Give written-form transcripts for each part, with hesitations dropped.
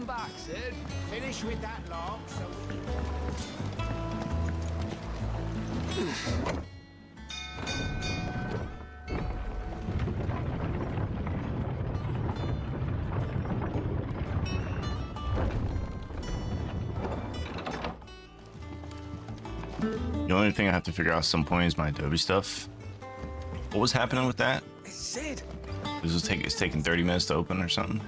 come back, Sid. Finish with that lot, so The only thing I have to figure out at some point is my Adobe stuff. What was happening with that? Sid. It's taking 30 minutes to open or something.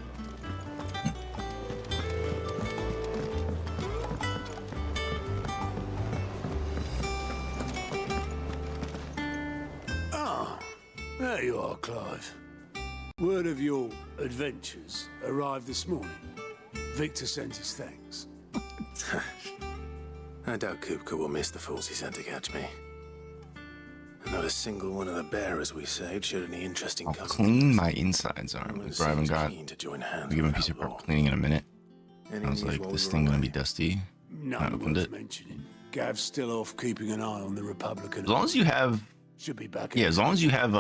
There you are, Clive. Word of your adventures arrived this morning. Victor sent his thanks. I doubt Kupka will miss the fools he sent to catch me. Not a single one of the bearers we saved showed any interesting I'll cousins. clean my insides arm. Bro, I haven't got. Keen to join hands I'll give him a with piece of outlaw. cleaning in a minute. Any I was news like, while this we thing were gonna be away? dusty. None opened worth it. mentioning. Gav's still off keeping an eye on the Republican. As long as you have, Should be back. yeah, as long as you have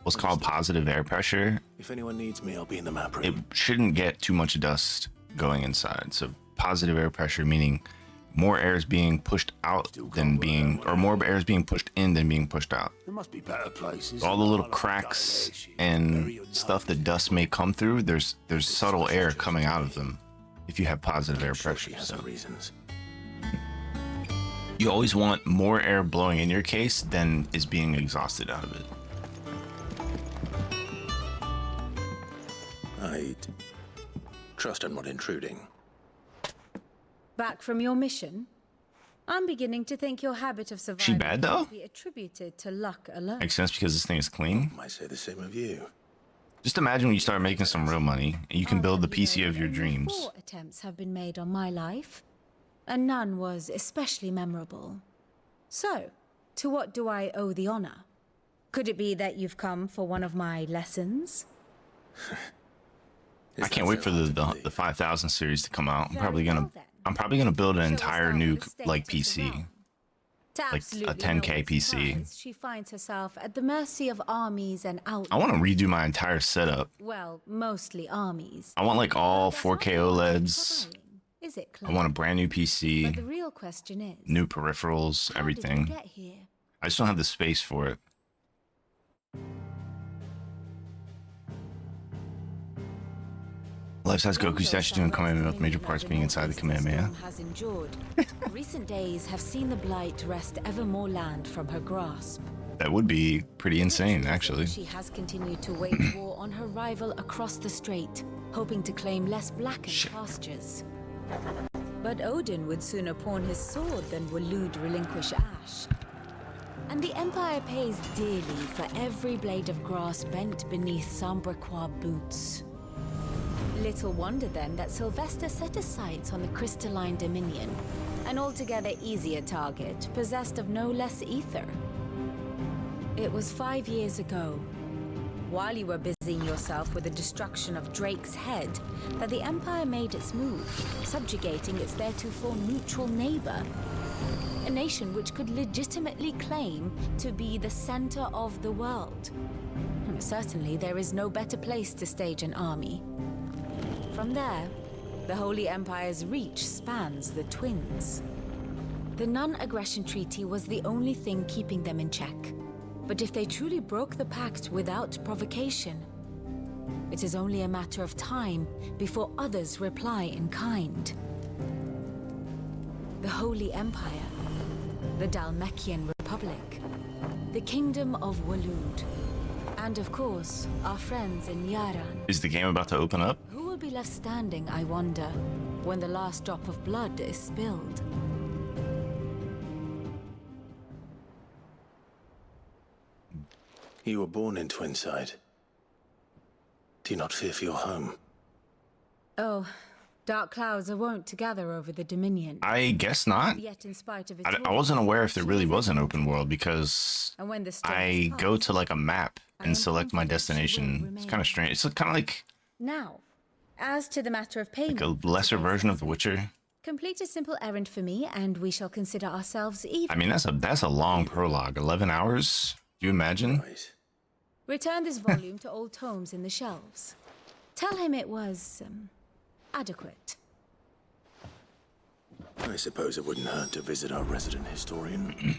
what's called positive air pressure, If anyone needs me, I'll be in the map room. it shouldn't get too much dust going inside. So positive air pressure meaning more air is being pushed out than being, or more air is being pushed in than being pushed out. There must be better places. All the little cracks and stuff that dust may come through, there's subtle air coming out of them if you have positive air Sure she pressure. has So her reasons. you always want more air blowing in your case than is being exhausted out of it. I trust I'm not intruding. Back from your mission? I'm beginning to think your habit of survival She bad, though? can be attributed to luck alone. Makes sense because this thing is clean. Might say the same of you. Just imagine when you start making some real money and you can I'll build the have you know PC of that your only dreams. 4 attempts have been made on my life, and none was especially memorable. So, to what do I owe the honor? Could it be that you've come for one of my lessons? I can't wait for the 5000 series to come out. I'm probably Very gonna well, then. I'm probably gonna build an Show us entire out new the state like of the PC. realm. To Like a absolutely 10K no one's PC. surprise, she finds herself at the mercy of armies and outlaws. I want to redo my entire setup. Well, mostly armies. I want like all That's 4K not hard OLEDs. trying, is it, I Clive? want a brand new But the PC, real question is, new peripherals, how did everything. you get here? I just don't have the space for it. Life-size Goku statue doing Kamehameha with major parts being inside the Kamehameha. Has endured. Recent days have seen the blight wrest ever more land from her grasp. That would be pretty insane, actually. She has continued to wage war on her rival across the strait, hoping to claim less blackened pastures. But Odin would sooner pawn his sword than Waloed relinquish Ash. And the Empire pays dearly for every blade of grass bent beneath Sambraquois boots. Little wonder then that Sylvester set his sights on the crystalline Dominion, an altogether easier target, possessed of no less ether. It was 5 years ago, while you were busying yourself with the destruction of Drake's head, that the Empire made its move, subjugating its theretofore neutral neighbor. A nation which could legitimately claim to be the center of the world. Certainly, there is no better place to stage an army. From there, the Holy Empire's reach spans the Twins. The non-aggression treaty was the only thing keeping them in check. But if they truly broke the pact without provocation, it is only a matter of time before others reply in kind. The Holy Empire, the Dhalmekian Republic, the Kingdom of Waloed, and of course, our friends in Yaran. Is the game about to open up? Who will be left standing, I wonder, when the last drop of blood is spilled? You were born in Twinside. Do you not fear for your home? Oh, dark clouds are wont to gather over the Dominion. I guess not. Yet in spite of it I all, wasn't aware if there really was an everything. open world because And when the storm I is go past, to like a map I and am select my confident she will destination. It's remain. kind of strange. It's kind of like Now, as to the matter of payment, a lesser version of The Witcher. complete a simple errand for me, and we shall consider ourselves even. I mean, that's a long prologue. 11 hours? Do you imagine? Right. Return this volume to old tomes in the shelves. Tell him it was adequate. I suppose it wouldn't hurt to visit our resident historian.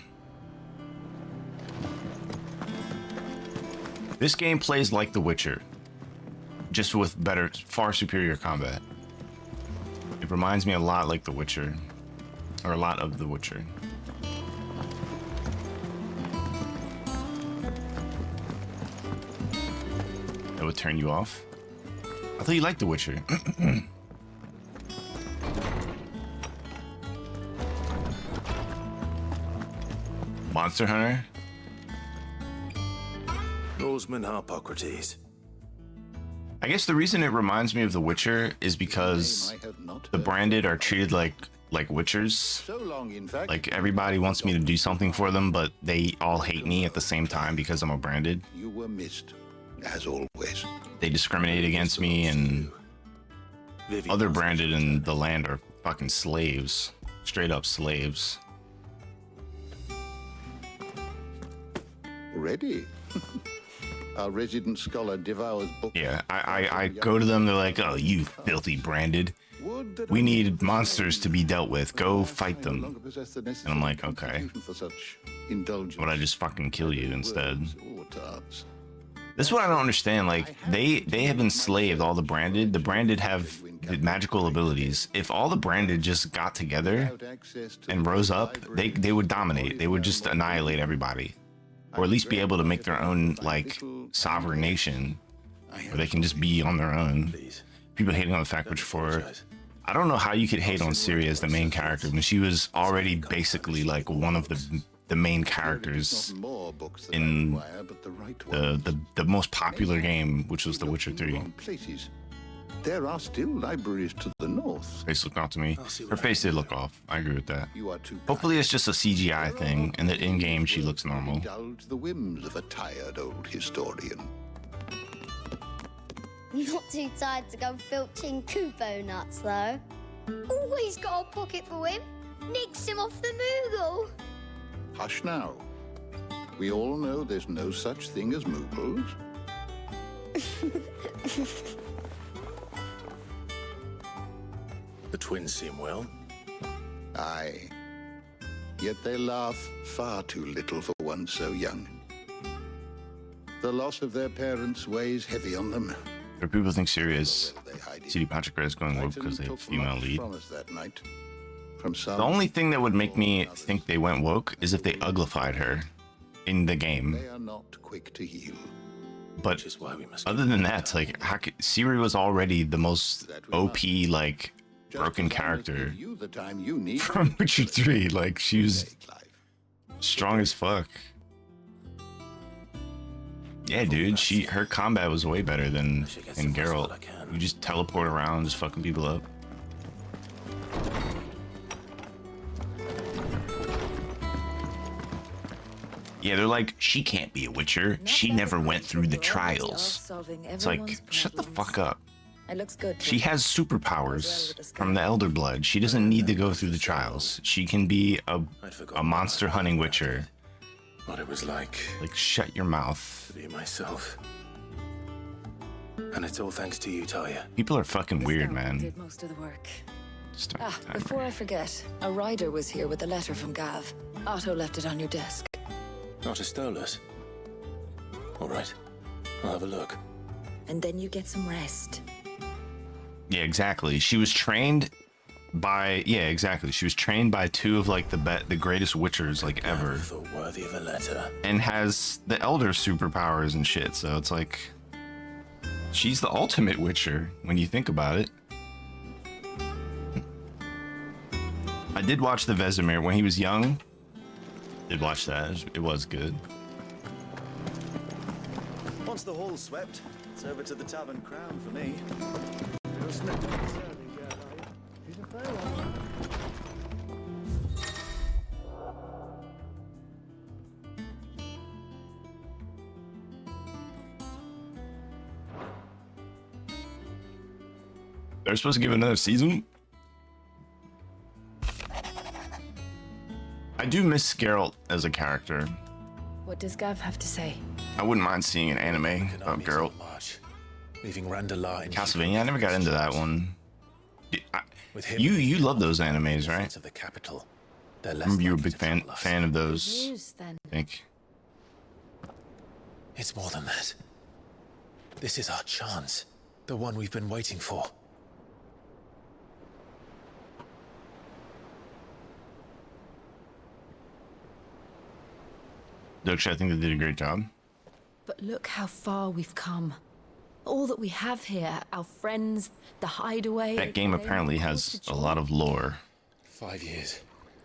This game plays like The Witcher, just with better, far superior combat. It reminds me a lot like The Witcher, or a lot of The Witcher. That would turn you off? I thought you liked The Witcher. Monster Hunter? Norseman Harpocrates. I guess the reason it reminds me of The Witcher is because the branded are treated like witchers. So long, in fact. Like everybody wants me to do something for them, but they all hate me at the same time because I'm a branded. You were missed, as always. They discriminate against me, and other branded in the land are fucking slaves. Straight up slaves. Ready? Our resident scholar devours books. Yeah, I go to them, they're like, oh, you filthy branded. We need monsters to be dealt with. Go fight them. And I'm like, okay. Would I just fucking kill you instead? This is what I don't understand. Like, they have enslaved all the branded. The branded have magical abilities. If all the branded just got together and rose up, they would dominate. They would just annihilate everybody. Or at least be able to make their own, like, sovereign nation. Where they can just be on their own. People hating on the fact which for... I don't know how you could hate on Ciri as the main character when she was already basically, like, one of the main characters in the most popular game, which was The Witcher 3. There are still libraries to the north. Face looked off to me. Her face did look off. I agree with that. Hopefully it's just a CGI thing, and that in-game she looks normal. Indulge the whims of a tired old historian. Not too tired to go filching Kupo nuts, though. Always got a pocket for him. Nicks him off the Moogle. Hush now. We all know there's no such thing as Moogles. The twins seem well. Aye. Yet they laugh far too little for one so young. The loss of their parents weighs heavy on them. There are people who think Ciri is CD Projekt Red is going woke because they have a female lead. The only thing that would make me think they went woke is if they uglified her in the game. They are not quick to heal. But other than that, it's like Ciri was already the most OP, like, broken character from Witcher 3. Like, she was strong as fuck. Yeah, dude, her combat was way better than in Geralt. You just teleport around, just fucking people up. Yeah, they're like, she can't be a Witcher. She never went through the trials. It's like, shut the fuck up. It looks good. She has superpowers from the Elder Blood. She doesn't need to go through the trials. She can be a monster hunting Witcher. What it was like. Like, shut your mouth. To be myself. And it's all thanks to you, Talia. People are fucking weird, man. Did most of the work. Timer. Before I forget, a rider was here with a letter from Gav. Otto left it on your desk. Not a Stolas. All right. I'll have a look. And then you get some rest. Yeah, exactly. She was trained by she was trained by two of like the greatest witchers like ever, Worthy of a letter. and has the elder superpowers and shit. So it's like she's the ultimate witcher when you think about it. I did watch the Vesemir when he was young. Did watch that. It was good. Once the hall's swept, it's over to the Tavern Crown for me. They're supposed to give it another season? I do miss Geralt as a character. What does Gav have to say? I wouldn't mind seeing an anime about Geralt. Leaving Randalar in Castlevania, I never got into that one. With him, You love those animes, right? of the capital, they're I less remember you were a likely big to trouble us. fan of those. News, then. I think. It's more than that. This is our chance. The one we've been waiting for. Actually, I think they did a great job. But look how far we've come. All that we have here, our friends, the hideaway. That game apparently has a lot of lore 5 years.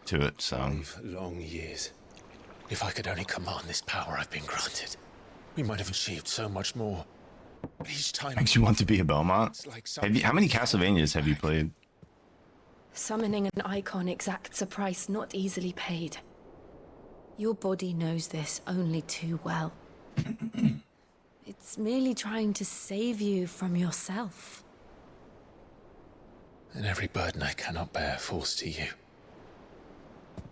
to it, so 5 long years. If I could only command this power I've been granted, we might have achieved so much more. But each time makes you want to be a Belmont. How many Castlevanias have you played? Summoning an icon exacts a price not easily paid. Your body knows this only too well. It's merely trying to save you from yourself. And every burden I cannot bear falls to you.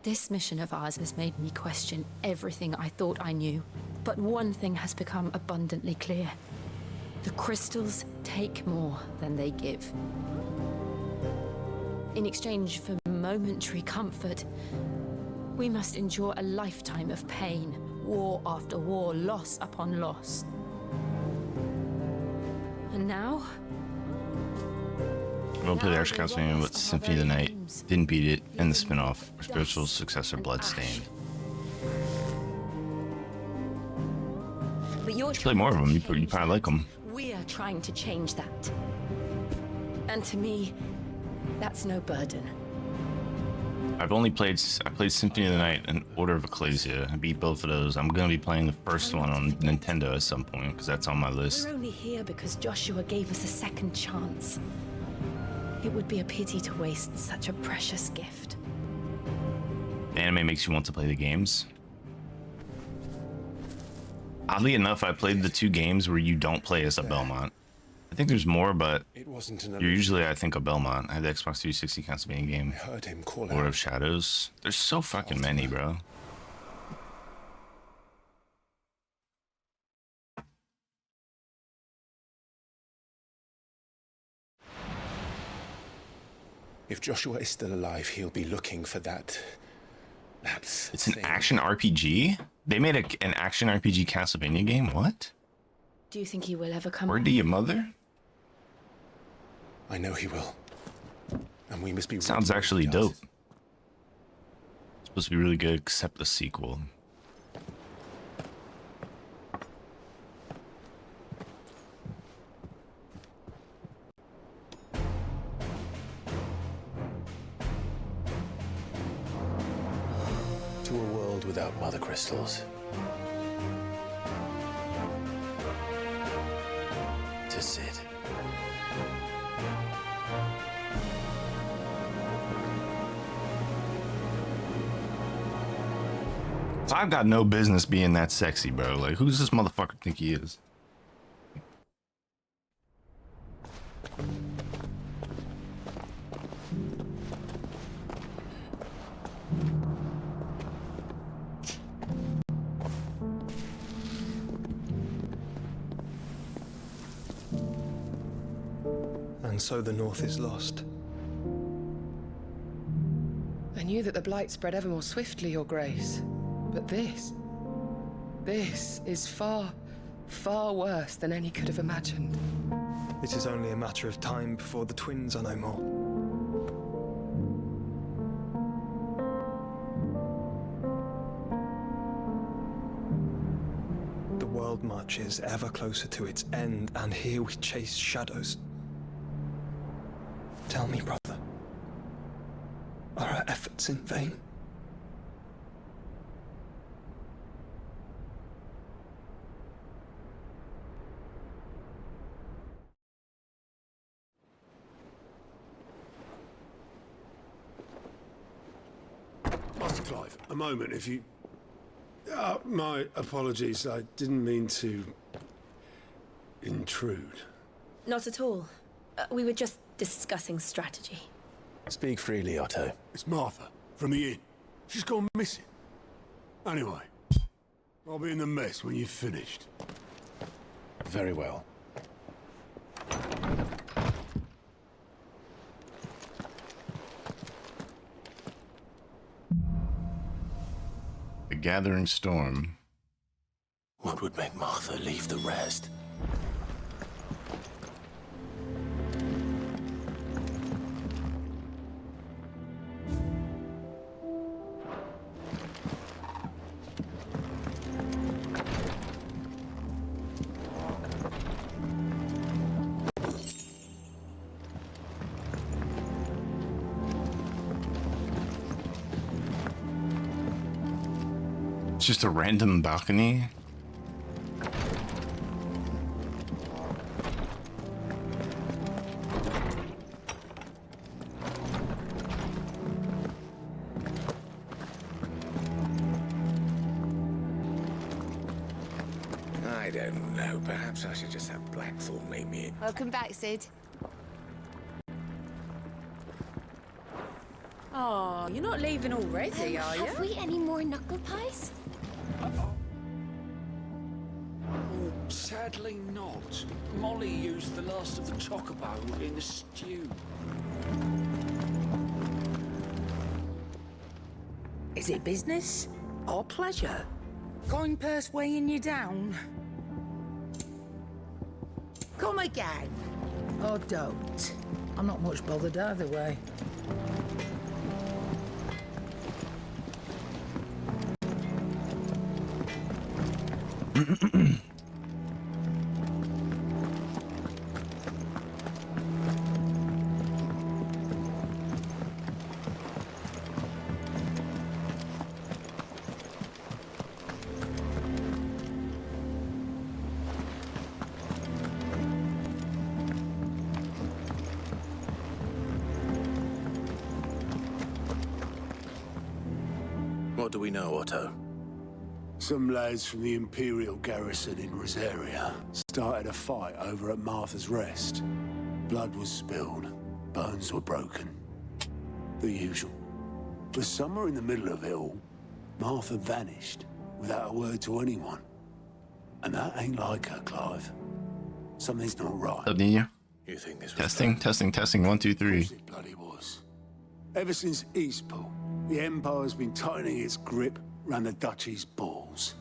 This mission of ours has made me question everything I thought I knew. But one thing has become abundantly clear. The crystals take more than they give. In exchange for momentary comfort, we must endure a lifetime of pain, war after war, loss upon loss. And now? We'll play the Arch Castlevania with Symphony of the Night. Didn't beat it, and the spin-off, or spiritual successor, Bloodstained. But you're Play more of them. You probably like them. We are trying to change that. And to me, that's no burden. I played Symphony of the Night and Order of Ecclesia. I beat both of those. I'm gonna be playing the first one on Nintendo at some point because that's on my list. We're only here because Joshua gave us a second chance. It would be a pity to waste such a precious gift. The anime makes you want to play the games. Oddly enough, I played the 2 games where you don't play as a Belmont. I think there's more, but you're usually, I think, a Belmont. I had the Xbox 360 Castlevania game, Heard him call Lord out. of Shadows. There's so fucking many, bro. If Joshua is still alive, he'll be looking for that. It's an action RPG? They made an action RPG Castlevania game? What? Do you think he will ever come? Word to your mother? I know he will. And we must be. Sounds ready actually when he dope. does. It's supposed to be really good, except the sequel. To a world without mother crystals. To Sid. I've got no business being that sexy, bro. Like, who's this motherfucker think he is? And so the North is lost. I knew that the blight spread ever more swiftly, Your Grace. But this is far, far worse than any could have imagined. It is only a matter of time before the twins are no more. The world marches ever closer to its end, and here we chase shadows. Tell me, brother, are our efforts in vain? Master Clive, a moment, if you... my apologies, I didn't mean to... intrude. Not at all. We were just discussing strategy. Speak freely, Otto. It's Martha, from the inn. She's gone missing. Anyway, I'll be in the mess when you've finished. Very well. gathering storm. What would make Martha leave the rest? It's just a random balcony. I don't know. Perhaps I should just have Blackthorn meet me. Welcome back, Sid. Oh, you're not leaving already, are you? Have we any more knuckle pies? Sadly not. Molly used the last of the chocobo in the stew. Is it business or pleasure? Coin purse weighing you down? Come again. Or don't. I'm not much bothered either way. What do we know, Otto? Some lads from the Imperial garrison in Rosaria started a fight over at Martha's Rest. Blood was spilled, bones were broken. The usual. But somewhere in the middle of it all, Martha vanished without a word to anyone. And that ain't like her, Clive. Something's not right. What's up, Nina? You think this was Testing. 1, 2, 3. It bloody was. Ever since Eastpool, the Empire's been tightening its grip round the Duchy's balls.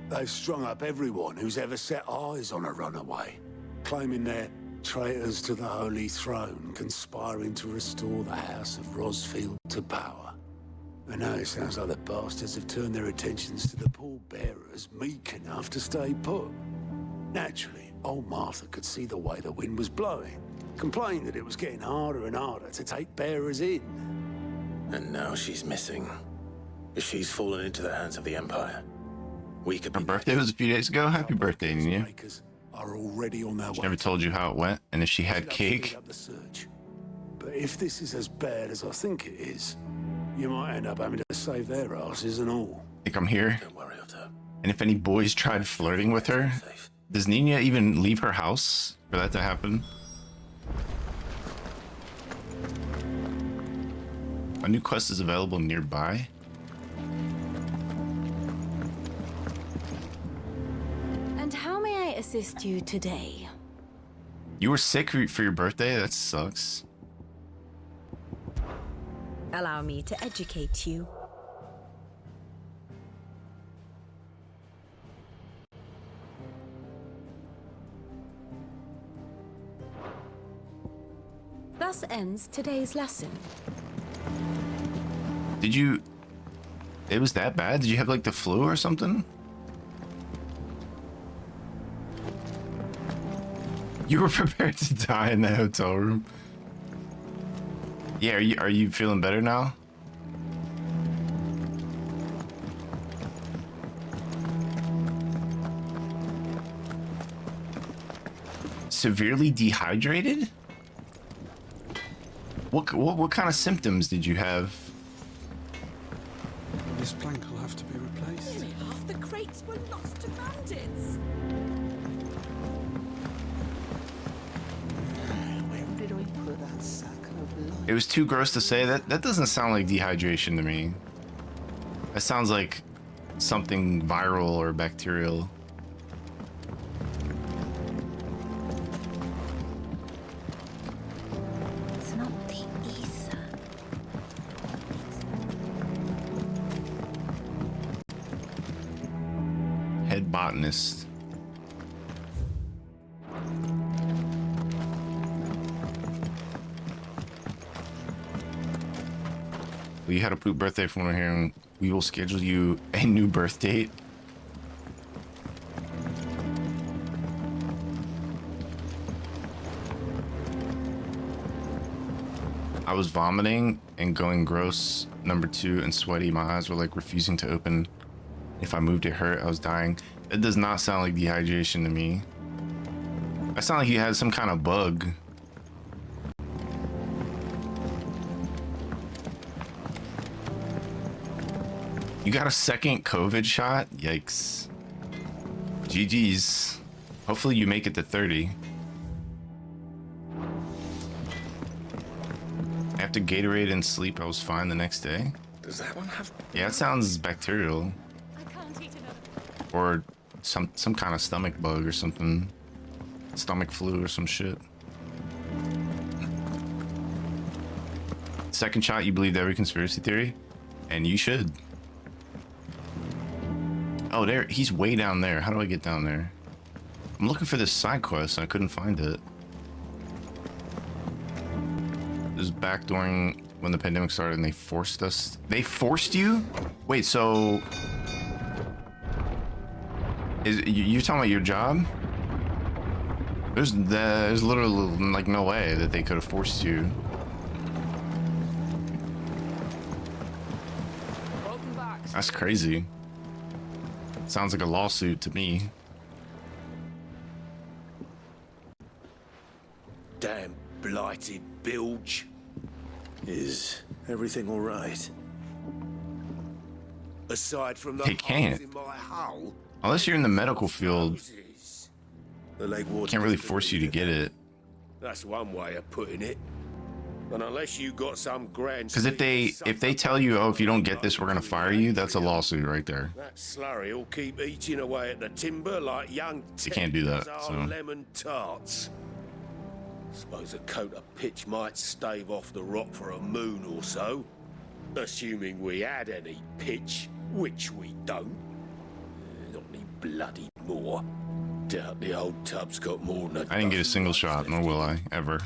They've strung up everyone who's ever set eyes on a runaway, claiming they're traitors to the Holy Throne, conspiring to restore the House of Rosfield to power. And now it sounds like the bastards have turned their attentions to the pallbearers meek enough to stay put. Naturally, old Martha could see the way the wind was blowing, complained that it was getting harder and harder to take bearers in. And now she's missing. If she's fallen into the hands of the Empire, we could be... Her birthday was a few days ago. Happy birthday, Nina. Are already on their way. She never told you how it went, and if she had cake. But if this is as bad as I think it is, you might end up having to save their asses and all. I think I'm here. Don't worry, Otto. And if any boys tried flirting with her, does Nina even leave her house for that to happen? A new quest is available nearby. And how may I assist you today? You were sick for your birthday? That sucks. Allow me to educate you. Thus ends today's lesson. Did you... It was that bad? Did you have like the flu or something? You were prepared to die in that hotel room? Yeah, are you feeling better now? Severely dehydrated? What kind of symptoms did you have? This plank will have to be replaced. Nearly half the crates were lost to bandits. Where did I put that sack of light? It was too gross to say. That doesn't sound like dehydration to me. That sounds like something viral or bacterial. It's not the ether. head botanist. Well, you had a poop birthday from here, and we will schedule you a new birth date. I was vomiting and going gross, number 2, and sweaty. My eyes were like refusing to open. If I moved, it hurt. I was dying. It does not sound like dehydration to me. I sound like you had some kind of bug. You got a second COVID shot? Yikes. GG's. Hopefully you make it to 30. After Gatorade and sleep, I was fine the next day. Does that one have... Yeah, it sounds bacterial. I can't eat another. Or some kind of stomach bug or something. Stomach flu or some shit. Second shot, you believed every conspiracy theory? And you should. Oh, there, he's way down there. How do I get down there? I'm looking for this side quest. I couldn't find it. This is back during when the pandemic started and they forced us. They forced you? Wait, so you're talking about your job? There's literally like no way that they could have forced you. That's crazy. Sounds like a lawsuit to me. Damn blighted bilge. Is everything all right? Aside from the They can't. holes in my hull, Unless you're in the medical field, Moses. The leg ward can't really force you to get it. That's one way of putting it. And unless you got some grand... Because if they tell you, oh, if you don't get this, we're gonna fire you, that's a lawsuit right there. That slurry will keep eating away at the timber like young... You can't do that, Texas so. lemon tarts. Suppose a coat of pitch might stave off the rock for a moon or so. Assuming we had any pitch, which we don't. Not any bloody more. Doubt the old tub's got more than I didn't get a single shot, nor will I, ever.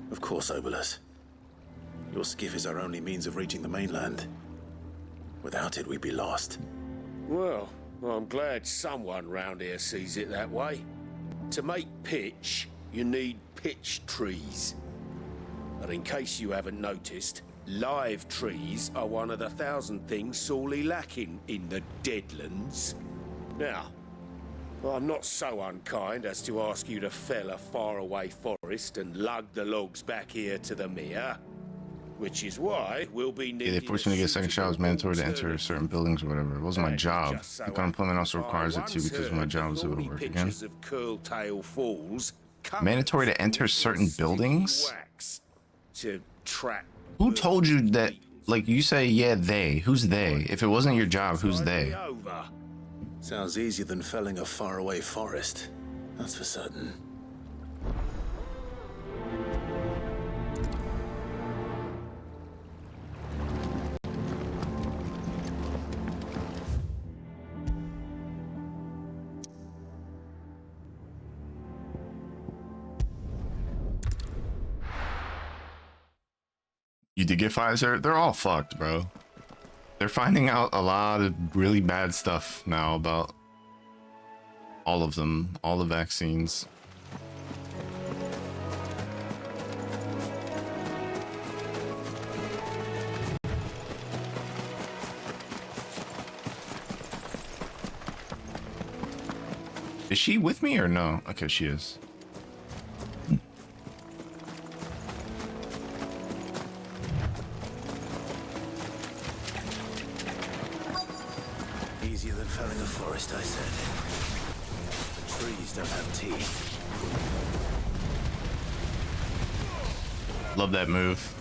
Of course, Obolus. Your skiff is our only means of reaching the mainland. Without it, we'd be lost. Well, I'm glad someone round here sees it that way. To make pitch, you need pitch trees. But in case you haven't noticed, live trees are one of the 1,000 things sorely lacking in the Deadlands. Now, I'm not so unkind as to ask you to fell a faraway forest and lug the logs back here to the mere, which is why we'll be needing... Yeah, they forced me to get a second shot. It was mandatory to enter certain buildings or whatever. It wasn't my job. Like unemployment also requires it too because my job was able to work again. Mandatory to enter certain buildings? Who told you that? Like, you say, yeah, they. Who's they? If it wasn't your job, who's they? Sounds easier than felling a faraway forest. That's for certain. You did get Pfizer? They're all fucked, bro. They're finding out a lot of really bad stuff now about all of them, all the vaccines. Is she with me or no? Okay, she is. Easier than felling a forest, I said. The trees don't have teeth. Love that move.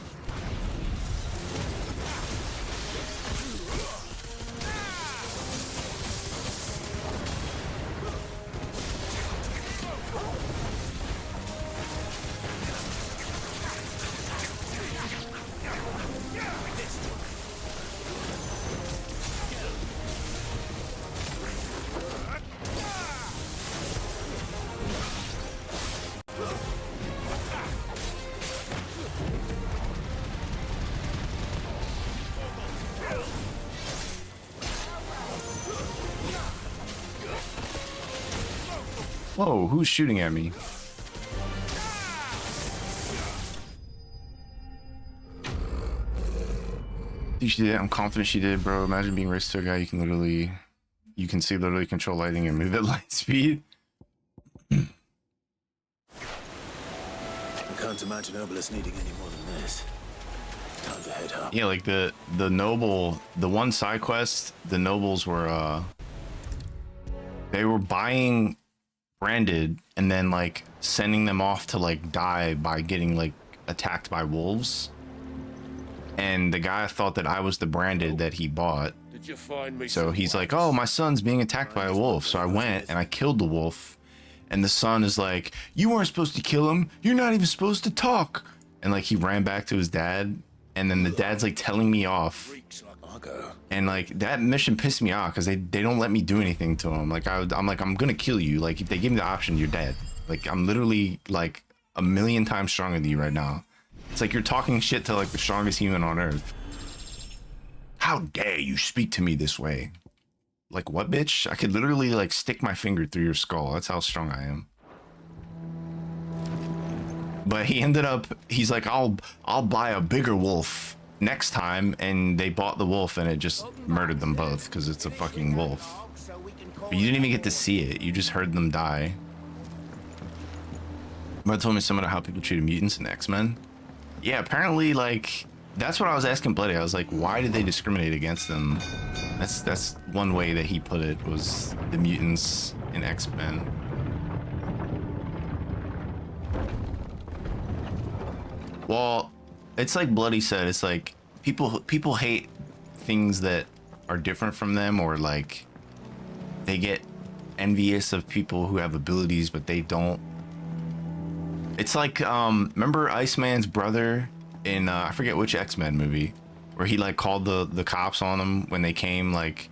Whoa, who's shooting at me? She did. I'm confident she did, bro. Imagine being raced to a guy you can literally control lighting and move at light speed. I can't imagine Obelisk needing any more than this. Time to head up. Yeah, like the noble, the one side quest, the nobles were they were buying branded and then like sending them off to like die by getting like attacked by wolves. And the guy thought that I was the branded that he bought. Did you find me? So he's like, "Oh, my son's being attacked by a wolf." So I went and I killed the wolf. And the son is like, "You weren't supposed to kill him. You're not even supposed to talk." And like he ran back to his dad. And then the dad's like telling me off. And like that mission pissed me off because they don't let me do anything to him. Like I'm like, I'm gonna kill you. Like if they give me the option, you're dead. Like I'm literally like 1,000,000 times stronger than you right now. It's like you're talking shit to like the strongest human on earth. How dare you speak to me this way? Like what, bitch? I could literally like stick my finger through your skull. That's how strong I am. But he ended up, he's like, I'll buy a bigger wolf next time. And they bought the wolf and it just murdered them both because it's a fucking wolf. But you didn't even get to see it. You just heard them die. But told me something about how people treated mutants in X-Men. Yeah, apparently, like, that's what I was asking Bloody. I was like, why did they discriminate against them? That's one way that he put it, was the mutants in X-Men. Well, it's like Bloody said, it's like people hate things that are different from them, or like they get envious of people who have abilities but they don't. It's like remember Iceman's brother in I forget which X-Men movie, where he like called the cops on him when they came, like,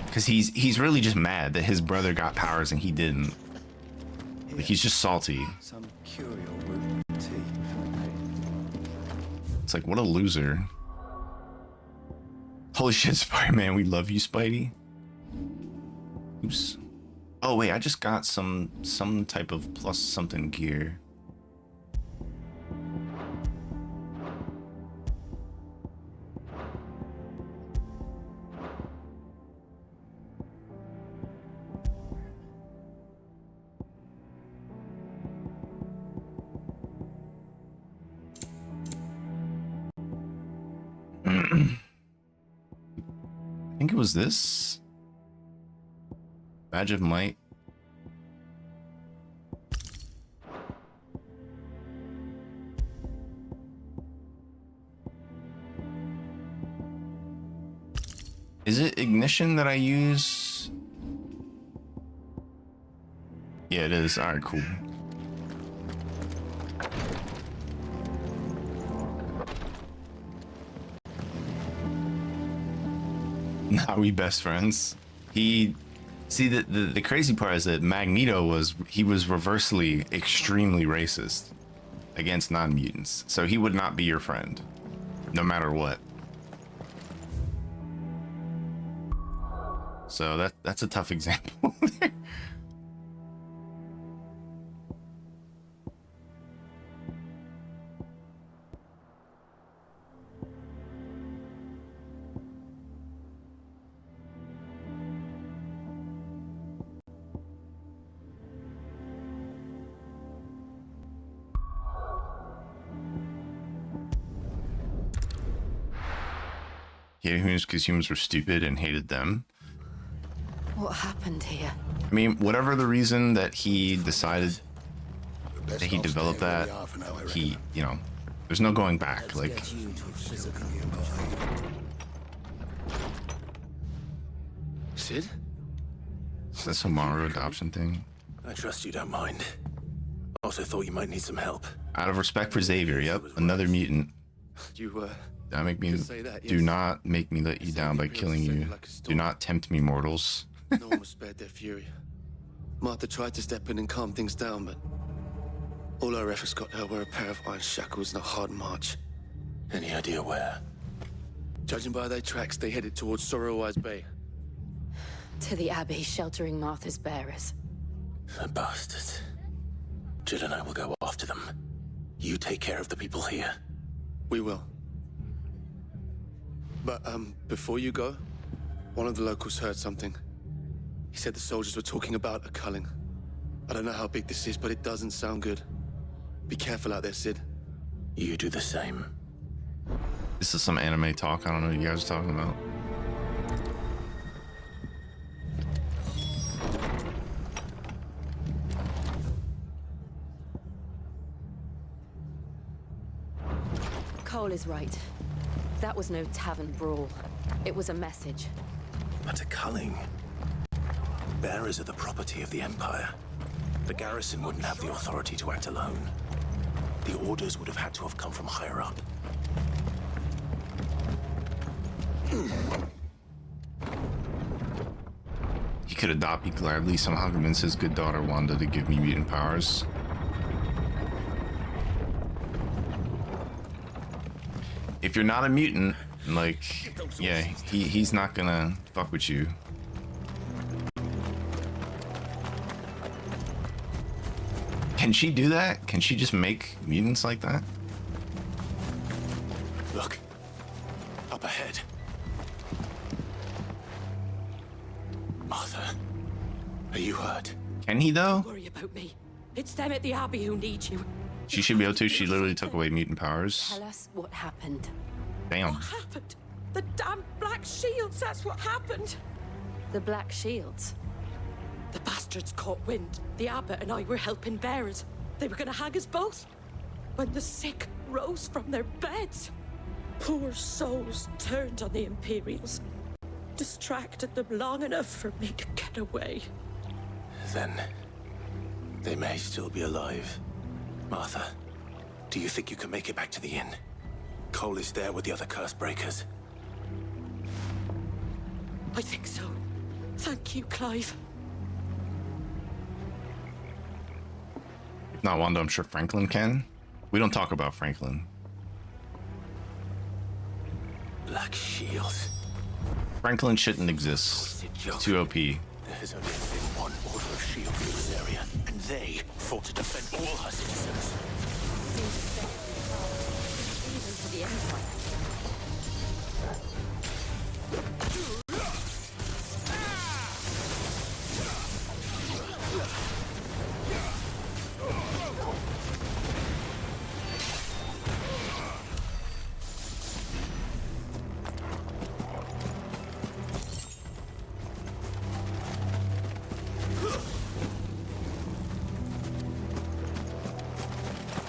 because he's really just mad that his brother got powers and he didn't. Like, he's just salty. Some curio root tea. It's like, what a loser. Holy shit, Spider-Man, we love you, Spidey. Oops. Oh wait, I just got some type of plus something gear. I think it was this badge of might. Is it ignition that I use? Yeah, it is. All right, cool. Now we best friends. The crazy part is that Magneto was reversely extremely racist against non-mutants, so he would not be your friend no matter what. So that's a tough example. Yeah, because humans were stupid and hated them. What happened here? I mean, whatever the reason that he decided that he developed that, he, you know, there's no going back. Like, Sid? that's a Maru adoption thing. I trust you don't mind. Also thought you might need some help. Out of respect for Xavier, yep, another mutant. That make me do not make me let you down by killing you. Do not tempt me, mortals. No one was spared their fury. Martha tried to step in and calm things down, but all her efforts got her were a pair of iron shackles and a hard march. Any idea where? Judging by their tracks, they headed towards Sorrowwise Bay. To the Abbey sheltering Martha's bearers. The bastards. Jill and I will go after them. You take care of the people here. We will. But, before you go, one of the locals heard something. He said the soldiers were talking about a culling. I don't know how big this is, but it doesn't sound good. Be careful out there, Sid. You do the same. This is some anime talk. I don't know what you guys are talking about. Cole is right. That was no tavern brawl. It was a message. But a culling. Bearers are the property of the Empire. The garrison wouldn't have the authority to act alone. The orders would have had to have come from higher up. He could adopt me gladly, somehow convince his good daughter Wanda to give me mutant powers. If you're not a mutant, like, yeah, he's not gonna fuck with you. Can she do that? Can she just make mutants like that? Look. Up ahead. Martha, are you hurt? Can he though? Don't worry about me. It's them at the Abbey who need you. She should be able to. She literally took away mutant powers. Tell us what happened. Damn. What happened? The damn Black Shields, that's what happened. The Black Shields? The bastards caught wind. The abbot and I were helping bearers. They were gonna hang us both. When the sick rose from their beds, poor souls turned on the Imperials. Distracted them long enough for me to get away. Then, they may still be alive. Martha, do you think you can make it back to the inn? Cole is there with the other curse breakers. I think so. Thank you, Clive. If not Wanda, I'm sure Franklin can. We don't talk about Franklin. Black Shields. Franklin shouldn't exist. Too OP. There has only been one order of shield in this area, and they fought to defend all her citizens. Even for the Empire.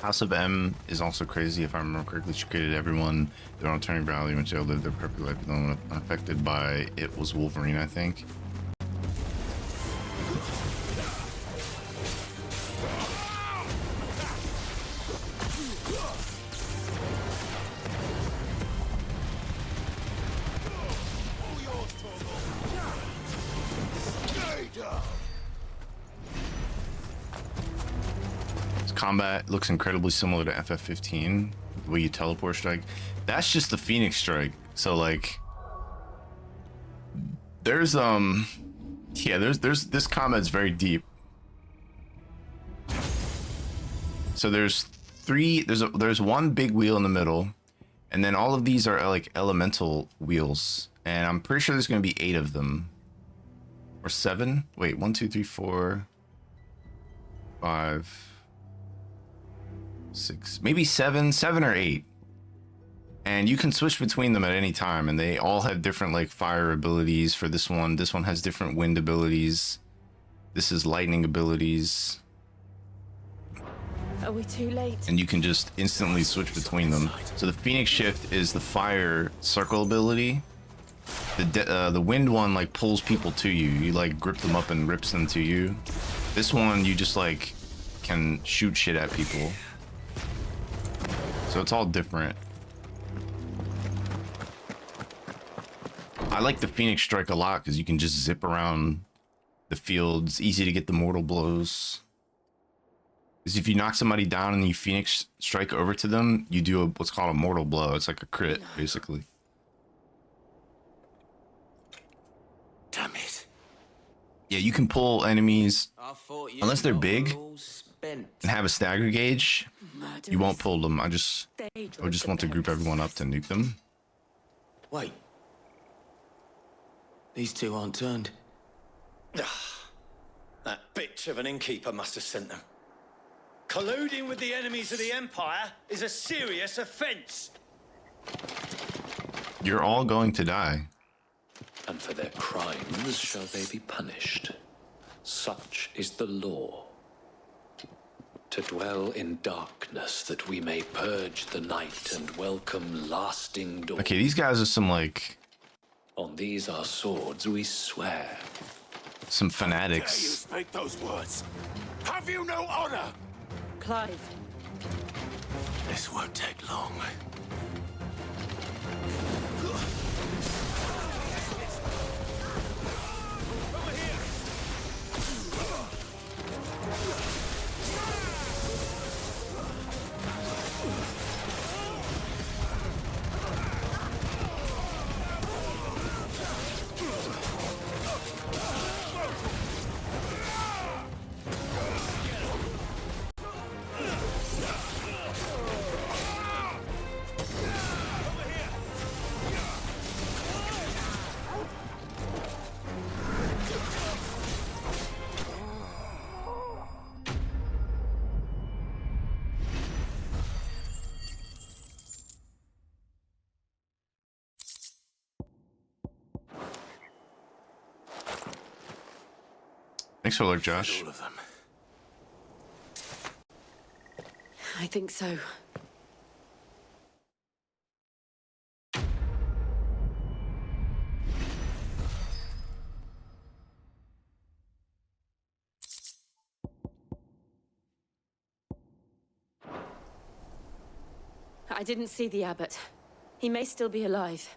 House of M is also crazy. If I remember correctly, she created everyone. Their own turning value when they lived their perfect life. No one unaffected by it was Wolverine, I think. Combat looks incredibly similar to FF15, the way you teleport strike. That's just the Phoenix strike. So like, there's this combat's very deep. So there's one big wheel in the middle, and then all of these are like elemental wheels, and I'm pretty sure there's gonna be 8 of them, or 7. Wait, 1, 2, 3, 4, 5. 6, maybe 7 or 8, and you can switch between them at any time, and they all have different like fire abilities. For this one has different wind abilities. This is lightning abilities. Are we too late? And you can just instantly switch between them. So the Phoenix Shift is the fire circle ability. The wind one like pulls people to you. You like grip them up and rips them to you. This one you just like can shoot shit at people. So it's all different. I like the Phoenix Strike a lot because you can just zip around the field. It's easy to get the mortal blows. Because if you knock somebody down and you Phoenix Strike over to them, you do what's called a mortal blow. It's like a crit, basically. Damn it. Yeah, you can pull enemies Unless they're big and have a stagger gauge, you won't pull them. I would just want to group everyone up to nuke them. Wait. These two aren't turned. That bitch of an innkeeper must have sent them. Colluding with the enemies of the Empire is a serious offense. You're all going to die. And for their crimes shall they be punished. Such is the law. To dwell in darkness that we may purge the night and welcome lasting dawn. Okay, these guys are some, like... On these our swords we swear. Some fanatics. How dare you speak those words? Have you no honor? Clive. This won't take long. Thanks for alert, Josh. All of them. I think so. I didn't see the abbot. He may still be alive.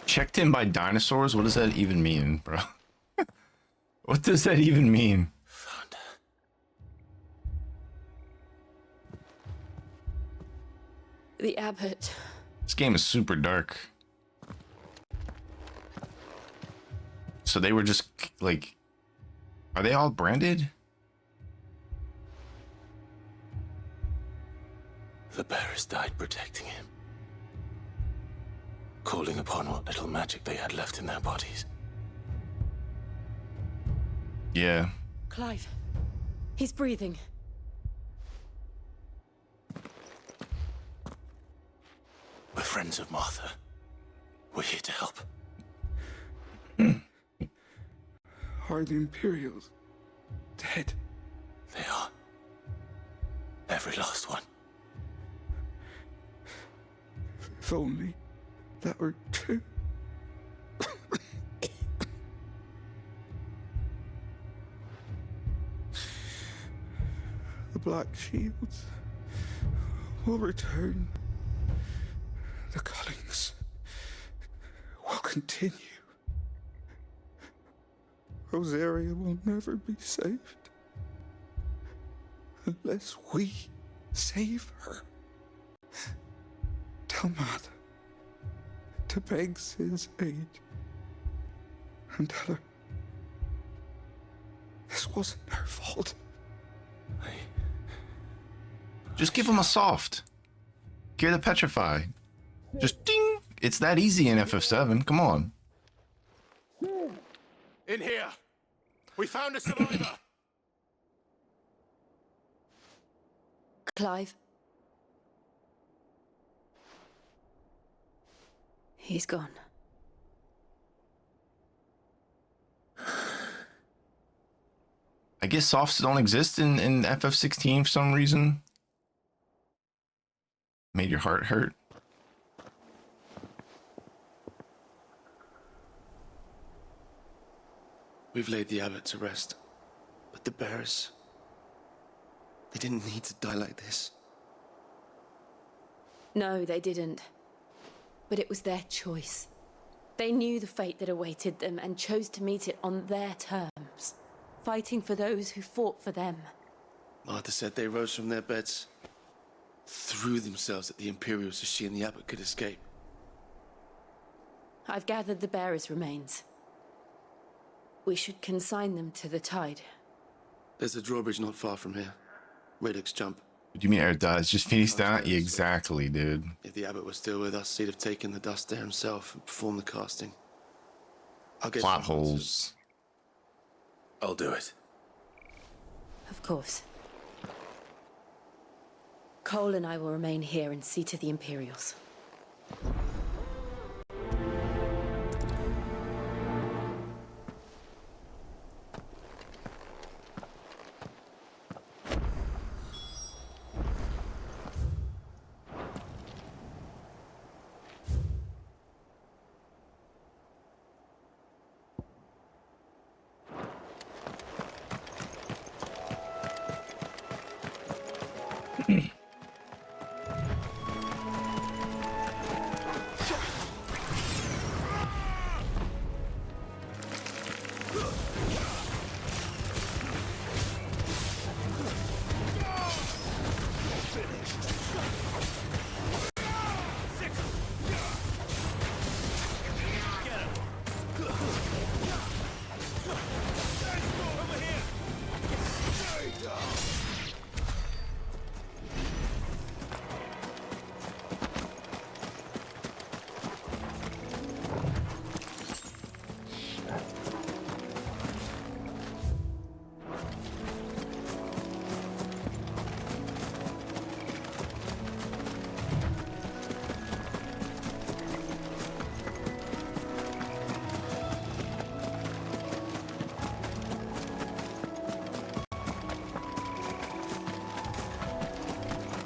Checked in by dinosaurs? What does that even mean, bro? What does that even mean? The abbot. This game is super dark. So they were just, like... Are they all branded? The bearers died protecting him. Calling upon what little magic they had left in their bodies. Yeah. Clive. He's breathing. We're friends of Martha. We're here to help. Are the Imperials dead? They are. Every last one. If only that were true. The Black Shields will return. The cullings will continue. Rosaria will never be saved unless we save her. Tell Martha to beg Sid's aid and tell her this wasn't her fault. Just give him a soft. Give the petrify. Just ding. It's that easy in FF7. Come on. In here, we found a survivor. Clive. He's gone. I guess softs don't exist in FF16 for some reason. Made your heart hurt. We've laid the abbot to rest, but the bearers, they didn't need to die like this. No, they didn't. But it was their choice. They knew the fate that awaited them and chose to meet it on their terms, fighting for those who fought for them. Martha said they rose from their beds, threw themselves at the Imperials so she and the Abbot could escape. I've gathered the bearers' remains. We should consign them to the tide. There's a drawbridge not far from here. Radix jump. What do you mean Air does? Just finish that? Yeah, exactly, dude. If the Abbot was still with us, he'd have taken the dust there himself and performed the casting. I'll get plot holes. I'll do it. Of course. Cole and I will remain here and see to the Imperials.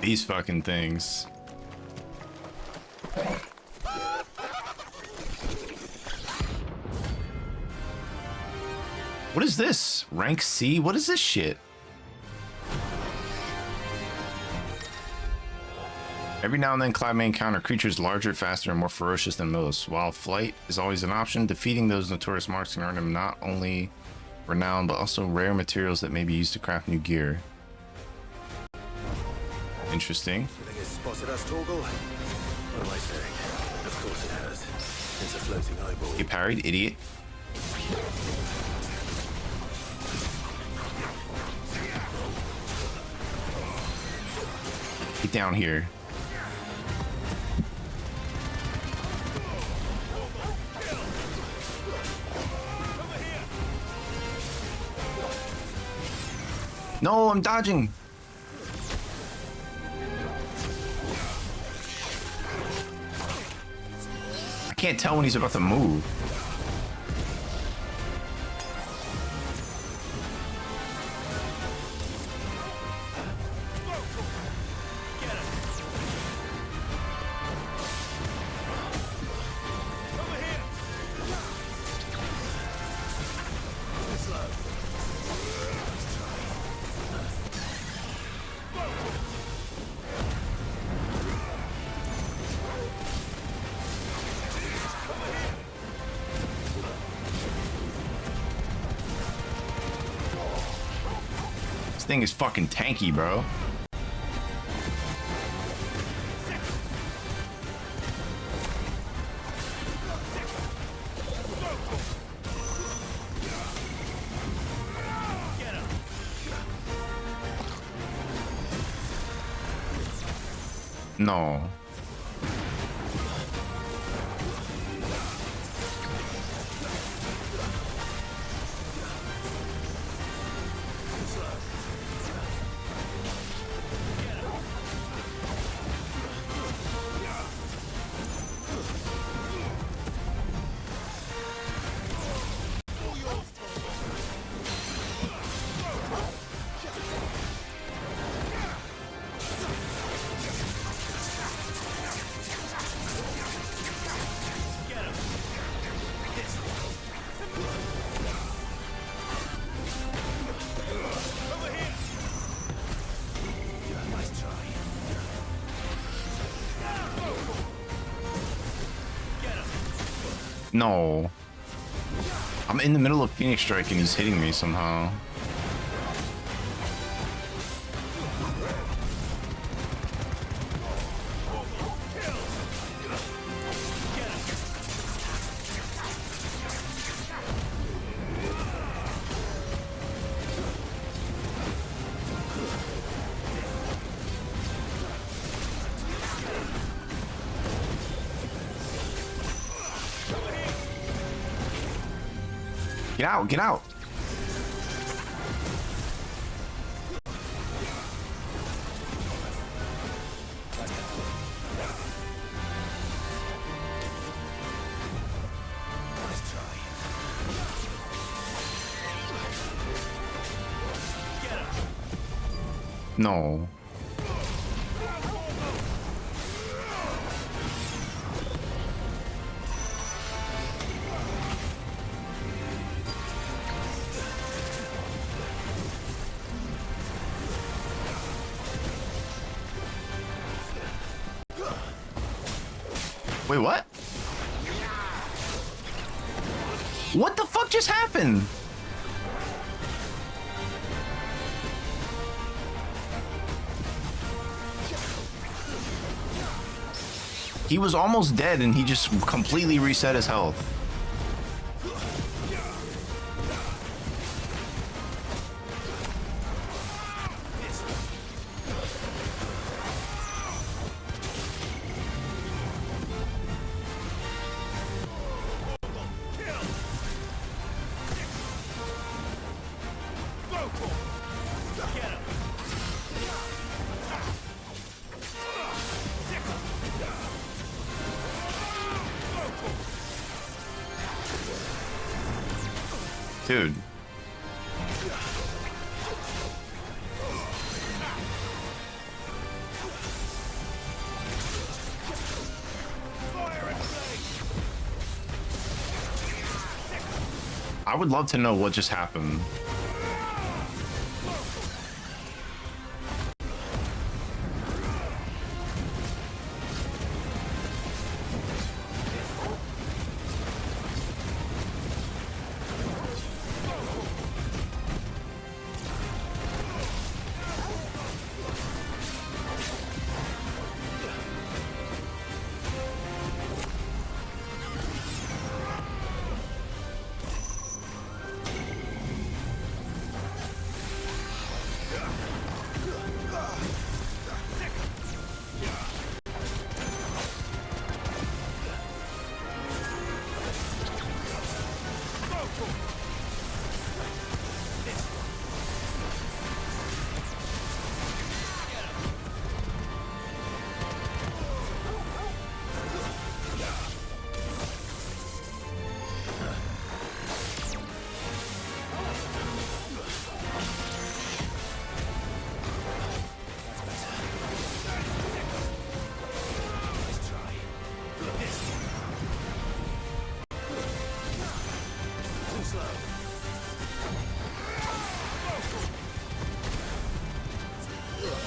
These fucking things. What is this? Rank C? What is this shit? Every now and then, Cloud may encounter creatures larger, faster, and more ferocious than most. While flight is always an option, defeating those notorious marks can earn him not only renown, but also rare materials that may be used to craft new gear. Interesting. You think it's spotted us, Torgal? What am I saying? Of course it has. It's a floating eyeball. You parried, idiot. Get down here. No, I'm dodging. I can't tell when he's about to move. This thing is fucking tanky, bro. No. No. I'm in the middle of Phoenix Strike and he's hitting me somehow. Get out, get out. No. Wait, what? What the fuck just happened? He was almost dead and he just completely reset his health. Dude. I would love to know what just happened.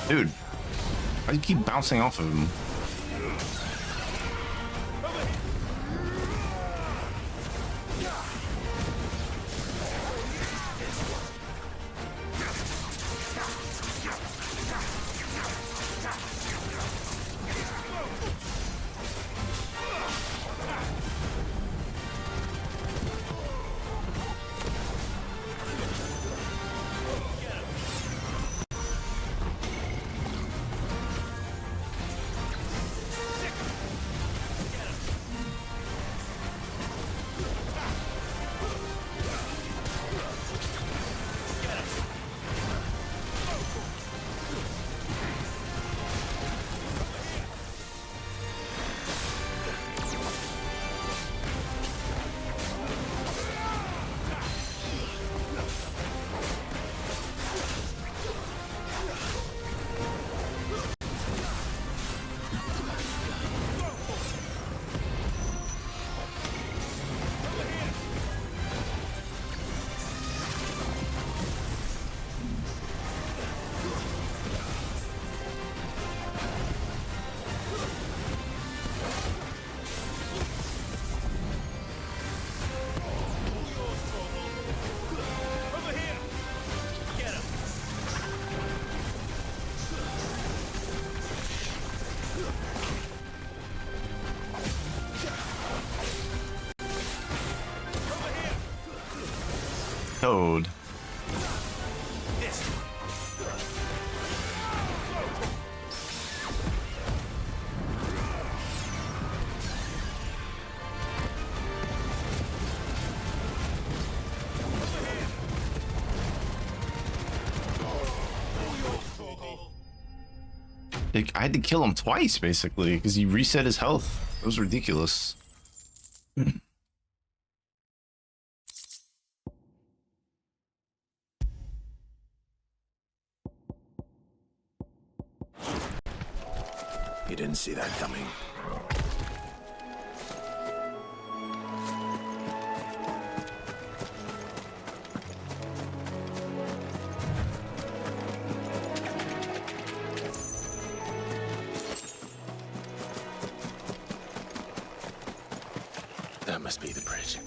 Dude, why do you keep bouncing off of him? code. Like, I had to kill him twice, basically, because he reset his health. It was ridiculous. You didn't see that coming. That must be the bridge.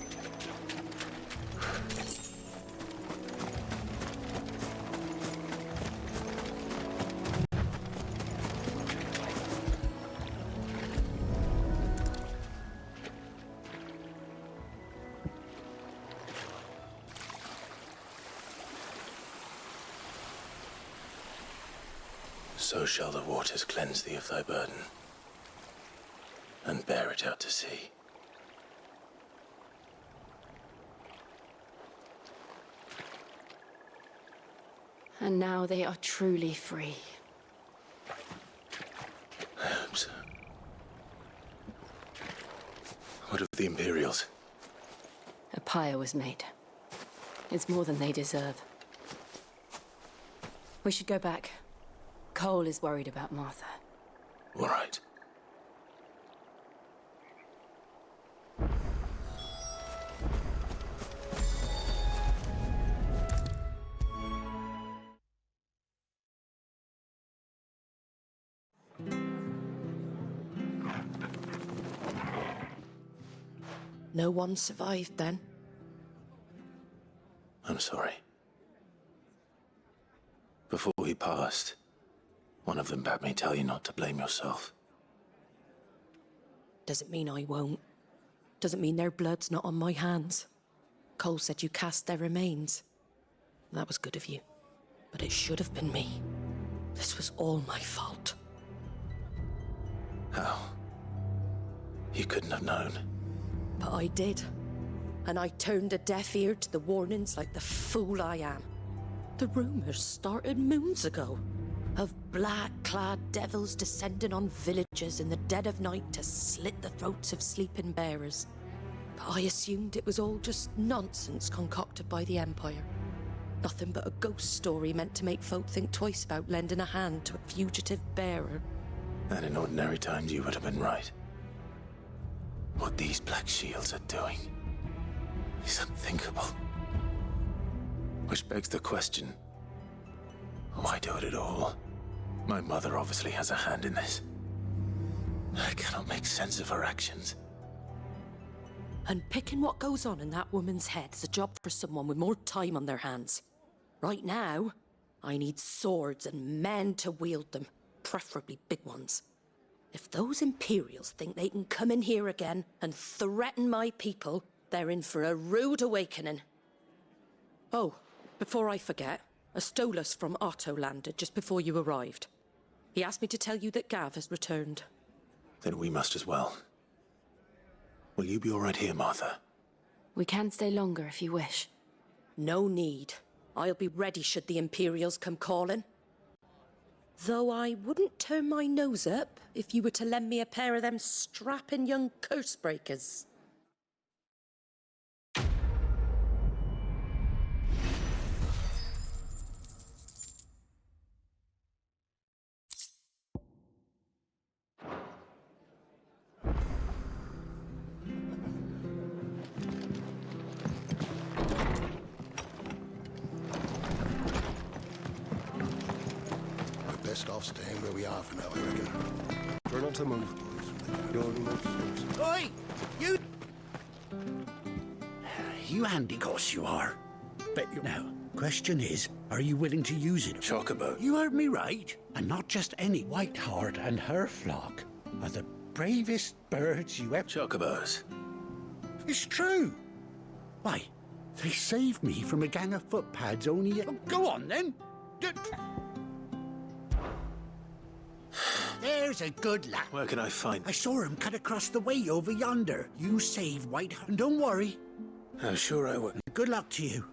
So shall the waters cleanse thee of thy burden, and bear it out to sea. And now they are truly free. I hope so. What of the Imperials? A pyre was made. It's more than they deserve. We should go back. Cole is worried about Martha. All right. No one survived then? I'm sorry. Before he passed, one of them bade me tell you not to blame yourself. Doesn't mean I won't. Doesn't mean their blood's not on my hands. Cole said you cast their remains. That was good of you. But it should have been me. This was all my fault. How? You couldn't have known. But I did. And I turned a deaf ear to the warnings like the fool I am. The rumors started moons ago. Of black-clad devils descending on villages in the dead of night to slit the throats of sleeping bearers. But I assumed it was all just nonsense concocted by the Empire. Nothing but a ghost story meant to make folk think twice about lending a hand to a fugitive bearer. And in ordinary times you would have been right. What these Black Shields are doing is unthinkable. Which begs the question, why do it at all? My mother obviously has a hand in this. I cannot make sense of her actions. And picking what goes on in that woman's head is a job for someone with more time on their hands. Right now, I need swords and men to wield them, preferably big ones. If those Imperials think they can come in here again and threaten my people, they're in for a rude awakening. Oh, before I forget, a Stolas from Otto landed just before you arrived. He asked me to tell you that Gav has returned. Then we must as well. Will you be all right here, Martha? We can stay longer if you wish. No need. I'll be ready should the Imperials come calling. Though I wouldn't turn my nose up if you were to lend me a pair of them strapping young curse breakers. Best off staying where we are for now, I reckon. Try not to move. Oi! You handy goss you are. But now, question is, are you willing to use it? Chocobo. You heard me right. And not just any. Whiteheart and her flock are the bravest birds you ever... Chocobos. It's true. Why, They saved me from a gang of footpads only... Oh, go on, then. There's a good lad. Where can I find... I saw him cut across the way over yonder. You saved White... And don't worry. I'm sure I will. Good luck to you.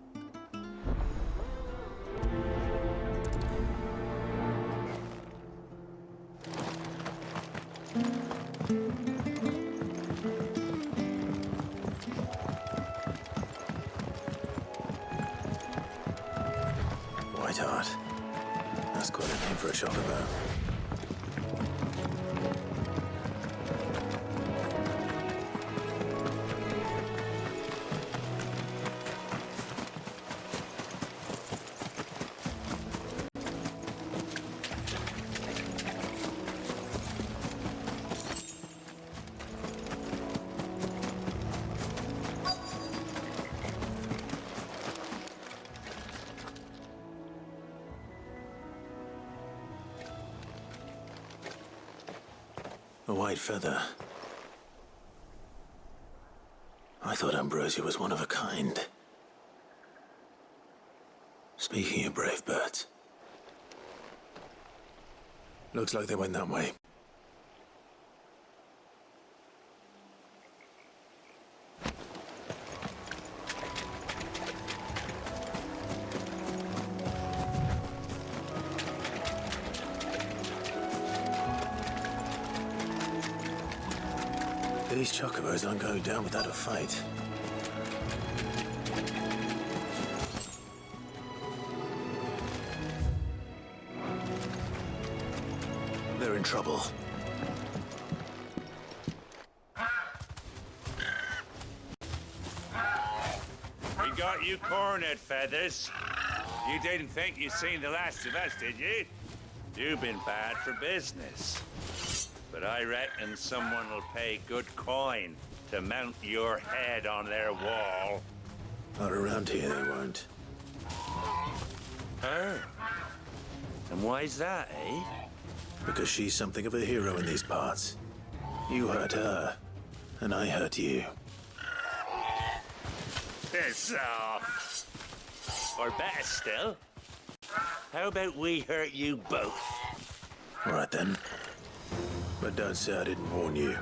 Whiteheart. That's quite a name for a chocobo. A white feather. I thought Ambrosia was one of a kind. Speaking of brave birds. Looks like they went that way. These chocobos aren't going down without a fight. They're in trouble. We got you cornered, Feathers. You didn't think you'd seen the last of us, did you? You've been bad for business. But I reckon someone will pay good coin to mount your head on their wall. Not around here, they won't. Oh. And why's that, eh? Because she's something of a hero in these parts. You hurt her, and I hurt you. Piss off. Or better still, how about we hurt you both? All right, then. But don't say I didn't warn you.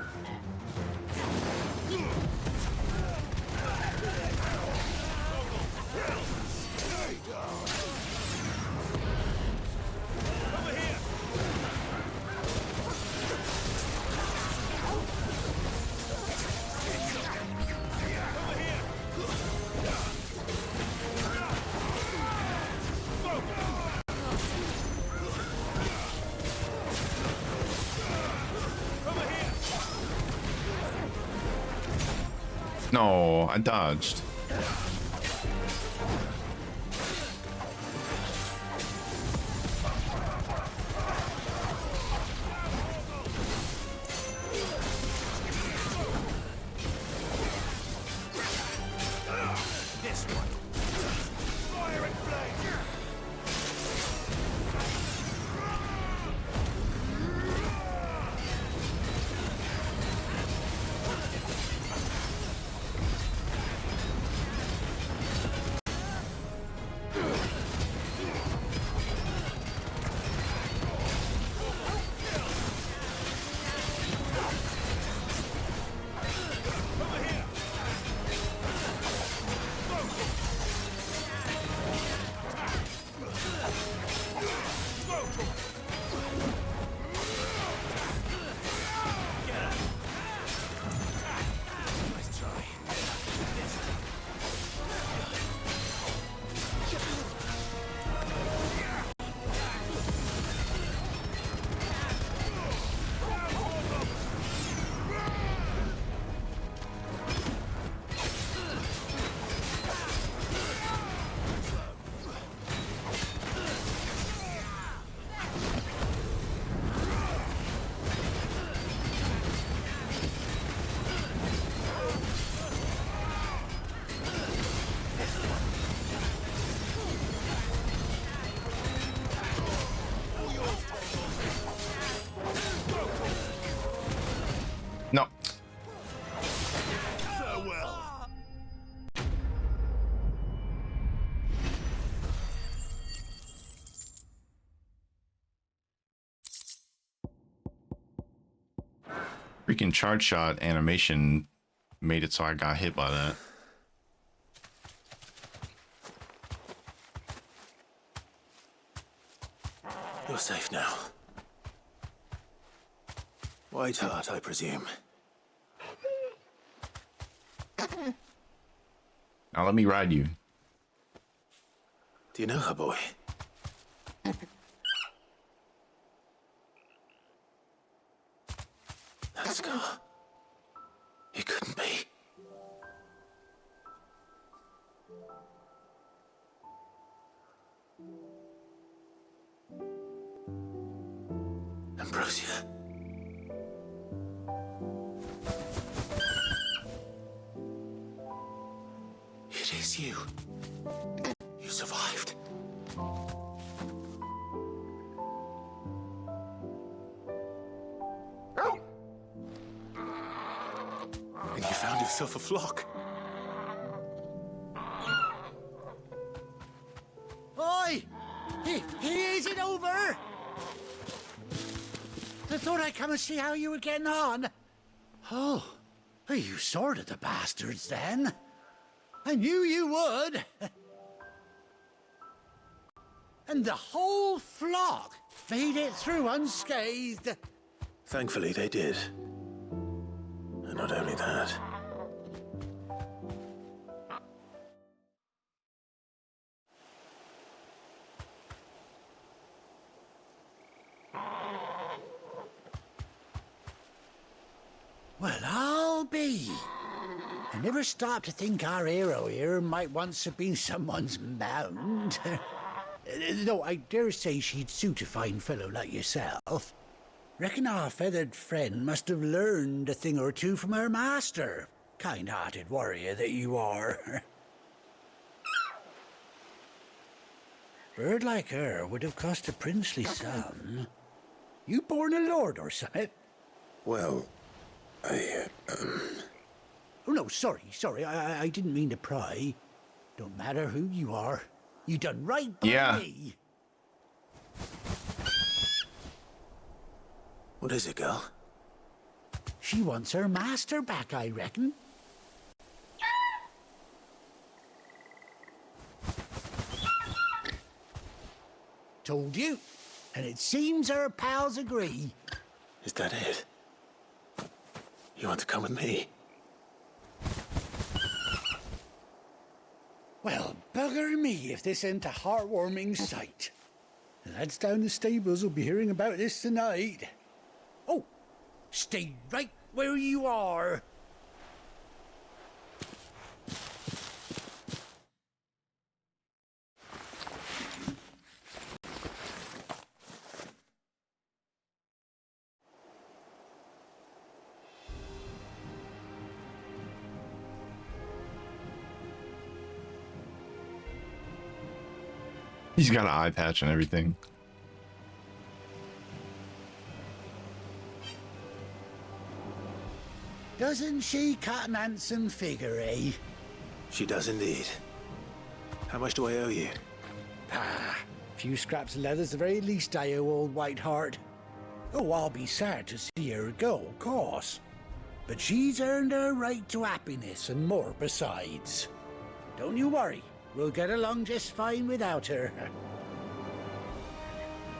No, I dodged. This one. Fire and flame. No. Farewell. Freaking charge shot animation made it so I got hit by that. You're safe now. White Hart, I presume. Now let me ride you. Do you know her, boy? That scar. It couldn't be. Ambrosia. It is you. You survived. And you found yourself a flock. Oi! Is it over? I thought I'd come and see how you were getting on. Oh, you sorted the bastards then. I knew you would. And the whole flock made it through unscathed. Thankfully, they did. And not only that. Well, I'll be. I never stopped to think our hero here might once have been someone's mount. Though I dare say she'd suit a fine fellow like yourself. Reckon our feathered friend must have learned a thing or two from her master. Kind-hearted warrior that you are. Bird like her would have cost a princely sum. You born a lord or something? Well, Oh, no, sorry. I didn't mean to pry. Don't matter who you are. You done right by me. What is it, girl? She wants her master back, I reckon. Told you. And it seems her pals agree. Is that it? You want to come with me? Well, bugger me if this ain't a heartwarming sight. The lads down the stables will be hearing about this tonight. Oh, stay right where you are. He's got an eye patch and everything. Doesn't she cut an handsome figure, eh? She does indeed. How much do I owe you? Ah, a few scraps of leather's the very least I owe old White Hart. Oh, I'll be sad to see her go, of course. But she's earned her right to happiness and more besides. Don't you worry. We'll get along just fine without her.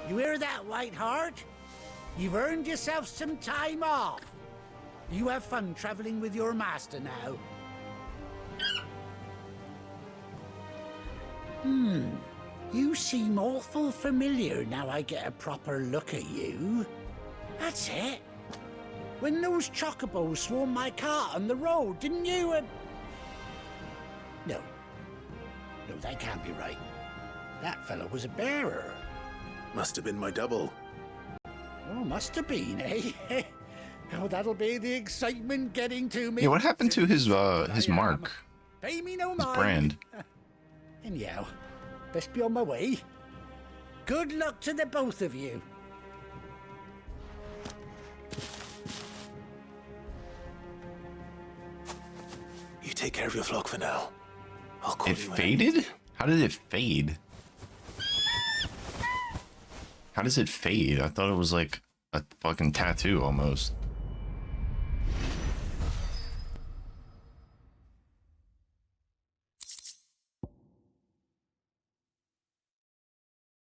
You hear that, White Hart? You've earned yourself some time off. You have fun traveling with your master now. You seem awful familiar now I get a proper look at you. That's it. When those chocobos swarmed my cart on the road, didn't you? No, that can't be right. That fellow was a bearer. Must have been my double. Oh, must have been, eh? Oh, that'll be the excitement getting to me. Yeah, what happened to his mark? Pay me no His mind. brand. Anyhow, best be on my way. Good luck to the both of you. You take care of your flock for now. I'll call It you faded? How did it fade? How does it fade? I thought it was like a fucking tattoo almost.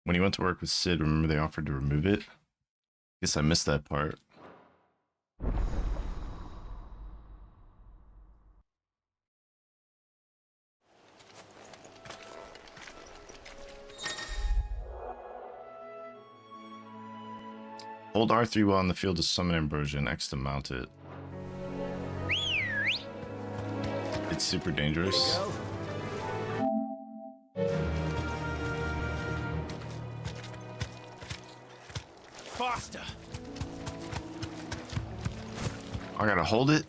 When he went to work with Sid, remember they offered to remove it? Guess I missed that part. Hold R3 while in the field to summon Ambrosia and X to mount it. It's super dangerous. Faster! I gotta hold it.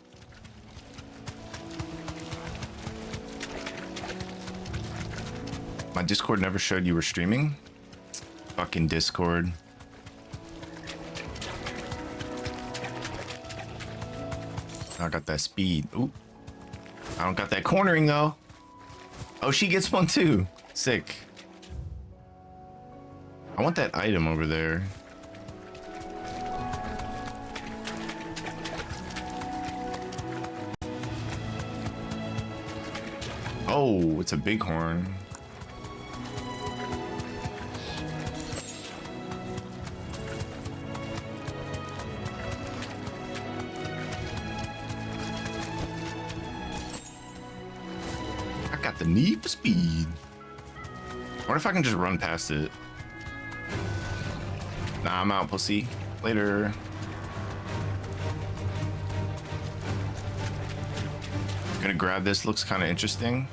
My Discord never showed you were streaming. Fucking Discord. I got that speed. Ooh. I don't got that cornering though. Oh, she gets one too. Sick. I want that item over there. Oh, it's a bighorn. I got the need for speed. What if I can just run past it? Nah, I'm out, pussy. Later. Gonna grab this, looks kind of interesting.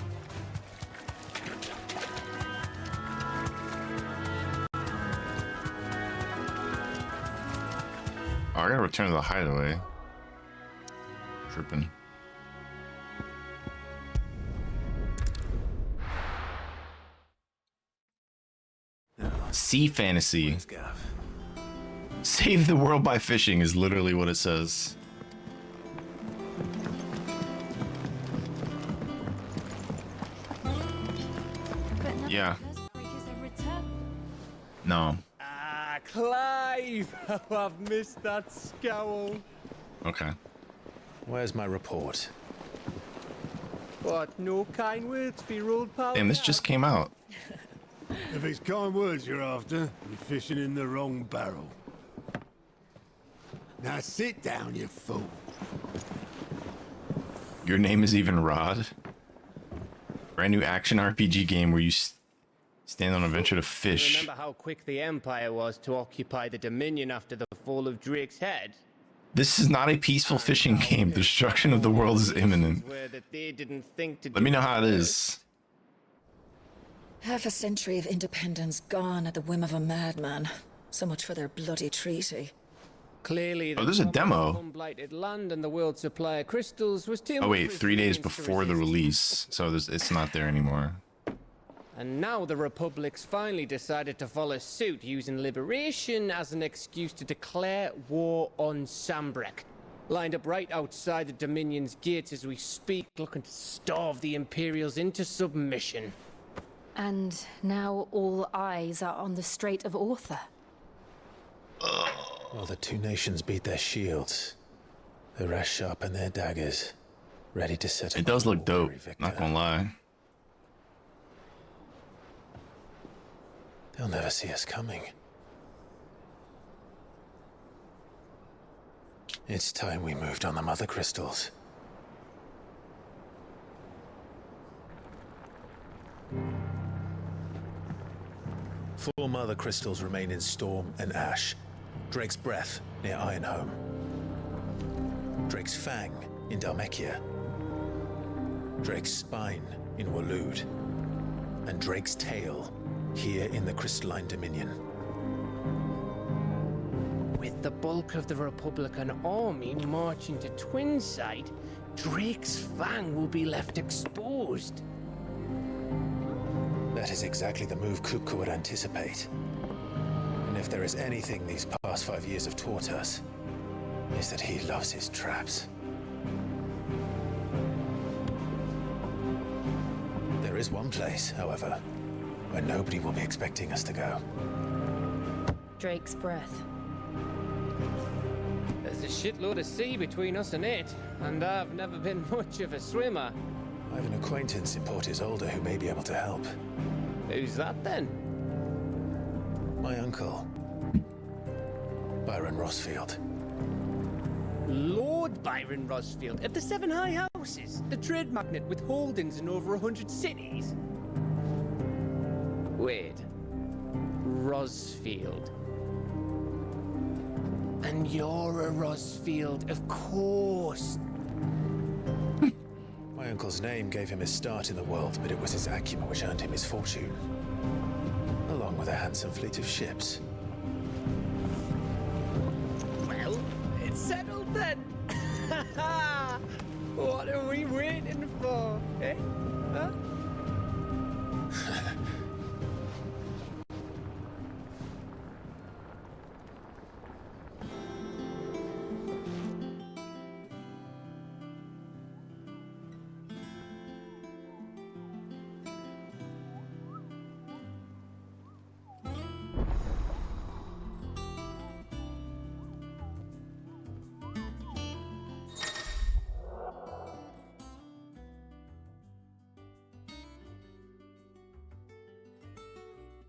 Oh, I gotta return to the hideaway. Tripping. Sea fantasy. Save the world by fishing is literally what it says. Yeah. No. Ah, Clive! Oh, I've missed that scowl. Okay. Where's my report? What, no kind words for your old pal? Damn, this just came out. If it's kind words you're after, you're fishing in the wrong barrel. Now sit down, you fool. Your name is even Rod. Brand new action RPG game where you stand on a venture to fish. Remember how quick the Empire was to occupy the Dominion after the fall of Drake's Head? This is not a peaceful fishing game. The destruction of the world is imminent. Let me know how it is. Half a century of independence gone at the whim of a madman. So much for their bloody treaty. Clearly, oh, there's a demo. Unblighted land and the world's supply of crystals was too. Oh wait, 3 days before the release, so it's not there anymore. And now the Republic's finally decided to follow suit, using liberation as an excuse to declare war on Sambrek. Lined up right outside the Dominion's gates as we speak, looking to starve the Imperials into submission. And now all eyes are on the Strait of Author. While the two nations beat their shields, the rest sharpen their daggers, ready to set up. It does look dope, not gonna lie. They'll never see us coming. It's time we moved on the mother crystals. Four mother crystals remain in Storm and Ash. Drake's Breath near Ironhome. Drake's Fang in Dhalmekia. Drake's Spine in Waloed. And Drake's Tail here in the Crystalline Dominion. With the bulk of the Republican army marching to Twinside, Drake's Fang will be left exposed. That is exactly the move Kupka would anticipate. And if there is anything these past 5 years have taught us, is that he loves his traps. There is one place, however, where nobody will be expecting us to go. Drake's Breath. There's a shitload of sea between us and it, and I've never been much of a swimmer. I have an acquaintance in Port Isolde who may be able to help. Who's that then? My uncle, Byron Rosfield. Lord Byron Rosfield of the Seven High Houses, the trade magnate with holdings in over 100 cities. Wait, Rosfield. And you're a Rosfield, of course. My uncle's name gave him his start in the world, but it was his acumen which earned him his fortune, along with a handsome fleet of ships. Well, it's settled then. What are we waiting for, eh? Huh?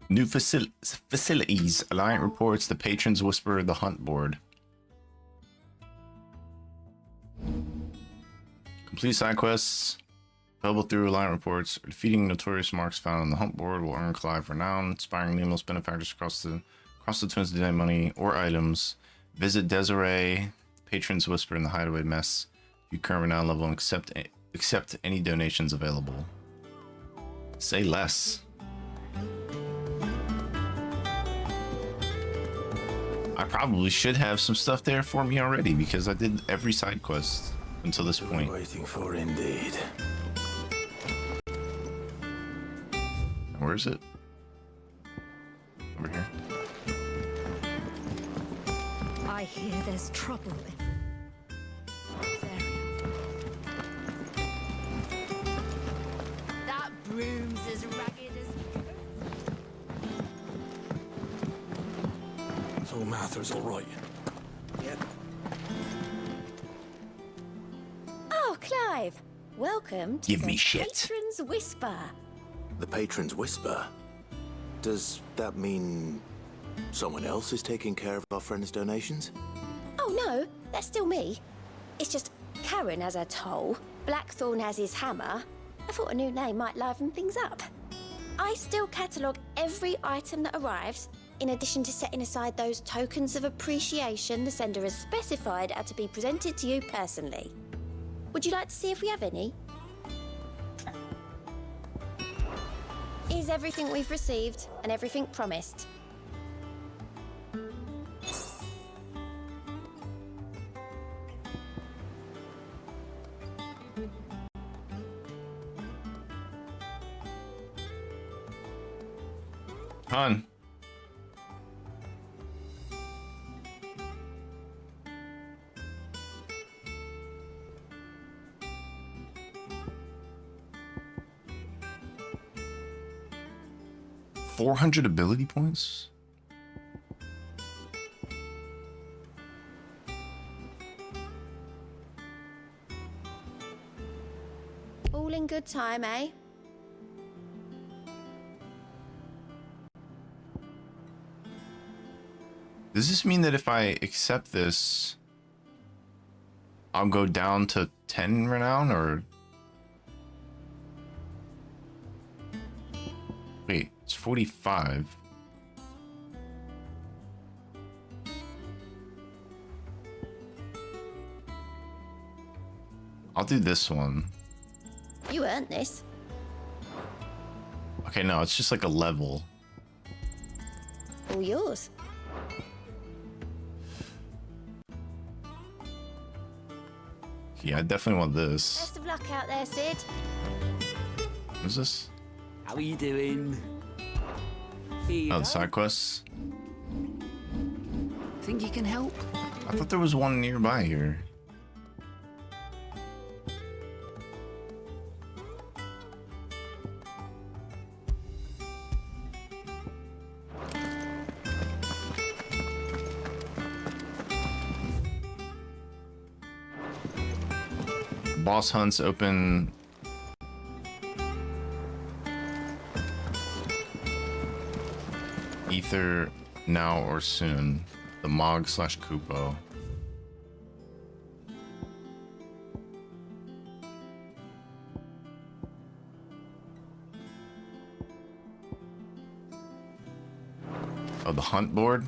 New facilities. Alliant reports the patrons whisper the hunt board. Complete side quests. Available through Alliant reports. Defeating notorious marks found on the hunt board will earn Clive renown. Inspiring nameless benefactors across the twins to donate money or items. Visit Desiree. Patrons whisper in the hideaway mess. View current renown level and accept any donations available. Say less. I probably should have some stuff there for me already because I did every side quest until this point. Waiting for indeed. Where is it? Over here. I hear there's trouble in this area. That broom's as ragged as... So Mather's all right. Yep. Oh, Clive. Welcome to Give the me shit. Patron's Whisper. The Patron's Whisper? Does that mean someone else is taking care of our friends' donations? Oh, no. That's still me. It's just Karen has her toll, Blackthorn has his hammer. I thought a new name might liven things up. I still catalogue every item that arrives, in addition to setting aside those tokens of appreciation the sender has specified are to be presented to you personally. Would you like to see if we have any? Is everything we've received and everything promised? Hun. $400 ability points? All in good time, eh? Does this mean that if I accept this, I'll go down to 10 renown, or... Wait, it's 45. I'll do this one. You earned this. Okay, no, it's just like a level. All yours. Yeah, I definitely want this. Best of luck out there, Sid. What is this? How are you doing? Oh, the side quests? Think you can help? I thought there was one nearby here. Boss hunts open. Ether now or soon. The Mog / Kupo. Oh, the hunt board?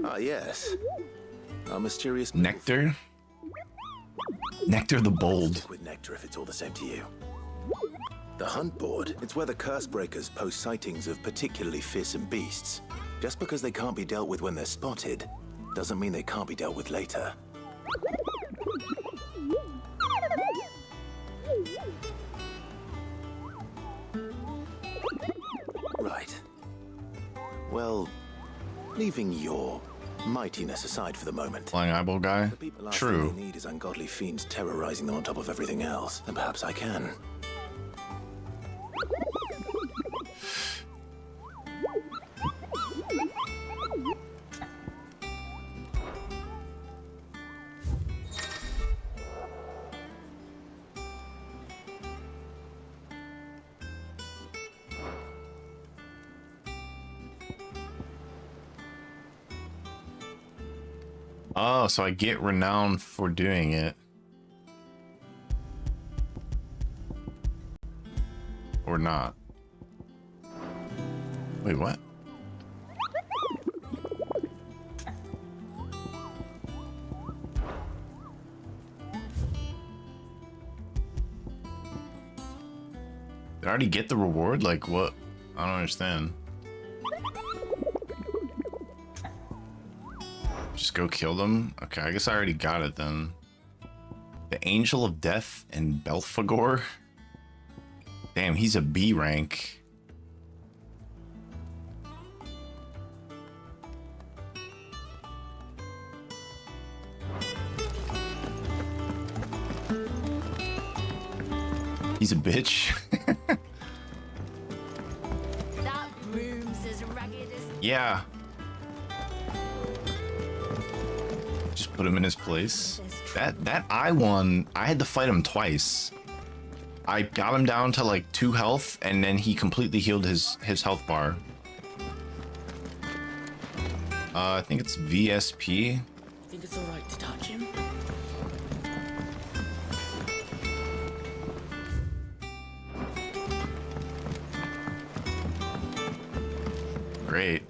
Ah, yes. A mysterious Nectar? Nectar the Bold. Stick with Nectar if it's all the same to you. The hunt board, it's where the curse breakers post sightings of particularly fearsome beasts. Just because they can't be dealt with when they're spotted, doesn't mean they can't be dealt with later. Right. Well, leaving your mightiness aside for the moment. Flying eyeball guy? Last True. thing they need is ungodly fiends terrorizing them on top of everything else. And perhaps I can. Oh, so I get renowned for doing it. Or not. Wait, what? Did I already get the reward? Like, what? I don't understand. Just go kill them? Okay, I guess I already got it then. The Angel of Death and Belphegor? Damn, he's a B rank. He's a bitch. That room's as ragged as... Yeah. Just put him in his place. That I won. I had to fight him twice. I got him down to like 2 health, and then he completely healed his health bar. I think it's VSP. Think it's alright to touch him? Great.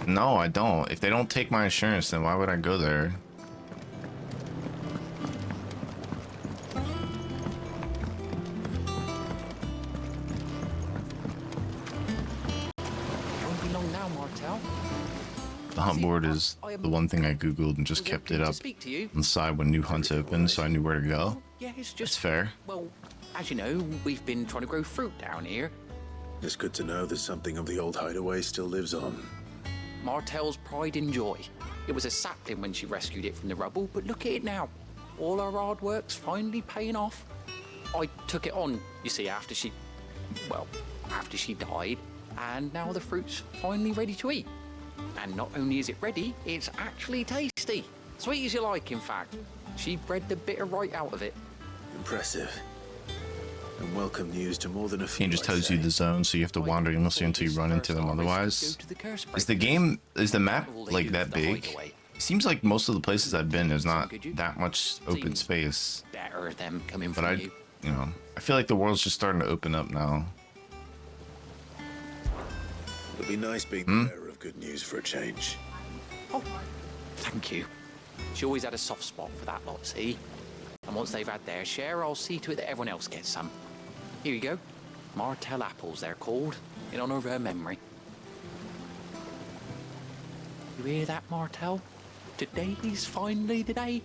No, I don't. If they don't take my insurance, then why would I go there? Won't be long now, Martel. The hunt board is the one thing I googled and just kept it up on the side when new hunts opened, so I knew where to go. Yeah, it's just... That's fair. Well, as you know, we've been trying to grow fruit down here. It's good to know that something of the old hideaway still lives on. Martel's pride and joy. It was a sapling when she rescued it from the rubble, but look at it now. All our hard work's finally paying off. I took it on, you see, after she died, and now the fruit's finally ready to eat. And not only is it ready, it's actually tasty. Sweet as you like, in fact. She bred the bitter right out of it. Impressive. And welcome news to more than a few. It just tells you the zone, so you have to wander aimlessly until you run into them otherwise. Is the map like that big? It seems like most of the places I've been, there's not that much open space. Better them coming But from you. I feel like the world's just starting to open up now. It'll be nice being the bearer of good news for a change. Oh, thank you. She always had a soft spot for that lot, see? And once they've had their share, I'll see to it that everyone else gets some. Here you go. Martel apples, they're called, in honor of her memory. You hear that, Martel? Today's finally the day.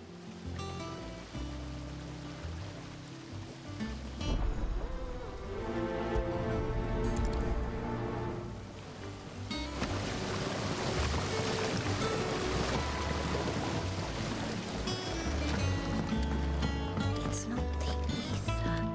It's not the ether.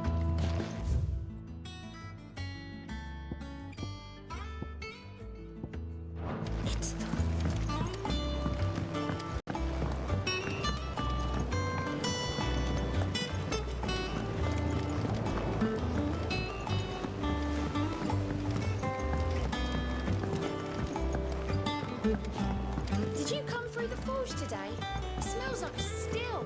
Did you come through the forge today? It smells like a still.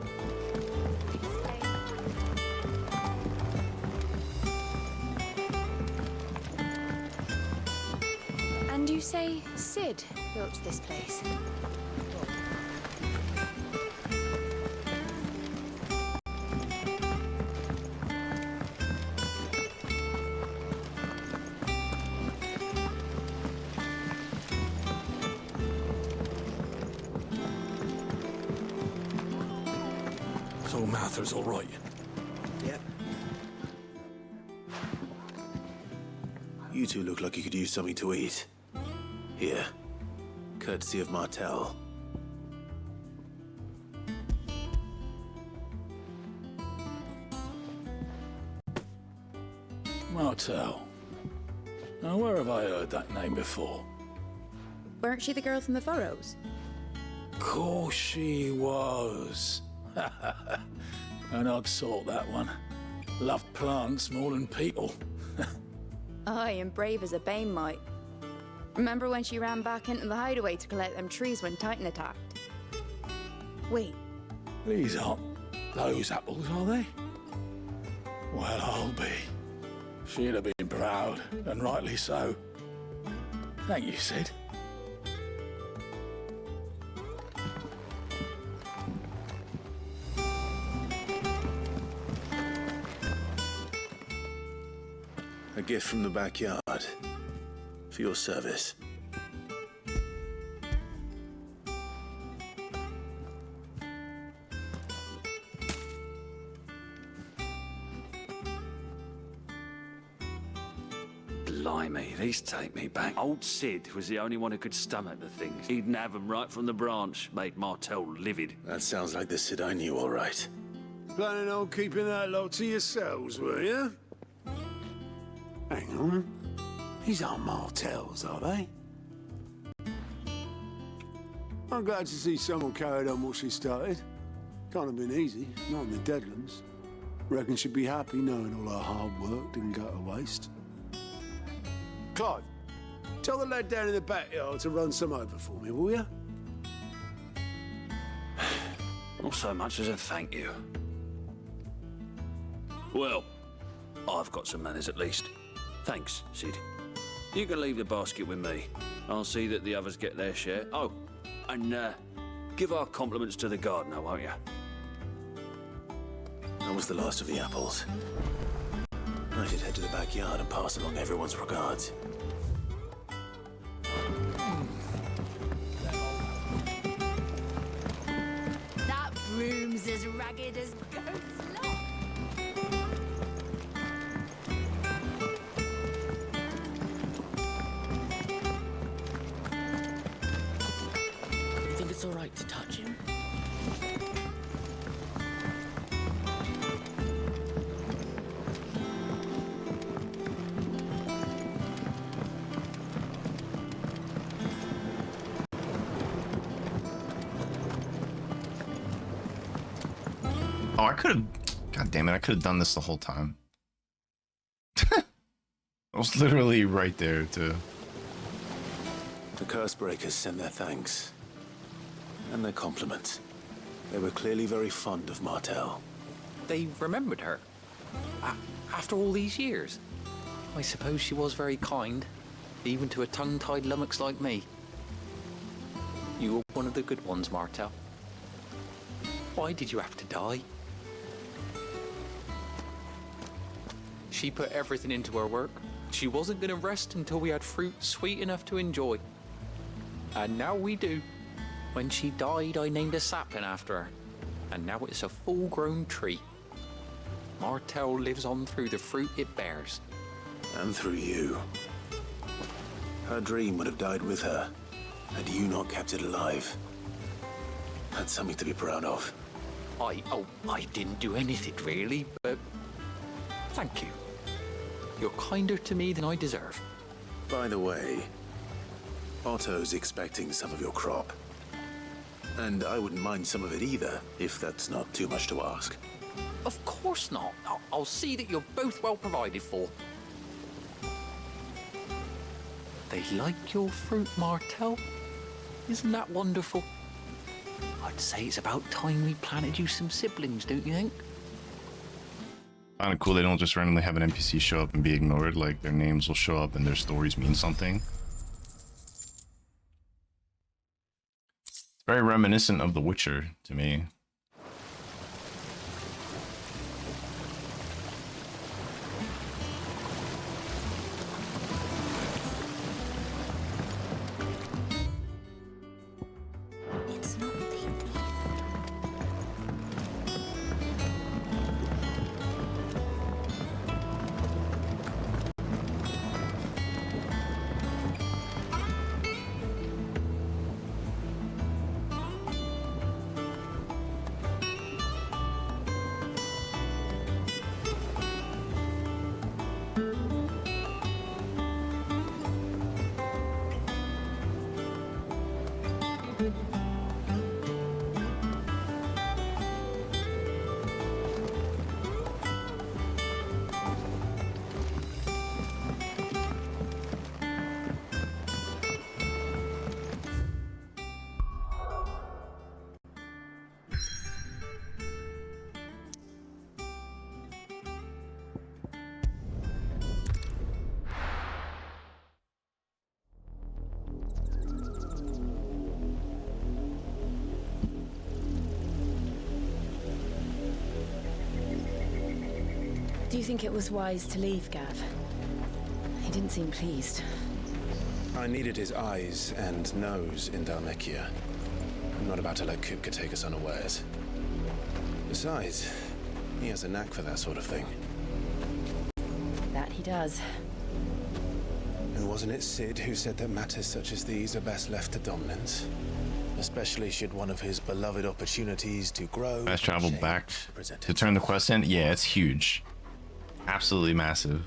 And you say Sid built this place? So Mather's all right? Yep. You two look like you could use something to eat. Here, courtesy of Martel. Martel. Now, where have I heard that name before? Weren't she the girl from the Furrows? Course she was. And I'd sort that one. Loved plants more than people. Aye, and brave as a bane might. Remember when she ran back into the hideaway to collect them trees when Titan attacked? Wait. These aren't those apples, are they? Well, I'll be. She'd have been proud, and rightly so. Thank you, Sid. A gift from the backyard. For your service. Blimey, these take me back. Old Sid was the only one who could stomach the things. He'd nab them right from the branch, made Martel livid. That sounds like the Sid I knew, all right. Planning on keeping that lot to yourselves, were you? Hang on. These aren't Martels, are they? I'm glad to see someone carried on what she started. Can't have been easy, not in the Deadlands. Reckon she'd be happy knowing all her hard work didn't go to waste. Clive, tell the lad down in the backyard to run some over for me, will you? Not so much as a thank you. Well, I've got some manners at least. Thanks, Sid. You can leave the basket with me. I'll see that the others get their share. Oh, and give our compliments to the gardener, won't you? That was the last of the apples. I should head to the backyard and pass along everyone's regards. That broom's as ragged as goat's luck. You think it's all right to touch him? Oh, I could have... God damn it, I could have done this the whole time. I was literally right there, too. The Cursebreakers send their thanks. And their compliments. They were clearly very fond of Martel. They remembered her. After all these years. I suppose she was very kind, even to a tongue-tied lummox like me. You were one of the good ones, Martel. Why did you have to die? She put everything into her work. She wasn't going to rest until we had fruit sweet enough to enjoy. And now we do. When she died, I named a sapling after her. And now it's a full-grown tree. Martel lives on through the fruit it bears. And through you. Her dream would have died with her, had you not kept it alive. That's something to be proud of. I didn't do anything really, but thank you. You're kinder to me than I deserve. By the way, Otto's expecting some of your crop. And I wouldn't mind some of it either, if that's not too much to ask. Of course not. I'll see that you're both well provided for. They like your fruit, Martel? Isn't that wonderful? I'd say it's about time we planted you some siblings, don't you think? Kind of cool. They don't just randomly have an NPC show up and be ignored. Like their names will show up and their stories mean something. It's very reminiscent of The Witcher to me. Do you think it was wise to leave, Gav? He didn't seem pleased. I needed his eyes and nose in Dhalmekia. I'm not about to let Kupka take us unawares. Besides, he has a knack for that sort of thing. That he does. And wasn't it Sid who said that matters such as these are best left to dominance? Especially should one of his beloved opportunities to grow... Fast travel back to turn the quest in? Yeah, it's huge. Absolutely massive.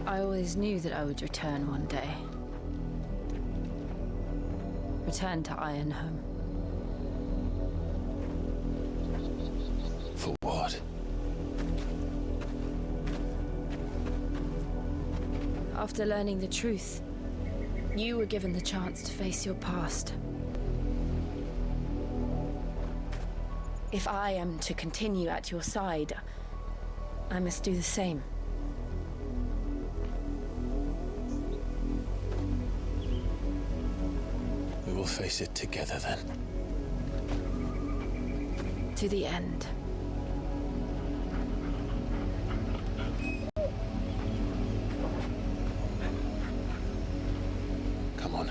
I always knew that I would return one day. Return to Ironhome. For what? After learning the truth, you were given the chance to face your past. If I am to continue at your side, I must do the same. We will face it together then. To the end. Come on.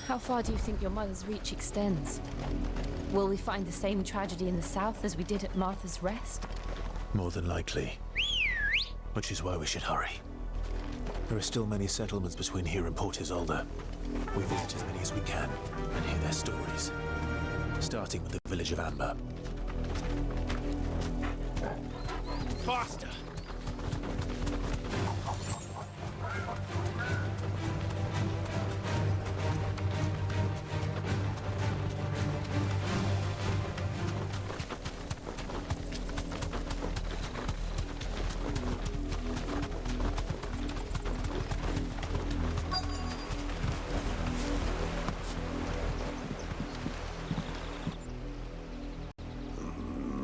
How far do you think your mother's reach extends? Will we find the same tragedy in the south as we did at Martha's Rest? More than likely. Which is why we should hurry. There are still many settlements between here and Port Isolde. We visit as many as we can and hear their stories. Starting with the village of Amber. Faster!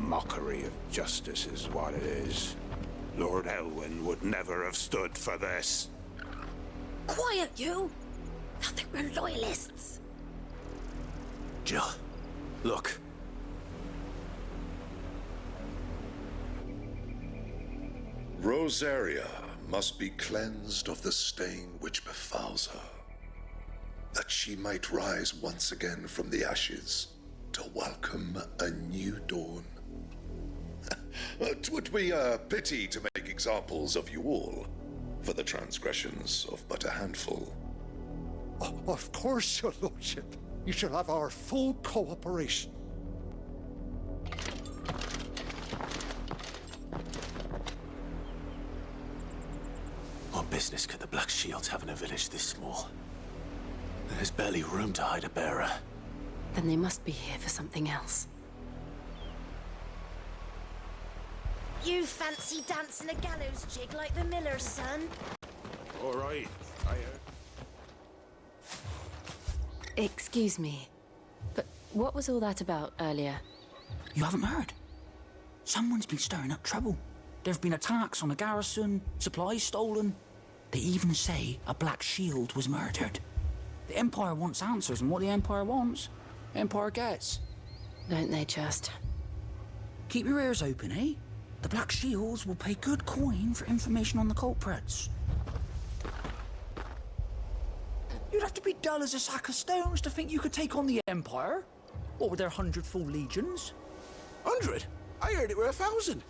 Mockery of justice is what it is. Lord Elwyn would never have stood for this. Quiet, you! I think we're loyalists. Jill, look. Rosaria must be cleansed of the stain which befouls her, that she might rise once again from the ashes to welcome a new dawn. 'Twould be a pity to make examples of you all for the transgressions of but a handful. Of course, your lordship. You shall have our full cooperation. What business could the Black Shields have in a village this small? There's barely room to hide a bearer. Then they must be here for something else. You fancy dancing a gallows jig like the miller's son? All right, I heard. Excuse me, but what was all that about earlier? You haven't heard? Someone's been stirring up trouble. There've been attacks on the garrison, supplies stolen. They even say a Black Shield was murdered. The Empire wants answers, and what the Empire wants, the Empire gets. Don't they just? Keep your ears open, eh? The Black Shields will pay good coin for information on the culprits. You'd have to be dull as a sack of stones to think you could take on the Empire. What with their 100 full legions? 100? I heard it were 1,000.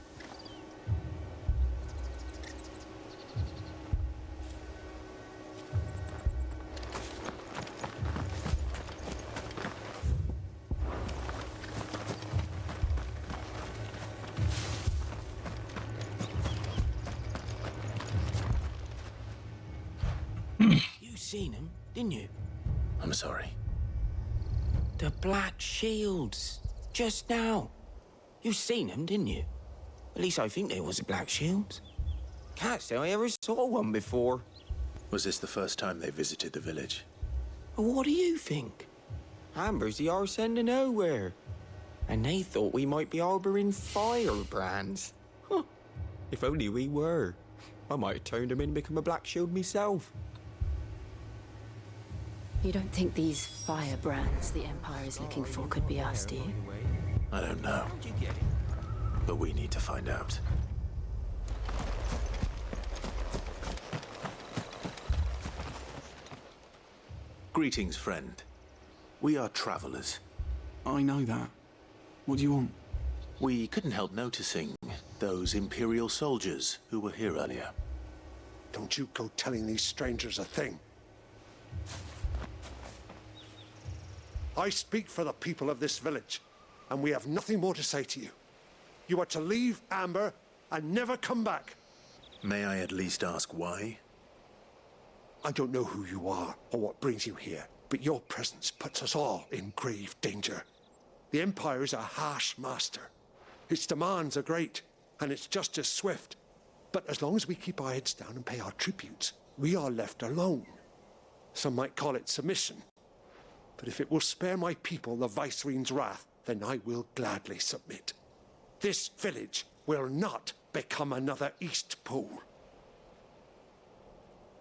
You seen him, didn't you? I'm sorry. The Black Shields. Just now. You seen them, didn't you? At least I think there was a Black Shield. Can't say I ever saw one before. Was this the first time they visited the village? Well, what do you think? Amber's the arse end of nowhere. And they thought we might be harbouring firebrands. Huh. If only we were. I might have turned them in and become a Black Shield myself. You don't think these firebrands the Empire is looking for could be us, do you? I don't know. But we need to find out. Greetings, friend. We are travelers. I know that. What do you want? We couldn't help noticing those Imperial soldiers who were here earlier. Don't you go telling these strangers a thing. I speak for the people of this village, and we have nothing more to say to you. You are to leave Amber and never come back. May I at least ask why? I don't know who you are or what brings you here, but your presence puts us all in grave danger. The Empire is a harsh master. Its demands are great, and its justice swift. But as long as we keep our heads down and pay our tributes, we are left alone. Some might call it submission. But if it will spare my people the Viceroy's wrath, then I will gladly submit. This village will not become another East Pool.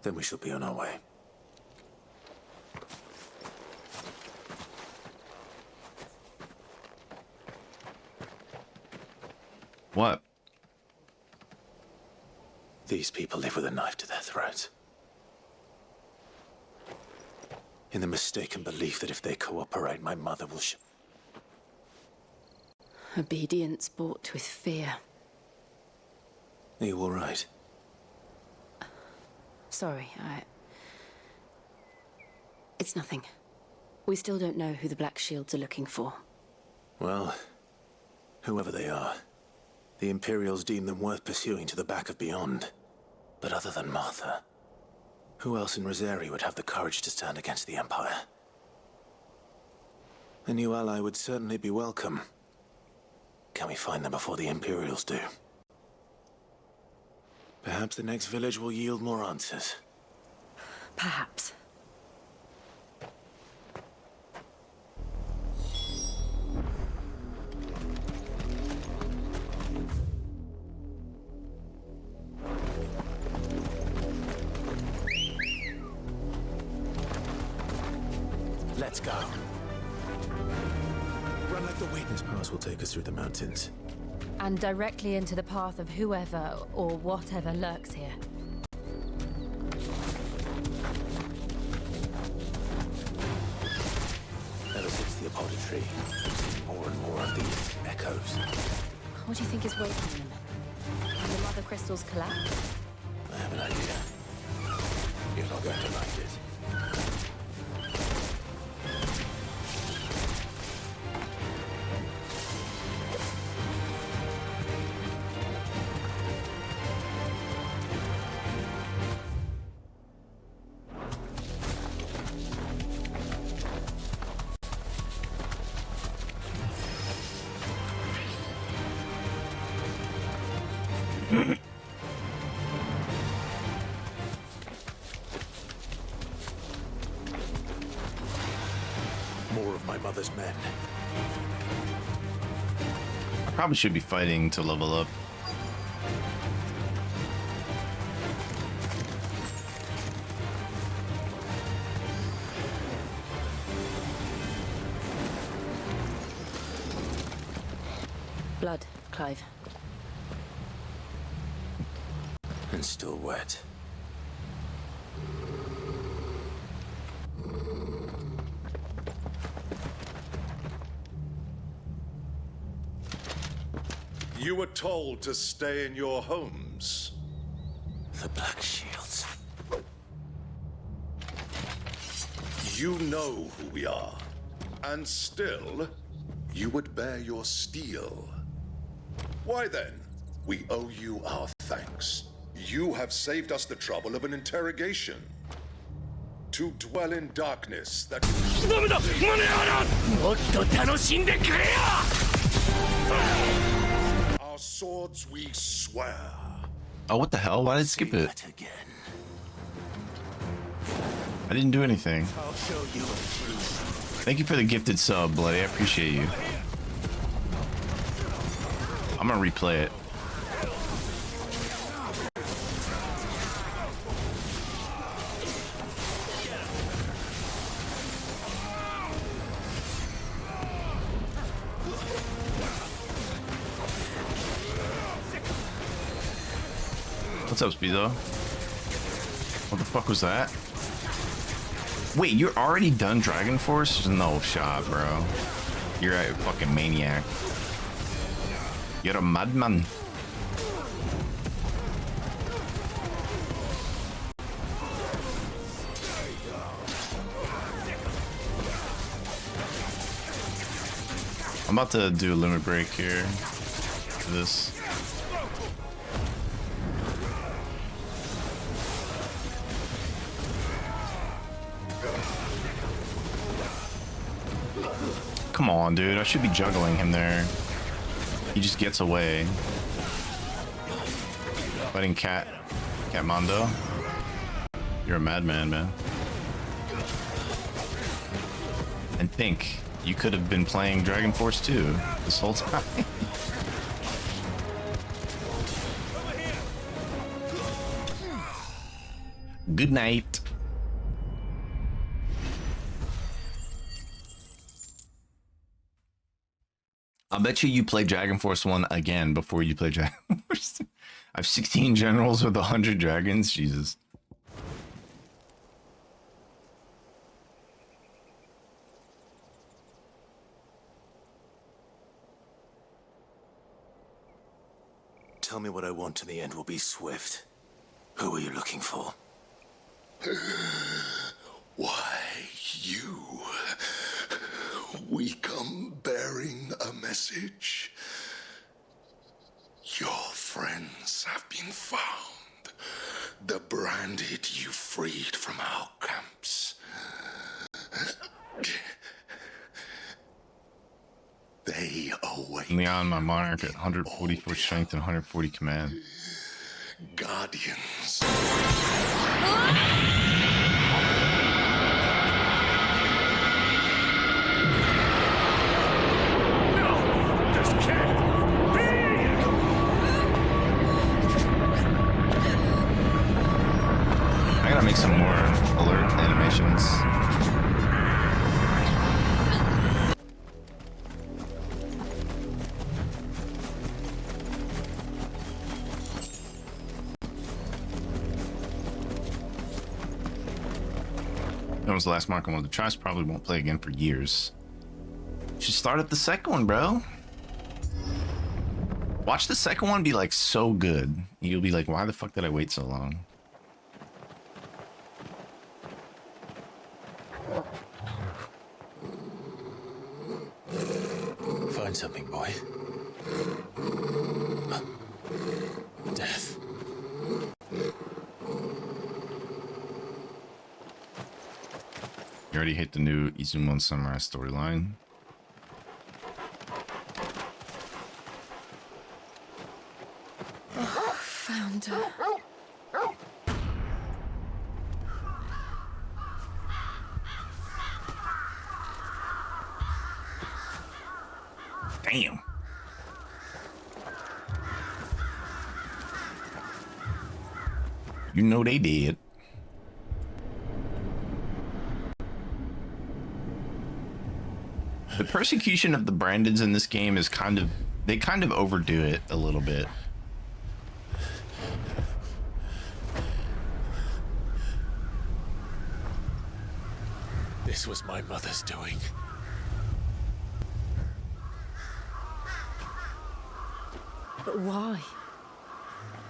Then we shall be on our way. What? These people live with a knife to their throats. In the mistaken belief that if they cooperate, my mother will Obedience bought with fear. Are you all right? Sorry, It's nothing. We still don't know who the Black Shields are looking for. Well, whoever they are, the Imperials deem them worth pursuing to the back of beyond. But other than Martha, who else in Rosari would have the courage to stand against the Empire? A new ally would certainly be welcome. Can we find them before the Imperials do? Perhaps the next village will yield more answers. Perhaps. Let's go. Run like the wind. This pass will take us through the mountains. And directly into the path of whoever or whatever lurks here. Ever since the apoded tree, we've seen more and more of these echoes. What do you think is waking them? Have the mother crystals collapsed? I have an idea. You're not going to like it. More of my mother's men. I probably should be fighting to level up. Blood, Clive. And still wet. You were told to stay in your homes. The Black Shields. You know who we are. And still, you would bear your steel. Why then, we owe you our thanks. You have saved us the trouble of an interrogation. To dwell in darkness that... Our swords we swear. Oh, what the hell? Why did I skip it? I didn't do anything. Thank you for the gifted sub, Bloody. I appreciate you. I'm gonna replay it. What's up, Speedo? What the fuck was that? Wait, you're already done Dragon Force? No shot, bro. You're a fucking maniac. You're a madman. I'm about to do a limit break here for this. Come on, dude. I should be juggling him there. He just gets away. Fighting Catmondo. You're a madman, man. And think, you could have been playing Dragon Force 2 this whole time. Good night. I'll bet you play Dragon Force 1 again before you play Dragon Force 2. I have 16 generals with 100 dragons. Jesus. Tell me what I want and the end will be swift. Who are you looking for? Why, you. We come bearing a message. Your friends have been found. The branded you freed from our camps. They await. Leon, my monarch, at 144 strength and 140 command. Guardians. I gotta make some more alert animations. That was the last mark I wanted to try. Probably won't play again for years. Should start at the second one, bro. Watch the second one be like so good. You'll be like, why the fuck did I wait so long? Find something, boy. Death. You already hate the new Izumon Samurai storyline. happened? Damn. You know they did. The persecution of the Brandons in this game is they kind of overdo it a little bit. This was my mother's doing. But why?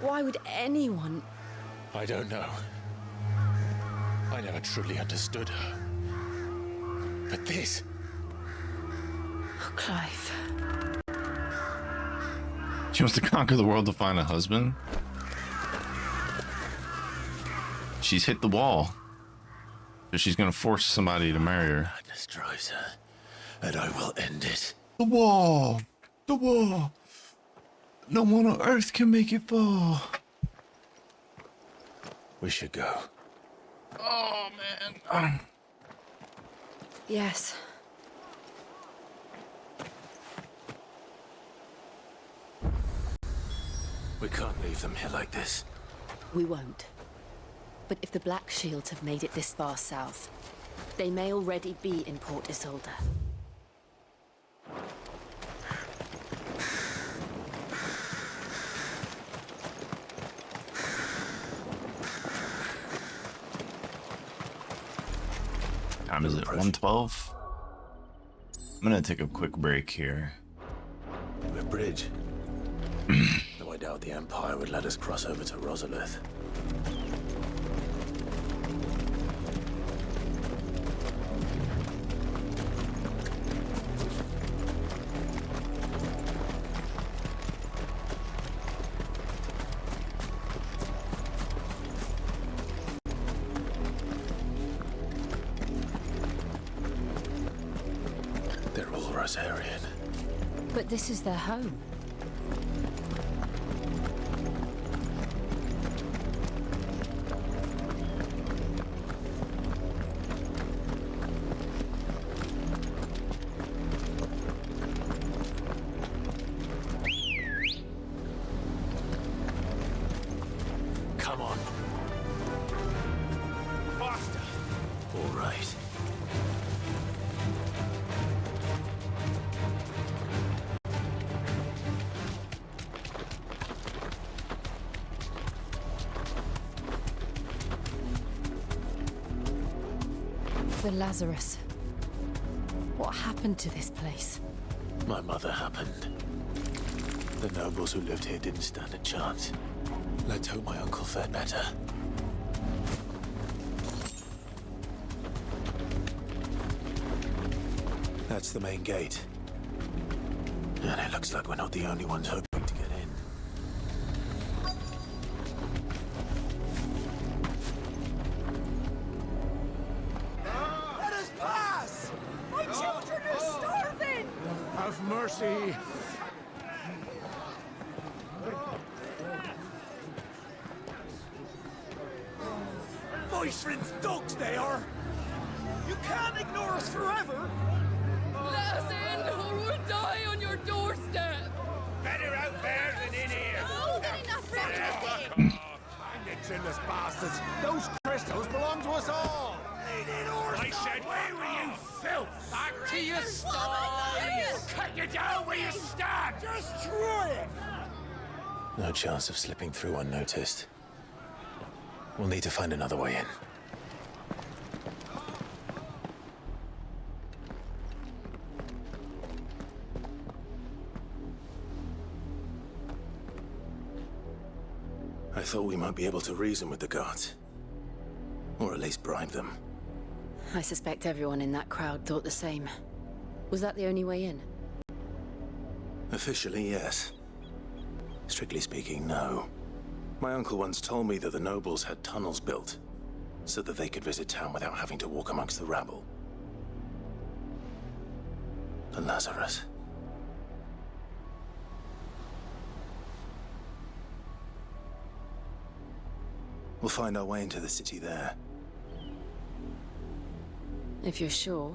Why would anyone? I don't know. I never truly understood her. But this... Oh, Clive. She wants to conquer the world to find a husband. She's hit the wall. So she's gonna force somebody to marry her. Madness drives her, and I will end it. The wall! The wall! No one on Earth can make it fall. We should go. Oh, man. Yes. We can't leave them here like this. We won't. But if the Black Shields have made it this far south, they may already be in Port Isolde. Time is it? 1:12? I'm gonna take a quick break here. A bridge. Though I doubt the Empire would let us cross over to Rosalith. They're all Rosarian. But this is their home. Come on. Faster. All right. The Lazarus. What happened to this place? My mother happened. The nobles who lived here didn't stand a chance. Let's hope my uncle fared better. That's the main gate. And it looks like we're not the only ones hoping to get in. Let us pass! My children are starving! Have mercy! Voice-rinsed dogs they are! You can't ignore us forever! Let us in, or we'll die on your doorstep! Better out there than in here. Oh, good enough for Chinless bastards! Those crystals belong to us all! I said, where were you, filth? Back to your sties! Cut you down where you stand! Just try it! No chance of slipping through unnoticed. We'll need to find another way in. I thought we might be able to reason with the guards. Or at least bribe them. I suspect everyone in that crowd thought the same. Was that the only way in? Officially, yes. Strictly speaking, no. My uncle once told me that the nobles had tunnels built, so that they could visit town without having to walk amongst the rabble. The Lazarus. We'll find our way into the city there. If you're sure.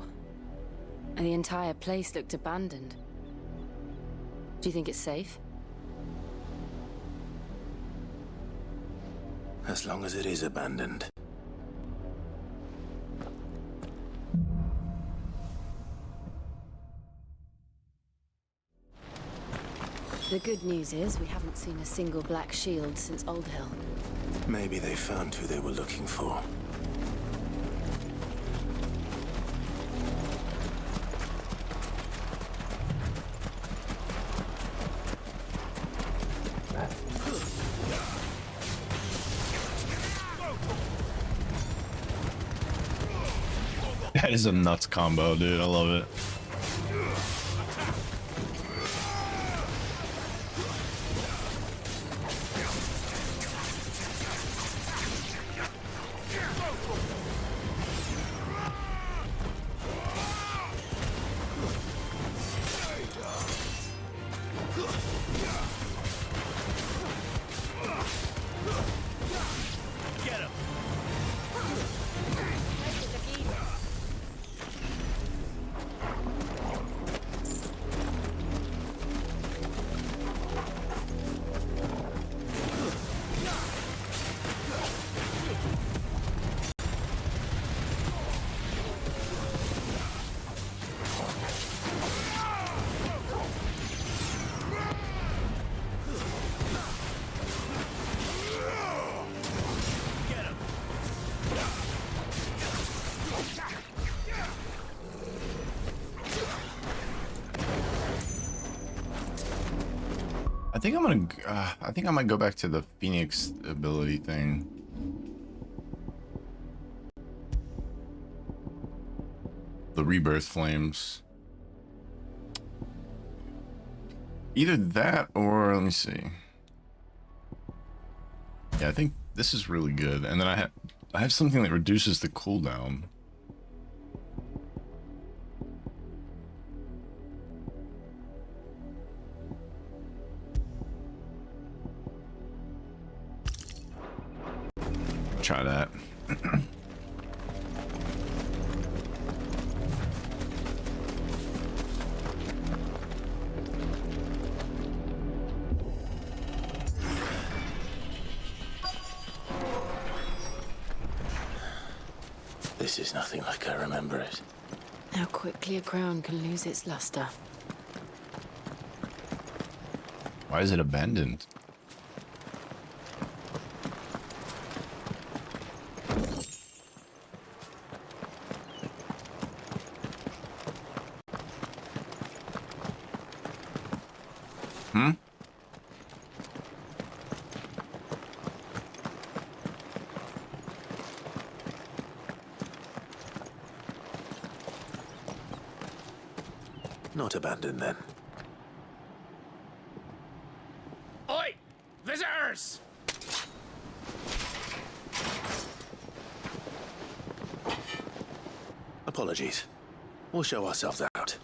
The entire place looked abandoned. Do you think it's safe? As long as it is abandoned. The good news is we haven't seen a single black shield since Old Hill. Maybe they found who they were looking for. That is a nuts combo, dude. I love it. I think I might go back to the Phoenix ability thing. The rebirth flames. Either that or let me see. Yeah, I think this is really good. And then I have something that reduces the cooldown. Try that. This is nothing like I remember it. How quickly a crown can lose its luster. Why is it abandoned? Not abandoned then. Oi! Visitors! Apologies. We'll show ourselves out.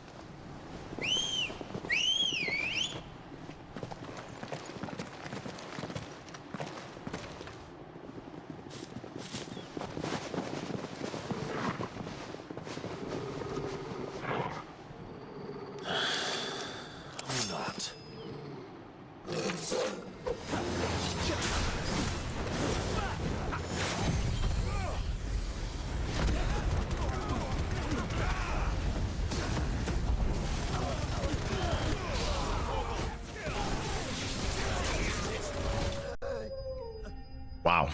Wow.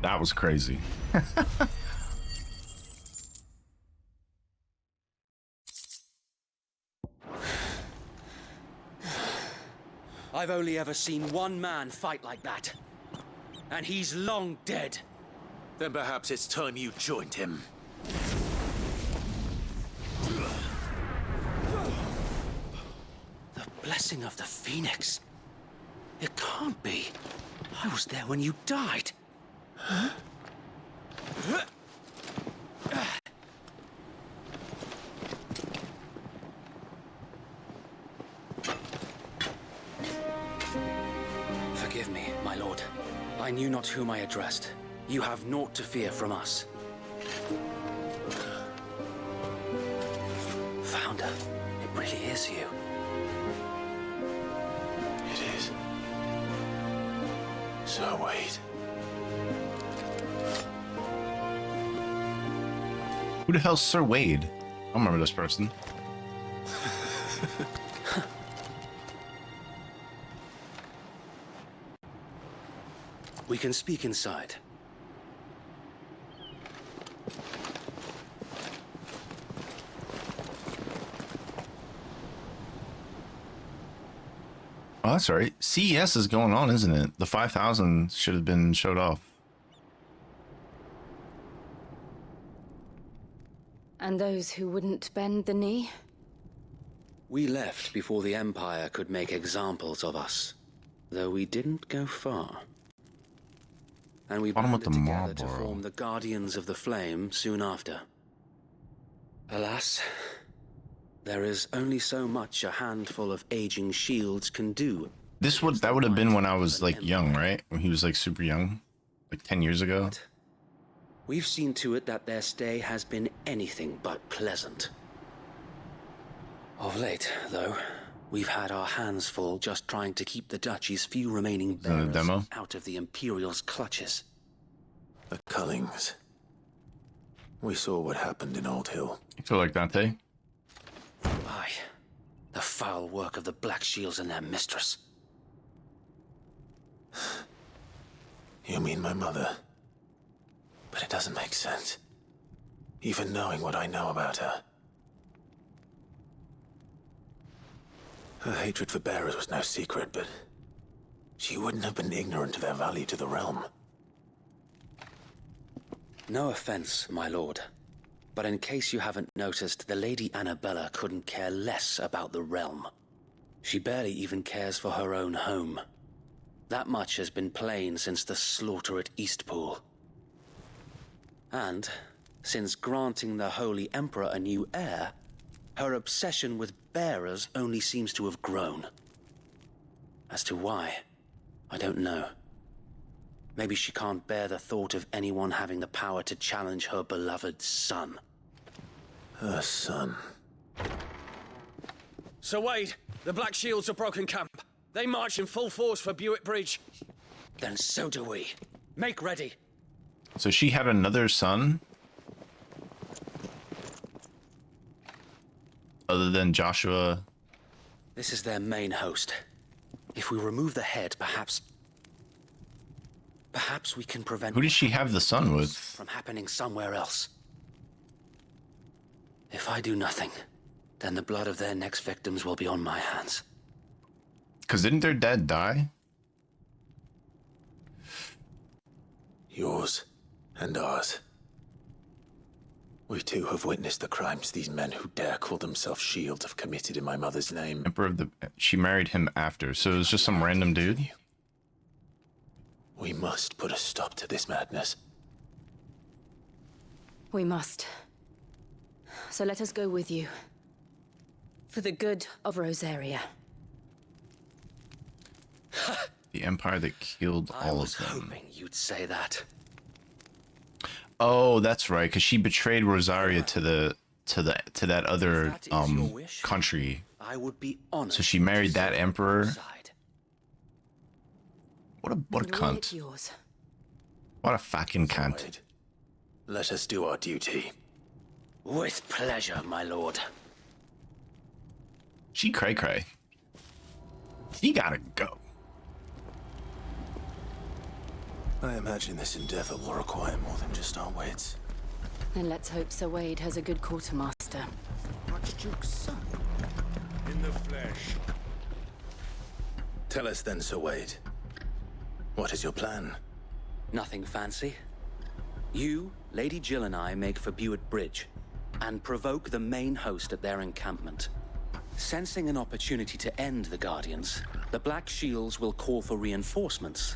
That was crazy. I've only ever seen one man fight like that. And he's long dead. Then perhaps it's time you joined him. The blessing of the Phoenix. It can't be. I was there when you died. Huh? Forgive me, my lord. I I knew not whom I addressed. You have naught to fear from us. Founder, it really is you. It is. So wait. Who the hell's Sir Wade? I don't remember this person. We can speak inside. Oh, that's right. CES is going on, isn't it? The 5,000 should have been showed off. And those who wouldn't bend the knee? We left before the Empire could make examples of us, though we didn't go far. And we banded together to form the Guardians of the Flame soon after. Alas, there is only so much a handful of aging shields can do. That would have been when I was like young, right? When he was like super young, like 10 years ago. We've seen to it that their stay has been anything but pleasant. Of late, though, we've had our hands full just trying to keep the Duchy's few remaining bearers out of the Imperial's clutches. The Cullings. We saw what happened in Old Hill. You feel like Dante? Aye. The foul work of the Black Shields and their mistress. You mean my mother? But it doesn't make sense. Even knowing what I know about her. Her hatred for bearers was no secret, but she wouldn't have been ignorant of their value to the realm. No offense, my lord, but in case you haven't noticed, the Lady Annabella couldn't care less about the realm. She barely even cares for her own home. That much has been plain since the slaughter at Eastpool. And, since granting the Holy Emperor a new heir, her obsession with bearers only seems to have grown. As to why, I don't know. Maybe she can't bear the thought of anyone having the power to challenge her beloved son. Her son. Sir Wade, the Black Shields have broken camp. They march in full force for Buick Bridge. Then so do we. Make ready. So she had another son? Other than Joshua? This is their main host. If we remove the head, perhaps we can prevent... Who did she have the son with? ...from happening somewhere else. If I do nothing, then the blood of their next victims will be on my hands. Because didn't their dad die? Yours and ours. We too have witnessed the crimes these men who dare call themselves shields have committed in my mother's name. Emperor of the... She married him after, so it was just some random dude? We must put a stop to this madness. We must. So let us go with you. For the good of Rosaria. The empire that killed all of them. I was hoping you'd say that. Oh, that's right, because she betrayed Rosaria to that other country. I would be honored. So she married that emperor. What a cunt. What a fucking cunt. Let us do our duty. With pleasure, my lord. She cray. She gotta go. I imagine this endeavor will require more than just our wits. Then let's hope Sir Wade has a good quartermaster. Archduke's son. In the flesh. Tell us then, Sir Wade. What is your plan? Nothing fancy. You, Lady Jill and I make for Buick Bridge and provoke the main host at their encampment. Sensing an opportunity to end the Guardians, the Black Shields will call for reinforcements,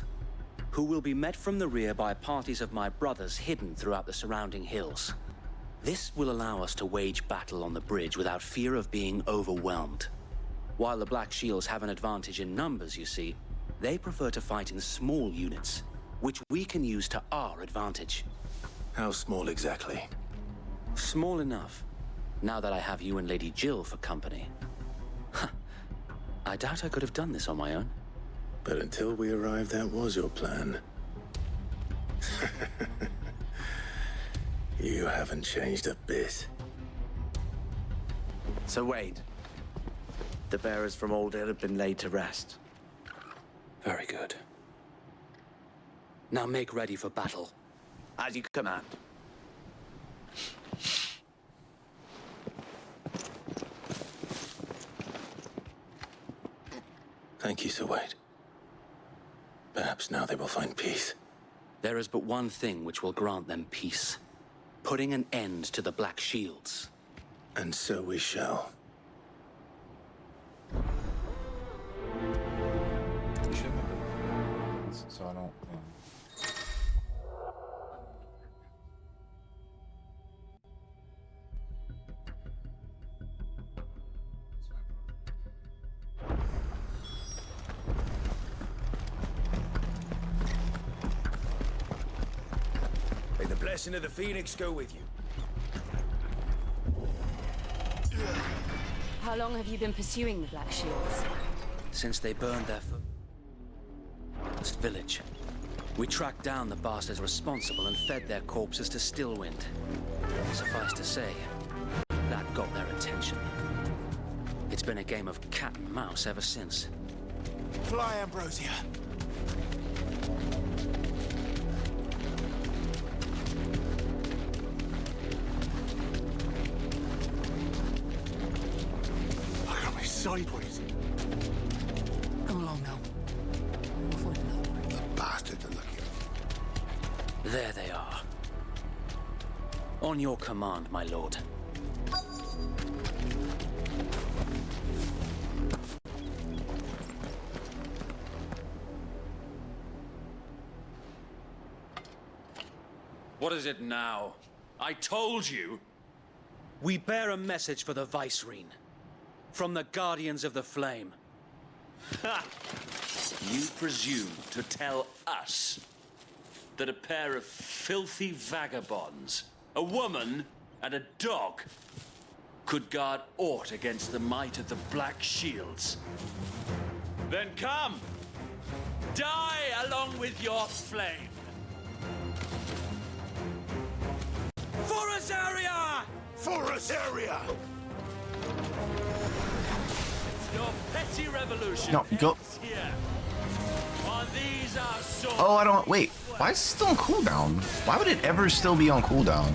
who will be met from the rear by parties of my brothers hidden throughout the surrounding hills. This will allow us to wage battle on the bridge without fear of being overwhelmed. While the Black Shields have an advantage in numbers, you see, they prefer to fight in small units, which we can use to our advantage. How small exactly? Small enough, now that I have you and Lady Jill for company. I doubt I could have done this on my own. But until we arrived, that was your plan. You haven't changed a bit. So Wade, the bearers from Old Hill have been laid to rest. Very good. Now make ready for battle. As you command. Thank you, Sir Wade. Perhaps now they will find peace. There is but one thing which will grant them peace. Putting an end to the Black Shields. And so we shall. So I don't. May the blessing of the Phoenix go with you. How long have you been pursuing the Black Shields? Since they burned their first village. We tracked down the bastards responsible and fed their corpses to Stillwind. Suffice to say, that got their attention. It's been a game of cat and mouse ever since. Fly, Ambrosia. Look at me sideways. Come along now. The bastards are looking. There they are. On your command, my lord. What is it now? I told you! We bear a message for the Vicereine. From the Guardians of the Flame. Ha! You presume to tell us that a pair of filthy vagabonds, a woman and a dog, could guard aught against the might of the Black Shields? Then come! Die along with your flame! For Azaria! For Azaria! Your petty revolution No, go. ends here. On these our swords. Oh, I don't. Wait. Why is it still on cooldown? Why would it ever still be on cooldown?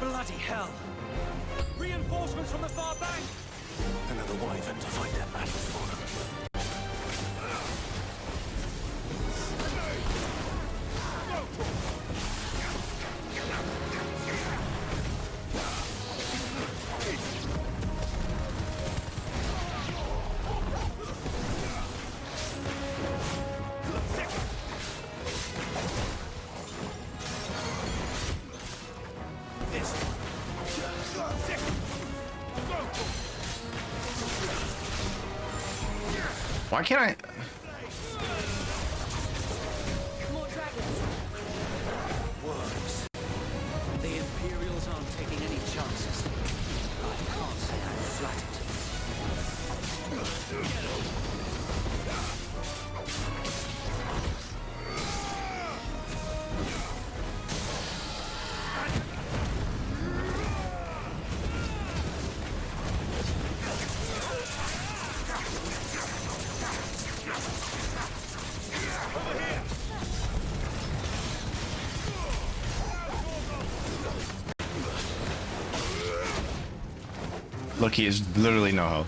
Bloody hell! Reinforcements from the far bank! Another wyvern to fight their battles for them. Why can't I? More dragons. Works. The Imperials aren't taking any chances. I can't say I'm flattered. Look, he is literally no hope.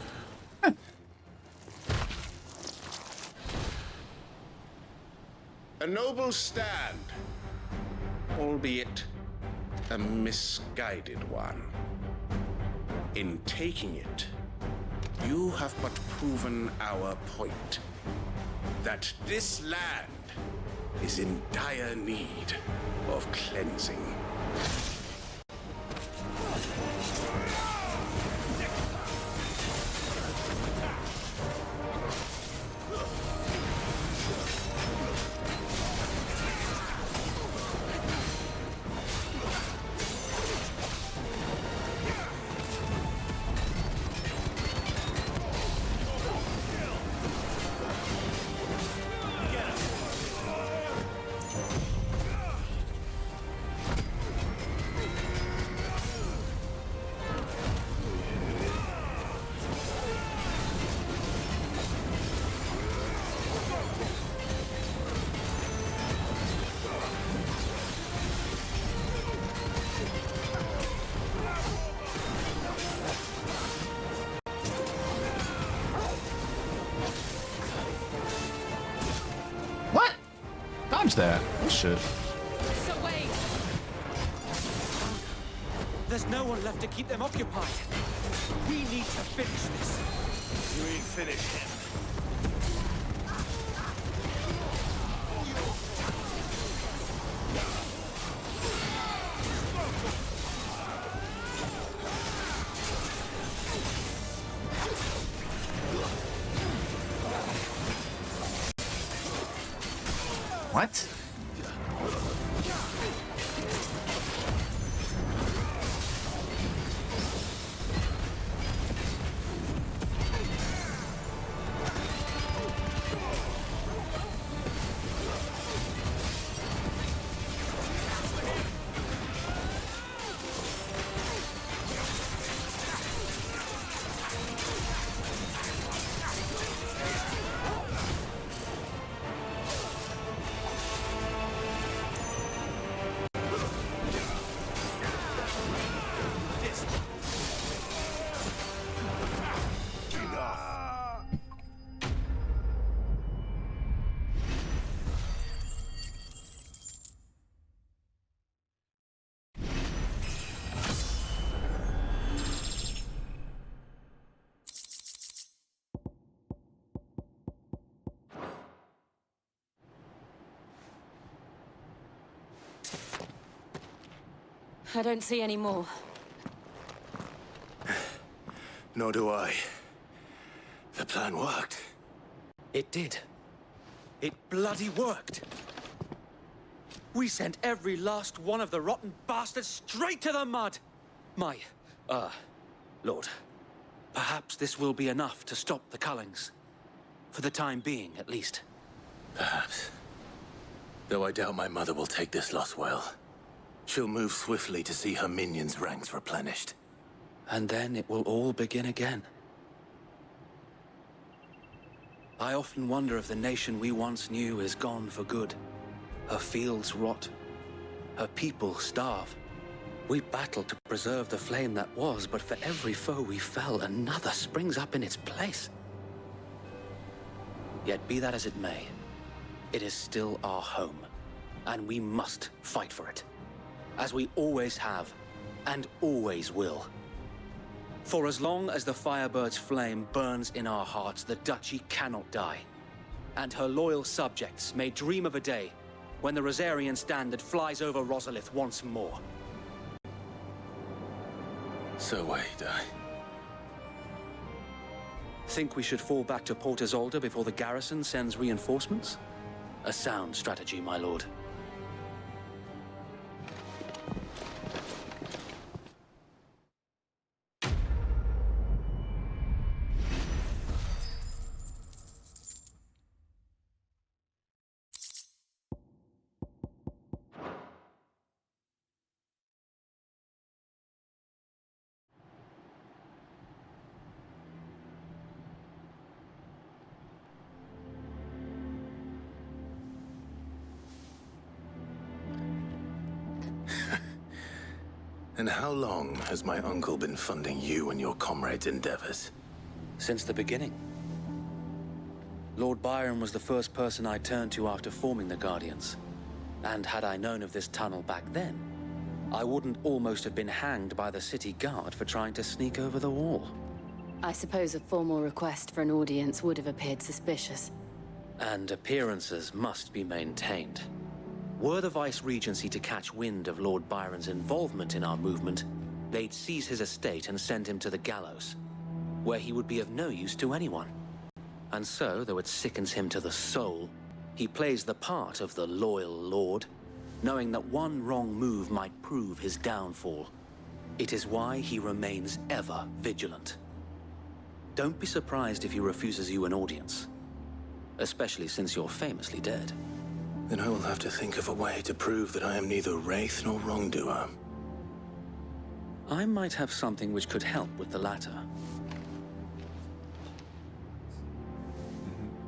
A noble stand, albeit a misguided one. In taking it, you have but proven our point. that this land is in dire need of cleansing. Dodge that. Oh shit. So wait. There's no one left to keep them occupied. We need to finish this. You ain't finished him. What? I don't see any more. Nor do I. The plan worked. It did. It bloody worked. We sent every last one of the rotten bastards straight to the mud. My, Lord, perhaps this will be enough to stop the Cullings. For the time being, at least. Perhaps. Though I doubt my mother will take this loss well. She'll move swiftly to see her minions' ranks replenished. And then it will all begin again. I often wonder if the nation we once knew is gone for good. Her fields rot. Her people starve. We battled to preserve the flame that was, but for every foe we fell, another springs up in its place. Yet be that as it may, it is still our home, and we must fight for it. As we always have, and always will. For as long as the Firebird's flame burns in our hearts, the Duchy cannot die. And her loyal subjects may dream of a day when the Rosarian standard flies over Rosalith once more. So wait, Think we should fall back to Port Isolde before the garrison sends reinforcements? A sound strategy, my lord. And how long has my uncle been funding you and your comrades' endeavors? Since the beginning. Lord Byron was the first person I turned to after forming the Guardians. And had I known of this tunnel back then, I wouldn't almost have been hanged by the city guard for trying to sneak over the wall. I suppose a formal request for an audience would have appeared suspicious. And appearances must be maintained. Were the Vice-Regency to catch wind of Lord Byron's involvement in our movement, they'd seize his estate and send him to the gallows, where he would be of no use to anyone. And so, though it sickens him to the soul, he plays the part of the loyal lord, knowing that one wrong move might prove his downfall. It is why he remains ever vigilant. Don't be surprised if he refuses you an audience, especially since you're famously dead. Then I will have to think of a way to prove that I am neither wraith nor wrongdoer. I might have something which could help with the latter.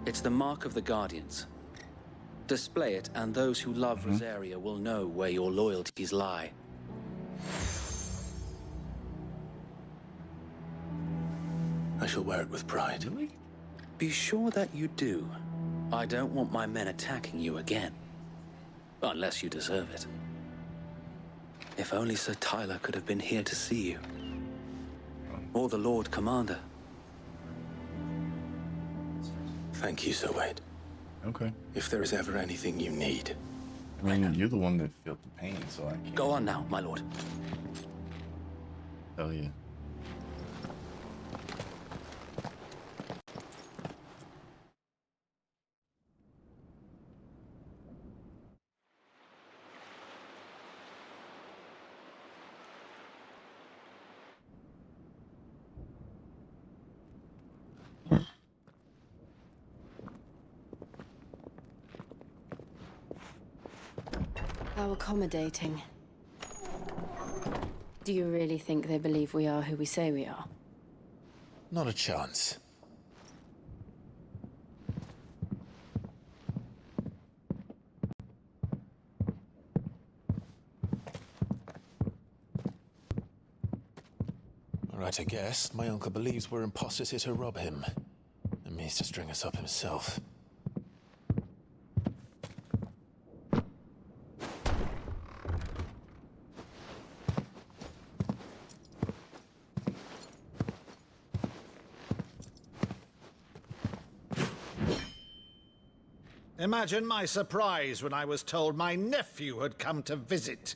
It's the mark of the Guardians. Display it, and those who love Rosaria will know where your loyalties lie. I shall wear it with pride. Be sure that you do. I don't want my men attacking you again. Unless you deserve it. If only Sir Tyler could have been here to see you. Or the Lord Commander. Thank you, Sir Wade. Okay. If there is ever anything you need. I mean, you're the one that felt the pain, so I can't. Go on now, my lord. Hell yeah. How accommodating. Do you really think they believe we are who we say we are? Not a chance. Right, I guess. My uncle believes we're imposters here to rob him. And means to string us up himself. Imagine my surprise when I was told my nephew had come to visit.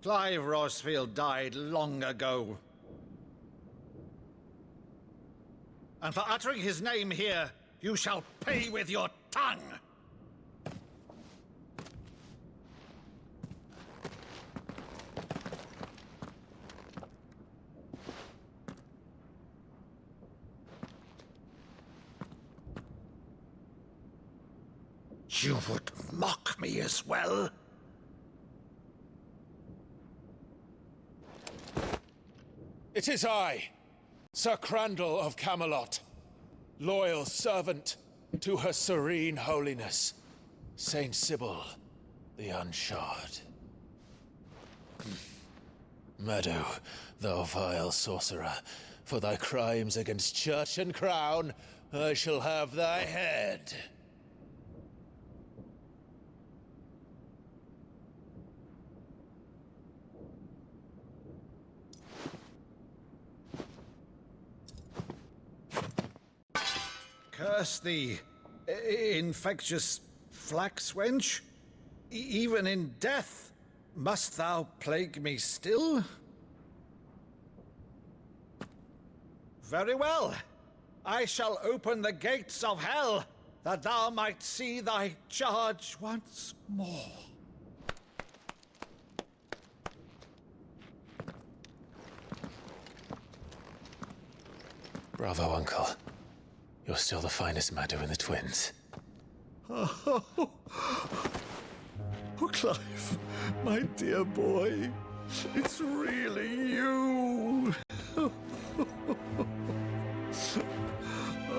Clive Rosfield died long ago. And for uttering his name here, you shall pay with your tongue! You would mock me as well? It is I, Sir Crandall of Camelot, loyal servant to Her Serene Holiness, Saint Sybil the Unshod. Meadow, thou vile sorcerer, for thy crimes against church and crown, I shall have thy head. Curse thee, infectious flax wench. Even in death, must thou plague me still? Very well. I shall open the gates of hell, that thou might see thy charge once more. Bravo, Uncle. You're still the finest Meadow in the twins. Oh, Clive, my dear boy, it's really you.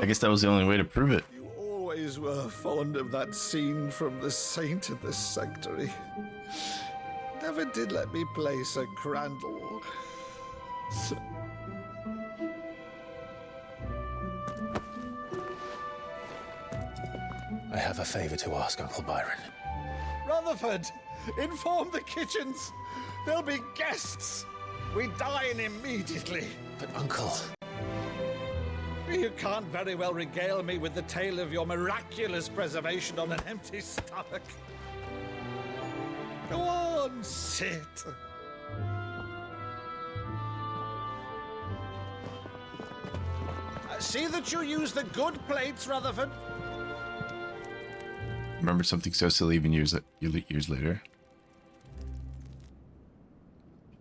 I guess that was the only way to prove it. You always were fond of that scene from The Saint in the Sanctuary. Never did let me play Sir Crandall. I have a favor to ask, Uncle Byron. Rutherford, inform the kitchens. There'll be guests. we dine immediately. But, Uncle... You can't very well regale me with the tale of your miraculous preservation on an empty stomach. Go on, sit. See that you use the good plates, Rutherford. Remember something so silly even years later.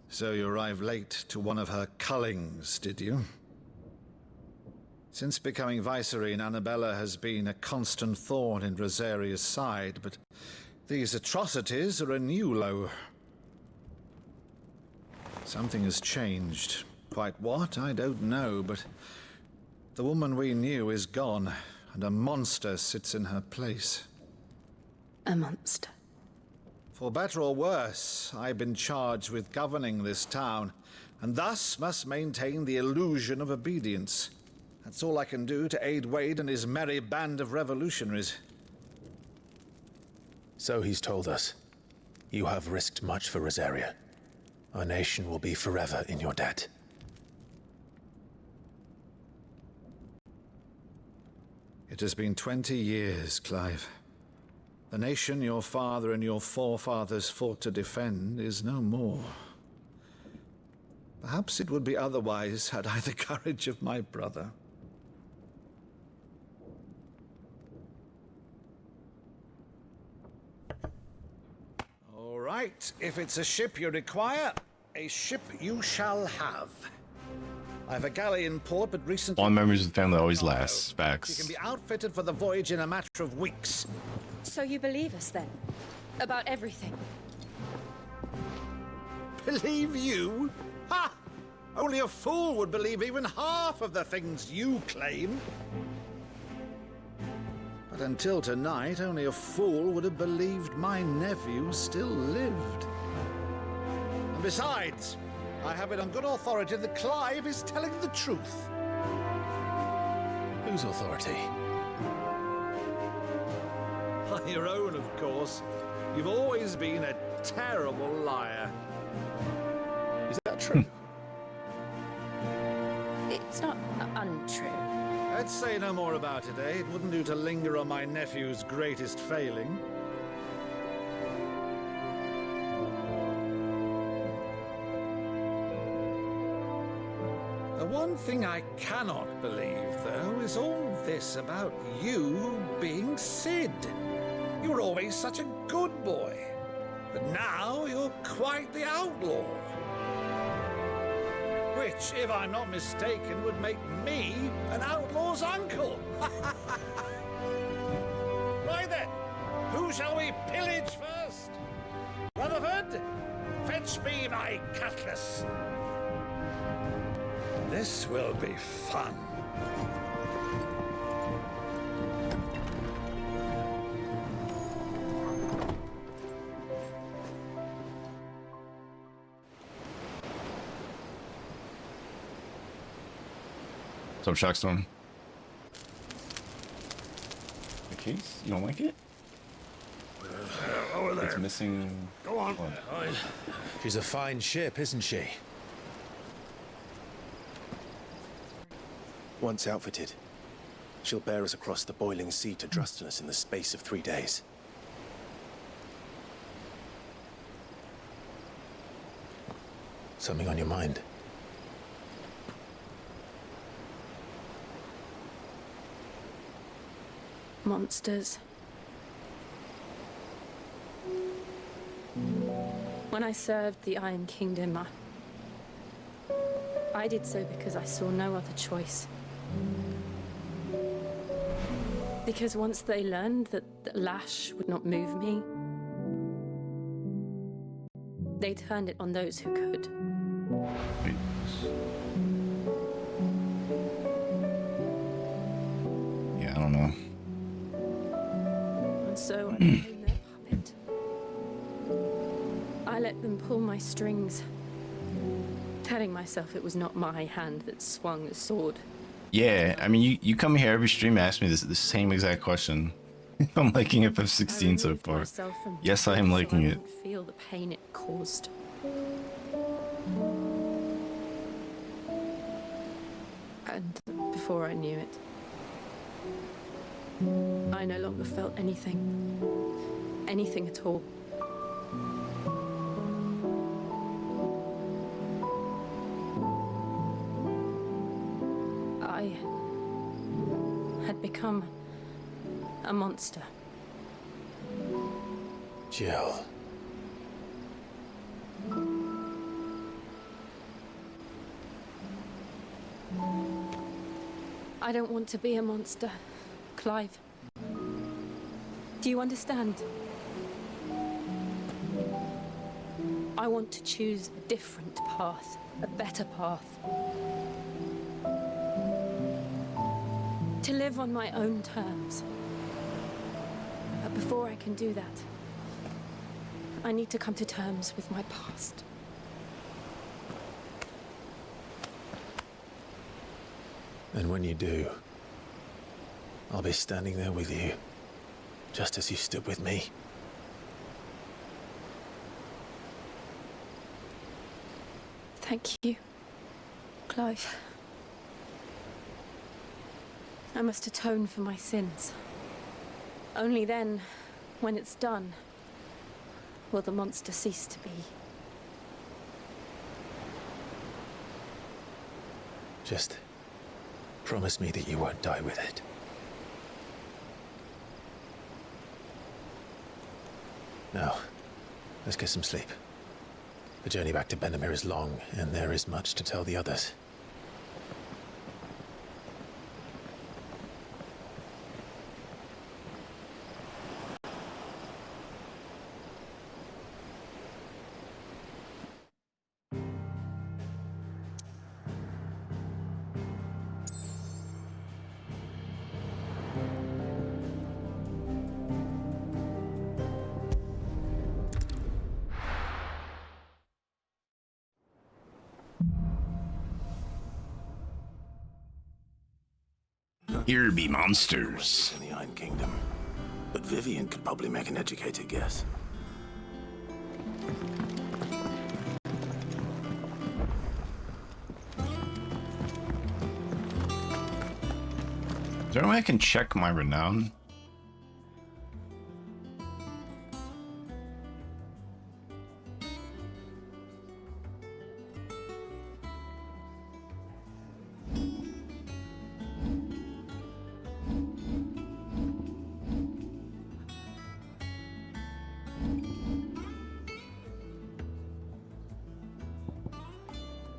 So you arrived late to one of her cullings, did you? Since becoming Vicereine, Annabella has been a constant thorn in Rosaria's side, but these atrocities are a new low. Something has changed. Quite what, I don't know, but the woman we knew is gone, and a monster sits in her place. A monster? For better or worse, I've been charged with governing this town, and thus must maintain the illusion of obedience. That's all I can do to aid Wade and his merry band of revolutionaries. So he's told us. You have risked much for Rosaria. Our nation will be forever in your debt. It has been 20 years, Clive. The nation your father and your forefathers fought to defend is no more. Perhaps it would be otherwise had I the courage of my brother. All right, if it's a ship you require, a ship you shall have. I have a galley in port, but recently... All members of the family always last. She Facts. can be outfitted for the voyage in a matter of weeks. So you believe us then? About everything? Believe you? Ha! Only a fool would believe even half of the things you claim. But until tonight, only a fool would have believed my nephew still lived. And besides, I have it on good authority that Clive is telling the truth. Whose authority? On your own, of course. You've always been a terrible liar. Is that true? It's not untrue. Let's say no more about it, eh? It wouldn't do to linger on my nephew's greatest failing. The one thing I cannot believe, though, is all this about you being Sid. You were always such a good boy, but now you're quite the outlaw. Which, if I'm not mistaken, would make me an outlaw's uncle. Right then, who shall we pillage first? Rutherford, fetch me my cutlass. This will be fun. What's up, Shockstorm? The case? You don't like it? Over there. It's missing. Go on. She's a fine ship, isn't she? Once outfitted, she'll bear us across the boiling sea to Drustinus in the space of 3 days. Something on your mind? Monsters. When I served the Iron Kingdom, I did so because I saw no other choice. Because once they learned that the lash would not move me, they turned it on those who could. Yeah, I don't know. And so I became their puppet. I let them pull my strings, telling myself it was not my hand that swung the sword. Yeah, I mean, you come here every stream and ask me the same exact question. I'm liking FF16 so far. Yes, I am liking it. Feel the pain it caused. And before I knew it, I no longer felt anything. Anything at all. I had become a monster. Jill. I don't want to be a monster, Clive. Do you understand? I want to choose a different path, a better path. To live on my own terms. But before I can do that, I need to come to terms with my past. And when you do, I'll be standing there with you, just as you stood with me. Thank you, Clive. I must atone for my sins. Only then, when it's done, will the monster cease to be. Just promise me that you won't die with it. Now, let's get some sleep. The journey back to Benamir is long, and there is much to tell the others. Here be monsters. In the Iron Kingdom. But Vivian could probably make an educated guess. Is there a way I can check my renown?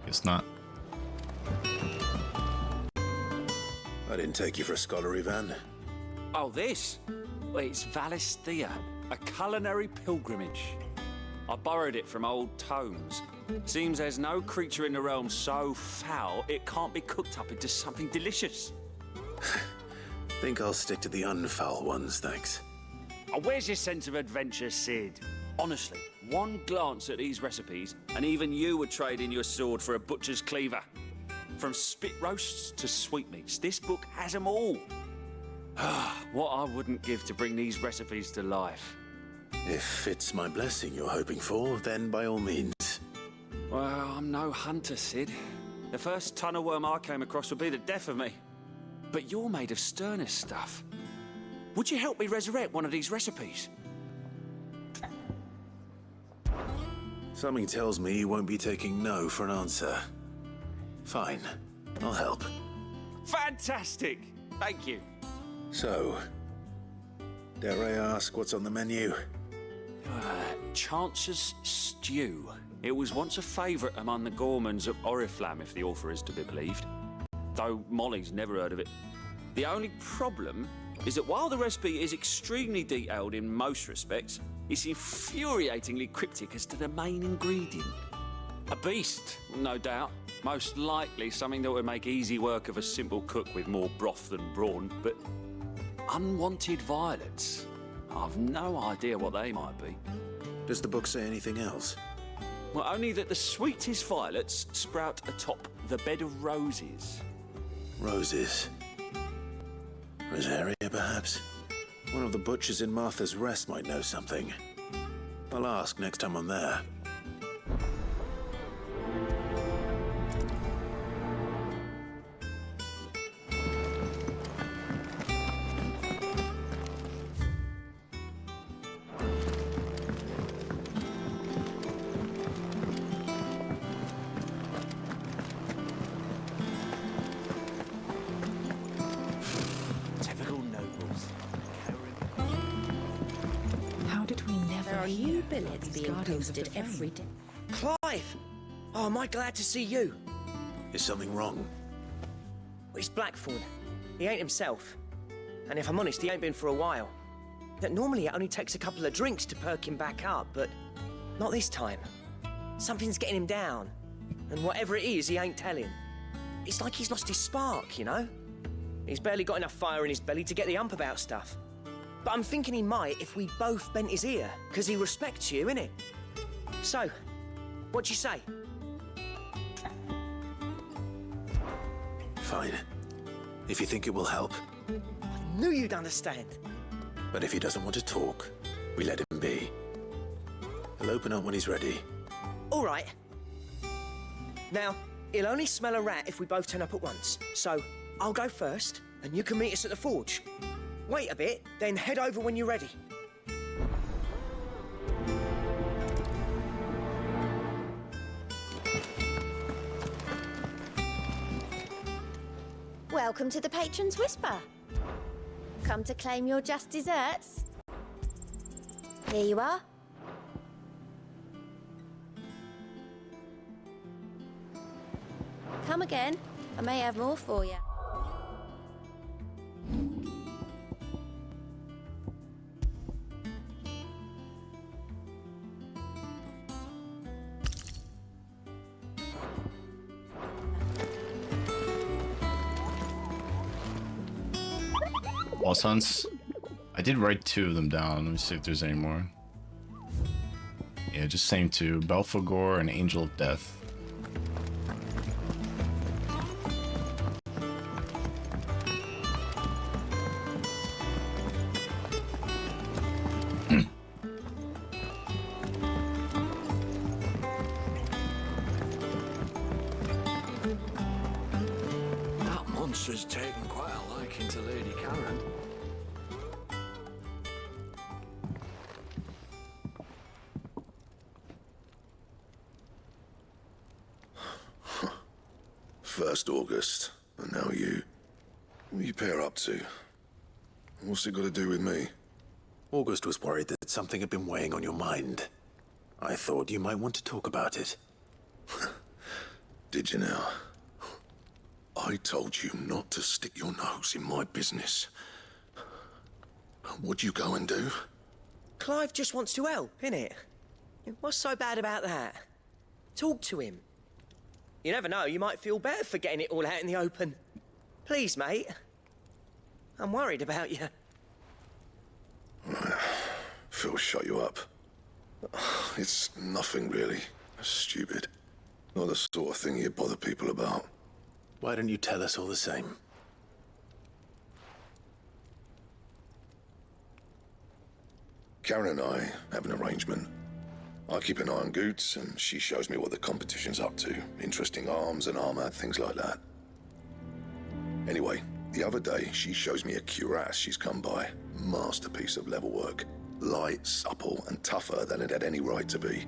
Guess not. I didn't take you for a scholar, Ivan. Oh, this? Well, it's Valisthea, a culinary pilgrimage. I borrowed it from old tomes. Seems there's no creature in the realm so foul it can't be cooked up into something delicious. Think I'll stick to the unfoul ones, thanks. Oh, where's your sense of adventure, Sid? Honestly, one glance at these recipes, and even you would trade in your sword for a butcher's cleaver. From spit roasts to sweetmeats, this book has them all. What I wouldn't give to bring these recipes to life. If it's my blessing you're hoping for, then by all means. Well, I'm no hunter, Sid. The first tunnel worm I came across would be the death of me. But you're made of sterner stuff. Would you help me resurrect one of these recipes? Something tells me you won't be taking no for an answer. Fine, I'll help. Fantastic! Thank you. So, dare I ask what's on the menu? Chance's Stew. It was once a favourite among the gourmands of Oriflamme, if the author is to be believed. Though Molly's never heard of it. The only problem is that while the recipe is extremely detailed in most respects, it's infuriatingly cryptic as to the main ingredient. A beast, no doubt. Most likely something that would make easy work of a simple cook with more broth than brawn, but unwanted violets. I've no idea what they might be. Does the book say anything else? Well, only that the sweetest violets sprout atop the bed of roses. Roses. Rosaria, perhaps? One of the butchers in Martha's Rest might know something. I'll ask next time I'm there. are new billets being posted every day. Clive! Oh, am I glad to see you? Is something wrong? Well, it's Blackthorn. He ain't himself. And if I'm honest, he ain't been for a while. That normally it only takes a couple of drinks to perk him back up, but not this time. Something's getting him down. And whatever it is, he ain't telling. It's like he's lost his spark, you know? He's barely got enough fire in his belly to get the ump about stuff. But I'm thinking he might if we both bent his ear, because he respects you, innit? So, what'd you say? Fine. If you think it will help. I knew you'd understand. But if he doesn't want to talk, we let him be. He'll open up when he's ready. All right. Now, he'll only smell a rat if we both turn up at once. So, I'll go first, and you can meet us at the forge. Wait a bit, then head over when you're ready. Welcome to the Patron's Whisper. Come to claim your just desserts? Here you are. Come again. I may have more for you. Boss hunts. I did write 2 of them down. Let me see if there's any more. Yeah, just same 2. Belphegor and Angel of Death. That monster's taken quite a liking to Lady Karen. First August, and now you. What you pair up to? What's it got to do with me? August was worried that something had been weighing on your mind. I thought you might want to talk about it. Did you now? I told you not to stick your nose in my business. What'd you go and do? Clive just wants to help, innit? What's so bad about that? Talk to him. You never know, you might feel better for getting it all out in the open. Please, mate. I'm worried about you. Phil shut you up. It's nothing really. Stupid. Not the sort of thing you bother people about. Why don't you tell us all the same? Karen and I have an arrangement. I keep an eye on Goots, and she shows me what the competition's up to. Interesting arms and armor, things like that. Anyway, the other day, she shows me a cuirass she's come by. Masterpiece of level work. Light, supple, and tougher than it had any right to be.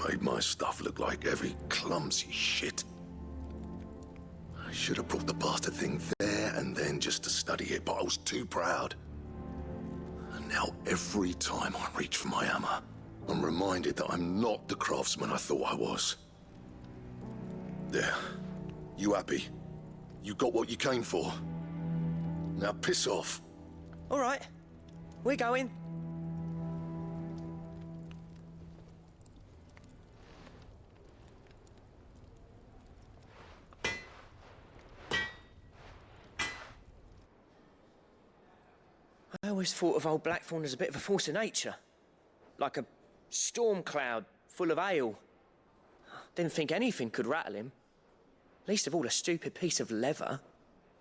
Made my stuff look like heavy, clumsy shit. I should have brought the bastard thing there and then just to study it, but I was too proud. And now every time I reach for my hammer, I'm reminded that I'm not the craftsman I thought I was. There. You happy? You got what you came for? Now piss off. All right. We're going. I always thought of old Blackthorn as a bit of a force of nature. Like a storm cloud full of hail. Didn't think anything could rattle him. Least of all a stupid piece of leather.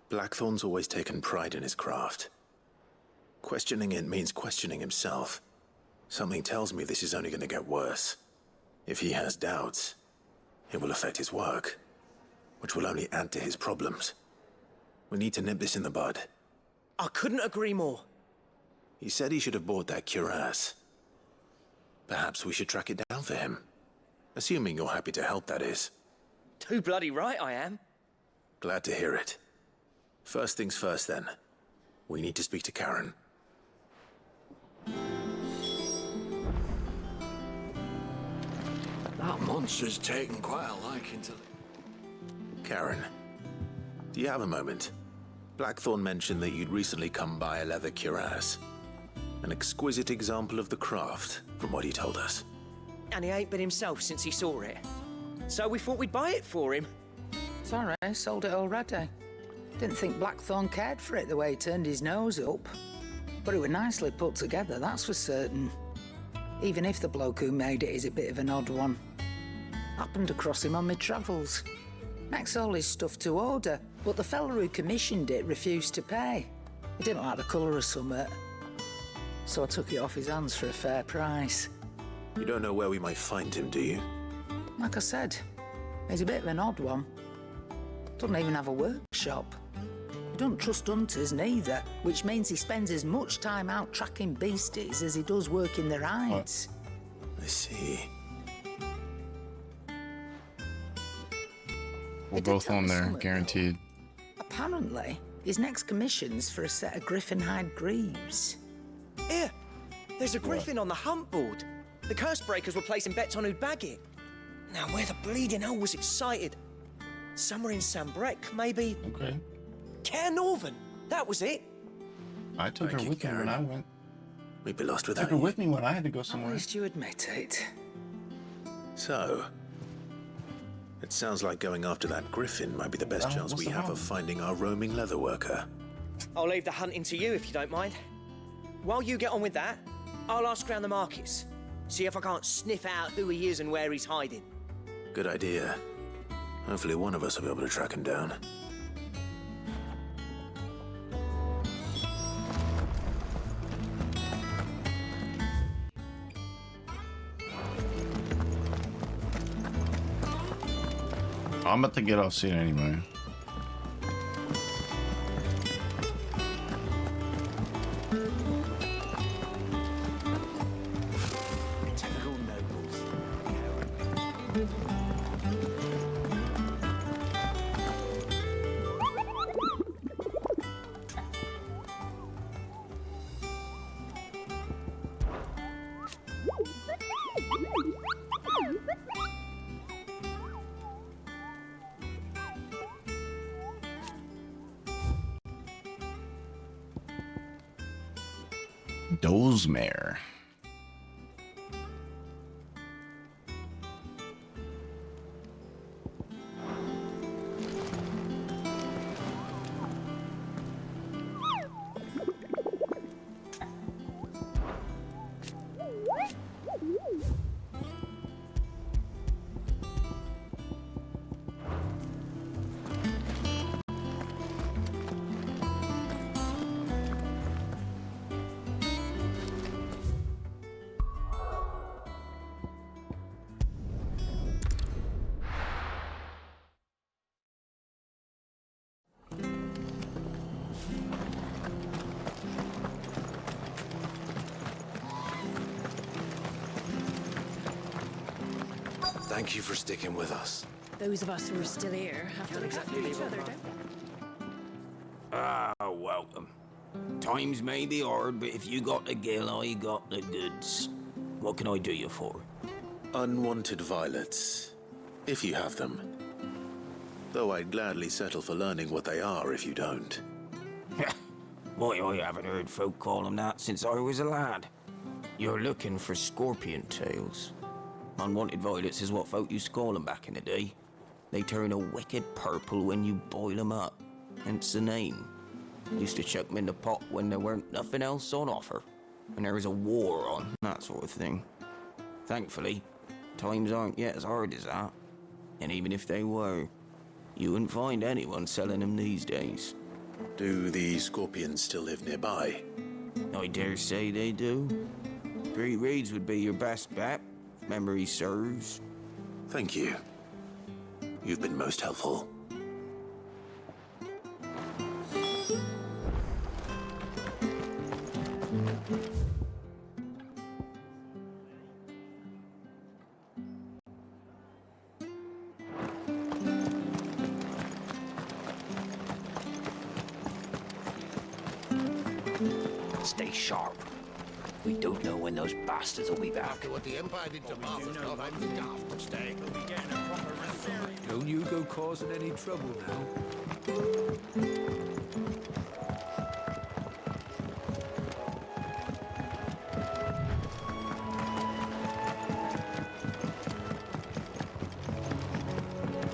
Blackthorn's always taken pride in his craft. Questioning it means questioning himself. Something tells me this is only going to get worse. If he has doubts, it will affect his work, which will only add to his problems. We need to nip this in the bud. I couldn't agree more. He said he should have bought that cuirass. Perhaps we should track it down for him. Assuming you're happy to help, that is. Too bloody right I am. Glad to hear it. First things first, then. We need to speak to Karen. That monster's taken quite a liking to... Karen, do you have a moment? Blackthorn mentioned that you'd recently come by a leather cuirass. An exquisite example of the craft, from what he told us. And he ain't been himself since he saw it. So we thought we'd buy it for him. Sorry, sold it already. Didn't think Blackthorn cared for it the way he turned his nose up. But it was nicely put together, that's for certain. Even if the bloke who made it is a bit of an odd one. Happened across him on my travels. Makes all his stuff to order, but the fella who commissioned it refused to pay. He didn't like the colour of summit. So I took it off his hands for a fair price. You don't know where we might find him, do you? Like I said, he's a bit of an odd one. Doesn't even have a workshop. He doesn't trust hunters neither, which means he spends as much time out tracking beasties as he does working their hides. I see. We're both on there, guaranteed. Apparently, his next commission's for a set of griffin hide greaves. Here, there's a griffin on the hunt board. The curse breakers were placing bets on who'd bag it. Now, where the bleeding hell was it sighted? Somewhere in Sambrec, maybe. Okay. Care Northern, that was it. I took her with me when I went. We'd be lost I without took her you. with me when I had to go At somewhere. least you admit it. So, it sounds like going after that griffin might be the best chance what's we the have harm? of finding our roaming leather worker. I'll leave the hunting to you if you don't mind. While you get on with that, I'll ask around the markets. See if I can't sniff out who he is and where he's hiding. Good idea. Hopefully one of us will be able to track him down. I'm about to get off soon anyway. Dozemare. Thank you for sticking with us. Those of us who are still here have to look after each other, don't we? Ah, welcome. Times may be hard, but if you got the gill, I got the goods. What can I do you for? Unwanted violets, if you have them. Though I'd gladly settle for learning what they are if you don't. Why, I haven't heard folk call them that since I was a lad. You're looking for scorpion tails. Unwanted violets is what folk used to call them back in the day. They turn a wicked purple when you boil them up, hence the name. Used to chuck them in the pot when there weren't nothing else on offer, when there was a war on, that sort of thing. Thankfully, times aren't yet as hard as that. And even if they were, you wouldn't find anyone selling them these days. Do the scorpions still live nearby? I dare say they do. 3 Reeds would be your best bet, if memory serves. Thank you. You've been most helpful. Stay sharp. We don't know when those bastards will be back. After what the Empire did to Martha's God, I'm daft to stay. Don't you go causing any trouble now.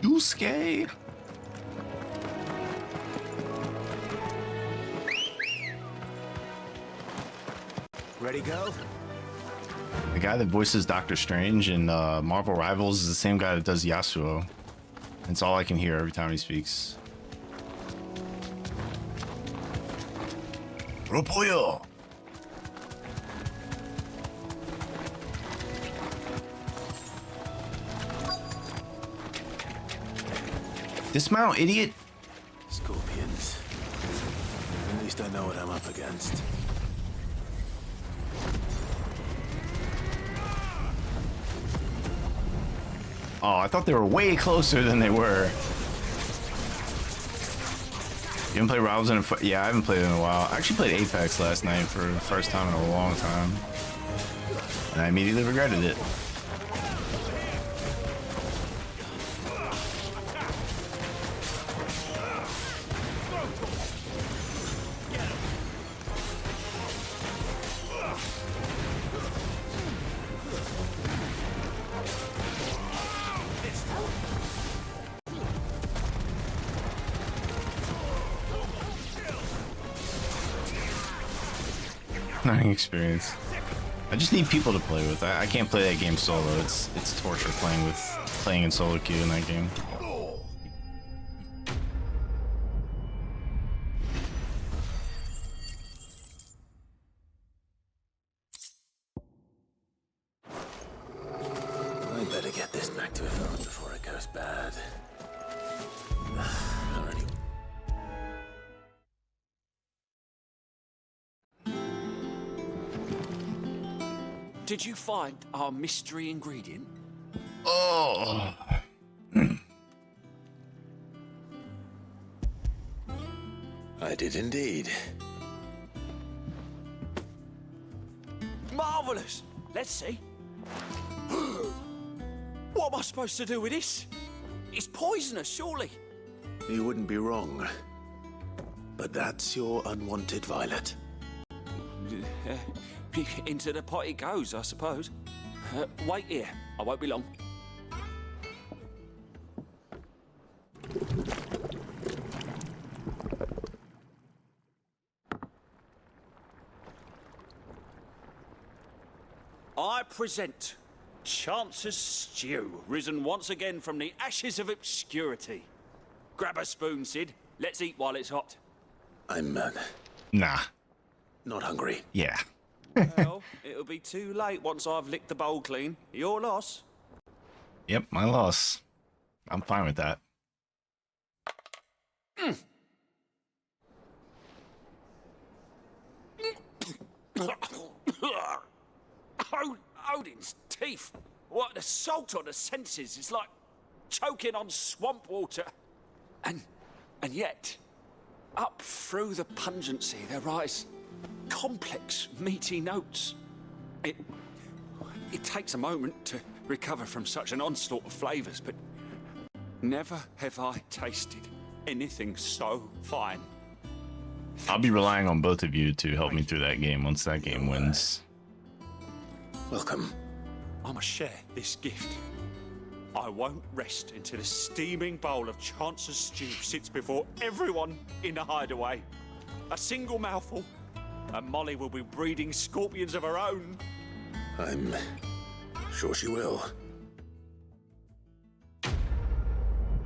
Yusuke. Ready, go? The guy that voices Doctor Strange in Marvel Rivals is the same guy that does Yasuo. It's all I can hear every time he speaks. Ropoyo! Dismount, idiot! Scorpions. At least I know what I'm up against. Oh, I thought they were way closer than they were. You haven't played Rivals in a yeah, I haven't played it in a while. I actually played Apex last night for the first time in a long time. And I immediately regretted it. Learning experience. I just need people to play with. I can't play that game solo. It's torture playing in solo queue in that game. I better get this back to Evan before it goes bad. Already. Did you find our mystery ingredient? Oh. I did indeed. Marvelous! Let's see. What am I supposed to do with this? It's poisonous, surely. You wouldn't be wrong. But that's your unwanted violet. Into the pot it goes, I suppose. Wait here. I won't be long. I present Chance's Stew, risen once again from the ashes of obscurity. Grab a spoon, Sid. Let's eat while it's hot. I'm, Nah. not hungry. Yeah. Well, it'll be too late once I've licked the bowl clean. Your loss. Yep, my loss. I'm fine with that. Odin's teeth. What an assault on the senses. It's like choking on swamp water. And yet, up through the pungency, there rise complex, meaty notes. It takes a moment to recover from such an onslaught of flavors, but never have I tasted anything so fine. I'll be relying on both of you to help me through that game once that game wins. Welcome. I must share this gift. I won't rest until a steaming bowl of Chance's Stew sits before everyone in the hideaway. A single mouthful, and Molly will be breeding scorpions of her own. I'm sure she will.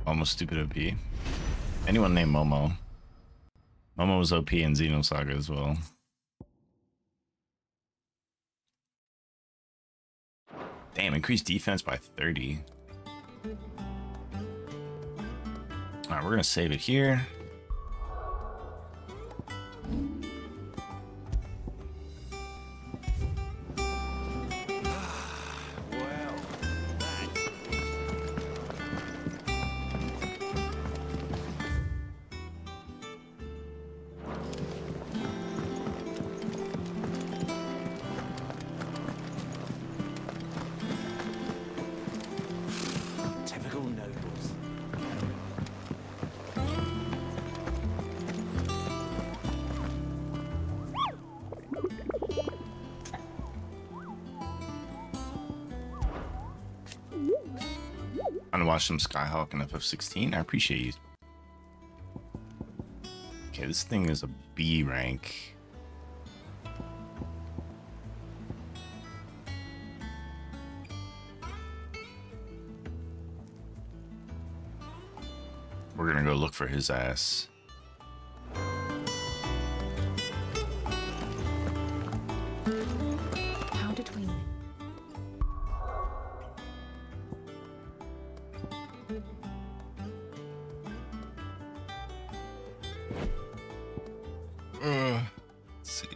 Almost stupid OP. Anyone named Momo. Momo was OP in Xenosaga as well. Damn, increased defense by 30. Alright, we're gonna save it here. Trying to watch some Skyhawk and FF16. I appreciate you. Okay, this thing is a B rank. We're gonna go look for his ass. How did we... Let's see.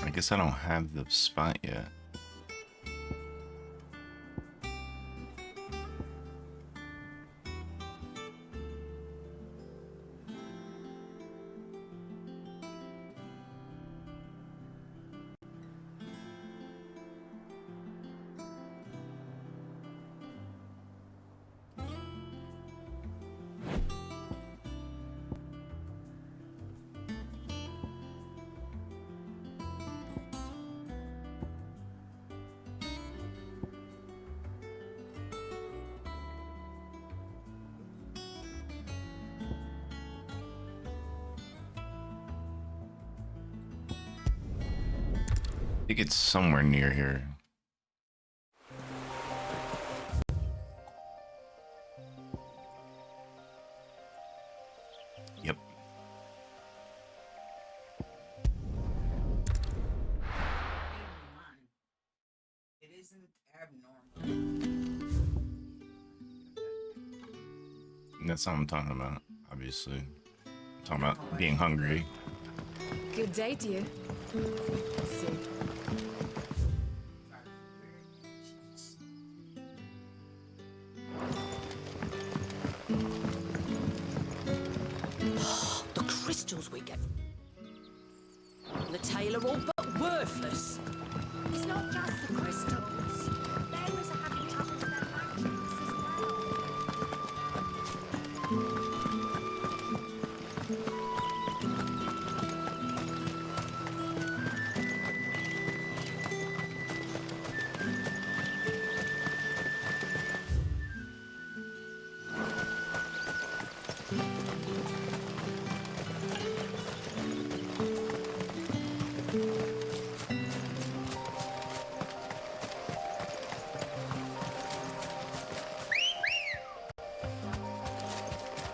I guess I don't have the spot yet. I think it's somewhere near here. Yep. It isn't abnormal. That's not what I'm talking about, obviously. I'm talking about being hungry. Good day to you. See. The crystals we get. The tail are all but worthless. It's not just the crystals. Bearers are having trouble with their magics as well.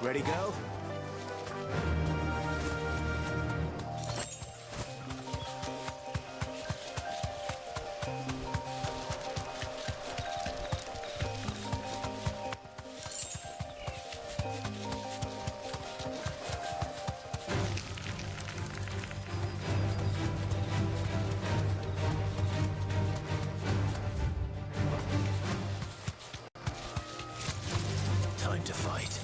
Ready, go? Time to fight.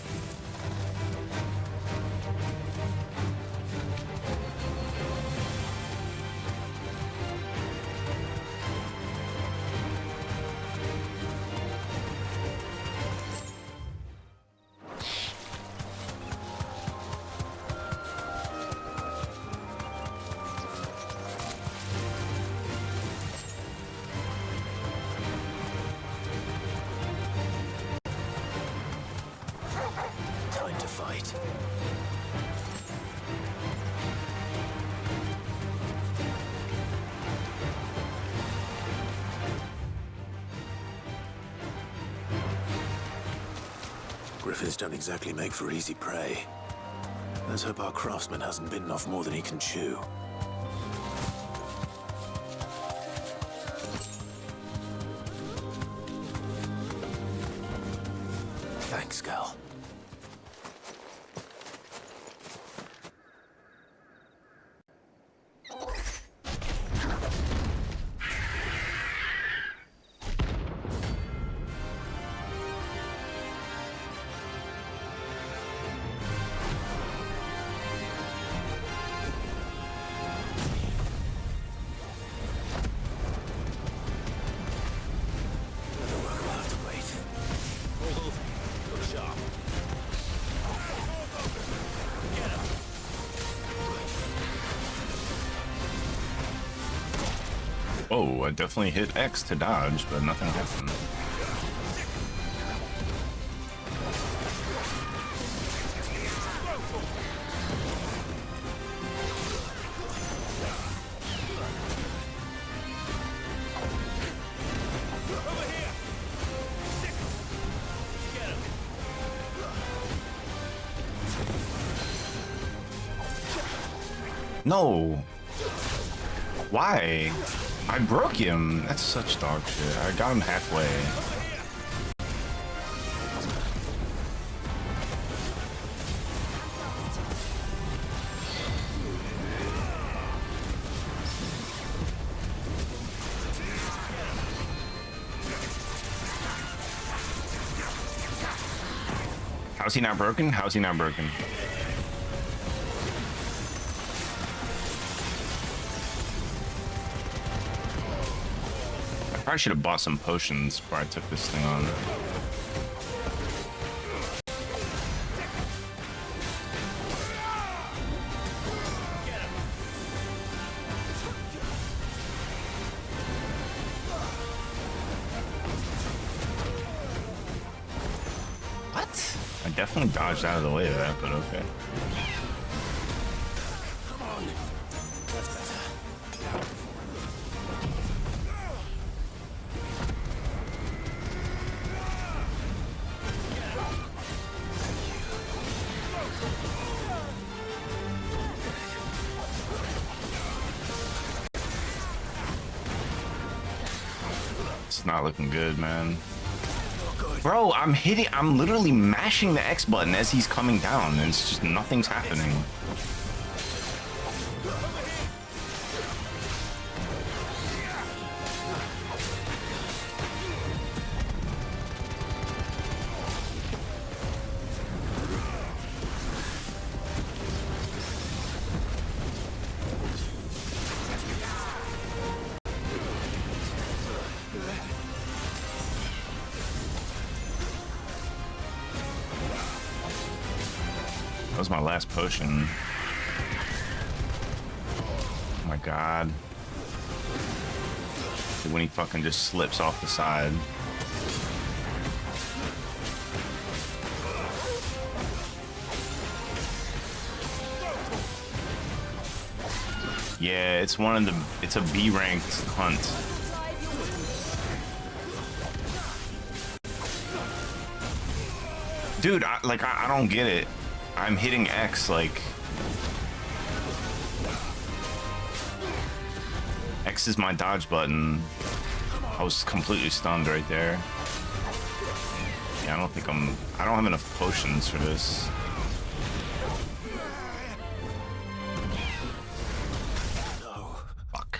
Time to fight. Griffins don't exactly make for easy prey. Let's hope our craftsman hasn't bitten off more than he can chew. Thanks, Gal. Other work will have to wait. Hold. Look sharp. Oh, I definitely hit X to dodge, but nothing happened. No. Why? I broke him. That's such dog shit. I got him halfway. How's he not broken? How's he not broken? I should have bought some potions before I took this thing on. What? I definitely dodged out of the way of that, but okay. It's not looking good, man. Bro, I'm literally mashing the X button as he's coming down, and it's just nothing's happening. That was my last potion. Oh my god. When he fucking just slips off the side. Yeah, it's it's a B ranked hunt. Dude, I don't get it. I'm hitting X, like... X is my dodge button. I was completely stunned right there. Yeah, I don't have enough potions for this. Fuck.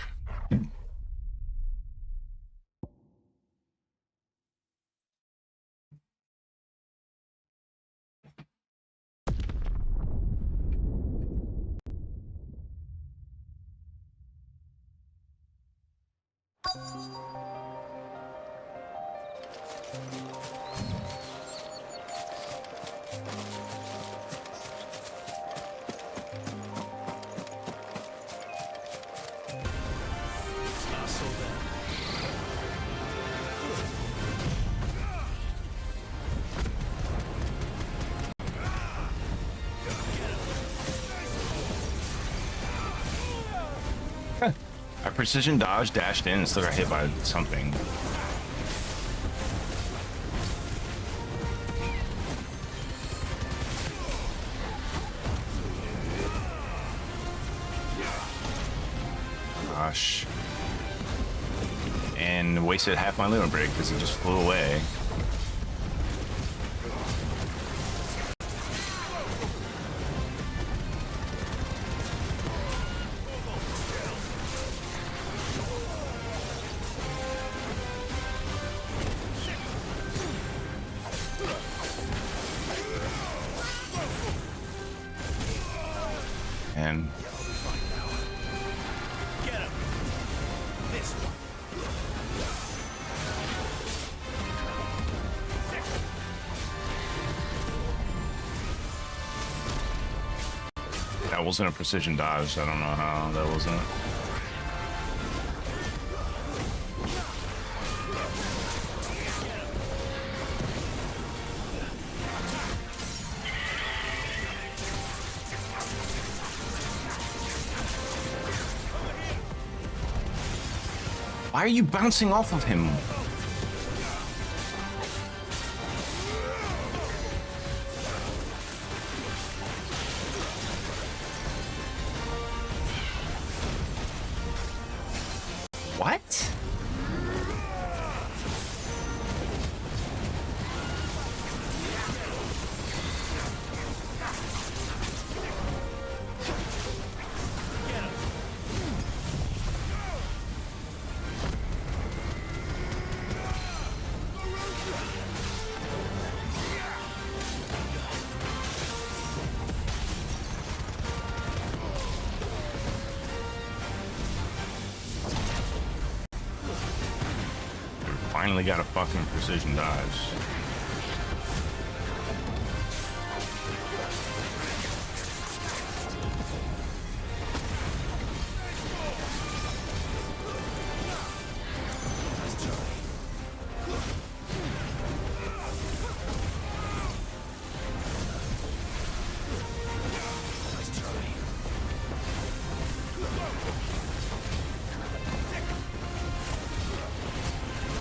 I precision dodge, dashed in, and still got hit by something. Gosh. And wasted half my limit break because it just flew away. And that wasn't a precision dodge. I don't know how that wasn't. Why are you bouncing off of him? What? Finally got a fucking precision dodge.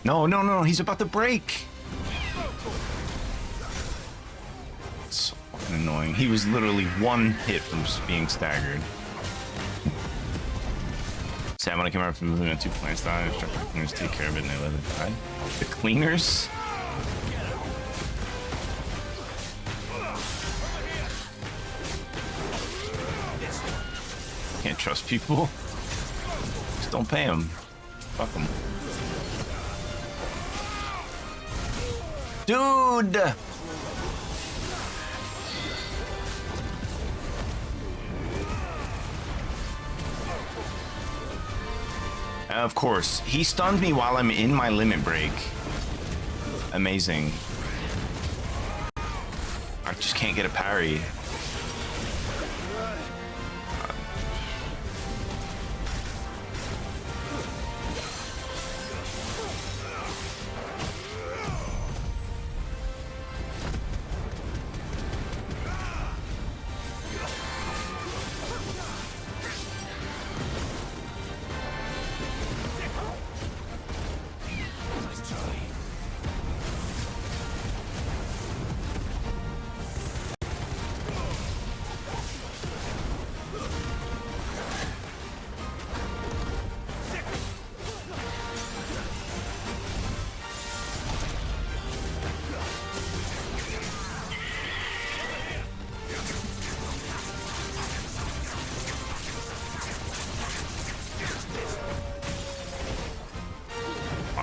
No, no, no, he's about to break. It's so fucking annoying. He was literally one hit from just being staggered. Sam, when I came out from moving on 2 plants die, I struck my cleaners take care of it and they let it die. The cleaners? Can't trust people. Just don't pay them. Fuck them. Dude! Of course, he stunned me while I'm in my limit break. Amazing. I just can't get a parry.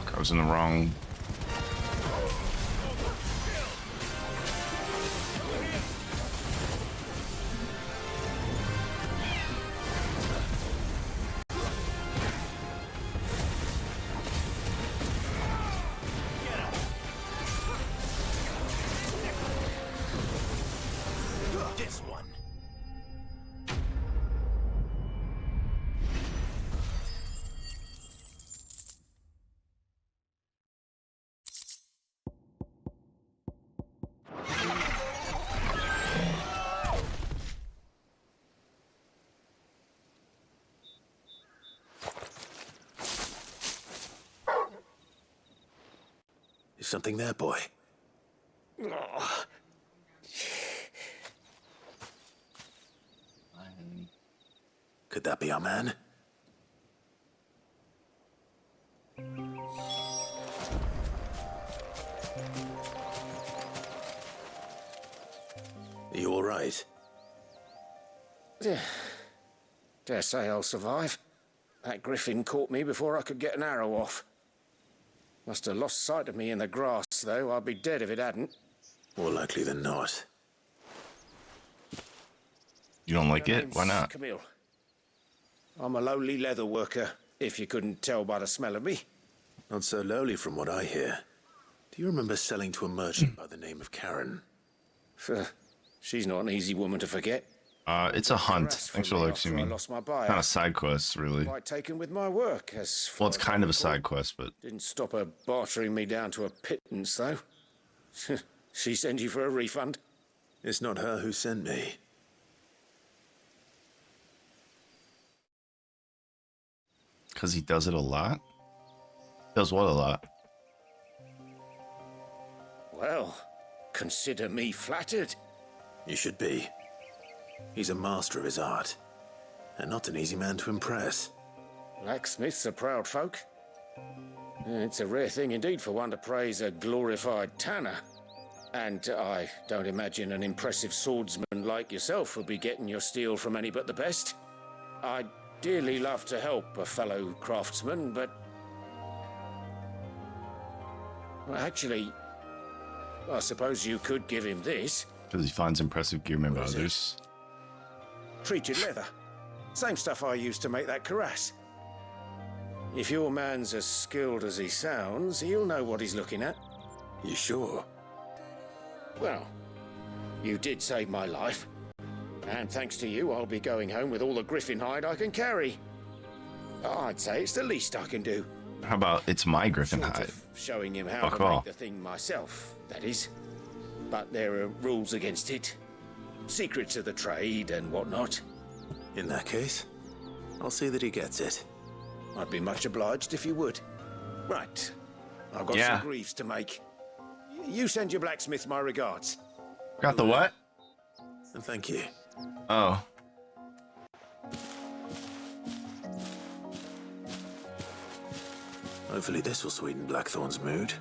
I was in the wrong. This one. Is something there, boy? Could that be our man? Are you all right? Dare say I'll survive. That griffin caught me before I could get an arrow off. Must have lost sight of me in the grass, though. I'd be dead if it hadn't. More likely than not. You don't like it? Why not? Camille. I'm a lowly leather worker, if you couldn't tell by the smell of me. Not so lowly from what I hear. Do you remember selling to a merchant by the name of Karen? She's not an easy woman to forget. It's a hunt. Thanks for looking me. Kind of side quest, really. Quite taken with my work, as Well, it's kind of a side quest, but didn't stop her bartering me down to a pittance, though. She sent you for a refund? It's not her who sent me. because he does it a lot. Does what a lot? Well, consider me flattered. You should be. He's a master of his art, and not an easy man to impress. Blacksmiths are proud folk. It's a rare thing indeed for one to praise a glorified tanner. And I don't imagine an impressive swordsman like yourself would be getting your steel from any but the best. I'd dearly love to help a fellow craftsman, but... Well, actually, I suppose you could give him this. Because he finds impressive gearmen by others. Treated leather. Same stuff I used to make that cuirass. If your man's as skilled as he sounds, he'll know what he's looking at. You sure? Well, you did save my life. And thanks to you, I'll be going home with all the griffin hide I can carry. I'd say it's the least I can do. How about it's my griffin Sort hide? of showing him how Fuck to off. make the thing myself, that is. But there are rules against it. Secrets of the trade and whatnot. In that case, I'll see that he gets it. I'd be much obliged if you would. Right. I've got Yeah. some greaves to make. You send your blacksmith my regards. Got the what? And thank you. Oh. Hopefully this will sweeten Blackthorn's mood.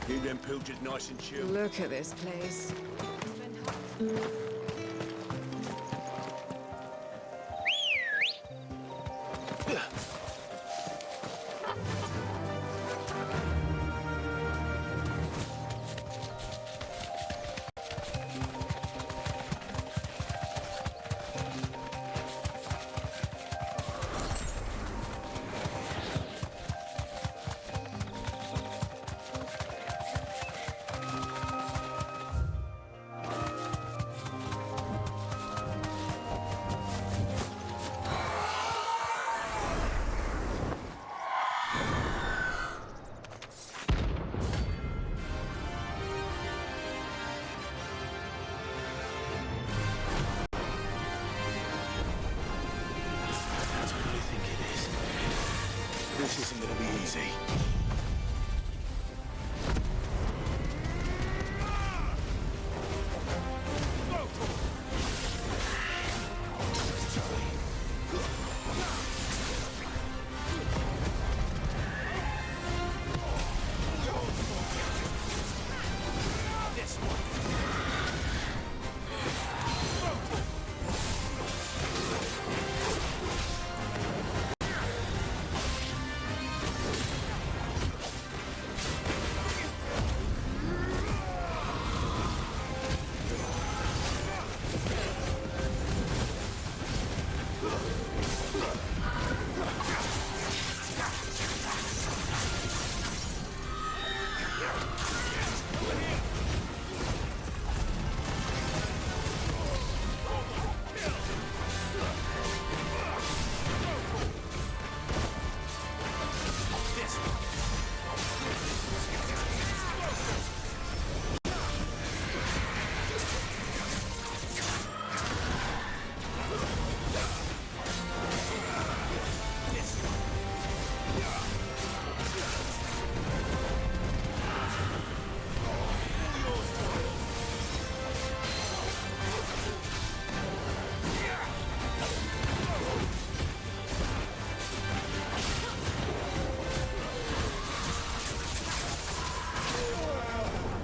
Keep them pilgers nice and chill. Look at this place. This isn't gonna be easy.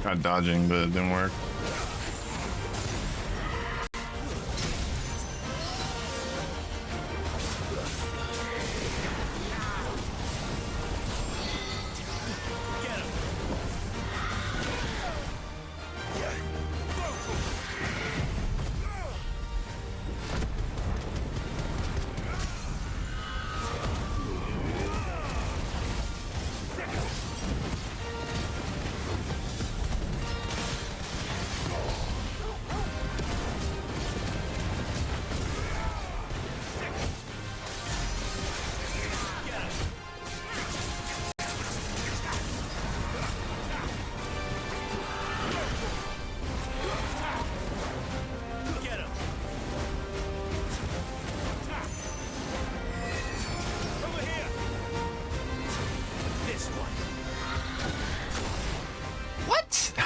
Tried dodging, but it didn't work.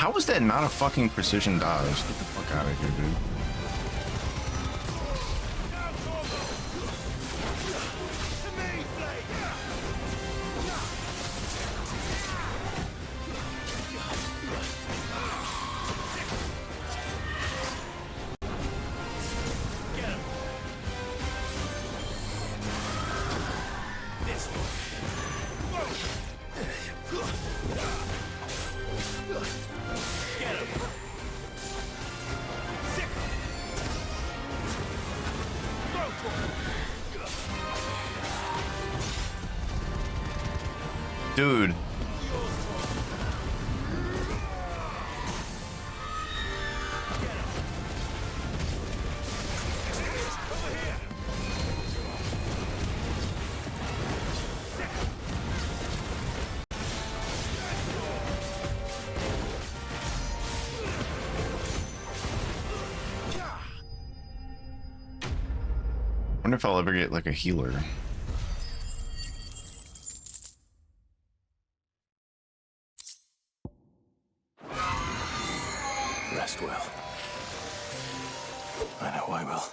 How was that not a fucking precision dodge? Get the fuck out of here, dude. Dude. I wonder if I'll ever get like a healer. Rest well. I know I will.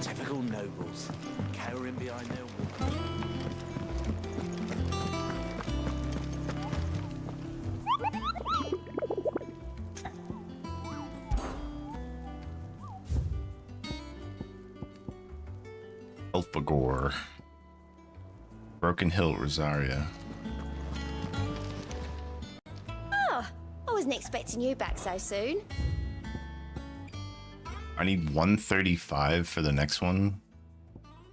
Typical nobles, cowering behind their wall. Elfagor. Broken Hill, Rosaria. Ah, I wasn't expecting you back so soon. I need 135 for the next one.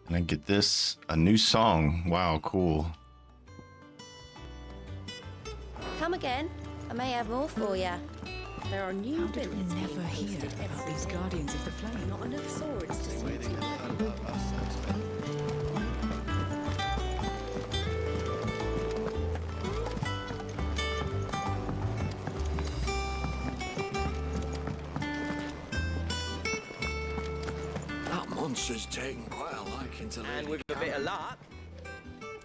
And I get this, a new song. Wow, cool. Come again. I may have more for you. There are new How did we never hear about these Guardians of the Flame? Not enough swords to suit you. That monster's taken quite a liking to And with a bit of luck,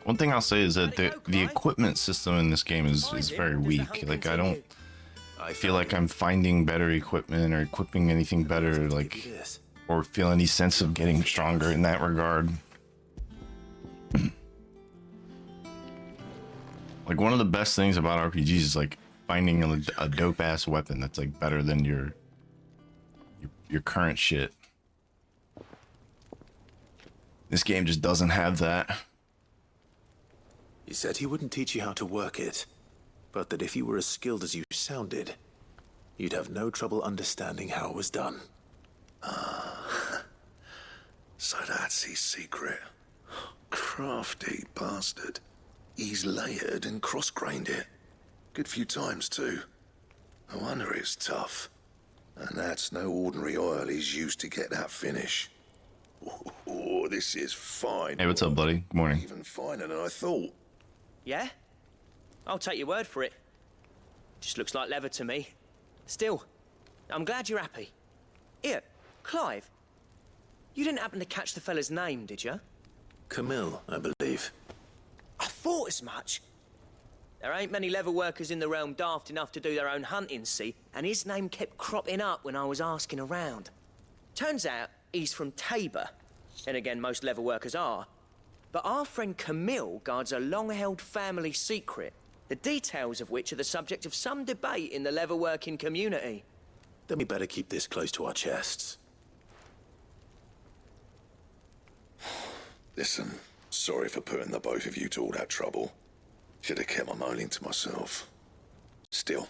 One thing I'll say is that the equipment system in this game is very weak. Like, I feel like I'm finding better equipment or equipping anything better, like, or feel any sense of getting stronger in that regard. Like, one of the best things about RPGs is like finding a dope ass weapon that's like better than your current shit. This game just doesn't have that. He said he wouldn't teach you how to work it, but that if you were as skilled as you sounded, you'd have no trouble understanding how it was done. So that's his secret. Crafty bastard. He's layered and cross-grained it. Good few times, too. No wonder it's tough. And that's no ordinary oil he's used to get that finish. Oh, this is fine. Hey, what's up, buddy? Good morning. Even finer than I thought. yeah? I'll take your word for it. Just looks like leather to me. Still, I'm glad you're happy. Here, Clive. You didn't happen to catch the fella's name, did you? Camille, I believe. I thought as much. There ain't many leather workers in the realm daft enough to do their own hunting, see? And his name kept cropping up when I was asking around. Turns out he's from Tabor. And again, most leather workers are. But our friend Camille guards a long-held family secret, the details of which are the subject of some debate in the leather-working community. Then we better keep this close to our chests. Listen, sorry for putting the both of you to all that trouble. Should have kept my moaning to myself. Still,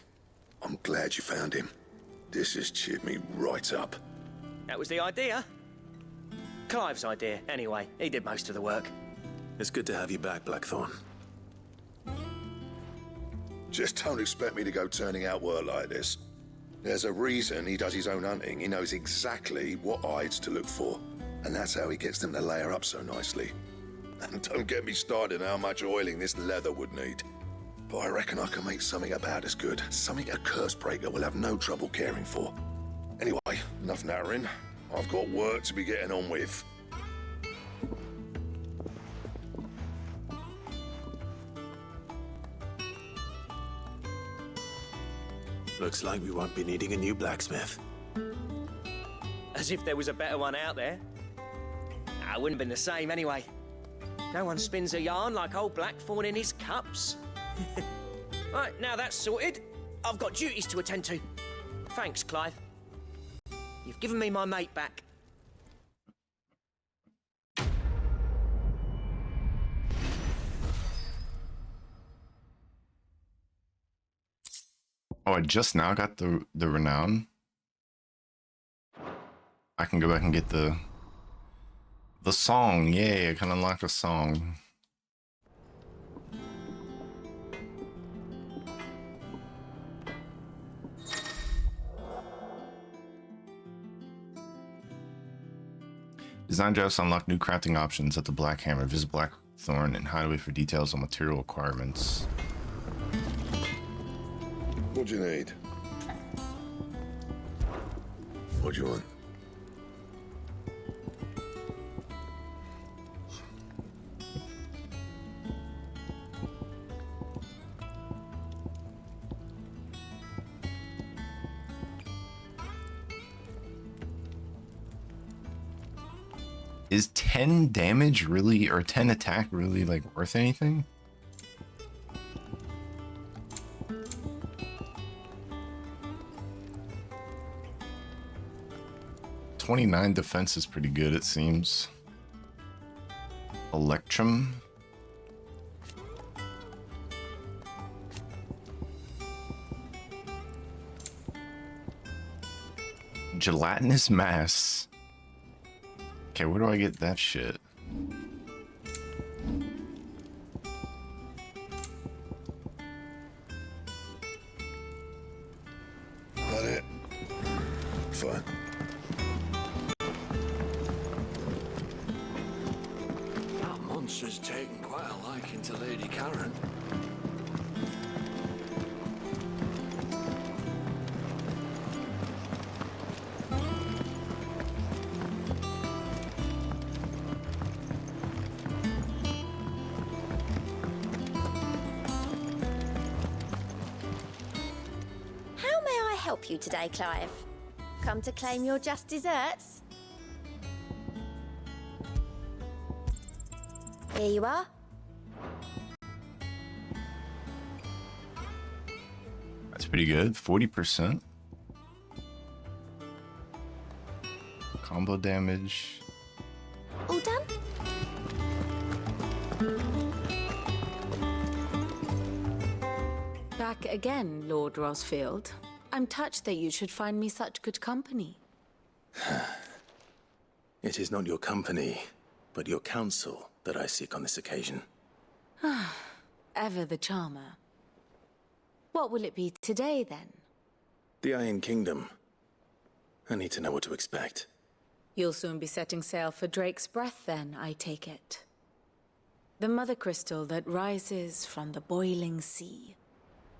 I'm glad you found him. This has cheered me right up. That was the idea. Clive's idea, anyway. He did most of the work. It's good to have you back, Blackthorn. Just don't expect me to go turning out work like this. There's a reason he does his own hunting. He knows exactly what hides to look for. And that's how he gets them to layer up so nicely. And don't get me started on how much oiling this leather would need. But I reckon I can make something about as good. Something a Cursebreaker will have no trouble caring for. Anyway, enough nattering. I've got work to be getting on with. Looks like we won't be needing a new blacksmith. As if there was a better one out there. I wouldn't have been the same anyway. No one spins a yarn like old Blackthorn in his cups. Right, now that's sorted, I've got duties to attend to. Thanks, Clive. You've given me my mate back. Oh, I just now got the renown. I can go back and get the song. Yay, I can unlock the song. Design drafts unlock new crafting options at the Black Hammer. Visit Blackthorn and Hideaway for details on material requirements. What do you need? What do you want? Is 10 damage really, or 10 attack really, like, worth anything? $29 defense is pretty good, it seems. Electrum. Gelatinous mass. Okay, where do I get that shit? That it? Fine. That monster's taken quite a liking to Lady Karen. Help you today, Clive? Come to claim your just desserts? Here you are. That's pretty good. 40%. Combo damage. All done? Back again, Lord Rosfield. I'm touched that you should find me such good company. It is not your company, but your counsel that I seek on this occasion. Ever the charmer. What will it be today, then? The Iron Kingdom. I need to know what to expect. You'll soon be setting sail for Drake's Breath, then, I take it. The mother crystal that rises from the boiling sea.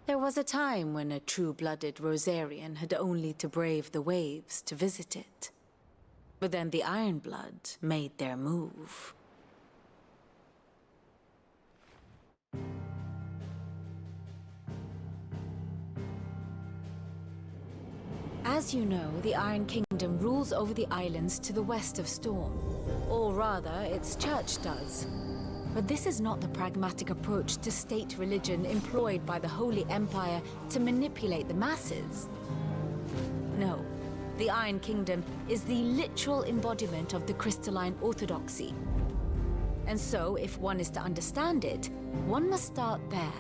There was a time when a true-blooded Rosarian had only to brave the waves to visit it. But then the Ironblood made their move. As you know, the Iron Kingdom rules over the islands to the west of Storm. Or rather, its church does. But this is not the pragmatic approach to state religion employed by the Holy Empire to manipulate the masses. No, the Iron Kingdom is the literal embodiment of the crystalline orthodoxy. And so, if one is to understand it, one must start there.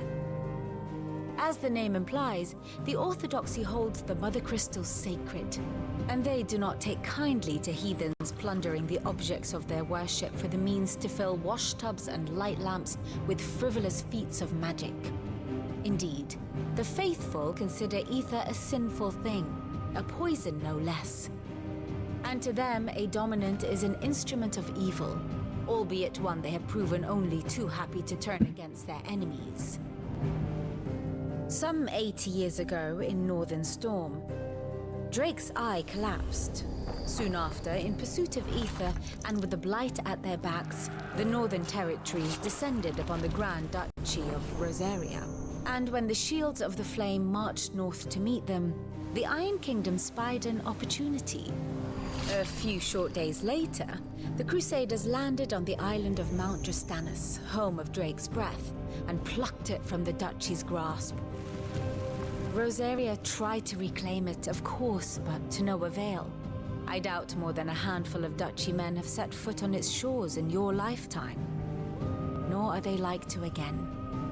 As the name implies, the orthodoxy holds the Mother Crystal sacred, and they do not take kindly to heathens plundering the objects of their worship for the means to fill washtubs and light lamps with frivolous feats of magic. Indeed, the faithful consider ether a sinful thing, a poison no less. And to them, a dominant is an instrument of evil, albeit one they have proven only too happy to turn against their enemies. Some 80 years ago in Northern Storm, Drake's eye collapsed. Soon after, in pursuit of ether and with the Blight at their backs, the Northern Territories descended upon the Grand Duchy of Rosaria. And when the Shields of the Flame marched north to meet them, the Iron Kingdom spied an opportunity. A few short days later, the Crusaders landed on the island of Mount Drastanus, home of Drake's breath, and plucked it from the Duchy's grasp. Rosaria tried to reclaim it, of course, but to no avail. I doubt more than a handful of Duchy men have set foot on its shores in your lifetime. Nor are they like to again,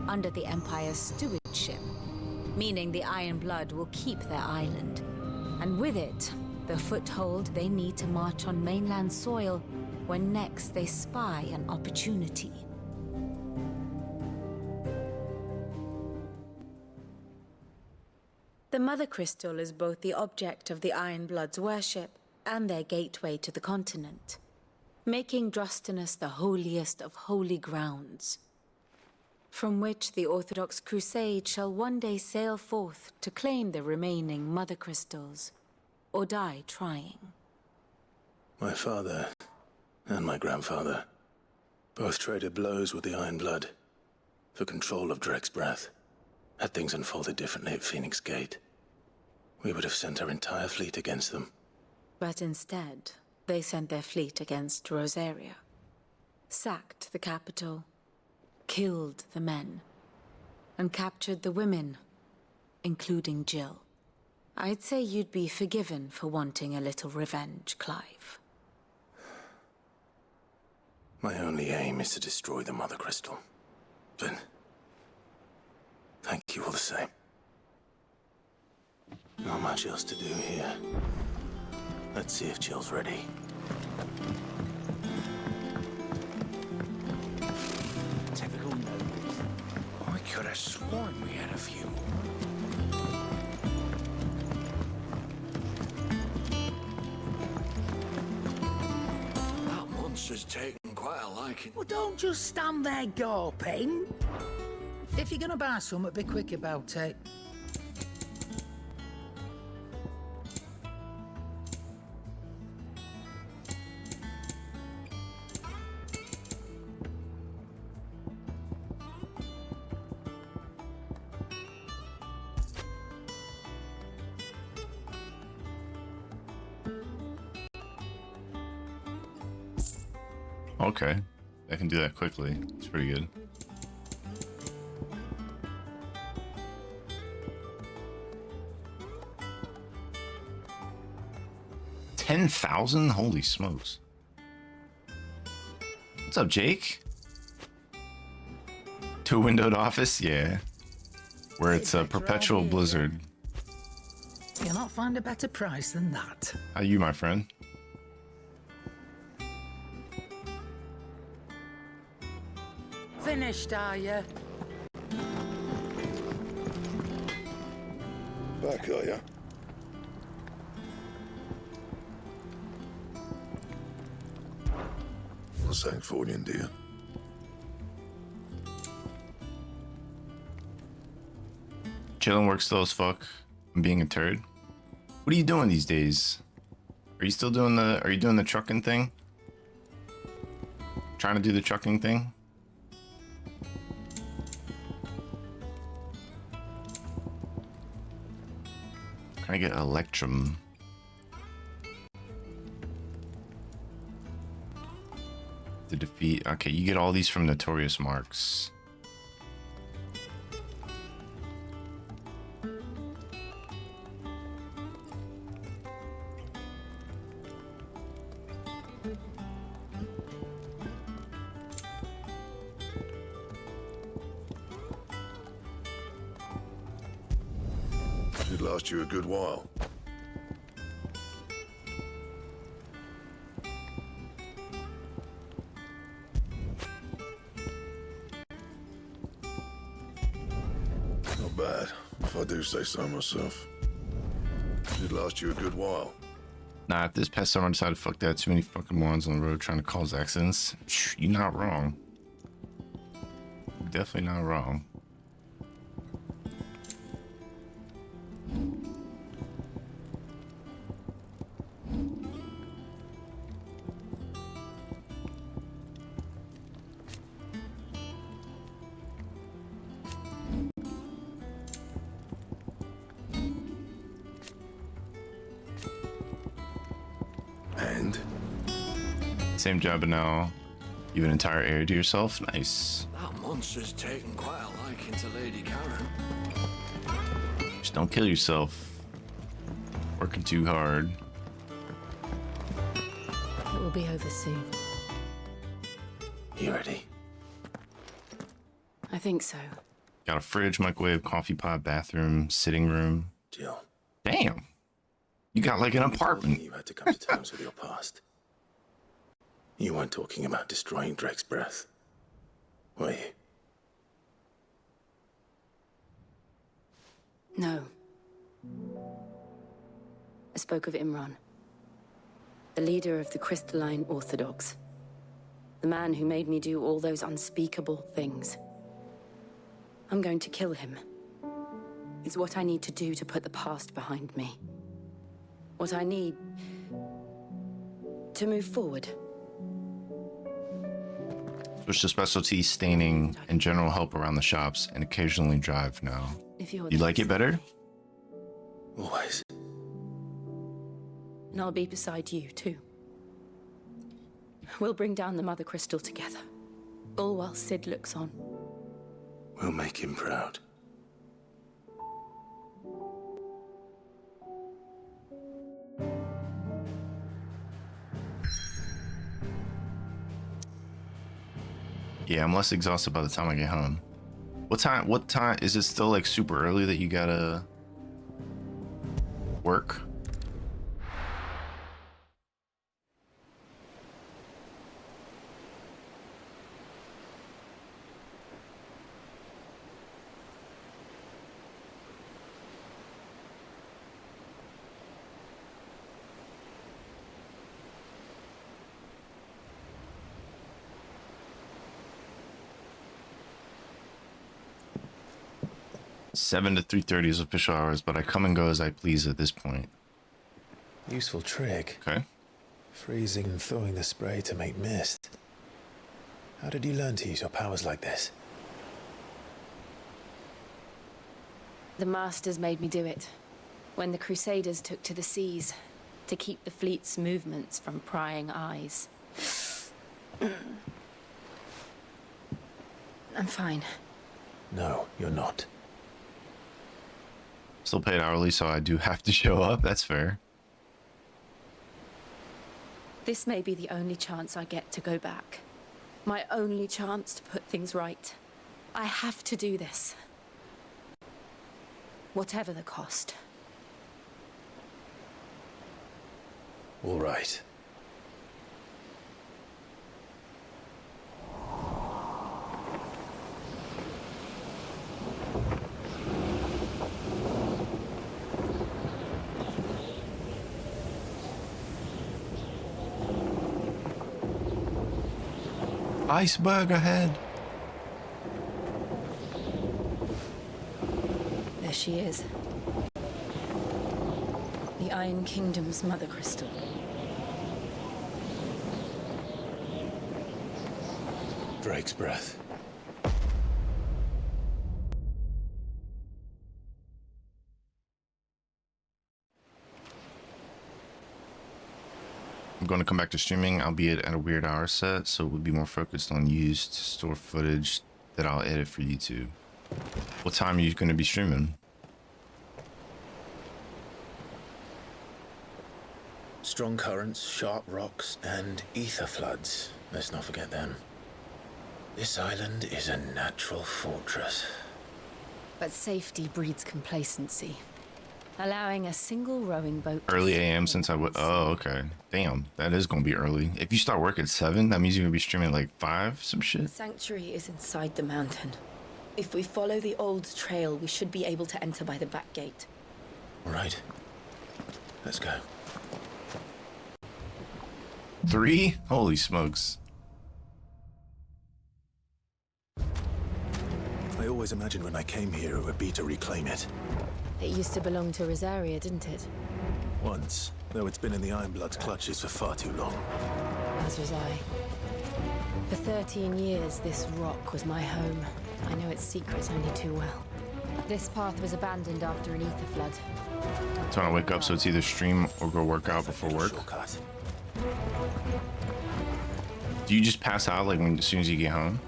under the Empire's stewardship, meaning the Iron Blood will keep their island, and with it, the foothold they need to march on mainland soil when next they spy an opportunity. The Mother Crystal is both the object of the Iron Blood's worship and their gateway to the continent, making Drastanus the holiest of holy grounds, from which the Orthodox Crusade shall one day sail forth to claim the remaining Mother Crystals, or die trying. My father and my grandfather both traded blows with the Iron Blood for control of Drake's breath. Had things unfolded differently at Phoenix Gate, we would have sent our entire fleet against them. But instead, they sent their fleet against Rosaria, sacked the capital, killed the men, and captured the women, including Jill. I'd say you'd be forgiven for wanting a little revenge, Clive. My only aim is to destroy the Mother Crystal. But thank you all the same. Not much else to do here. Let's see if Jill's ready. Typical nobles. I could have sworn we had a few. That monster's taken quite a liking. Well, don't just stand there gawping. If you're gonna buy something, be quick about it. Okay, I can do that quickly. It's pretty good. $10,000? Holy smokes! What's up, Jake? Two-windowed office, yeah. Where it's a perpetual blizzard. You'll not find a better price than that. How you, my friend? Finished, are you? Back, are ya? Well, thanks for you, dear. Chilling work slow as fuck. I'm being a turd. What are you doing these days? Are you still doing the? Are you doing the trucking thing? Trying to do the trucking thing? Can I get Electrum? To defeat. Okay, you get all these from Notorious Marks. Should last you a good while. Not bad, if I do say so myself. Should last you a good while. Nah, if this past summer I decided to fuck that, too many fucking morons on the road trying to cause accidents, you're not wrong. Definitely not wrong. And? Same job, but now you have an entire area to yourself. Nice. That monster's taken quite a liking to Lady Karen. Just don't kill yourself. Working too hard. It will be over soon. You ready? I think so. Got a fridge, microwave, coffee pot, bathroom, sitting room. Jill. Damn. You got like an apartment. You had to come to terms with your past. You weren't talking about destroying Drake's breath, were you? No. I spoke of Imran, the leader of the Crystalline Orthodox. The man who made me do all those unspeakable things. I'm going to kill him. It's what I need to do to put the past behind me. What I need to move forward. Switch to specialty, staining, and general help around the shops, and occasionally drive now. If you're You like it better? Always. And I'll be beside you, too. We'll bring down the Mother Crystal together. All while Sid looks on. We'll make him proud. Yeah, I'm less exhausted by the time I get home. What time is it still like super early that you gotta work? Seven to 3:30 is official hours, but I come and go as I please at this point. Useful trick. Okay. Freezing and thawing the spray to make mist. How did you learn to use your powers like this? The Masters made me do it. When the Crusaders took to the seas, to keep the fleet's movements from prying eyes. I'm fine. No, you're not. Still paid hourly, so I do have to show up. That's fair. This may be the only chance I get to go back. My only chance to put things right. I have to do this. Whatever the cost. All right. Iceberg ahead. There she is. The Iron Kingdom's Mother Crystal. Drake's breath. I'm going to come back to streaming, albeit at a weird hour set, so it would be more focused on used store footage that I'll edit for YouTube. What time are you going to be streaming? Strong currents, sharp rocks, and ether floods. Let's not forget them. This island is a natural fortress. But safety breeds complacency. Allowing a single rowing boat. Early AM since I would. Oh, okay. Damn, that is going to be early. If you start work at 7, that means you're going to be streaming at like 5, some shit. The sanctuary is inside the mountain. If we follow the old trail, we should be able to enter by the back gate. All right. Let's go. 3? Holy smokes. I always imagined when I came here it would be to reclaim it. It used to belong to Rosaria, didn't it? Once, though it's been in the Ironblood's clutches for far too long. As was I. For 13 years, this rock was my home. I know its secrets only too well. This path was abandoned after an ether flood. Trying to wake up, so it's either stream or go work out before work. Do you just pass out like as soon as you get home?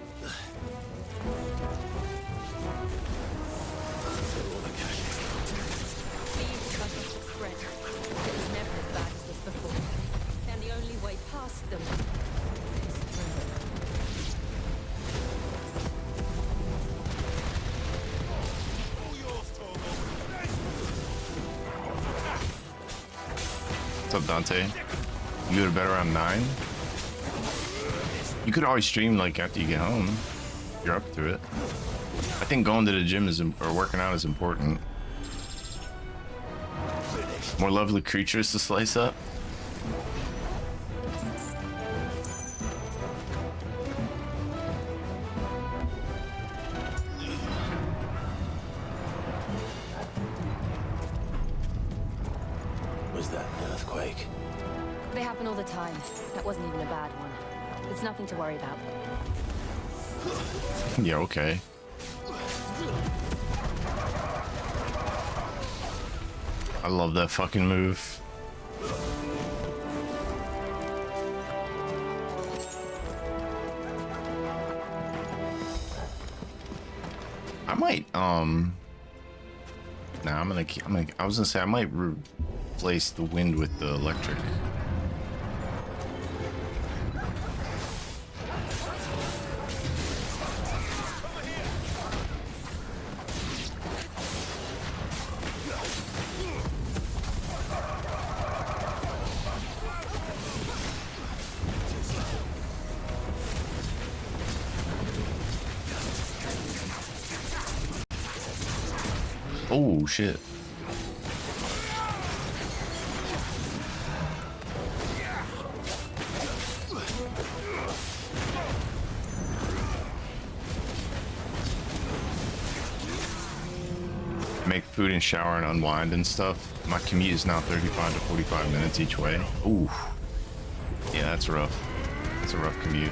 What's up, Dante? You go to bed around 9? You could always stream like after you get home. If you're up to it. I think going to the gym or working out is important. More lovely creatures to slice up. Was that an earthquake? They happen all the time. That wasn't even a bad one. It's nothing to worry about. Yeah, okay. I love that fucking move. I might, nah, I was gonna say I might replace the wind with the electric. Oh shit. Make food and shower and unwind and stuff. My commute is now 35 to 45 minutes each way. Ooh. Yeah, that's rough. That's a rough commute.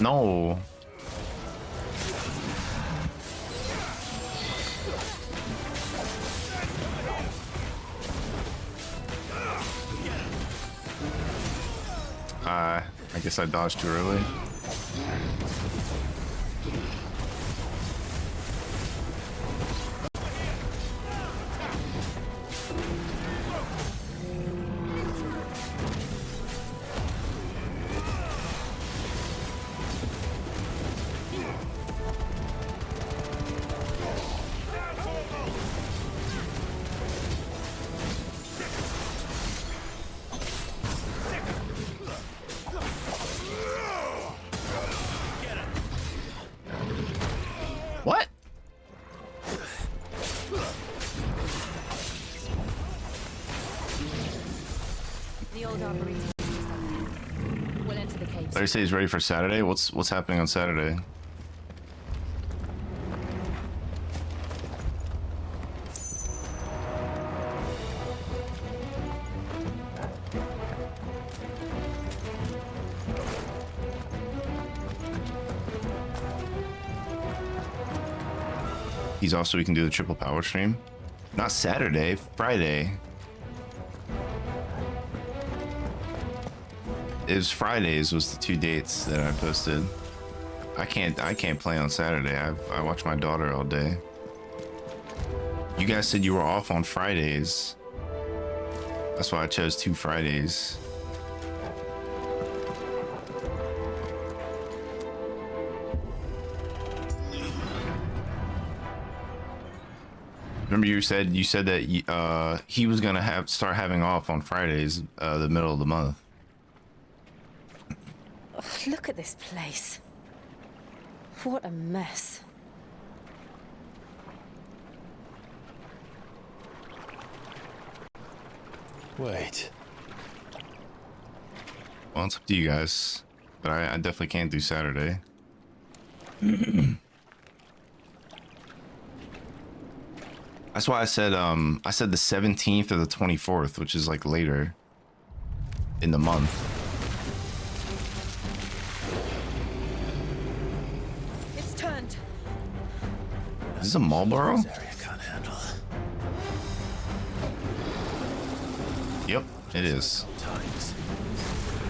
No. I guess I dodged too early. What? The old armory we'll enter the caves. Larry says he's ready for Saturday. What's happening on Saturday? He's also, we can do the triple power stream. Not Saturday, Friday. It was Fridays was the 2 dates that I posted. I can't play on Saturday. I watch my daughter all day. You guys said you were off on Fridays. That's why I chose 2 Fridays. Remember you said that he was gonna start having off on Fridays, the middle of the month. Oh, look at this place. What a mess. Wait. Well, it's up to you guys, but I definitely can't do Saturday. That's why I said the 17th or the 24th, which is like later in the month. It's turned. Is this a Marlboro? This area can't handle. Yep, it is.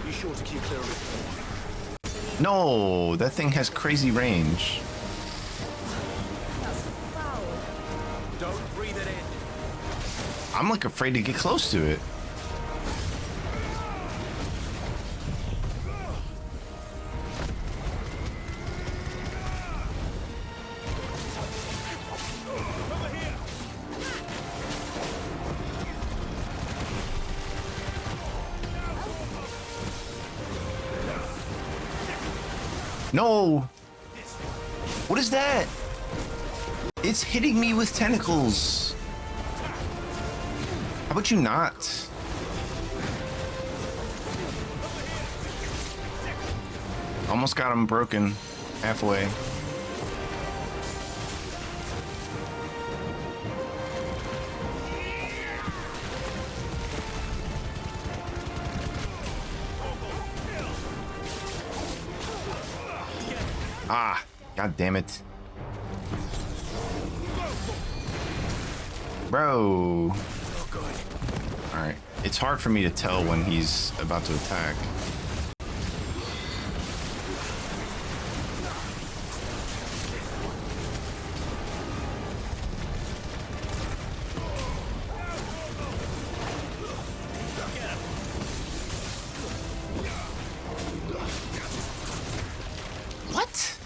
You sure to keep clear of it? No, that thing has crazy range. Don't breathe it in. I'm like afraid to get close to it. No! What is that? It's hitting me with tentacles. How about you not? Almost got him broken halfway. Ah, god damn it. Bro. Alright. It's hard for me to tell when he's about to attack. What?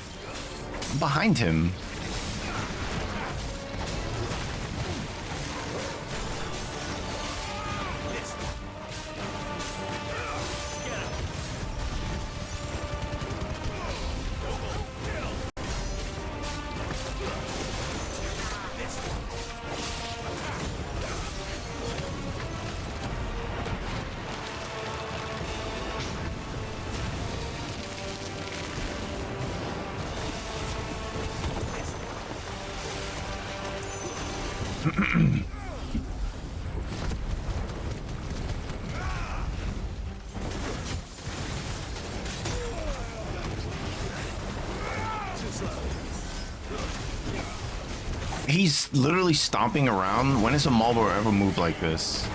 I'm behind him. He's literally stomping around. When has a Marlboro ever moved like this?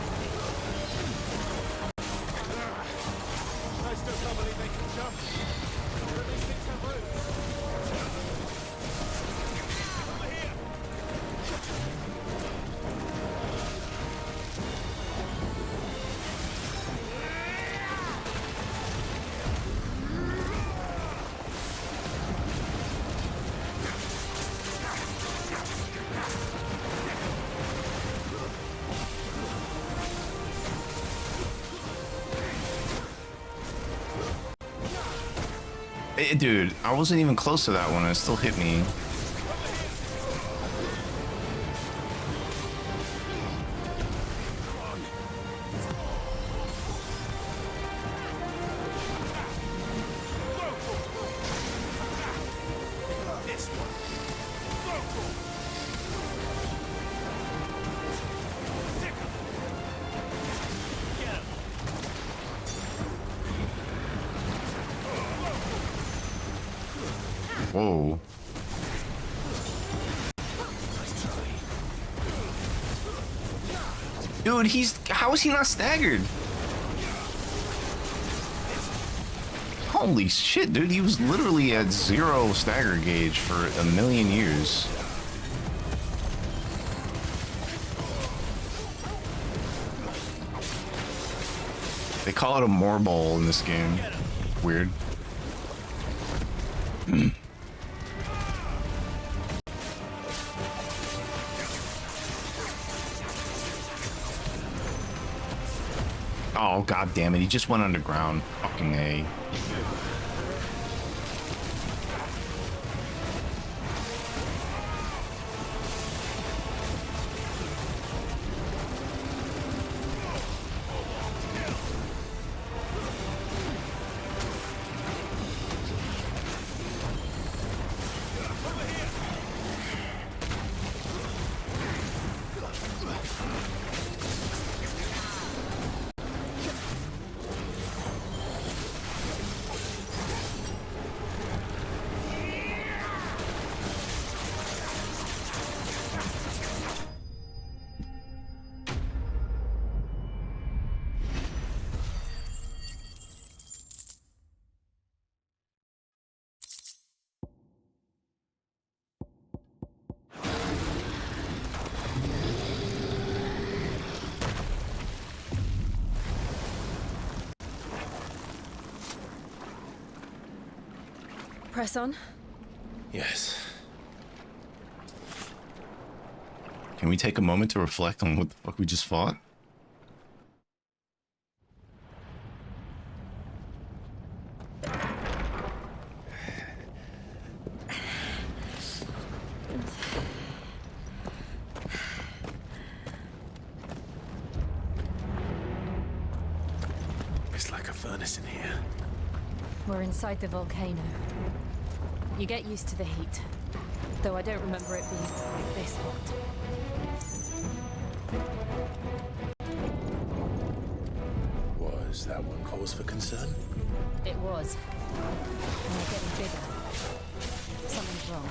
Dude, I wasn't even close to that one. It still hit me. Whoa. Dude, how is he not staggered? Holy shit, dude, he was literally at 0 stagger gauge for a million years. They call it a Morball in this game. Weird. Oh, god damn it. He just went underground. Fucking A. Press on? Yes. Can we take a moment to reflect on what the fuck we just fought? It's like a furnace in here. We're inside the volcano. You get used to the heat, though I don't remember it being quite this hot. Was that one cause for concern? It was. And they're getting bigger. Something's wrong.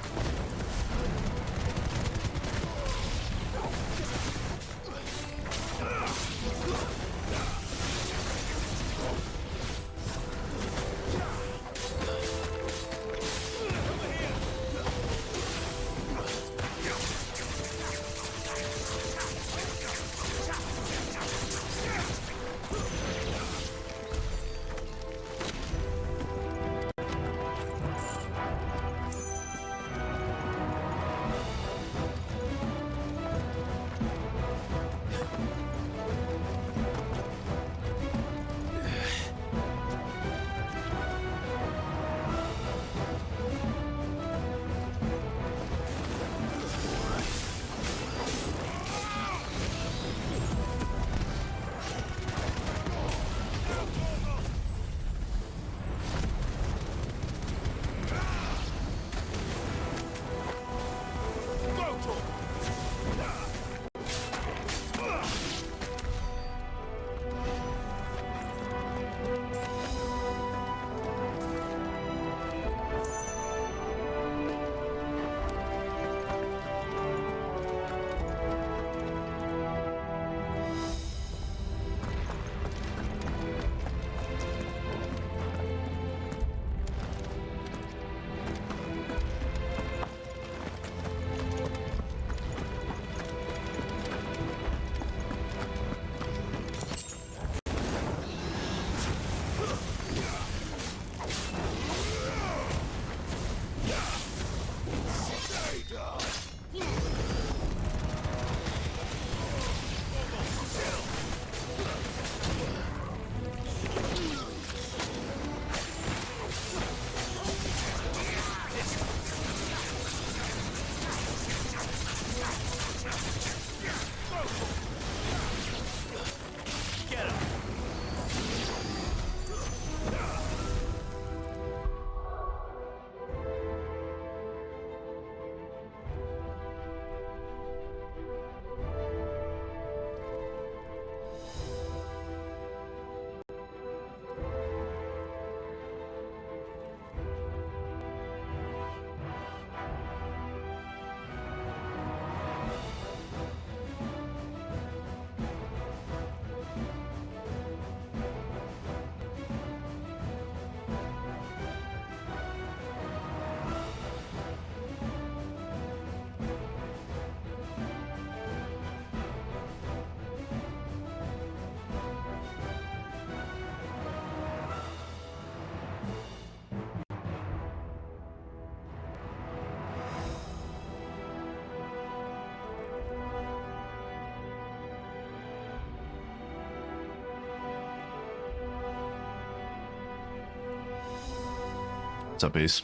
What's up, Ace?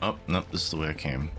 Oh, no, this is the way I came.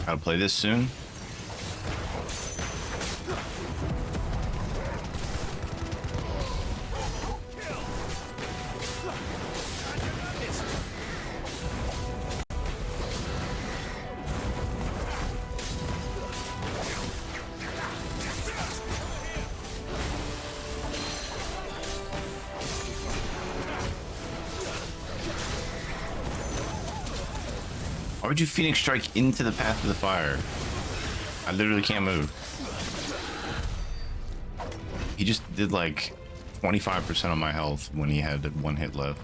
Gotta play this soon. Why would you Phoenix Strike into the path of the fire? I literally can't move. He just did like 25% of my health when he had 1 hit left.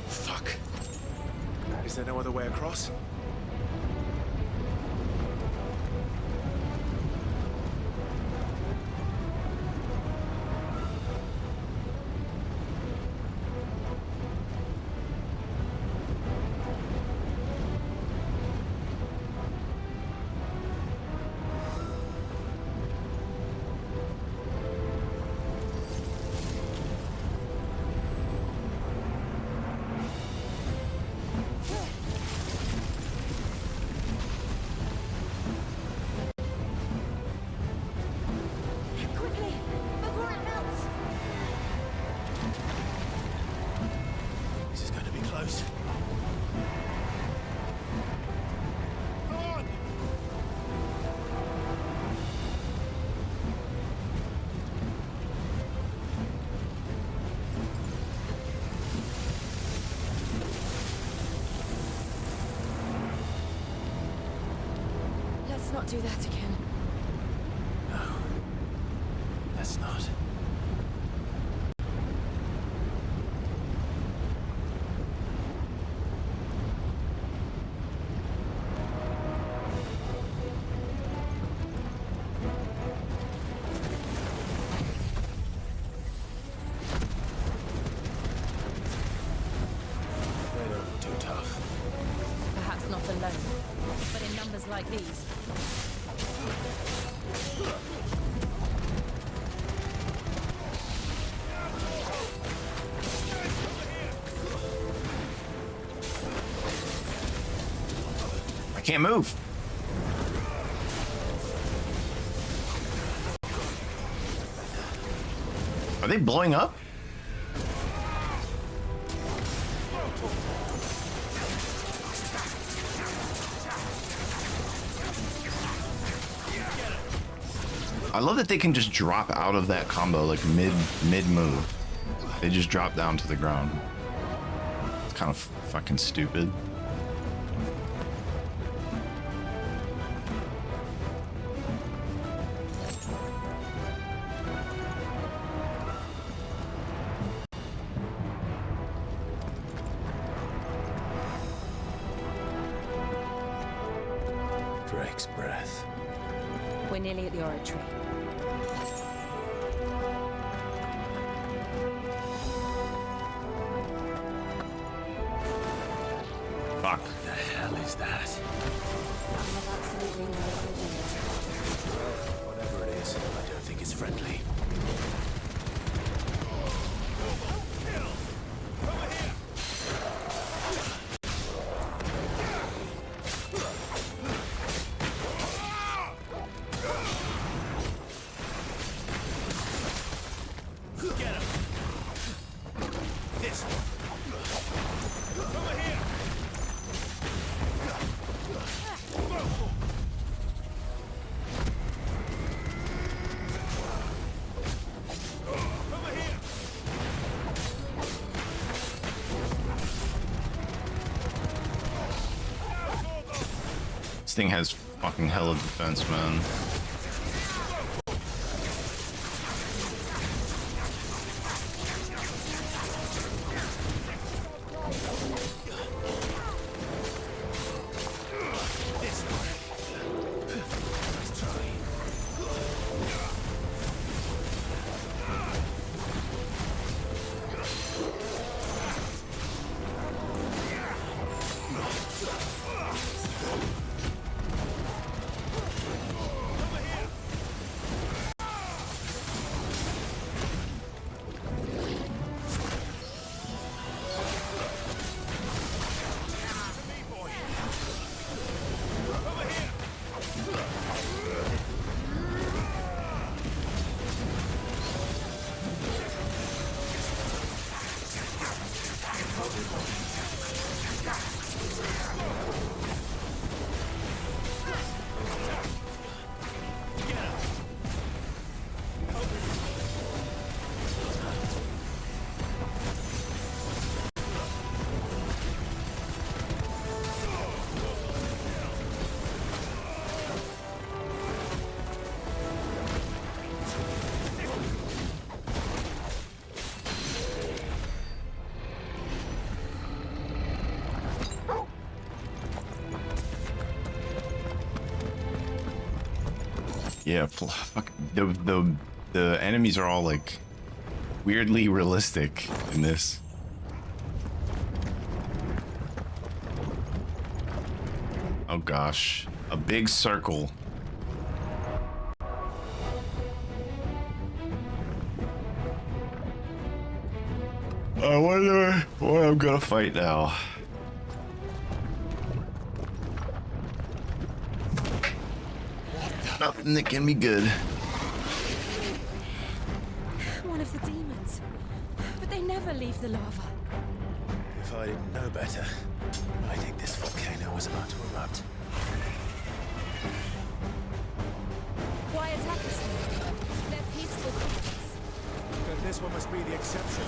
Fuck. Is there no other way across? Let's not do that again. No. Let's not. They don't look too tough. Perhaps not alone, but in numbers like these. I can't move. Are they blowing up? I love that they can just drop out of that combo like mid move. They just drop down to the ground. It's kind of fucking stupid. Drake's breath. We're nearly at the oratory. Fuck. What the hell is that? I have absolutely no idea. Whatever it is, I don't think it's friendly. This thing has fucking hella defense, man. Yeah, fuck, the enemies are all like weirdly realistic in this. Oh gosh, a big circle. I wonder what I'm gonna fight now. Nothing that can be good. One of the demons. But they never leave the lava. If I didn't know better, I think this volcano was about to erupt. Why attack us then? They're peaceful creatures. Then this one must be the exception.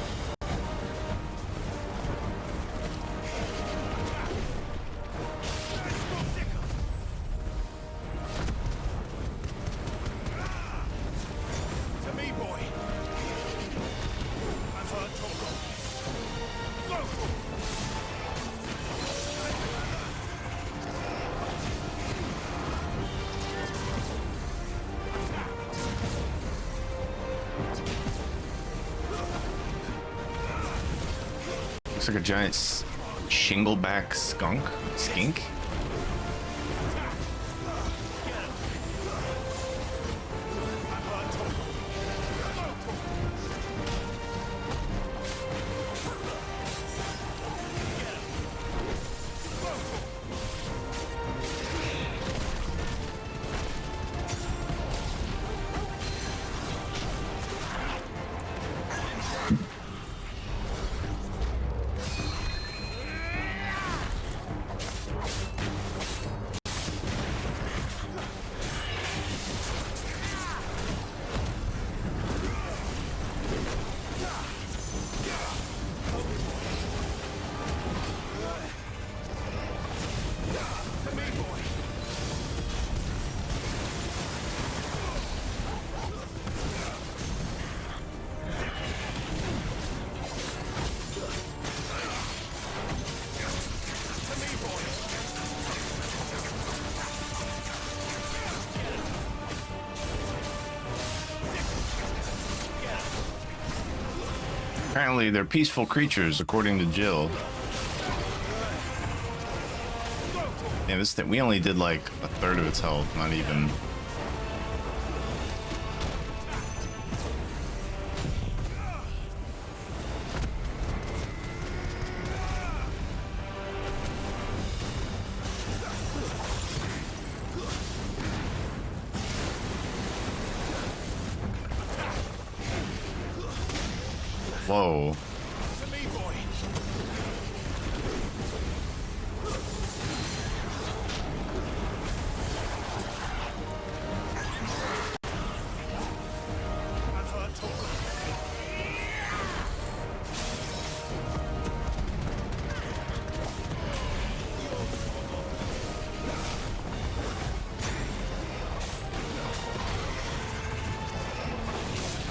Looks like a giant shingleback skink. Apparently, they're peaceful creatures, according to Jill. Yeah, this thing, we only did like a third of its health, not even. Whoa.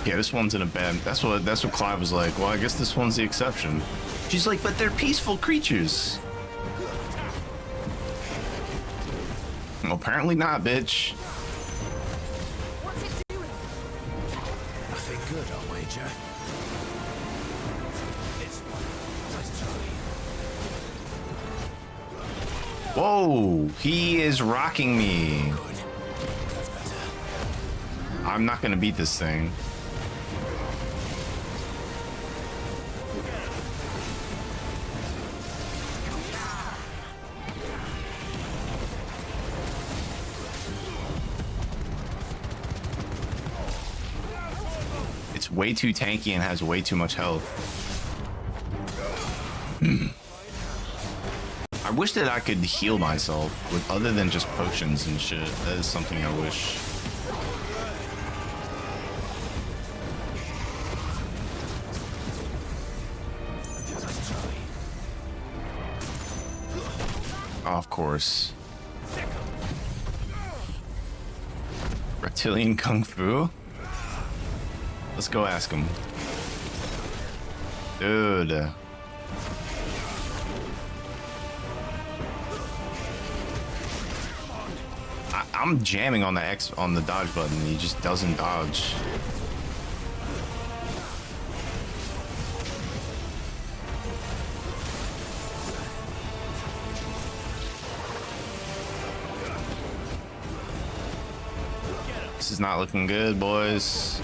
Yeah, this one's in a bad. That's what Clive was like. Well, I guess this one's the exception. She's like, but they're peaceful creatures. Well, apparently not, bitch. What's it doing? Nothing good, I'll wager. Whoa, he is rocking me. I'm not gonna beat this thing. It's way too tanky and has way too much health. I wish that I could heal myself with other than just potions and shit. That is something I wish. Oh, of course. Reptilian Kung Fu? Let's go ask him. Dude. I'm jamming on the X on the dodge button and he just doesn't dodge. This is not looking good, boys.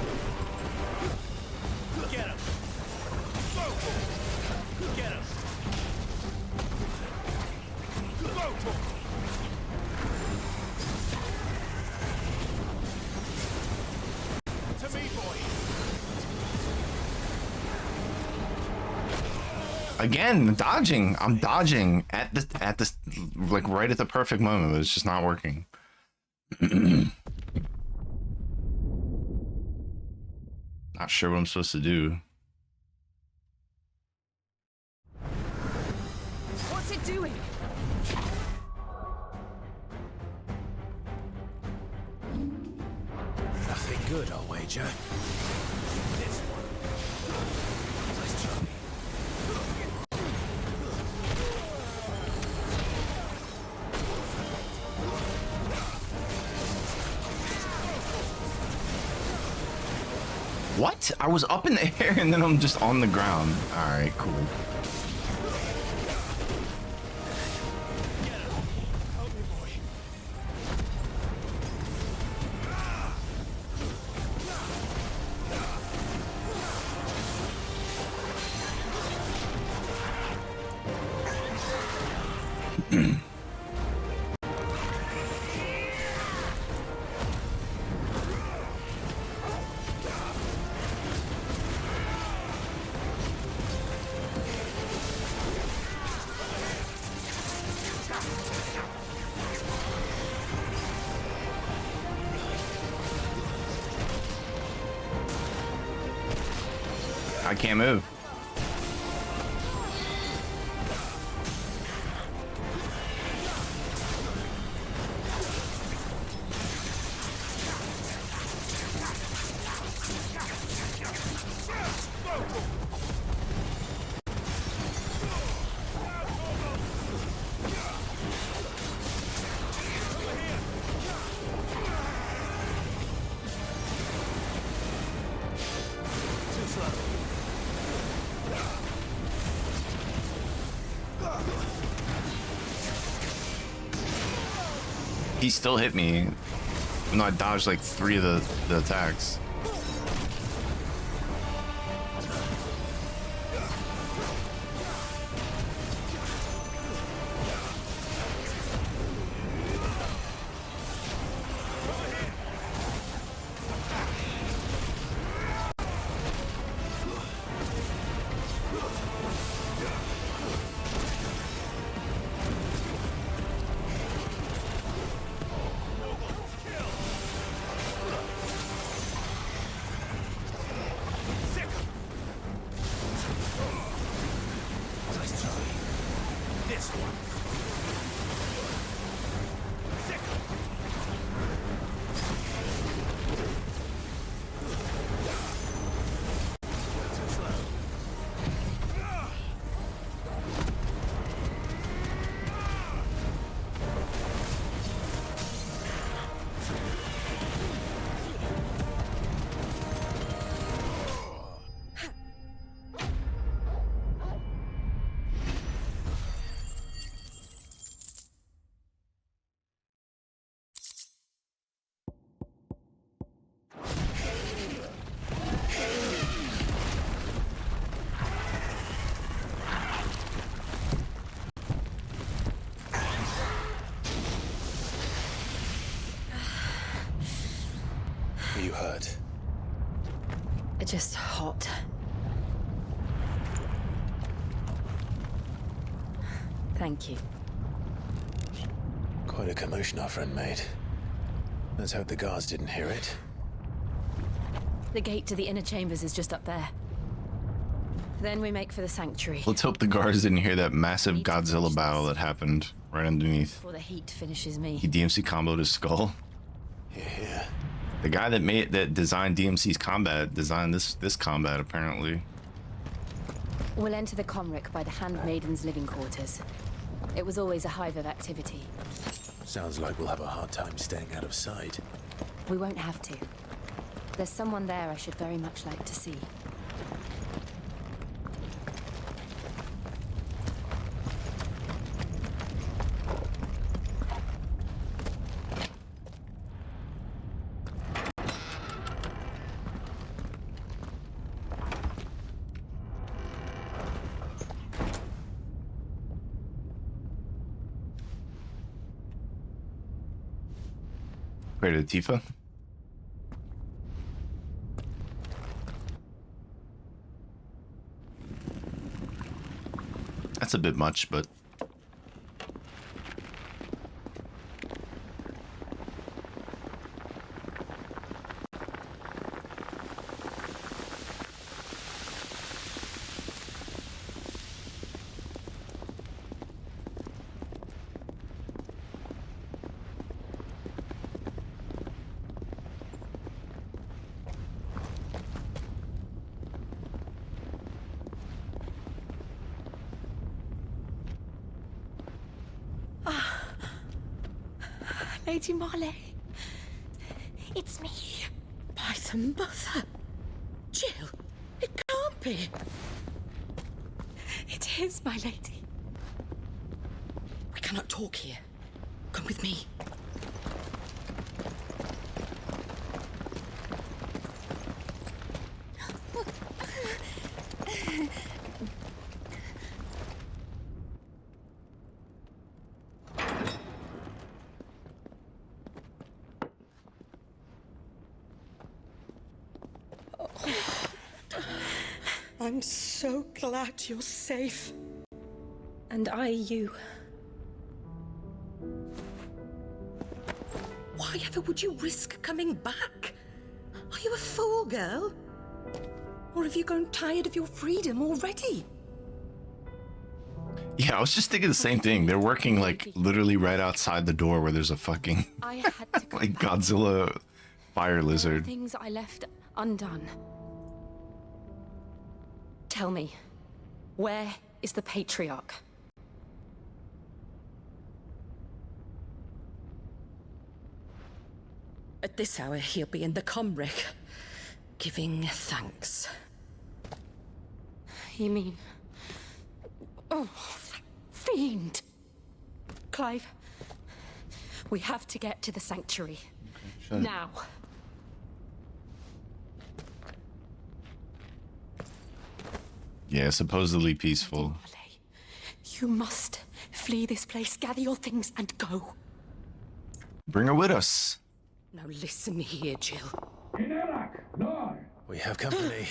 Again, dodging. I'm dodging at the like right at the perfect moment, but it's just not working. Not sure what I'm supposed to do. What's it doing? Nothing good, I'll wager. This one. Let's try. What? I was up in the air and then I'm just on the ground. All right, cool. I can't move. He still hit me. Even though I dodged like 3 of the attacks. Are you hurt? Just hot. Thank you. Quite a commotion our friend made. Let's hope the guards didn't hear it. The gate to the inner chambers is just up there. Then we make for the sanctuary. Let's hope the guards didn't hear that massive Godzilla battle that happened right underneath. Before the heat finishes me. He DMC comboed his skull. Yeah. The guy that designed DMC's combat designed this combat apparently. We'll enter the Comric by the Handmaiden's living quarters. It was always a hive of activity. Sounds like we'll have a hard time staying out of sight. We won't have to. There's someone there I should very much like to see. Created Tifa. That's a bit much, but Lady Marley. It's me. By the mother. Jill, it can't be. It is, my lady. We cannot talk here. Come with me. I'm so glad you're safe. And you. Why ever would you risk coming back? Are you a fool, girl? Or have you grown tired of your freedom already? yeah, I was just thinking the same thing. They're working like literally right outside the door where there's a fucking I had to like Godzilla fire lizard. Things I left undone. Tell me, where is the Patriarch? At this hour, he'll be in the Comric, giving thanks. You mean... Oh, that fiend! Clive, We have to get to the sanctuary. Sure. Now. Yeah, supposedly peaceful. You must flee this place, gather your things, and go. Bring her with us. Now listen here, Jill. We have company.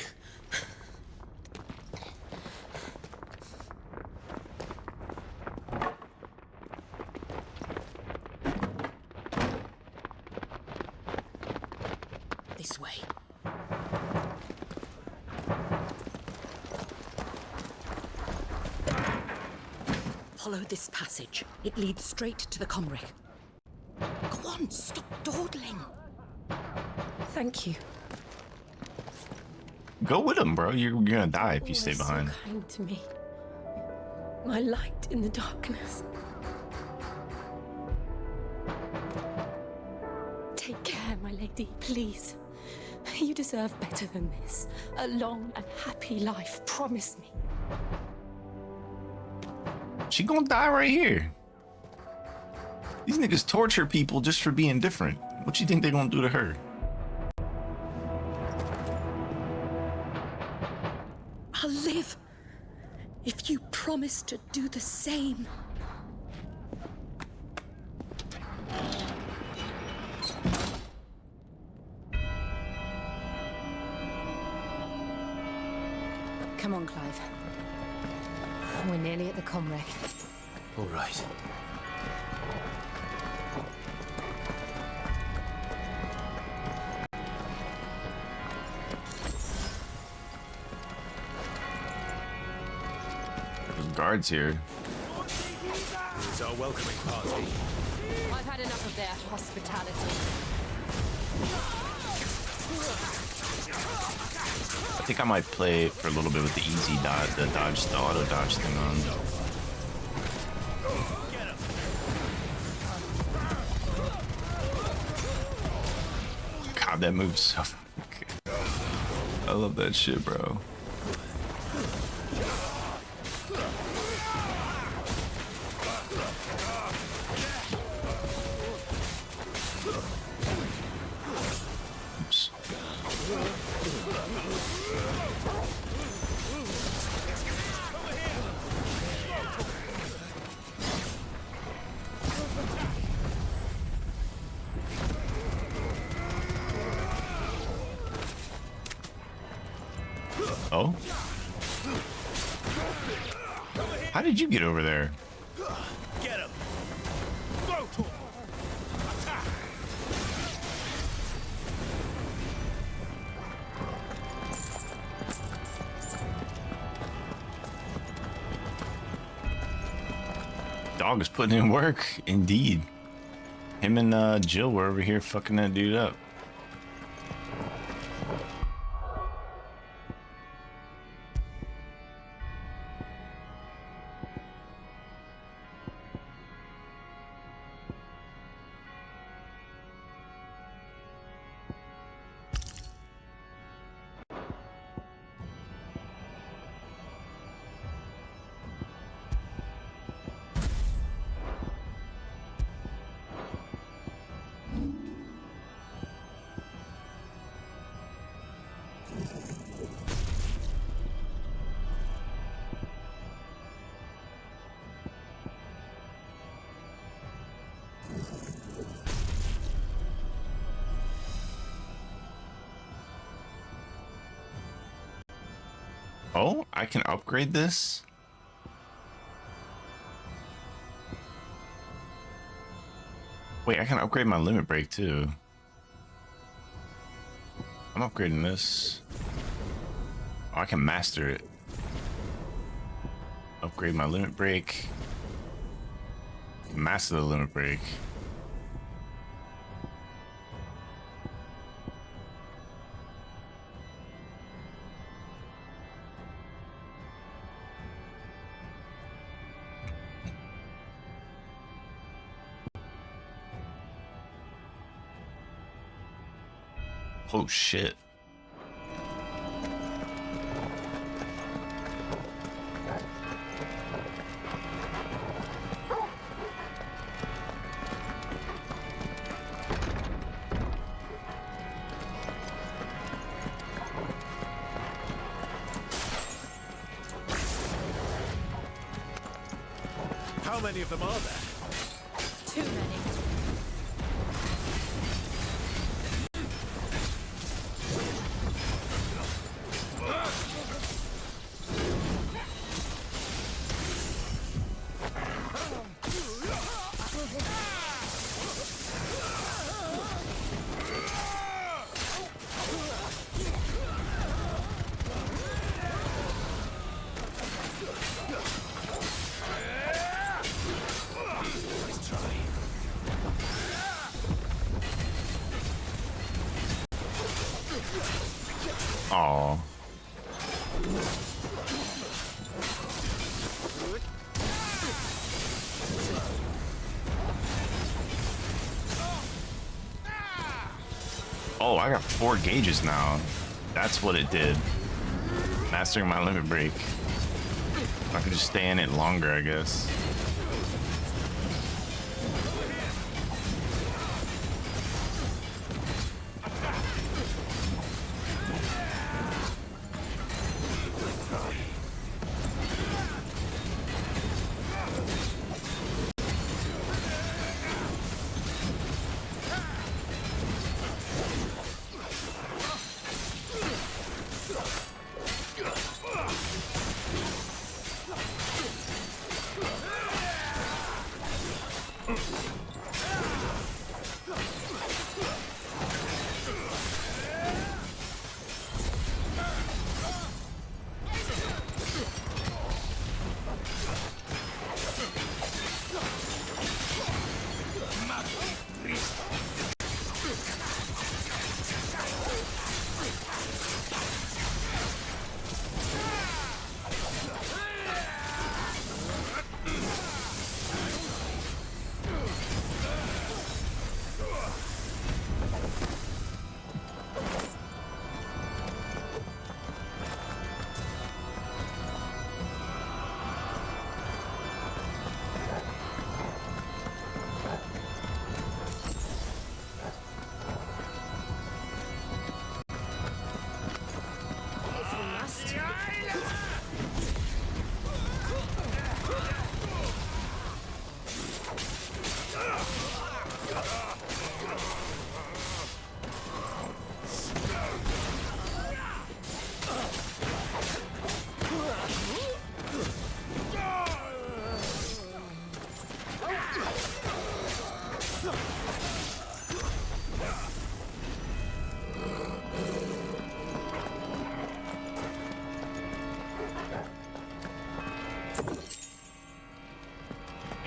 This way. Follow this passage. It leads straight to the Comric. Go on, stop dawdling. Thank you. Go with him, bro. You're gonna die if you stay behind. So kind to me. My light in the darkness. Take care, my lady, please. You deserve better than this. A long and happy life, promise me. She gonna die right here. These niggas torture people just for being different. What you think they gonna do to her? I'll live if you promise to do the same. Come on, Clive. We're nearly at the Comrec. All right. There's guards here. It's our welcoming party. I've had enough of their hospitality. I think I might play for a little bit with the easy dodge, the auto dodge thing on. God, that moves so good. I love that shit, bro. Oops. Oh? How did you get over there? Get him! Go to him! Attack! Dog is putting in work, indeed. Him and Jill were over here fucking that dude up. Oh, I can upgrade this? Wait, I can upgrade my limit break too. I'm upgrading this. Oh, I can master it. Upgrade my limit break. Master the limit break. Oh shit. How many of them are there? Too many. Aw. Oh, I got 4 gauges now. That's what it did. Mastering my limit break. I could just stay in it longer, I guess.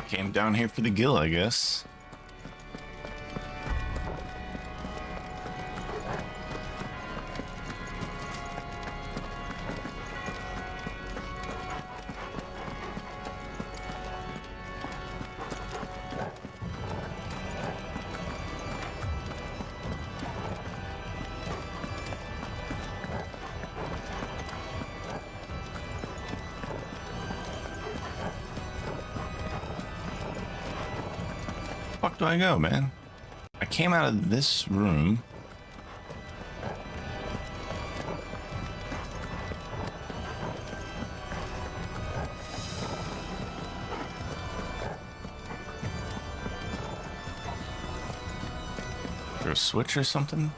Came down here for the gill, I guess. Fuck do I go, man? I came out of this room. Is there a switch or something?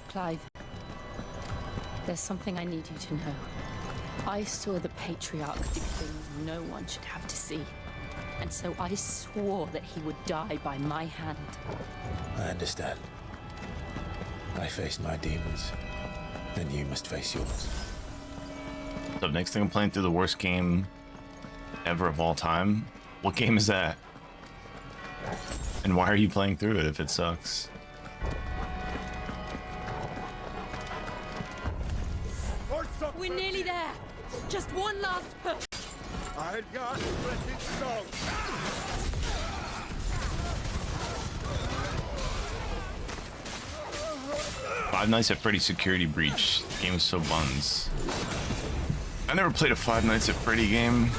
Clive, there's something I need you to know. I saw the Patriarch do things no one should have to see. And so I swore that he would die by my hand. I understand. I faced my demons, then you must face yours. So next thing I'm playing through the worst game ever of all time. What game is that? And why are you playing through it if it sucks? We're nearly there. Just one last push. I got it so. Five Nights at Freddy's Security Breach. The game was so buns. I never played a Five Nights at Freddy game.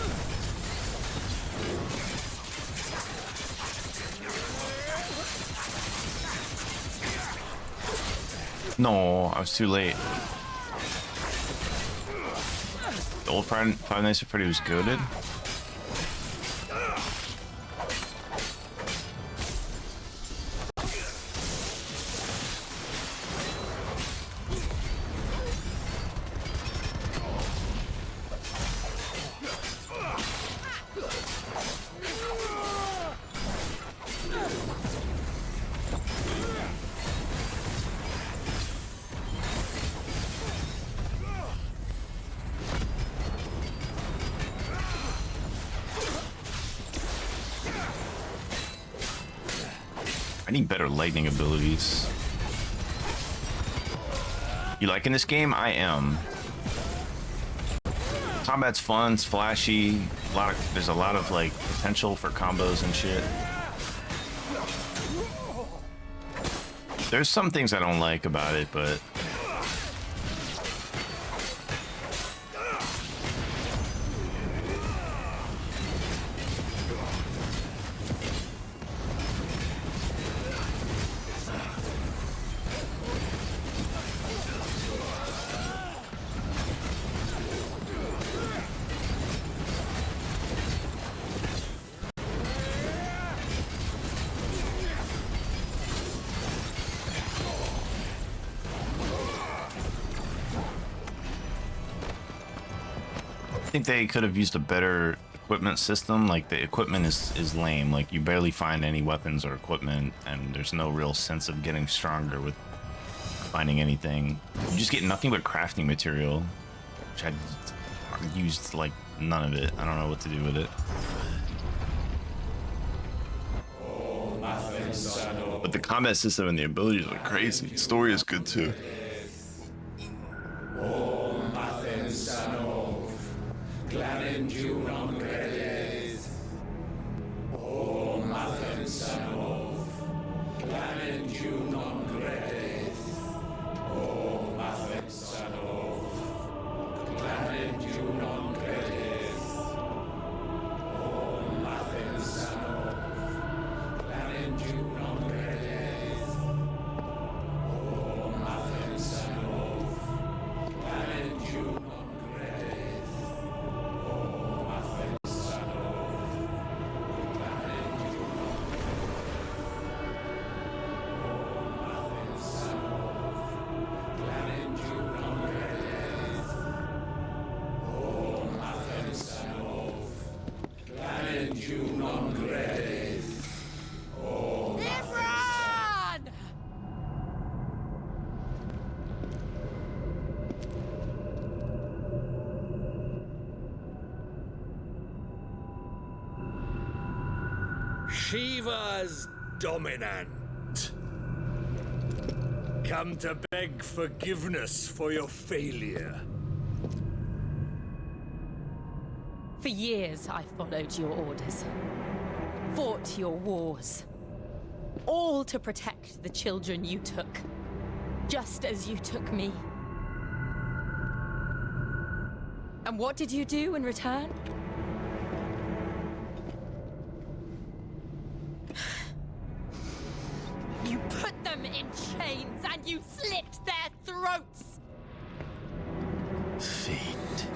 No, I was too late. The old Five Nights at Freddy was goated. I need better lightning abilities. You liking this game? I am. Combat's fun, it's flashy. There's a lot of like potential for combos and shit. There's some things I don't like about it, but I think they could have used a better equipment system. Like the equipment is lame. Like you barely find any weapons or equipment, and there's no real sense of getting stronger with finding anything. You just get nothing but crafting material, which I used like none of it. I don't know what to do with it. But the combat system and the abilities are crazy. The story is good too. Shiva's dominant. Come to beg forgiveness for your failure. For years, I followed your orders, fought your wars, all to protect the children you took, just as you took me. And what did you do in return? You put them in chains and you slit their throats! Fiend.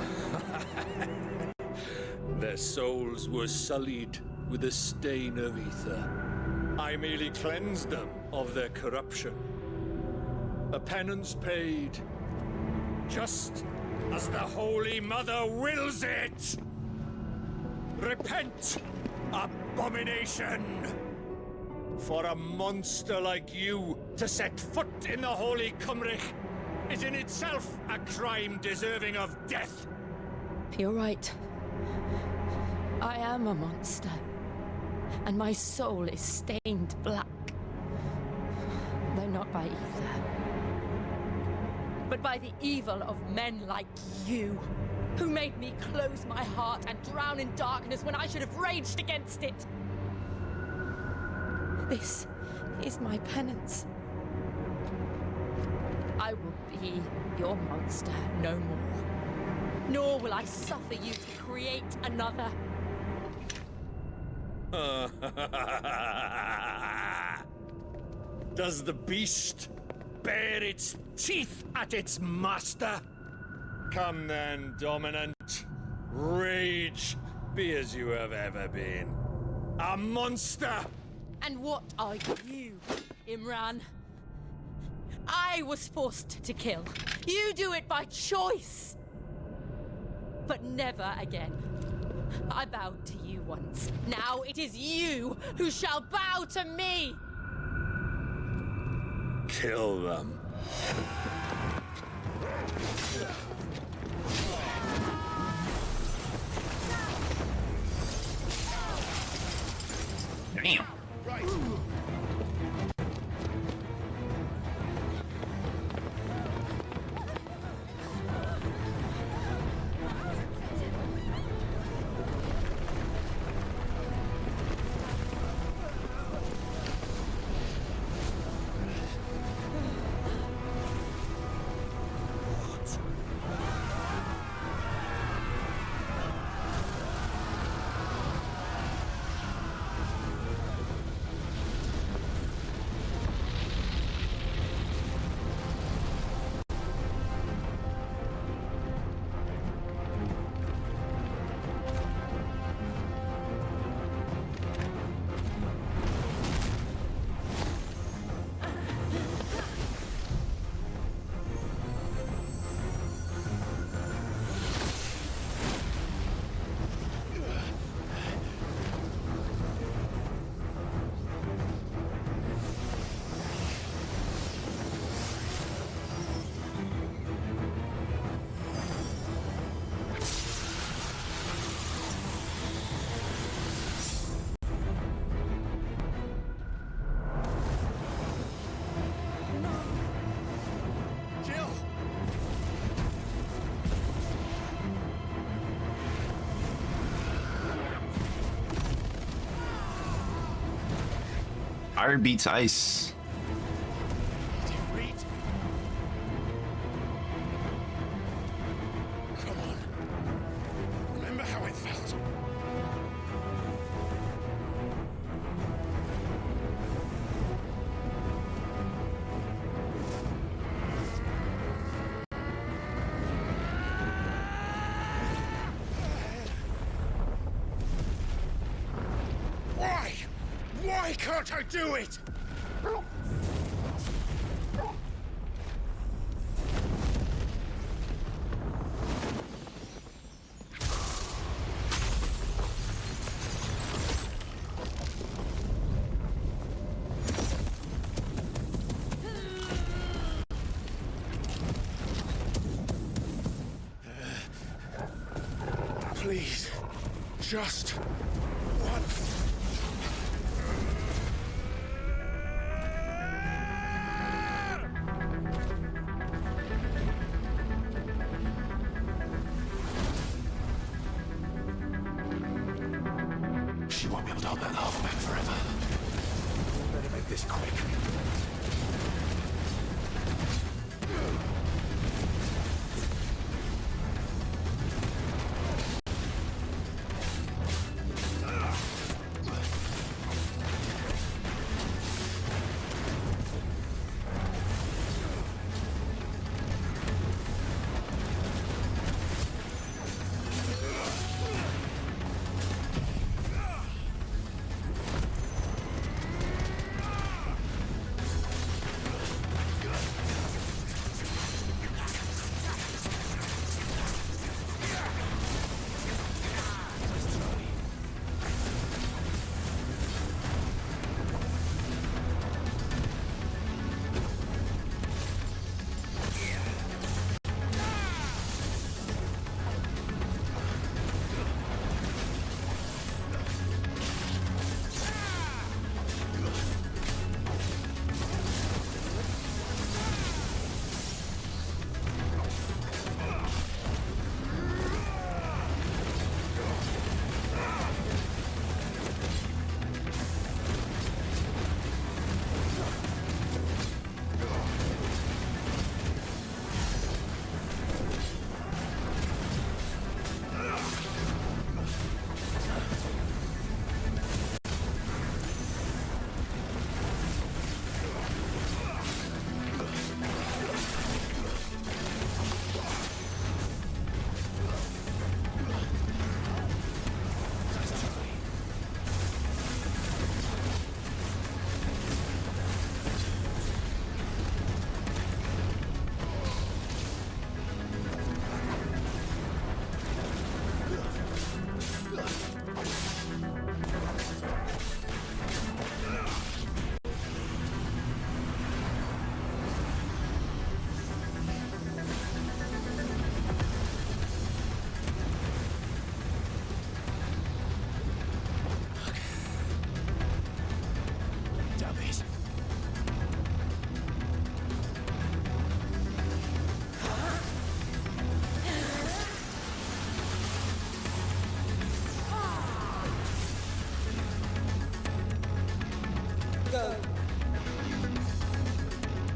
Their souls were sullied with a stain of ether. I merely cleansed them of their corruption. A penance paid, just as the Holy Mother wills it! Repent, abomination! For a monster like you to set foot in the Holy Cymric is in itself a crime deserving of death. You're right. I am a monster, and my soul is stained black. Though not by ether, but by the evil of men like you, who made me close my heart and drown in darkness when I should have raged against it. This is my penance. I will be your monster no more. Nor will I suffer you to create another. Does the beast bare its teeth at its master? Come then, Dominant. Rage, be as you have ever been. A monster! And what are you, Imran? I was forced to kill. You do it by choice. But never again. I bowed to you once. Now it is you who shall bow to me! Kill them. Damn. Right. Fire beats ice. Come on. Remember how I felt? Why? Why can't I do it? Please, just one. She won't be able to hold that lava back forever. Better make this quick.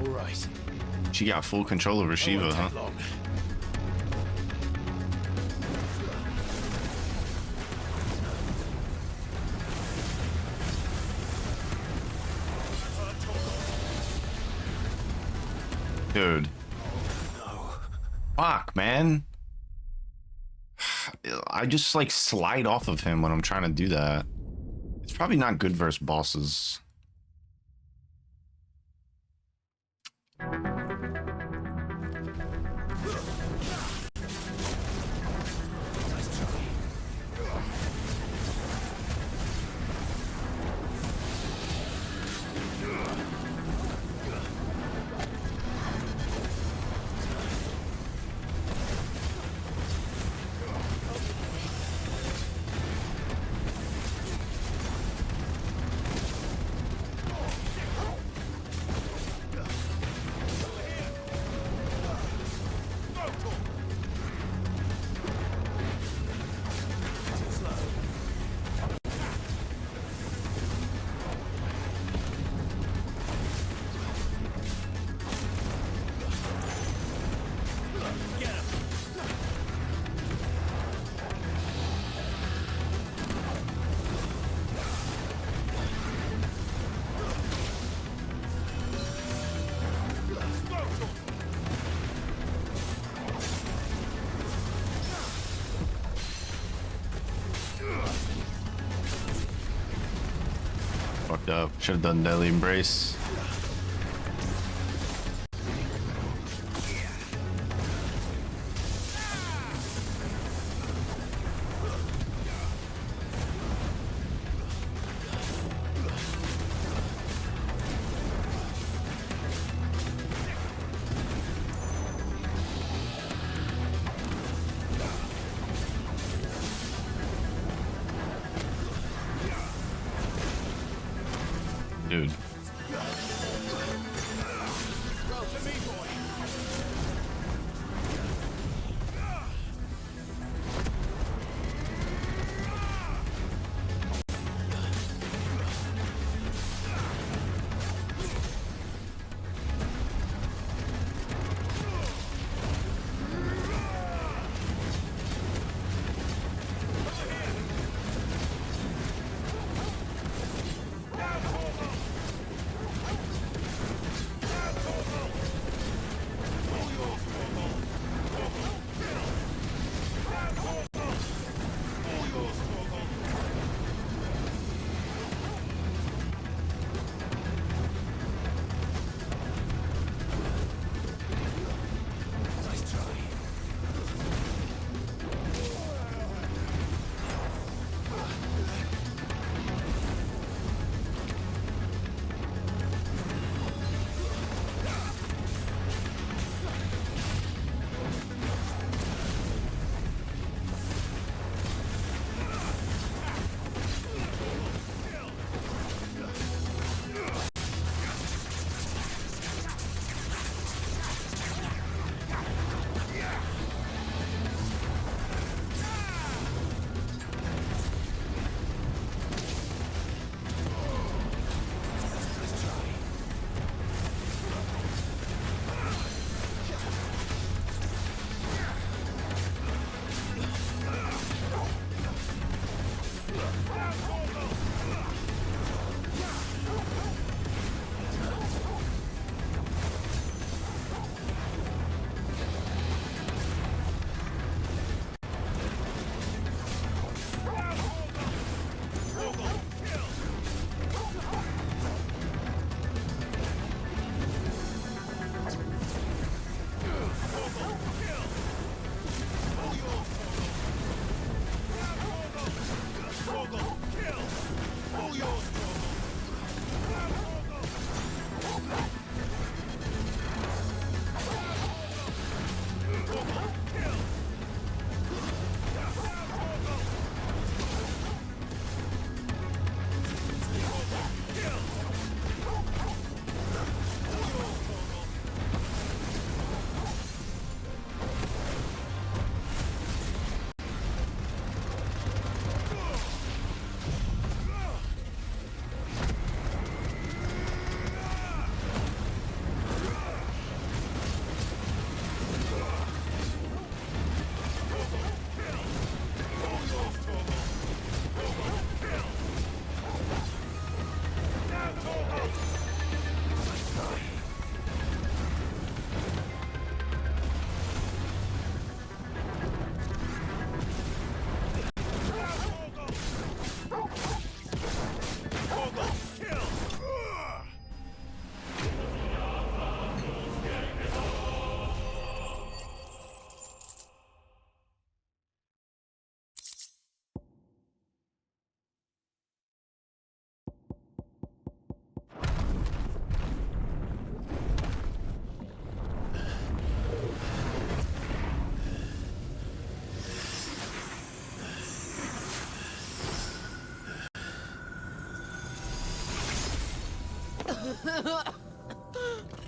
All right. She got full control over Shiva, huh? Long. Dude. Fuck, man. I just like slide off of him when I'm trying to do that. It's probably not good versus bosses. Fucked up. Should have done Deadly Embrace. Dude.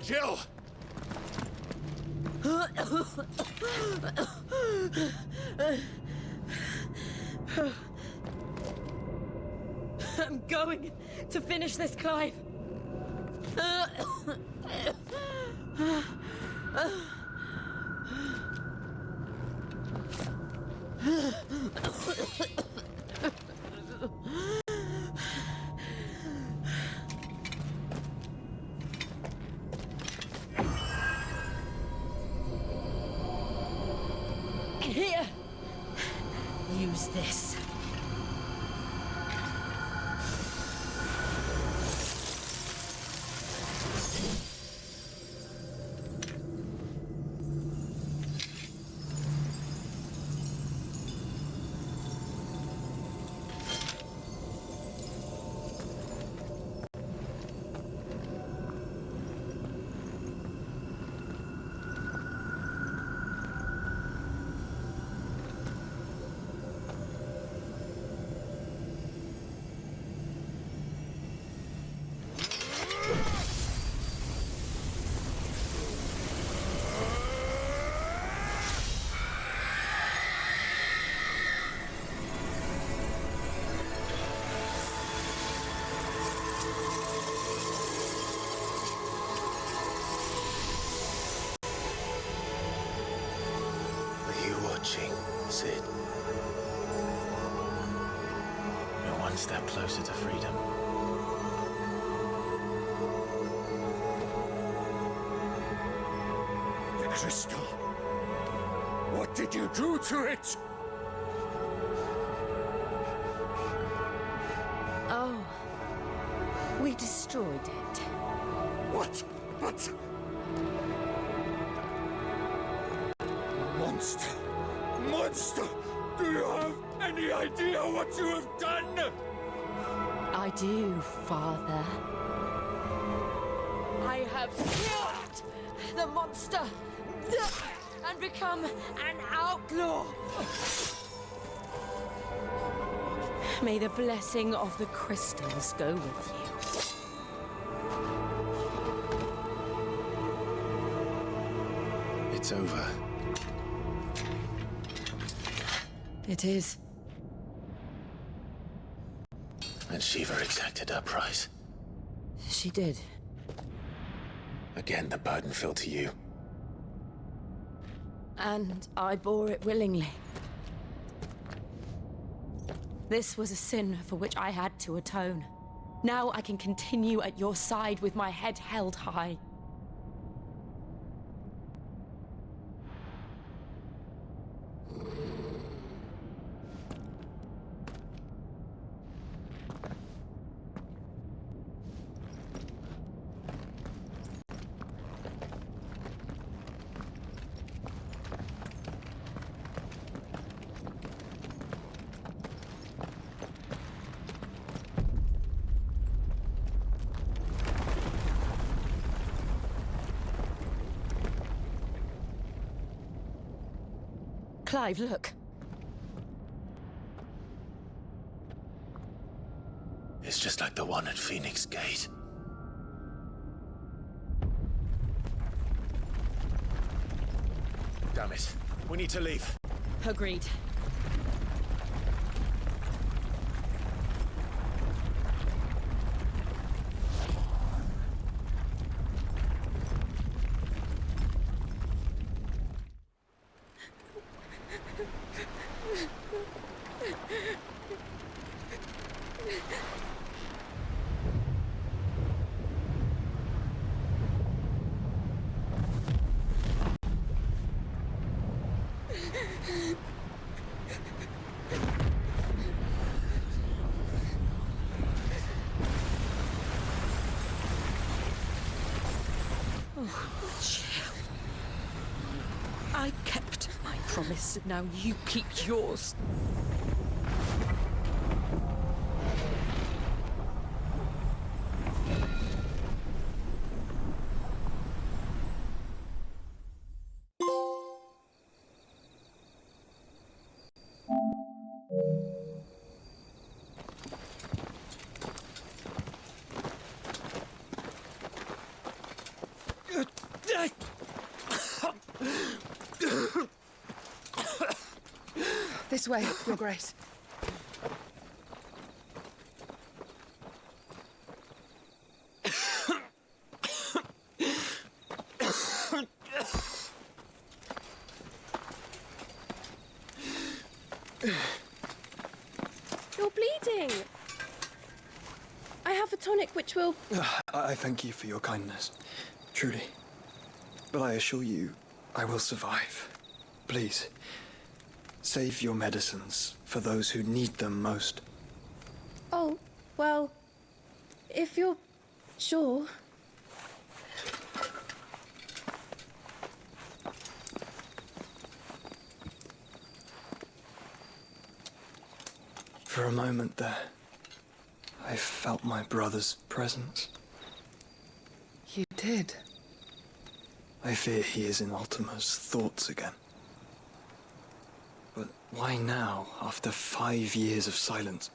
Jill! I'm going to finish this, Clive. Here. Use this. Sid. You're one step closer to freedom. The crystal. What did you do to it? Oh, we destroyed it. What? But... Monster! Monster! Do you have any idea what you have done? I do, Father. I have killed the monster and become an outlaw. May the blessing of the crystals go with you. It's over. It is. And Shiva exacted her price. She did. Again, the burden fell to you. And I bore it willingly. This was a sin for which I had to atone. Now I can continue at your side with my head held high. Clive, look. It's just like the one at Phoenix Gate. Damn it. We need to leave. Agreed. I kept my promise, now you keep yours. This way, Your Grace. You're bleeding. I have a tonic which will... I thank you for your kindness, truly. But I assure you, I will survive. Please, save your medicines for those who need them most. Oh, well, if you're sure... For a moment there, I felt my brother's presence. You did? I fear he is in Ultima's thoughts again. But why now, after 5 years of silence?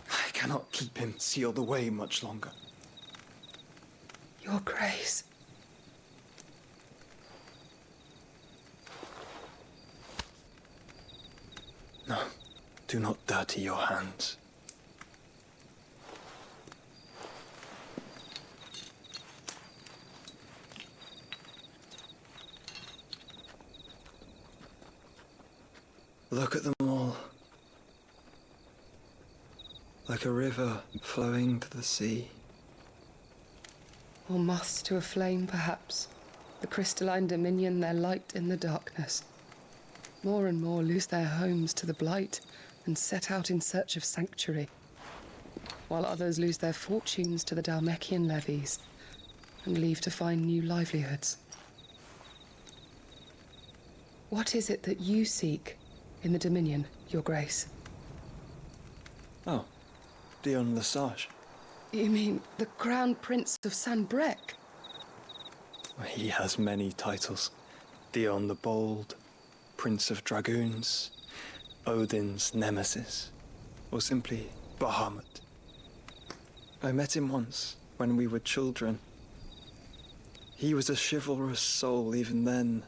I cannot keep him sealed away much longer. Your Grace. No, do not dirty your hands. Look at them all. Like a river flowing to the sea. Or moths to a flame, perhaps. The crystalline dominion their light in the darkness. More and more lose their homes to the blight and set out in search of sanctuary, while others lose their fortunes to the Dhalmekian levies and leave to find new livelihoods. What is it that you seek in the Dominion, Your Grace? Oh, Dion Lesage. You mean the Crown Prince of Sanbrec? He has many titles. Dion the Bold, Prince of Dragoons, Odin's Nemesis, or simply Bahamut. I met him once, when we were children. He was a chivalrous soul even then,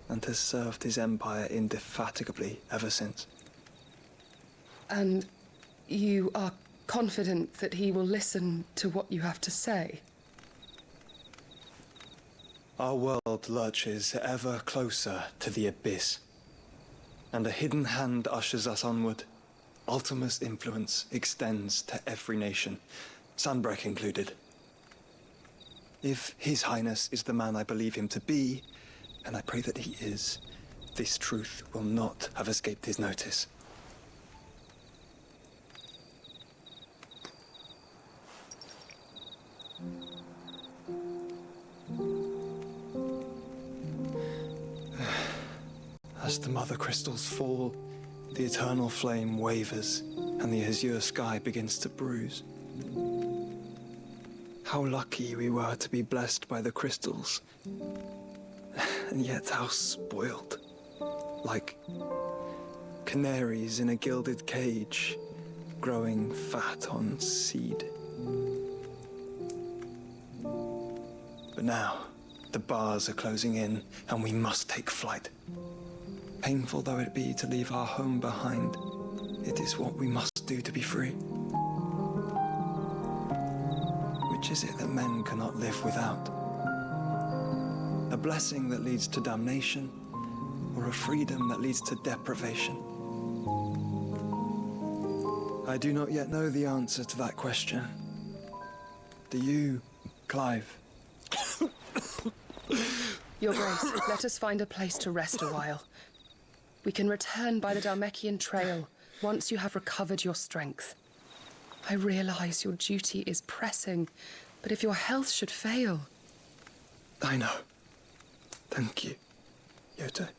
and has served his empire indefatigably ever since. And you are confident that he will listen to what you have to say? Our world lurches ever closer to the abyss, and a hidden hand ushers us onward. Ultima's influence extends to every nation, Sanbrec included. If His Highness is the man I believe him to be, and I pray that he is, this truth will not have escaped his notice. As the mother crystals fall, the eternal flame wavers, and the azure sky begins to bruise. How lucky we were to be blessed by the crystals, and yet how spoiled. Like canaries in a gilded cage, growing fat on seed. But now, the bars are closing in, and we must take flight. Painful though it be to leave our home behind, it is what we must do to be free. Which is it that men cannot live without? A blessing that leads to damnation, or a freedom that leads to deprivation? I do not yet know the answer to that question. Do you, Clive? Your Grace, let us find a place to rest a while. We can return by the Dhalmekian trail once you have recovered your strength. I realize your duty is pressing, but if your health should fail... I know. Thank you, Yote.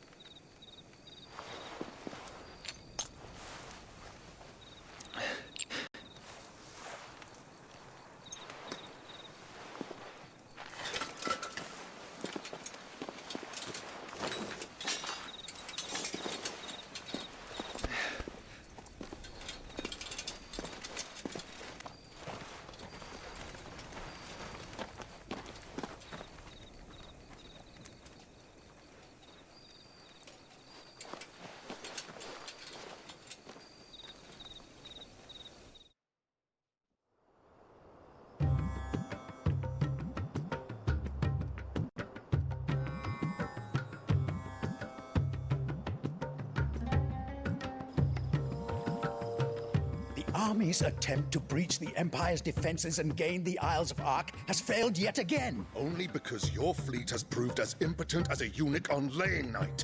army's attempt to breach the Empire's defenses and gain the Isles of Ark has failed yet again. Only because your fleet has proved as impotent as a eunuch on laying night.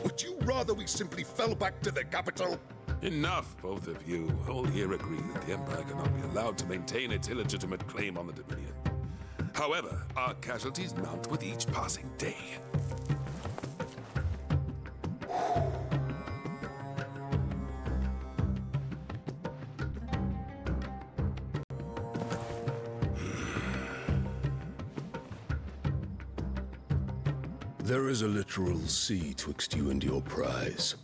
Would you rather we simply fell back to the capital? Enough, both of you. All here agree that the Empire cannot be allowed to maintain its illegitimate claim on the Dominion. However, our casualties mount with each passing day. There is a literal sea twixt you and your prize.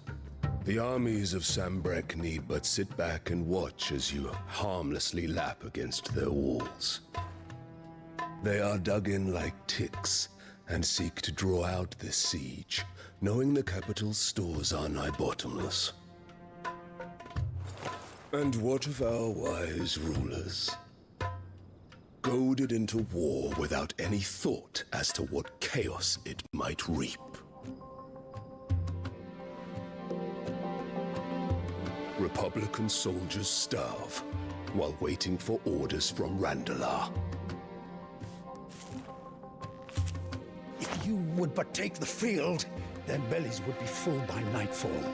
The armies of Sambrek need but sit back and watch as you harmlessly lap against their walls. They are dug in like ticks and seek to draw out this siege, knowing the capital's stores are nigh bottomless. And what of our wise rulers? Goaded into war without any thought as to what chaos it might reap. Republican soldiers starve while waiting for orders from Randalar. If you would but take the field, their bellies would be full by nightfall.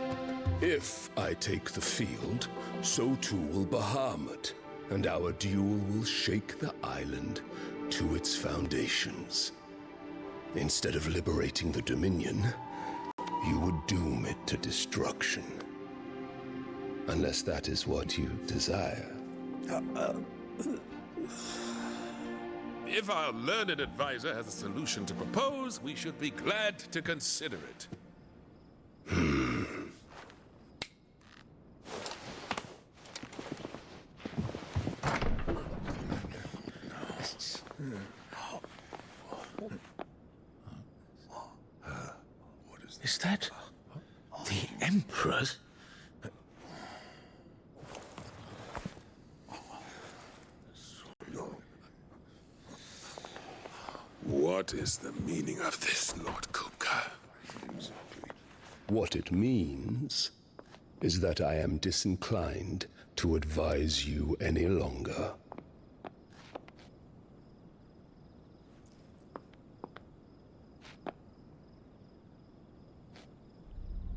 If I take the field, so too will Bahamut, and our duel will shake the island to its foundations. Instead of liberating the Dominion, you would doom it to destruction. Unless that is what you desire. If our learned advisor has a solution to propose, we should be glad to consider it. Is that the Emperor's? What is the meaning of this, Lord Kupka? What it means is that I am disinclined to advise you any longer.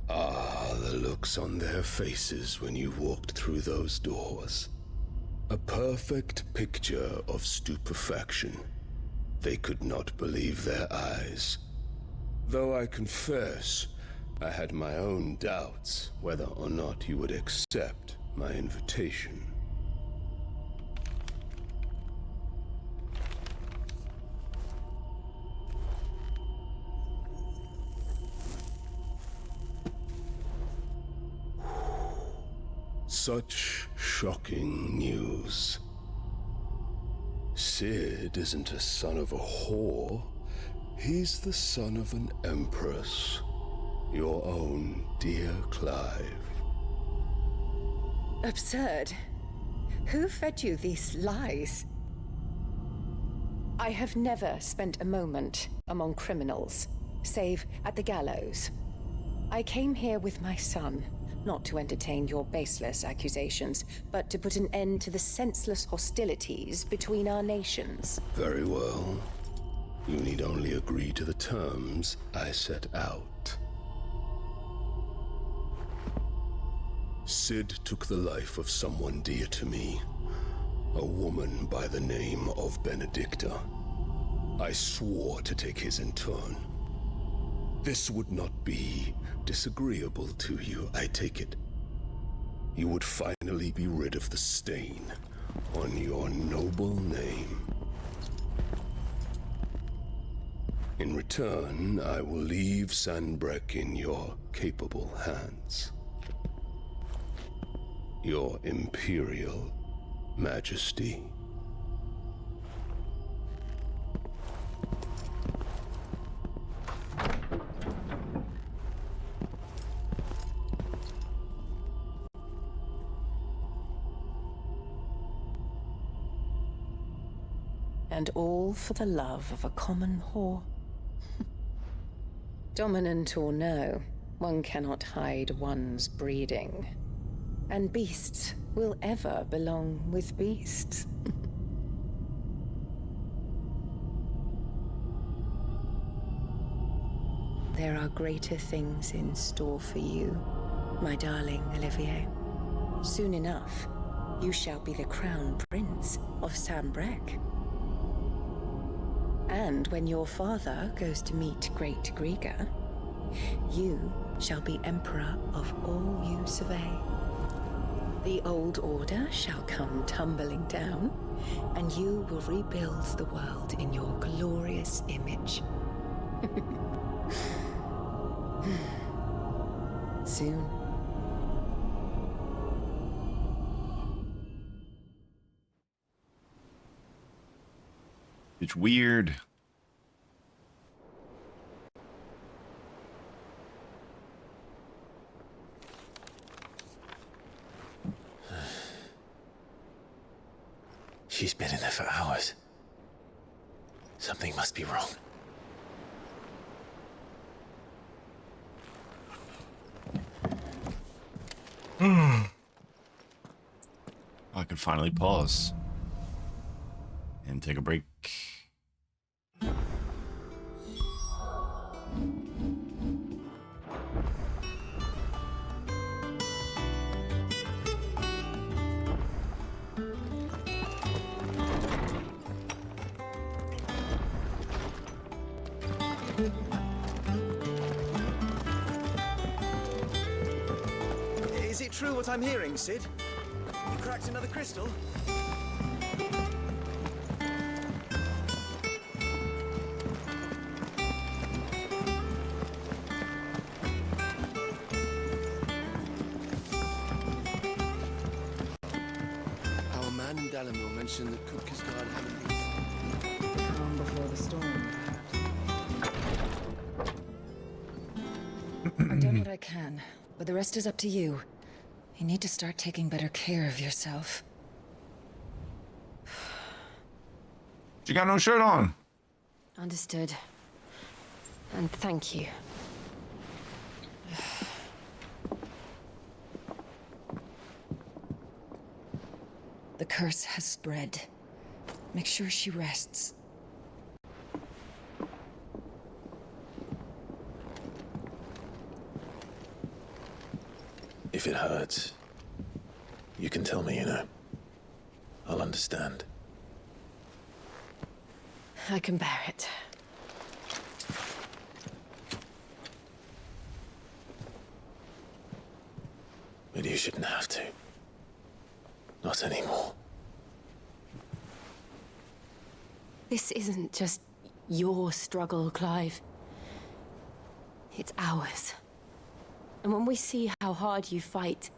Ah, the looks on their faces when you walked through those doors. A perfect picture of stupefaction. They could not believe their eyes. Though I confess, I had my own doubts whether or not you would accept my invitation. Such shocking news. Sid isn't a son of a whore. He's the son of an empress. Your own dear Clive. Absurd. Who fed you these lies? I have never spent a moment among criminals, save at the gallows. I came here with my son, not to entertain your baseless accusations, but to put an end to the senseless hostilities between our nations. Very well. You need only agree to the terms I set out. Sid took the life of someone dear to me, a woman by the name of Benedicta. I swore to take his in turn. This would not be disagreeable to you, I take it. You would finally be rid of the stain on your noble name. In return, I will leave Sanbrek in your capable hands. Your Imperial Majesty. And all for the love of a common whore. Dominant or no, one cannot hide one's breeding. And beasts will ever belong with beasts. There are greater things in store for you, my darling Olivier. Soon enough, you shall be the crown prince of Sambrec. And when your father goes to meet Great Grieger, you shall be emperor of all you survey. The old order shall come tumbling down, and you will rebuild the world in your glorious image. Soon. It's weird. She's been in there for hours. Something must be wrong. I can finally pause and take a break. Is it true what I'm hearing, Sid? You cracked another crystal? Our man in Dalamil mentioned that Kupka's guard had a lease. The calm before the storm, perhaps. I've done what I can, but the rest is up to you. You need to start taking better care of yourself. You got no shirt on. Understood. And thank you. The curse has spread. Make sure she rests. If it hurts, you can tell me, you know. I'll understand. I can bear it. But you shouldn't have to. Not anymore. This isn't just your struggle, Clive. It's ours. And when we see how hard you fight,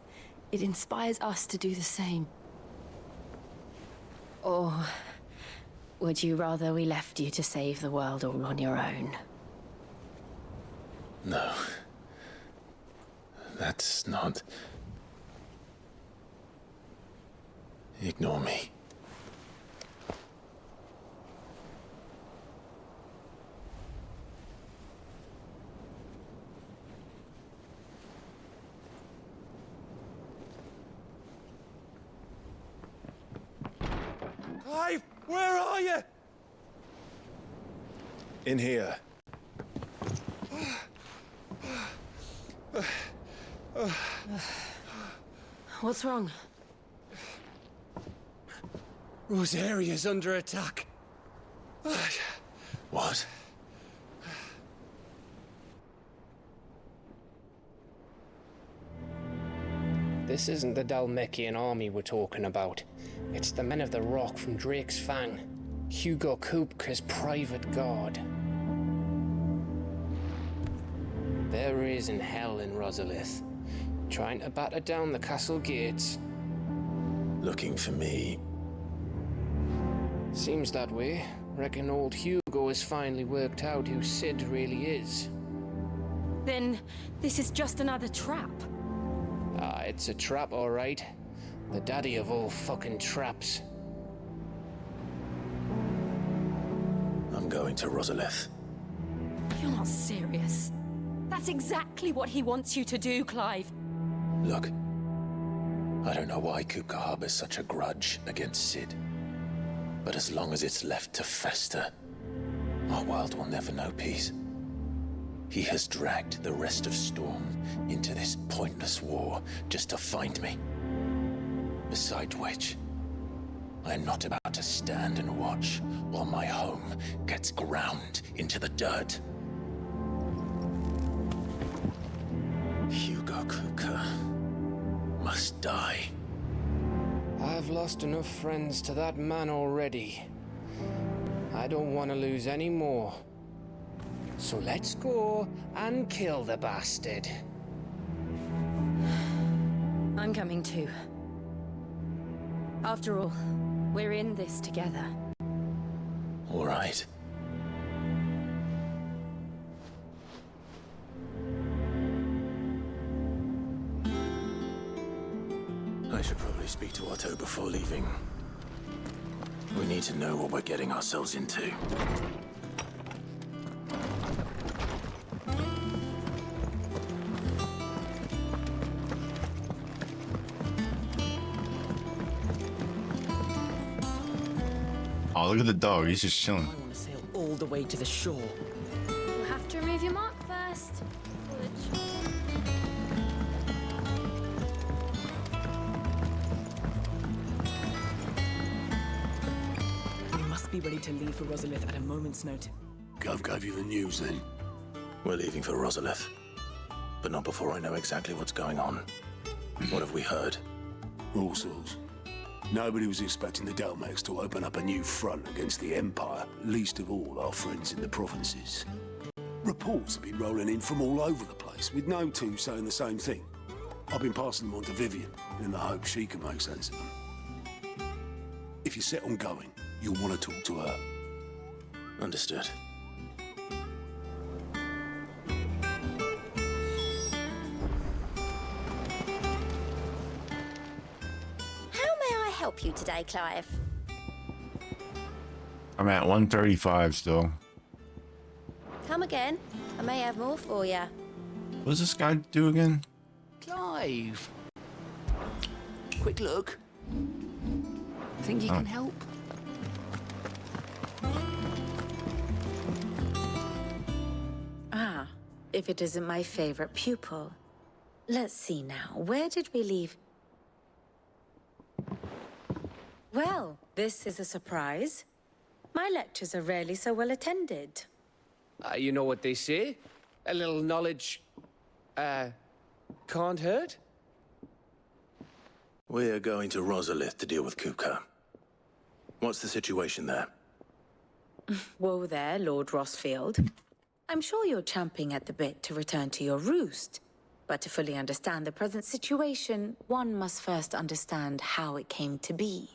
it inspires us to do the same. Or would you rather we left you to save the world all on your own? No. That's not... Ignore me. Clive, where are you? In here. What's wrong? Rosaria's under attack. What? This isn't the Dalmekian army we're talking about. It's the men of the Rock from Drake's Fang. Hugo Kupka's private guard. There is in hell in Rosalith, trying to batter down the castle gates. Looking for me. Seems that way. Reckon old Hugo has finally worked out who Sid really is. Then this is just another trap. Ah, it's a trap, all right. The daddy of all fucking traps. I'm going to Rosalith. You're not serious. That's exactly what he wants you to do, Clive. Look, I don't know why Kupka harbors such a grudge against Cid. But as long as it's left to fester, our world will never know peace. He has dragged the rest of Storm into this pointless war just to find me. Besides which, I am not about to stand and watch while my home gets ground into the dirt. Hugo Kupka must die. I've lost enough friends to that man already. I don't want to lose any more. So let's go and kill the bastard. I'm coming too. After all, we're in this together. All right. I should probably speak to Otto before leaving. We need to know what we're getting ourselves into. Oh, look at the dog. He's just chilling. I want to sail all the way to the shore. You'll have to remove your mark first. We must be ready to leave for Rosalith at a moment's notice. Gov gave you the news then? We're leaving for Rosalith. But not before I know exactly what's going on. What have we heard? All sorts. Nobody was expecting the Dalmex to open up a new front against the Empire, least of all our friends in the provinces. Reports have been rolling in from all over the place, with no two saying the same thing. I've been passing them on to Vivian, in the hope she can make sense of them. If you're set on going, you'll want to talk to her. Understood. Help you today, Clive? I'm at 135 still. Come again. I may have more for you. What does this guy do again? Clive. Quick look. Think you can help? Ah, if it isn't my favorite pupil. Let's see now. Where did we leave? Well, this is a surprise. My lectures are rarely so well attended. You know what they say? A little knowledge, can't hurt? We're going to Rosalith to deal with Kupka. What's the situation there? Whoa there, Lord Rossfield. I'm sure you're champing at the bit to return to your roost. But to fully understand the present situation, one must first understand how it came to be.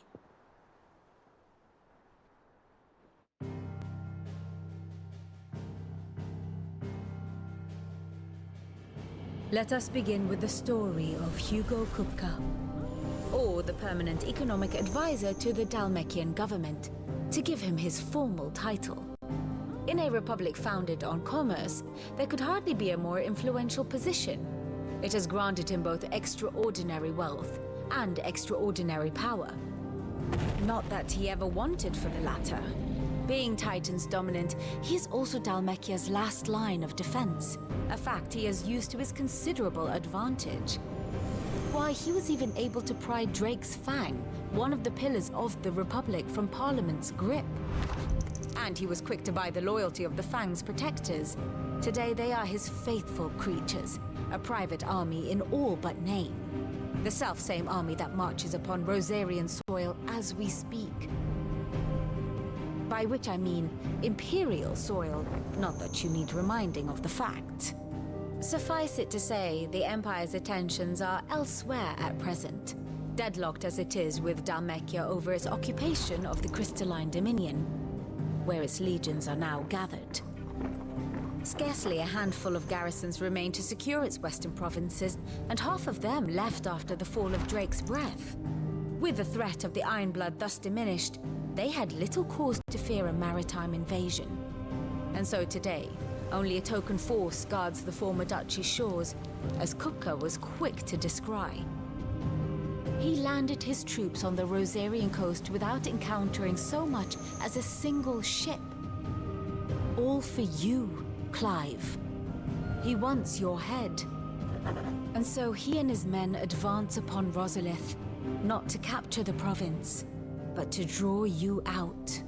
Let us begin with the story of Hugo Kupka, or the permanent economic advisor to the Dalmekian government, to give him his formal title. In a republic founded on commerce, there could hardly be a more influential position. It has granted him both extraordinary wealth and extraordinary power. Not that he ever wanted for the latter. Being Titan's dominant, he is also Dalmekia's last line of defense, a fact he has used to his considerable advantage. Why, he was even able to pry Drake's Fang, one of the pillars of the Republic, from Parliament's grip. And he was quick to buy the loyalty of the Fang's protectors. Today they are his faithful creatures, a private army in all but name. The self-same army that marches upon Rosarian soil as we speak. By which I mean Imperial soil, not that you need reminding of the fact. Suffice it to say, the Empire's attentions are elsewhere at present, deadlocked as it is with Dalmekia over its occupation of the Crystalline Dominion, where its legions are now gathered. Scarcely a handful of garrisons remain to secure its western provinces, and half of them left after the fall of Drake's Breath. With the threat of the Ironblood thus diminished, they had little cause to fear a maritime invasion. And so today, only a token force guards the former duchy's shores, as Kupka was quick to descry. He landed his troops on the Rosarian coast without encountering so much as a single ship. All for you, Clive. He wants your head. And so he and his men advance upon Rosalith, not to capture the province, but to draw you out.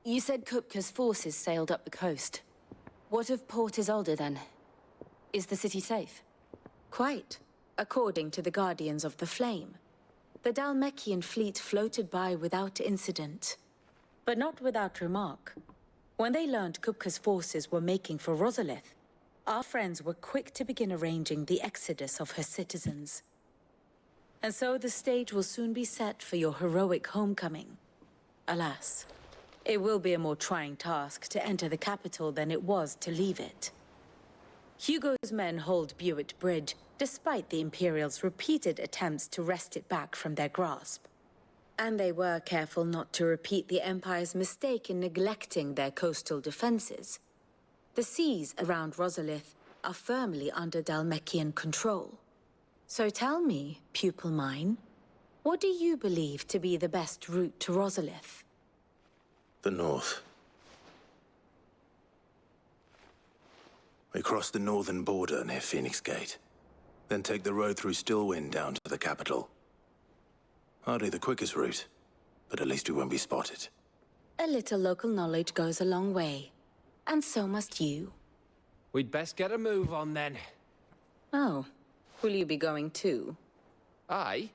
You said Kupka's forces sailed up the coast. What of Port Isolde, then? Is the city safe? Quite, according to the Guardians of the Flame. The Dhalmekian fleet floated by without incident, but not without remark. When they learned Kupka's forces were making for Rosalith, our friends were quick to begin arranging the exodus of her citizens. And so the stage will soon be set for your heroic homecoming. Alas, it will be a more trying task to enter the capital than it was to leave it. Hugo's men hold Buet Bridge, despite the Imperials' repeated attempts to wrest it back from their grasp. And they were careful not to repeat the Empire's mistake in neglecting their coastal defenses. The seas around Rosalith are firmly under Dhalmekian control. So tell me, pupil mine, what do you believe to be the best route to Rosalith? The north. We cross the northern border near Phoenix Gate, then take the road through Stillwind down to the capital. Hardly the quickest route, but at least we won't be spotted. A little local knowledge goes a long way, and so must you. We'd best get a move on then. Oh, will you be going too? Aye.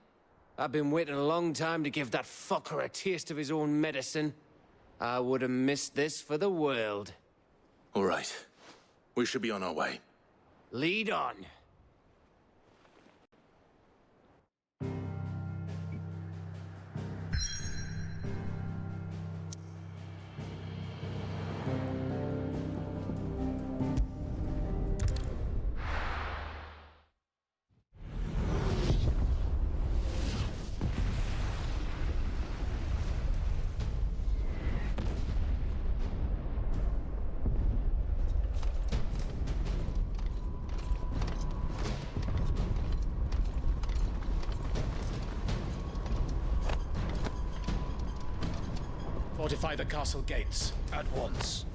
I've been waiting a long time to give that fucker a taste of his own medicine. I would have missed this for the world. All right. We should be on our way. Lead on. Fortify the castle gates, at once.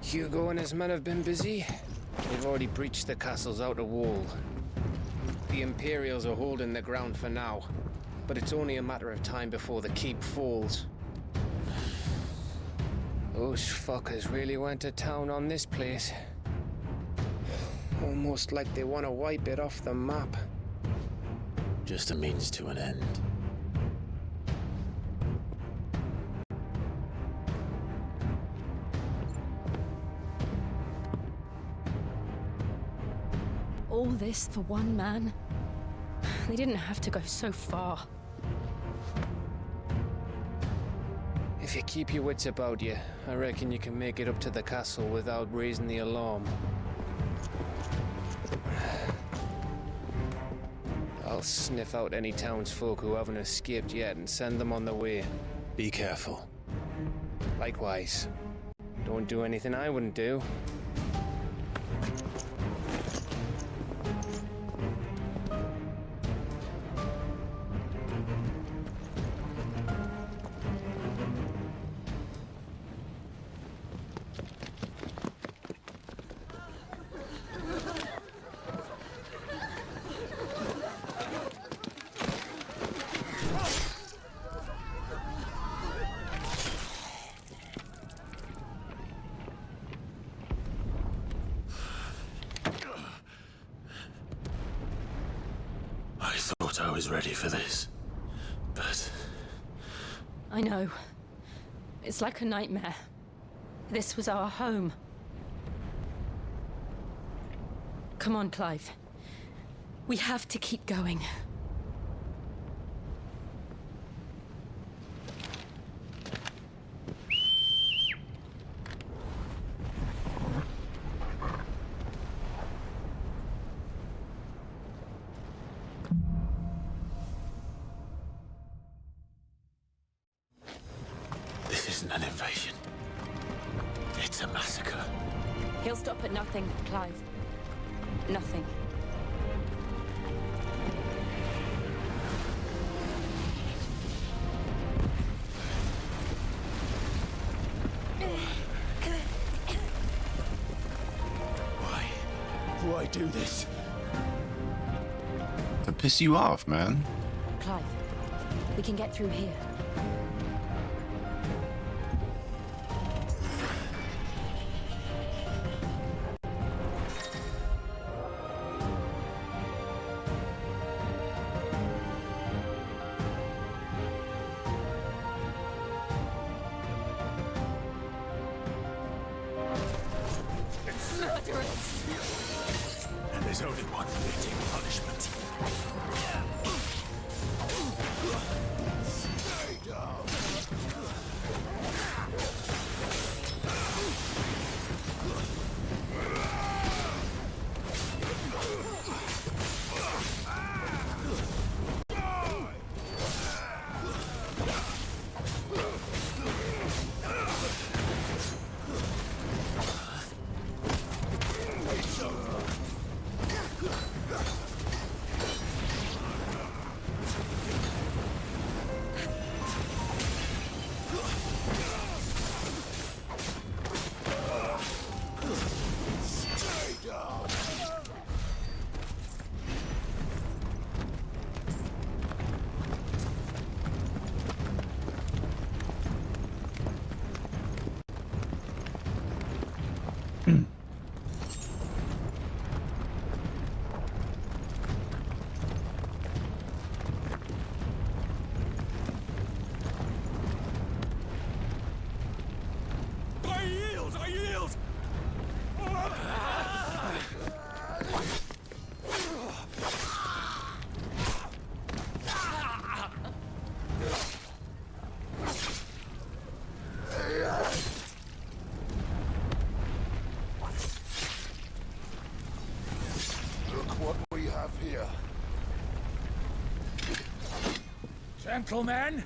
Hugo and his men have been busy. They've already breached the castle's outer wall. The Imperials are holding the ground for now, but it's only a matter of time before the keep falls. Those fuckers really went to town on this place. Almost like they want to wipe it off the map. Just a means to an end. All this for one man? They didn't have to go so far. If you keep your wits about you, I reckon you can make it up to the castle without raising the alarm. I'll sniff out any townsfolk who haven't escaped yet and send them on their way. Be careful. Likewise. Don't do anything I wouldn't do. I was ready for this, but... I know. It's like a nightmare. This was our home. Come on, Clive. We have to keep going. isn't an invasion. It's a massacre. He'll stop at nothing, Clive. Nothing. Why do this? To piss you off, man. Clive, we can get through here. And there's only one fitting punishment. Stay down. Here. Gentlemen!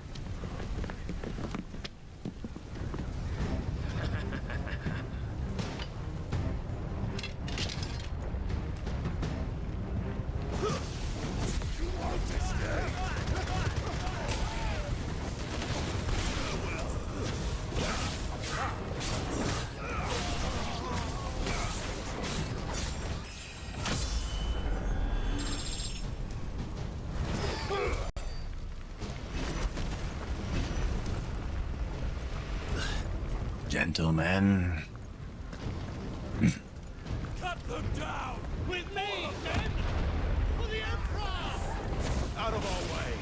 Gentlemen. Cut them down! With me, men! For the Emperor! Out of our way!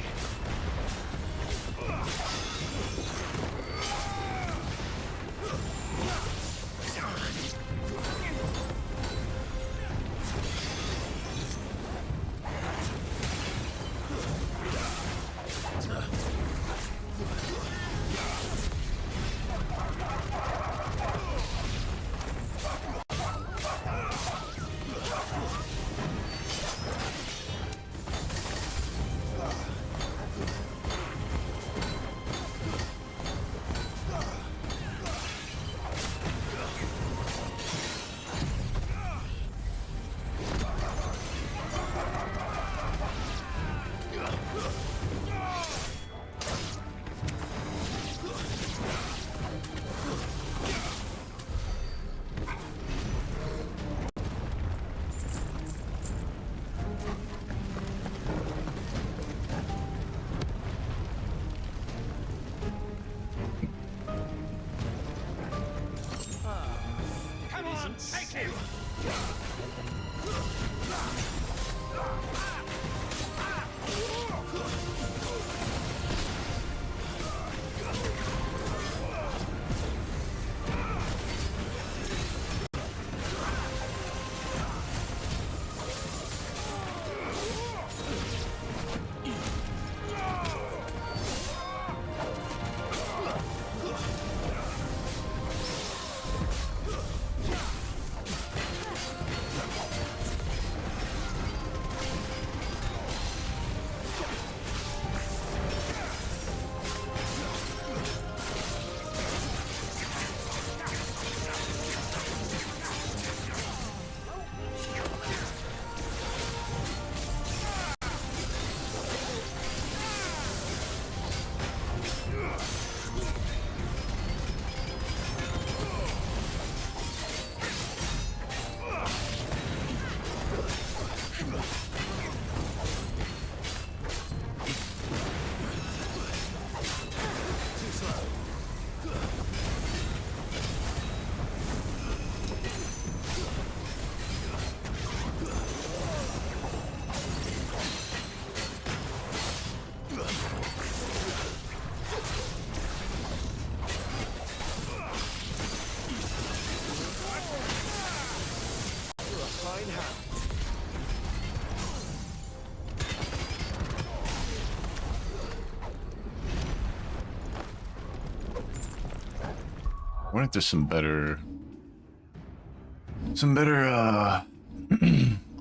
wonder if there's some better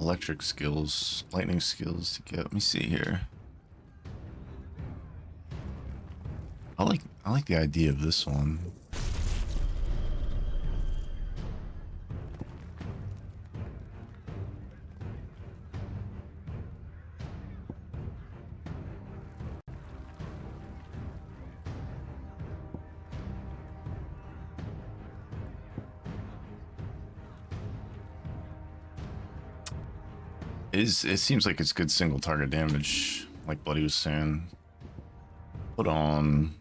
electric skills, lightning skills to get. Let me see here. I like the idea of this one. It seems like it's good single target damage, like Bloody was saying. Put on.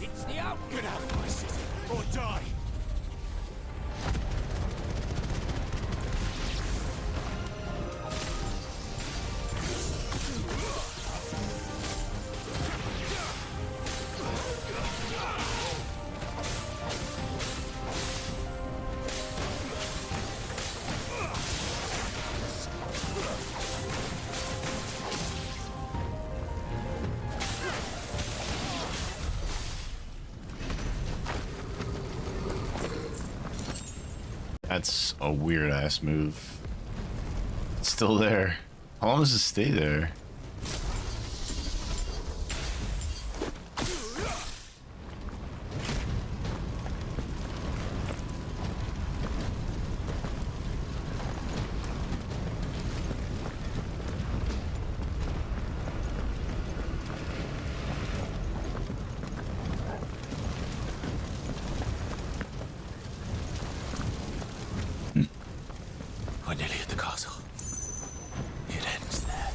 It's the out. Get out of my city or die. That's a weird ass move. It's still there. How long does it stay there? We're nearly at the castle. It ends there.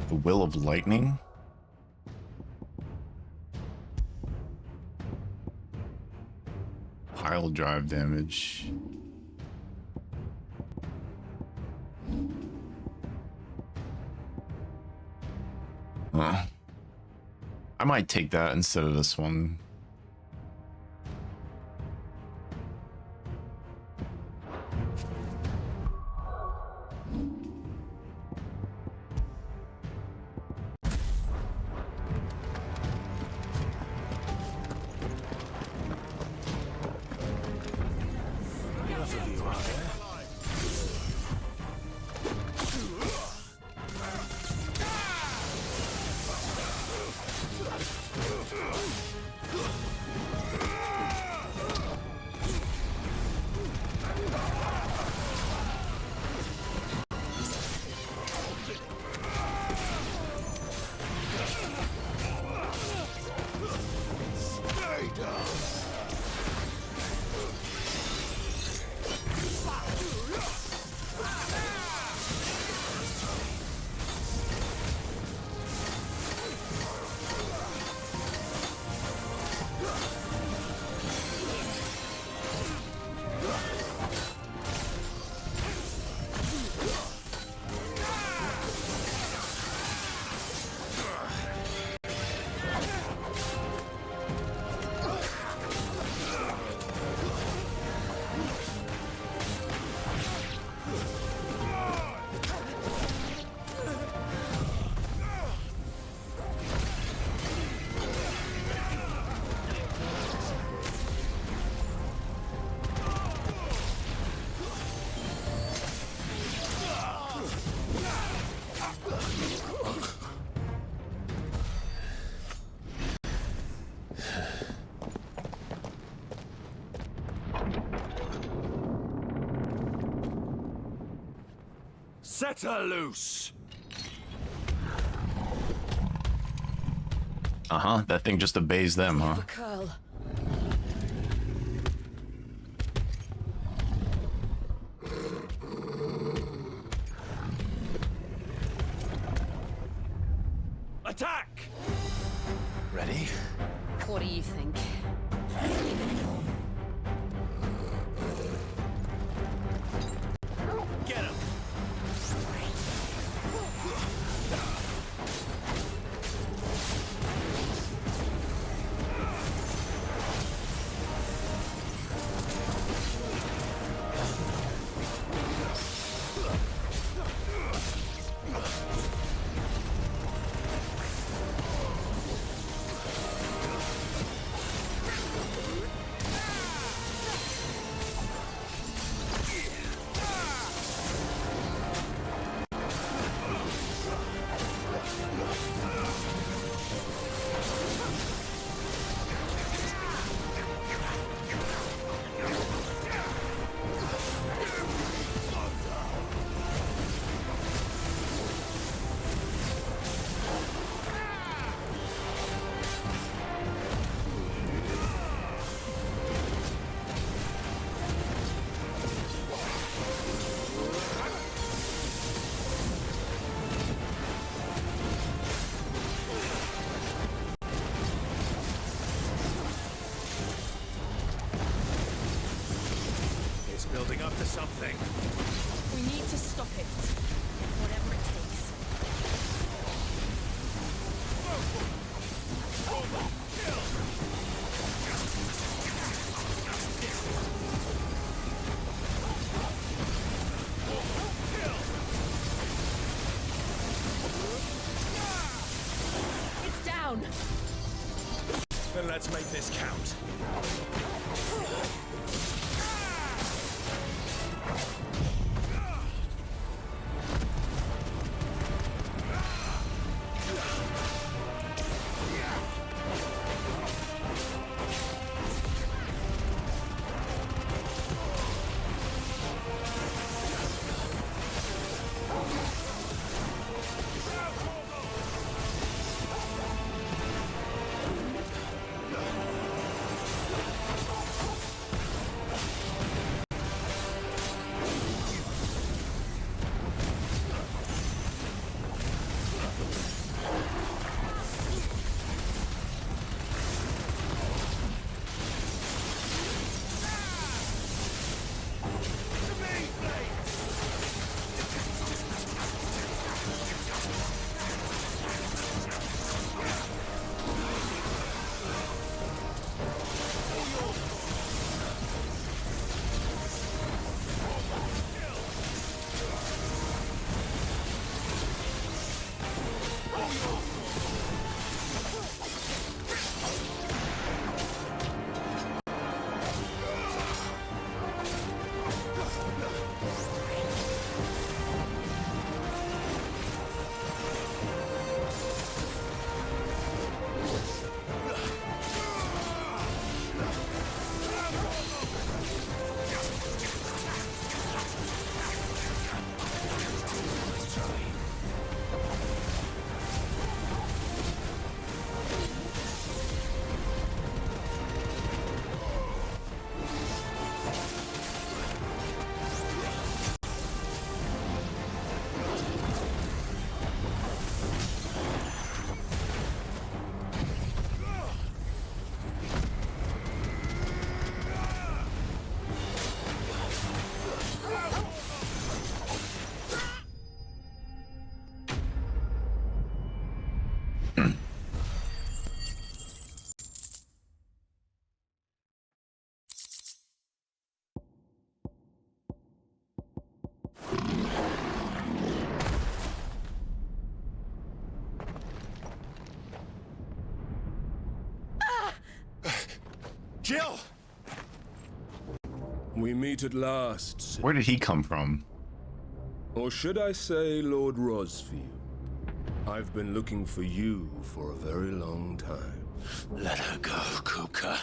The Will of Lightning? Pile drive damage. Huh. I might take that instead of this one. Enough of you, are there? Set her loose! Uh-huh, that thing just obeys them, huh? Curl. Attack! Ready? What do you think? Get him! Building up to something. We need to stop it. Whatever it takes. It's down. Then let's make this count. Jill! We meet at last, Sid. Where did he come from? Or should I say Lord Rosfield? I've been looking for you for a very long time. Let her go, Kuka.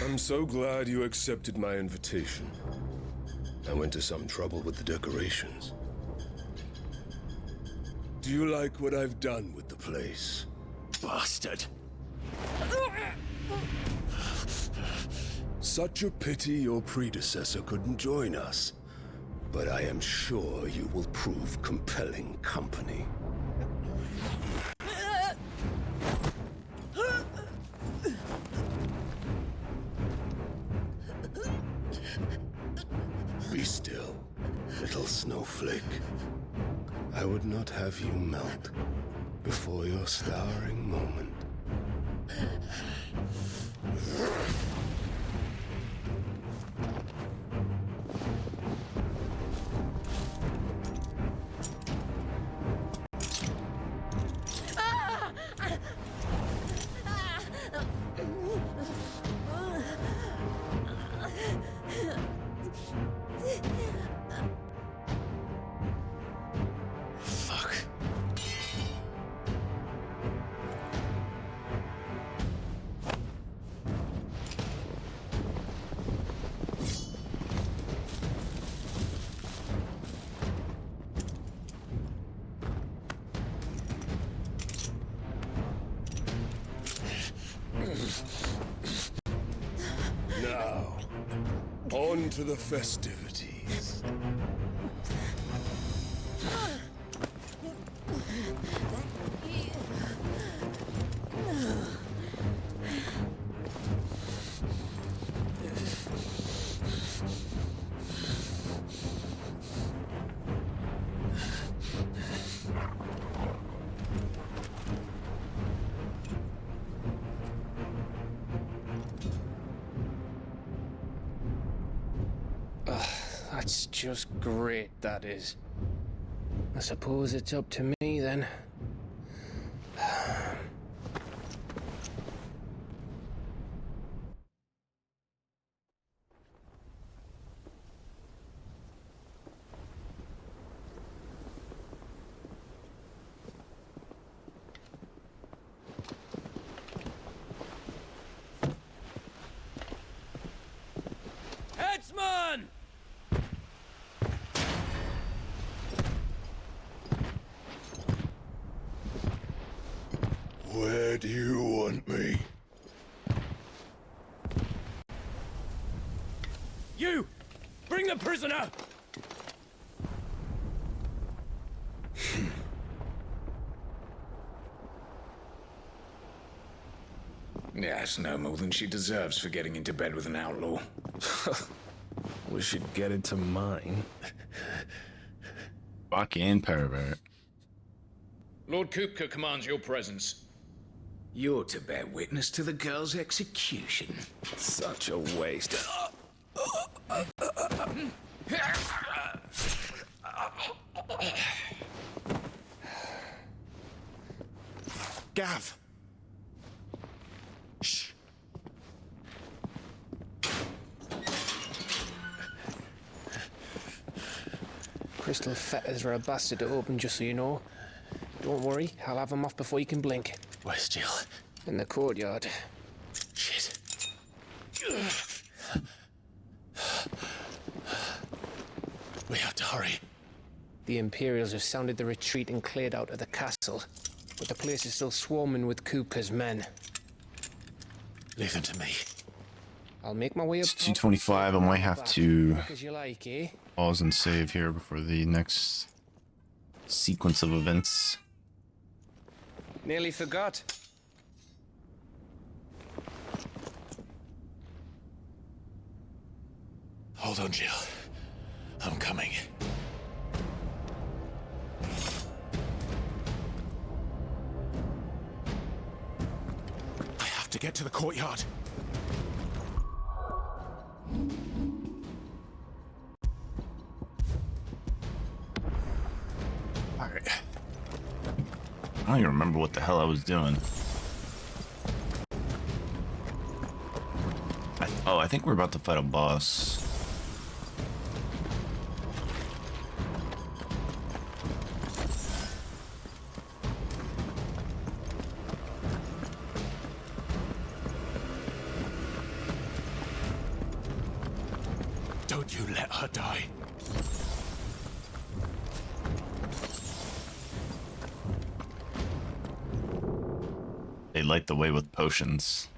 I'm so glad you accepted my invitation. I went to some trouble with the decorations. Do you like what I've done with the place? Bastard. Such a pity your predecessor couldn't join us. But I am sure you will prove compelling company. Be still, little snowflake. I would not have you melt before your starring moment. Now, on to the festivities. That's just great, that is. I suppose it's up to me, then. Headsman! Where do you want me? You! Bring the prisoner! Yes, no more than she deserves for getting into bed with an outlaw. We should get into mine. Fucking pervert. Lord Kupka commands your presence. You're to bear witness to the girl's execution. Such a waste. Gav! Shh. Crystal fetters are a bastard to open, just so you know. Don't worry, I'll have them off before you can blink. Where's Jill? In the courtyard. Shit. We have to hurry. The Imperials have sounded the retreat and cleared out of the castle, but the place is still swarming with Kupka's men. Leave them to me. I'll make my way up. It's 2:25. I might have to As you like, eh? pause and save here before the next sequence of events. Nearly forgot. Hold on, Jill. I'm coming. I have to get to the courtyard. Alright. I don't even remember what the hell I was doing. I think we're about to fight a boss. Don't you let her die. They light the way with potions.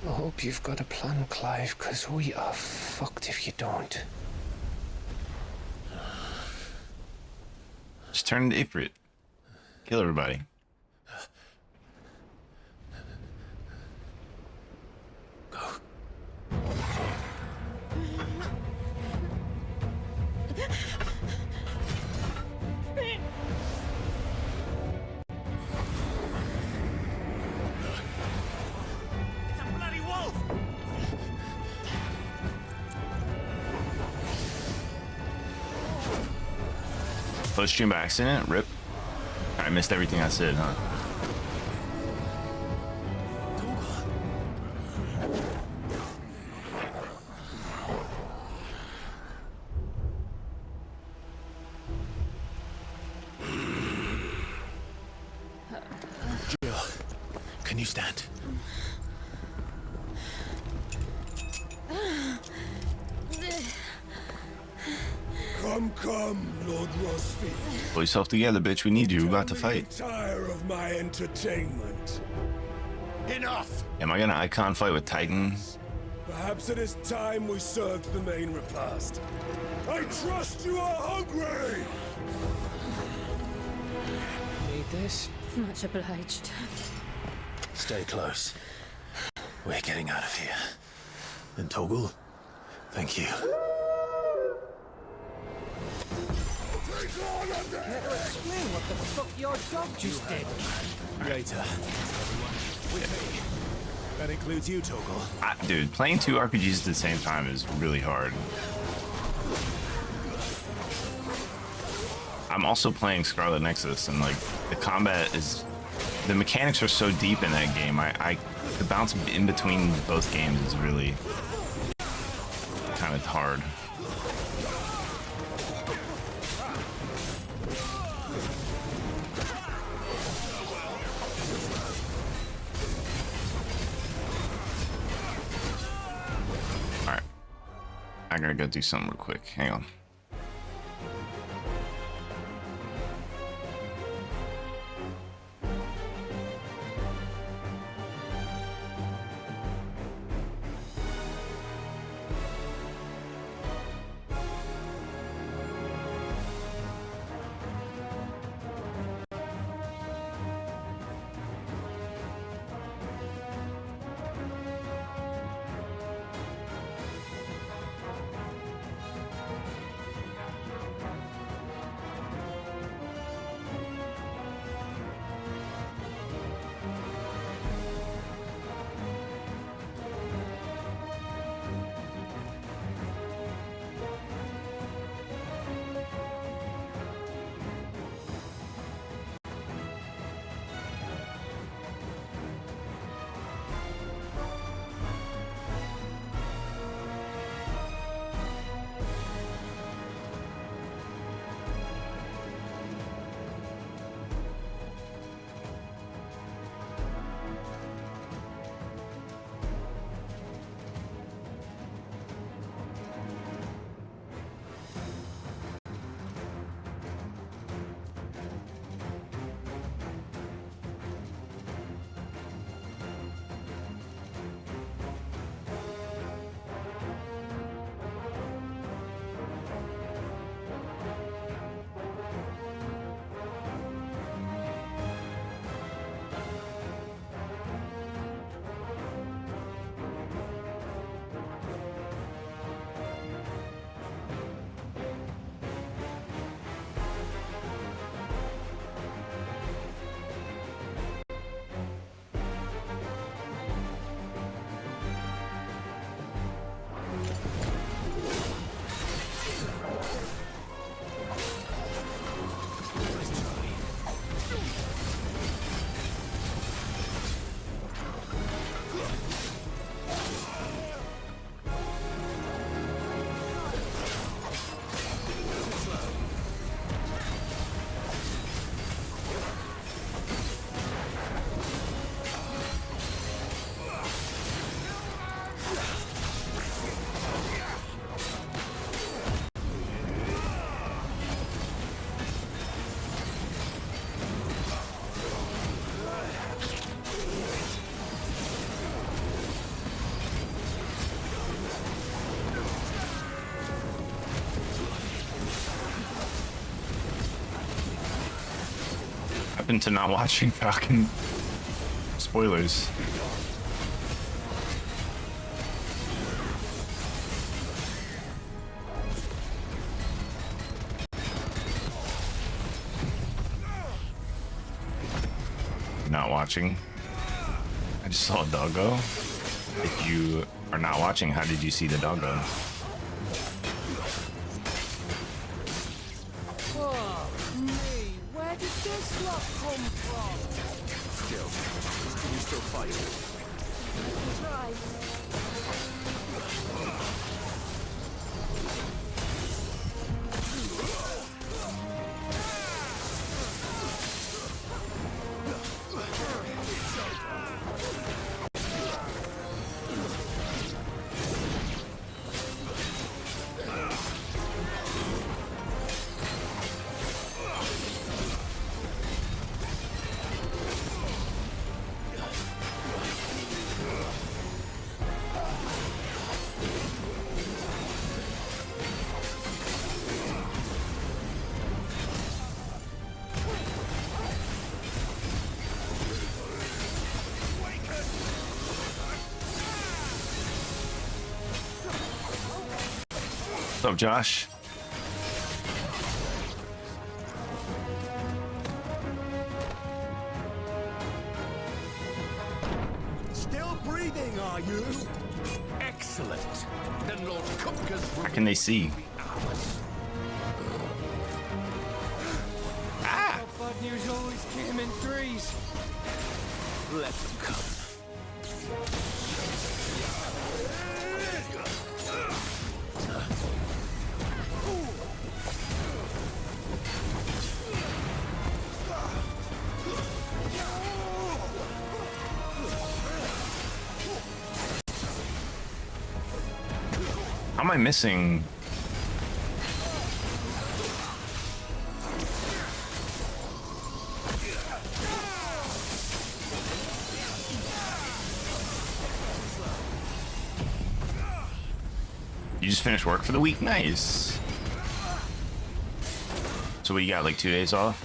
I hope you've got a plan, Clive, because we are fucked if you don't. Just turn into Ifrit. Kill everybody. Close stream by accident? Rip. I missed everything I said, huh? Jill, can you stand? Come, Lord Rosfield. Pull yourself together, bitch. We need you. We're about to fight. Tire of my entertainment. Enough! Am I gonna icon fight with Titans? Perhaps it is time we served the main repast. I trust you are hungry! Need this? Much obliged. Stay close. We're getting out of here. And Toggle, thank you. Care to explain what the fuck your dog just did? Later. With me. That includes you, Toggle. Dude, playing 2 RPGs at the same time is really hard. I'm also playing Scarlet Nexus, and like the combat is, the mechanics are so deep in that game. The bounce in between both games is really kind of hard. Alright. I gotta go do something real quick. Hang on. happened to not watching Falcon? Spoilers. Not watching. I just saw a doggo. If you are not watching, how did you see the doggo? Oh, me. Where did this lot come from? Still, can you still fight? Try. What's up, Josh? Still breathing, are you? Excellent. Then Lord Kupka's How can they see? Ah! Bad news always came in threes. Let them come. How am I missing? You just finished work for the week? Nice. So what, you got like 2 days off?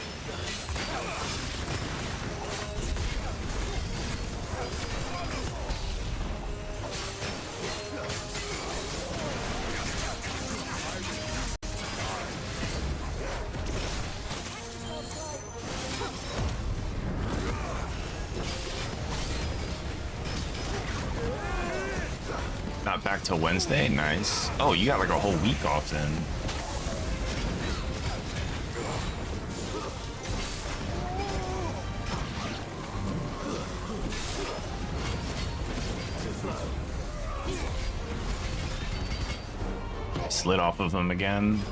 Not back till Wednesday? Nice. Oh, you got like a whole week off then. Slid off of him again.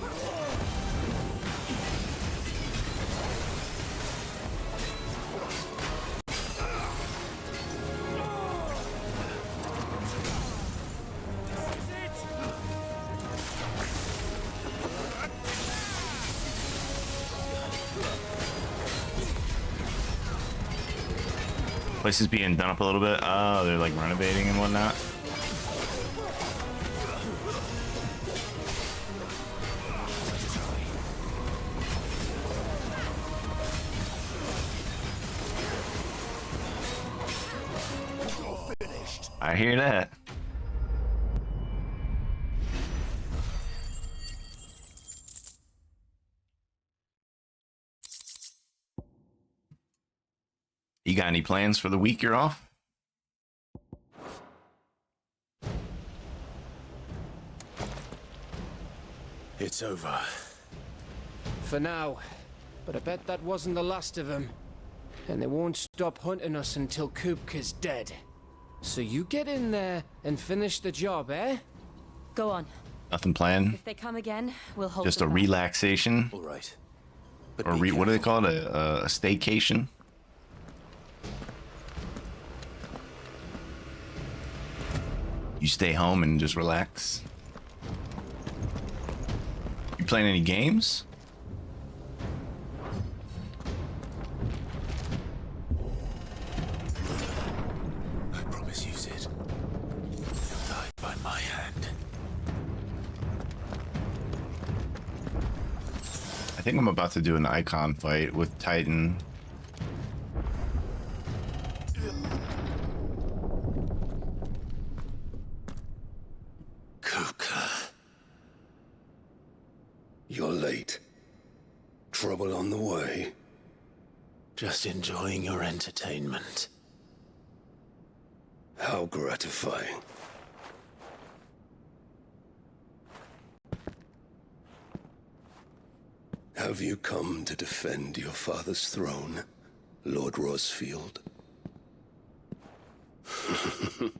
Place is being done up a little bit. Oh, they're like renovating and whatnot. I hear that. You got any plans for the week you're off? It's over. For now. But I bet that wasn't the last of them. And they won't stop hunting us until Kupka's dead. So you get in there and finish the job, eh? Go on. Nothing planned? If they come again, we'll hold Just a them back. relaxation? All right. Or what do they call it? A staycation? You stay home and just relax? You playing any games? I promise you, Sid. You'll die by my hand. I think I'm about to do an icon fight with Titan. late. Trouble on the way? Just enjoying your entertainment. How gratifying. Have you come to defend your father's throne, Lord Rosfield?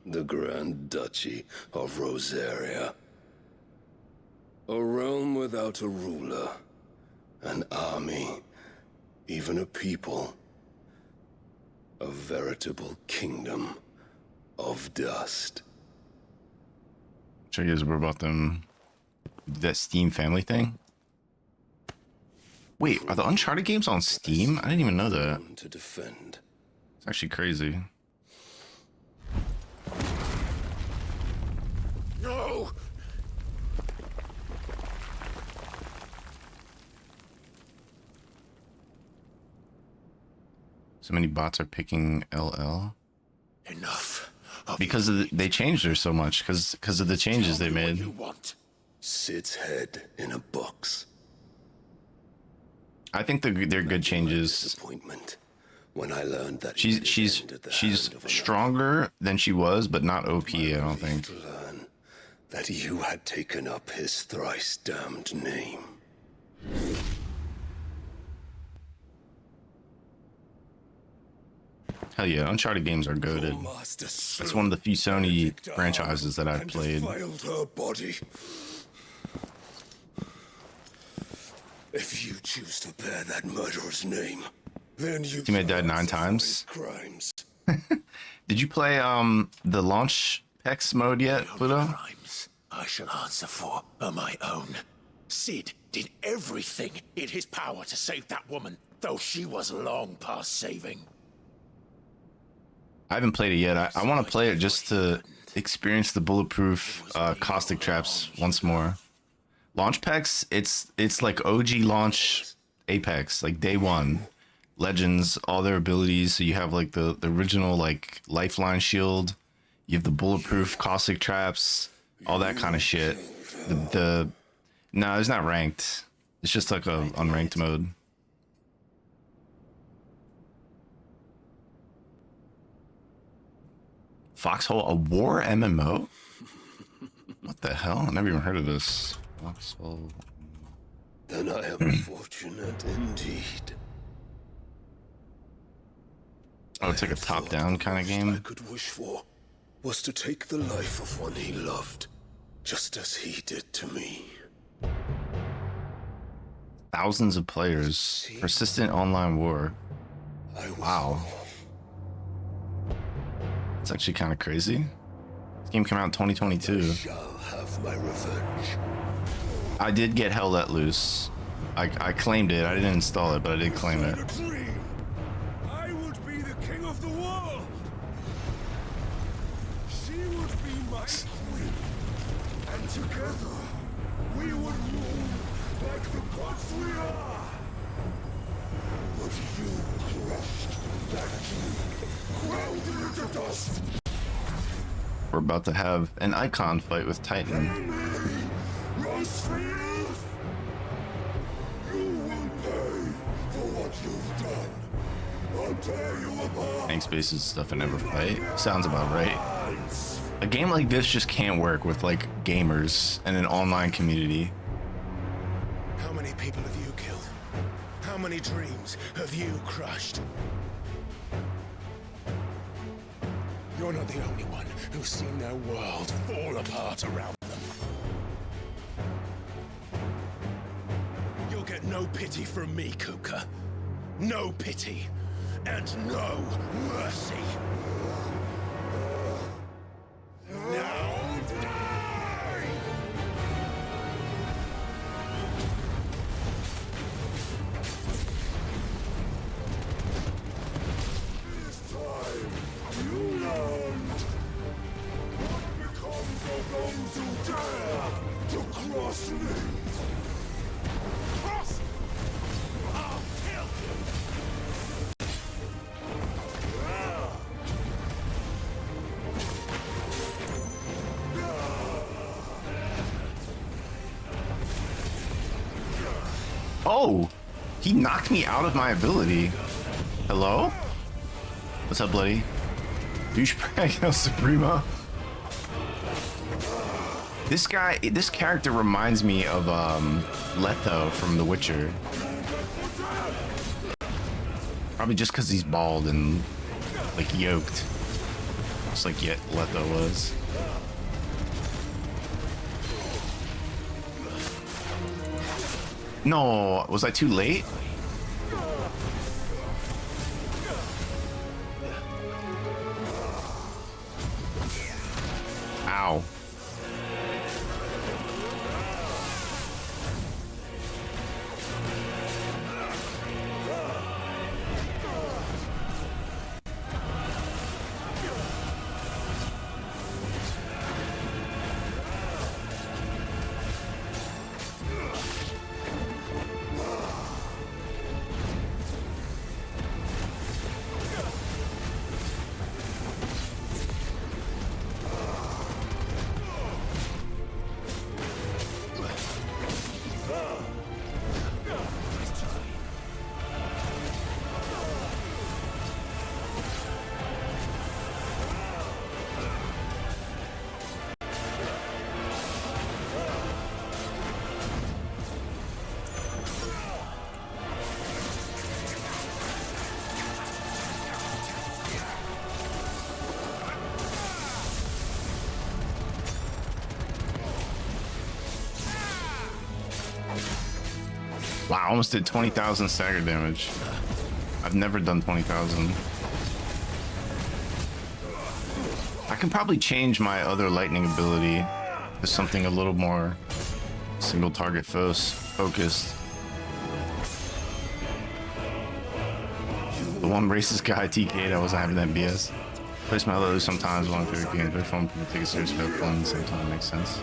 The Grand Duchy of Rosaria. A realm without a ruler, an army, even a people. A veritable kingdom of dust. Show you guys more about them. That Steam family thing. Wait, are the Uncharted games on Steam? I didn't even know that. To defend. It's actually crazy. No! So many bots are picking LL. Enough. Because of they changed her so much. Because of the changes they made. You want Sid's head in a box. I think they're good changes. When I learned that she's stronger than she was, but not OP. I don't think. To learn that you had taken up his thrice damned name. Hell yeah, Uncharted games are goated. That's one of the few Sony franchises that I've played. Her body. If you choose to bear that murderer's name, then you Teammate died 9 times. Crimes. Did you play the launch PEX mode yet, Pluto? Crimes I shall answer for are my own. Sid did everything in his power to save that woman, though she was long past saving. I haven't played it yet. I want to play it just to experience the bulletproof caustic traps once more. Launch PEX, it's like OG launch Apex, like day one. Legends, all their abilities. So you have like the original like lifeline shield. You have the bulletproof caustic traps, all that kind of shit. No, it's not ranked. It's just like a unranked mode. Foxhole, a war MMO? What the hell? I never even heard of this. Foxhole. Then I am fortunate indeed. Oh, it's like a top-down kind of game. I could wish for was to take the life of one he loved, just as he did to me. Thousands of players. Persistent online war. Wow. It's actually kind of crazy. This game came out in 2022. I shall have my revenge. I did get Hell Let Loose. I claimed it. I didn't install it, but I did claim it. I would be the king of the world. She would be my queen. And together, we would rule like the gods we are. But you crushed that dream, ground it into dust. We're about to have an icon fight with Titan. Rosfield, you will pay for what you've done. I'll tear you apart. Tank spaces stuff I never fight. Sounds about right. A game like this just can't work with like gamers and an online community. How many people have you killed? How many dreams have you crushed? You're not the only one who's seen their world fall apart around them. You'll get no pity from me, Kuka. No pity. And no mercy. Now die! This time, you learned what becomes of those who dare to cross me. Cross! I'll kill you! Oh, he knocked me out of my ability. Hello? What's up, bloody? Douchebag El Supremo. This character reminds me of Leto from The Witcher. Probably just because he's bald and like yoked, just like Leto was. No, was I too late? Ow. Wow, I almost did 20,000 stagger damage. I've never done 20,000. I can probably change my other lightning ability to something a little more single target focused. The one racist guy TK'd, I wasn't having that BS. Place my lows sometimes while I'm favorite games, but fun people take it seriously about fun at the same time. Makes sense.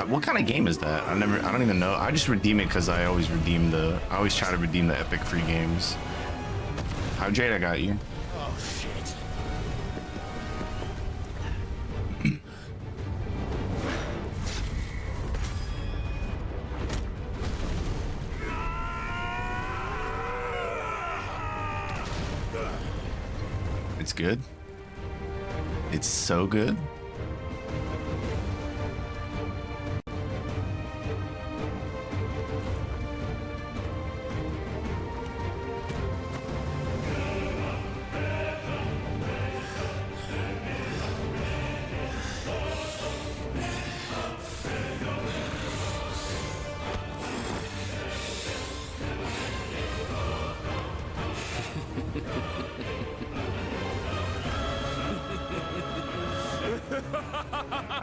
What kind of game is that? I don't even know. I just redeem it because I always try to redeem the epic free games. How Jade, I got you. Oh shit. It's good. It's so good.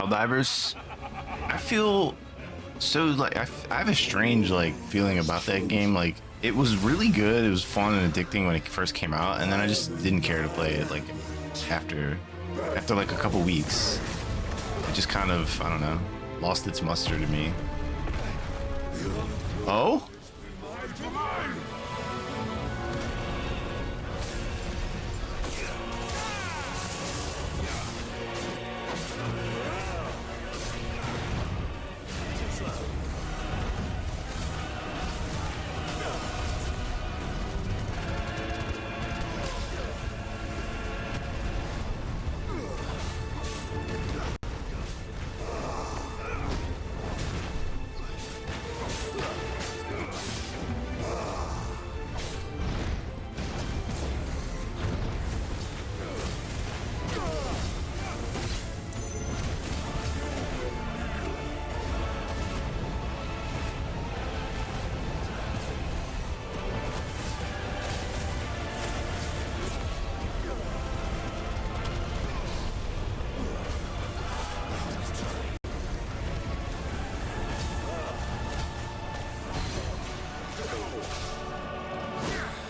Helldivers, I feel so like I have a strange like feeling about that game. Like it was really good, it was fun and addicting when it first came out, and then I just didn't care to play it. Like after like a couple weeks, it just kind of, I don't know, lost its muster to me. Oh?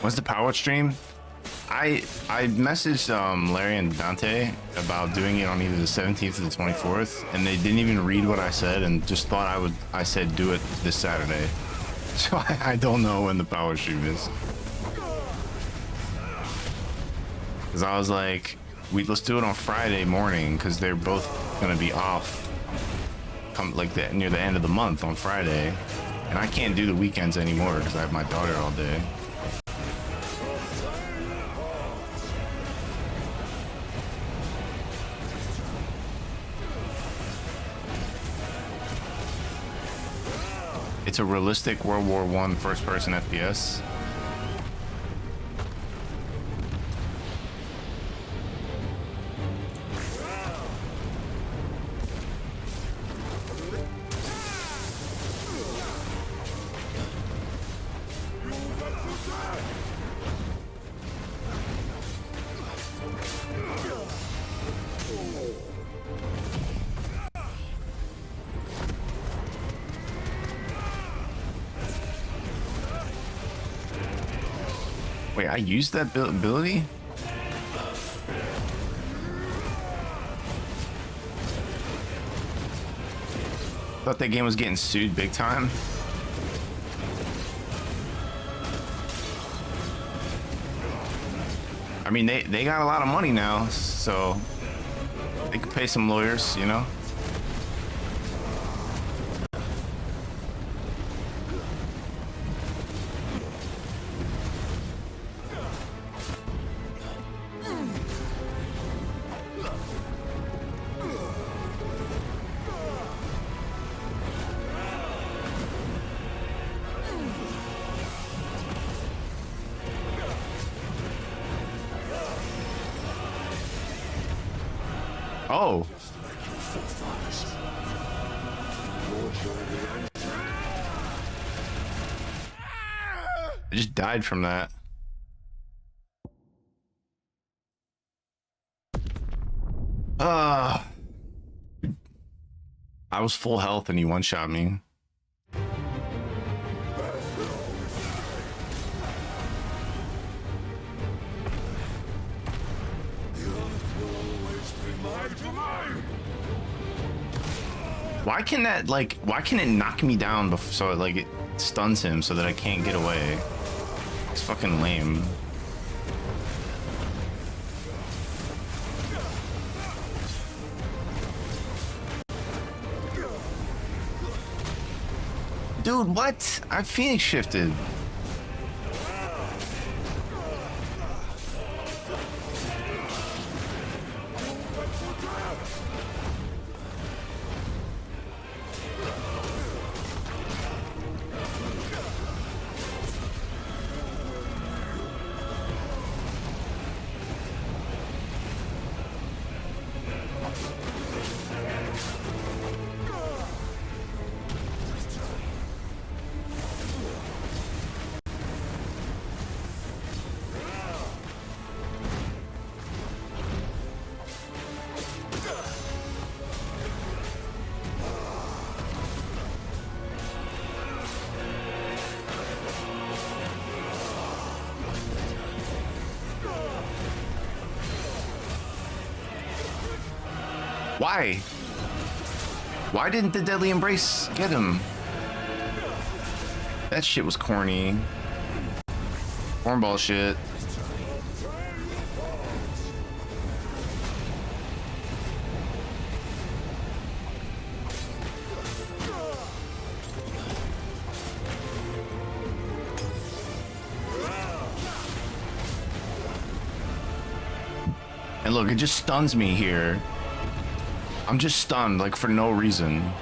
What's the power stream? I messaged Larry and Dante about doing it on either the 17th or the 24th, and they didn't even read what I said and just thought I said do it this Saturday. So I don't know when the power stream is. Cause I was like, let's do it on Friday morning, cause they're both gonna be off, near the end of the month on Friday. And I can't do the weekends anymore because I have my daughter all day. It's a realistic World War I first-person FPS. Wait, I used that ability? Thought that game was getting sued big time. I mean, they got a lot of money now, so they could pay some lawyers, you know? Oh. I just died from that. I was full health and he one-shot me. Why can that, like, why can it knock me down so like it stuns him so that I can't get away? It's fucking lame. Dude, what? I Phoenix shifted. Why? Why didn't the Deadly Embrace get him? That shit was corny. Cornball shit. And look, it just stuns me here. I'm just stunned, like, for no reason.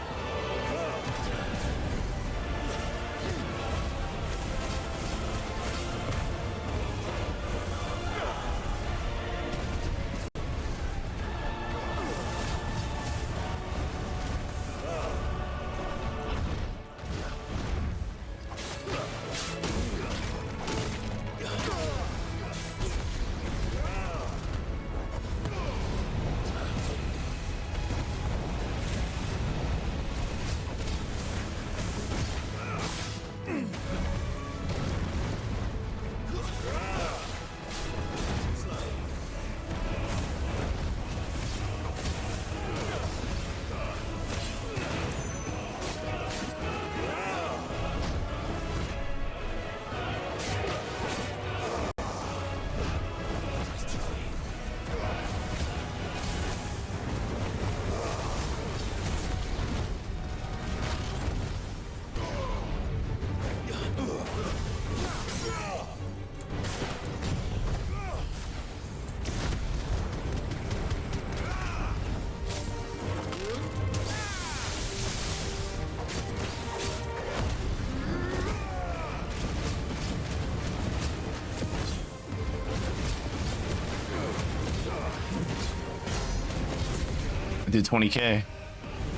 did 20k.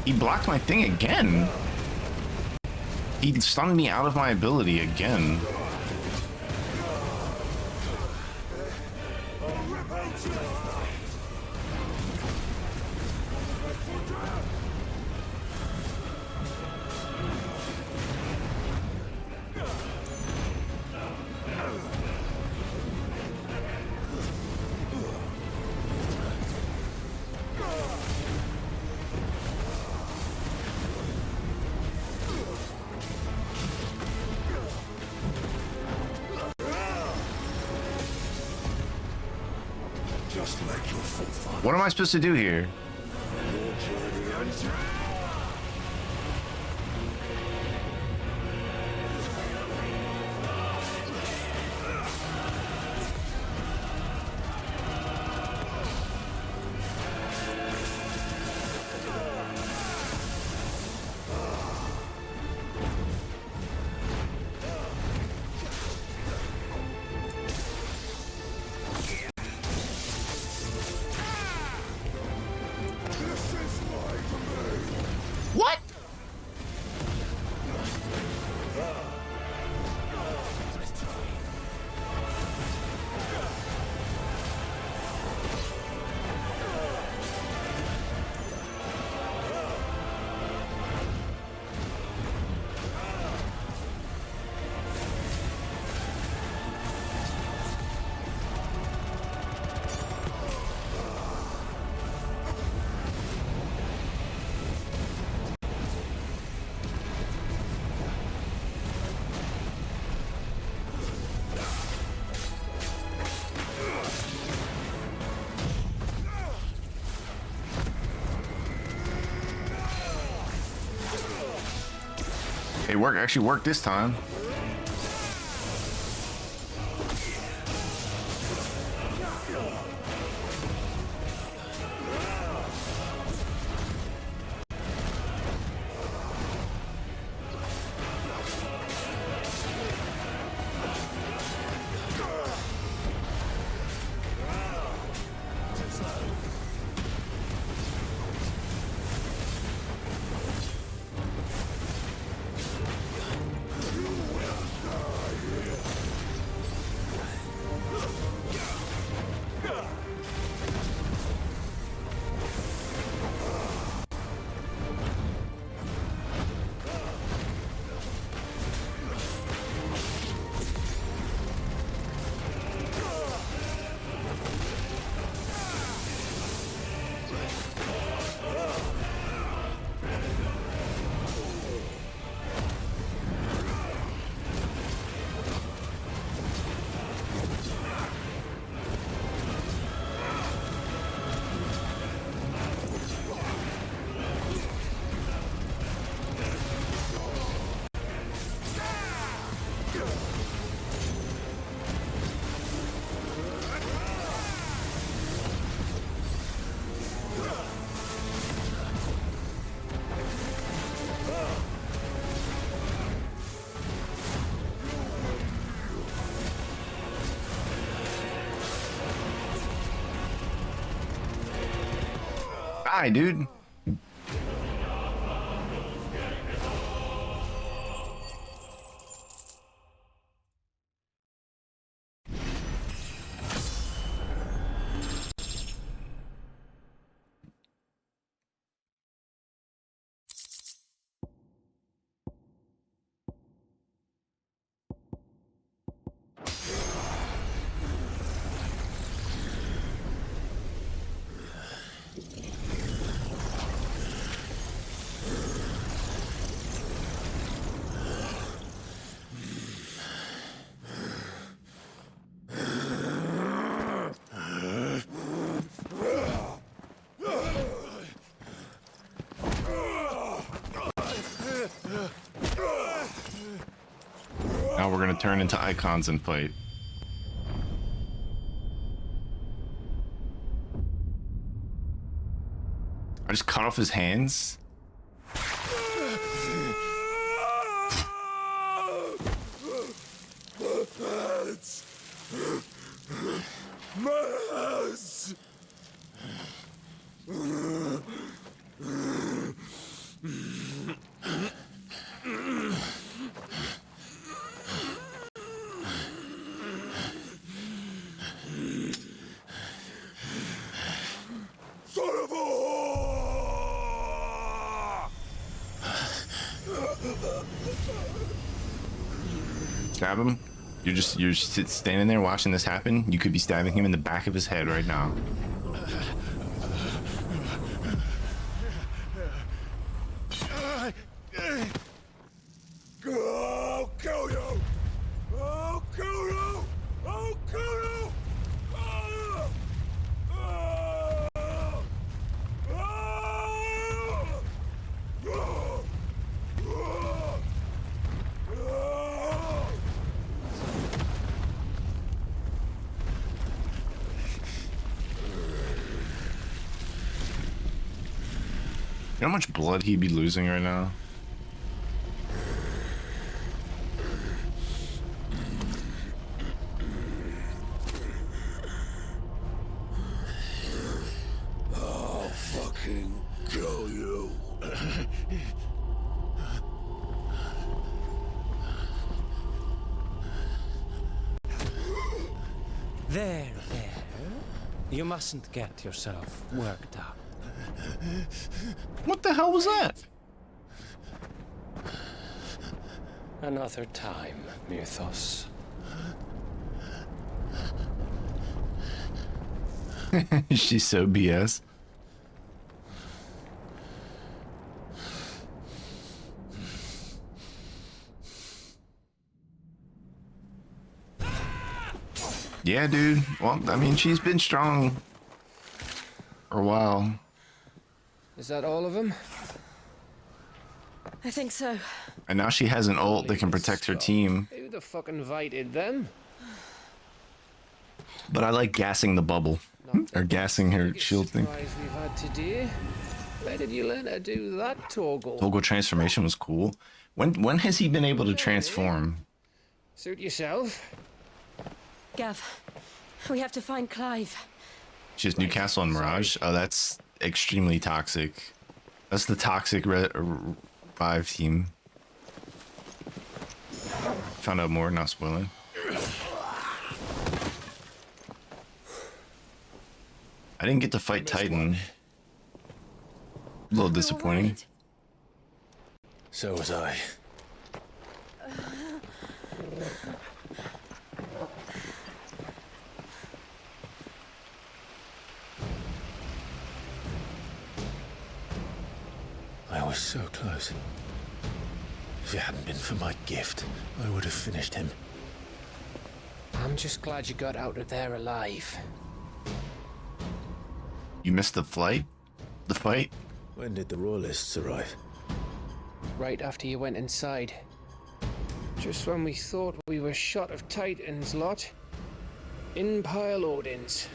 He blocked my thing again. He stunned me out of my ability again. What am I supposed to do here? What? It actually worked this time. Die, dude. Now we're gonna turn into icons and fight. I just cut off his hands. Stab him. You're standing there watching this happen. You could be stabbing him in the back of his head right now. I'll kill you! I'll kill you! I'll kill you! You know how much blood he'd be losing right now? I'll fucking kill you. There. You mustn't get yourself worked up. What the hell was that? Another time, Mythos. She's so BS. Yeah, dude. Well, I mean, she's been strong for a while. Is that all of them? I think so. And now she has an ult that can protect her team. Who the fuck invited them? But I like gassing the bubble. Or gassing her shield thing. Surprise we've had today. Where did you learn to do that, Toggle? Toggle transformation was cool. When has he been able to transform? Suit yourself. Gav, we have to find Clive. Just Newcastle and Mirage? Oh, that's extremely toxic. That's the toxic revive team. Found out more, not spoiling. I didn't get to fight Titan. A little disappointing. So was I. I was so close. If it hadn't been for my gift, I would have finished him. I'm just glad you got out of there alive. You missed the flight? The fight? When did the royalists arrive? Right after you went inside. Just when we thought we were shot of Titans, lot. In pile Odins.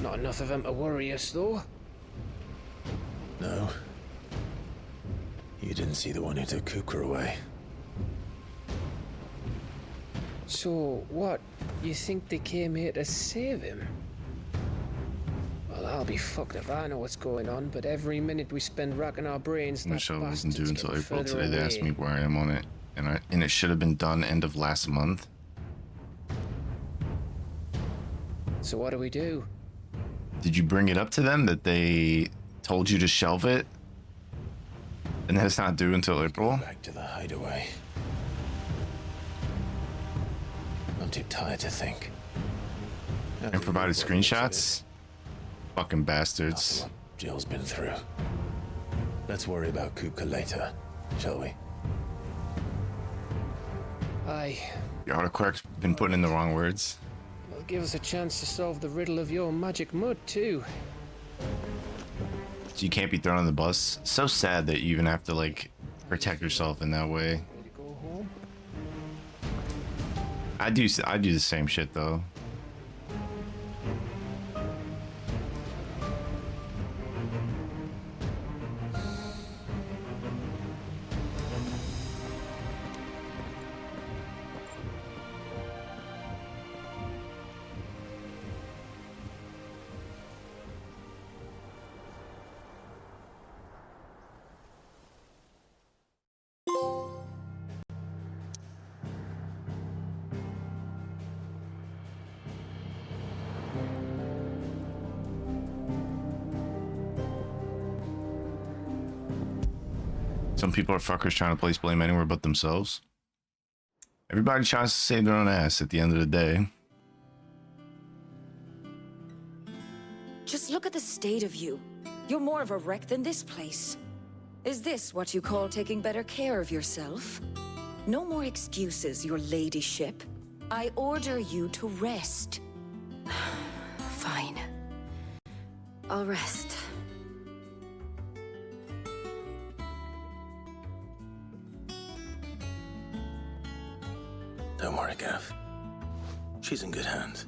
Not enough of them to worry us, though. No. You didn't see the one who took Kupka away. So, what? You think they came here to save him? Well, I'll be fucked if I know what's going on, but every minute we spend racking our brains, The that show wasn't bastard's due until getting April. further Today they asked away. me where I am on it, and it should have been done end of last month. So what do we do? Did you bring it up to them that they told you to shelve it? And that's not due until April? Back to the hideaway. I'm too tired to think. And provided screenshots? Fucking bastards. What Jill's been through. Let's worry about Kupka later, shall we? Aye. The autocorrect's been putting in the wrong words. Well, give us a chance to solve the riddle of your magic mud, too. So you can't be thrown on the bus. So sad that you even have to, like, protect yourself in that way. I do the same shit, though. Some people are fuckers trying to place blame anywhere but themselves. Everybody tries to save their own ass at the end of the day. Just look at the state of you. You're more of a wreck than this place. Is this what you call taking better care of yourself? No more excuses, your ladyship. I order you to rest. Fine. I'll rest. Don't worry, Gav. She's in good hands.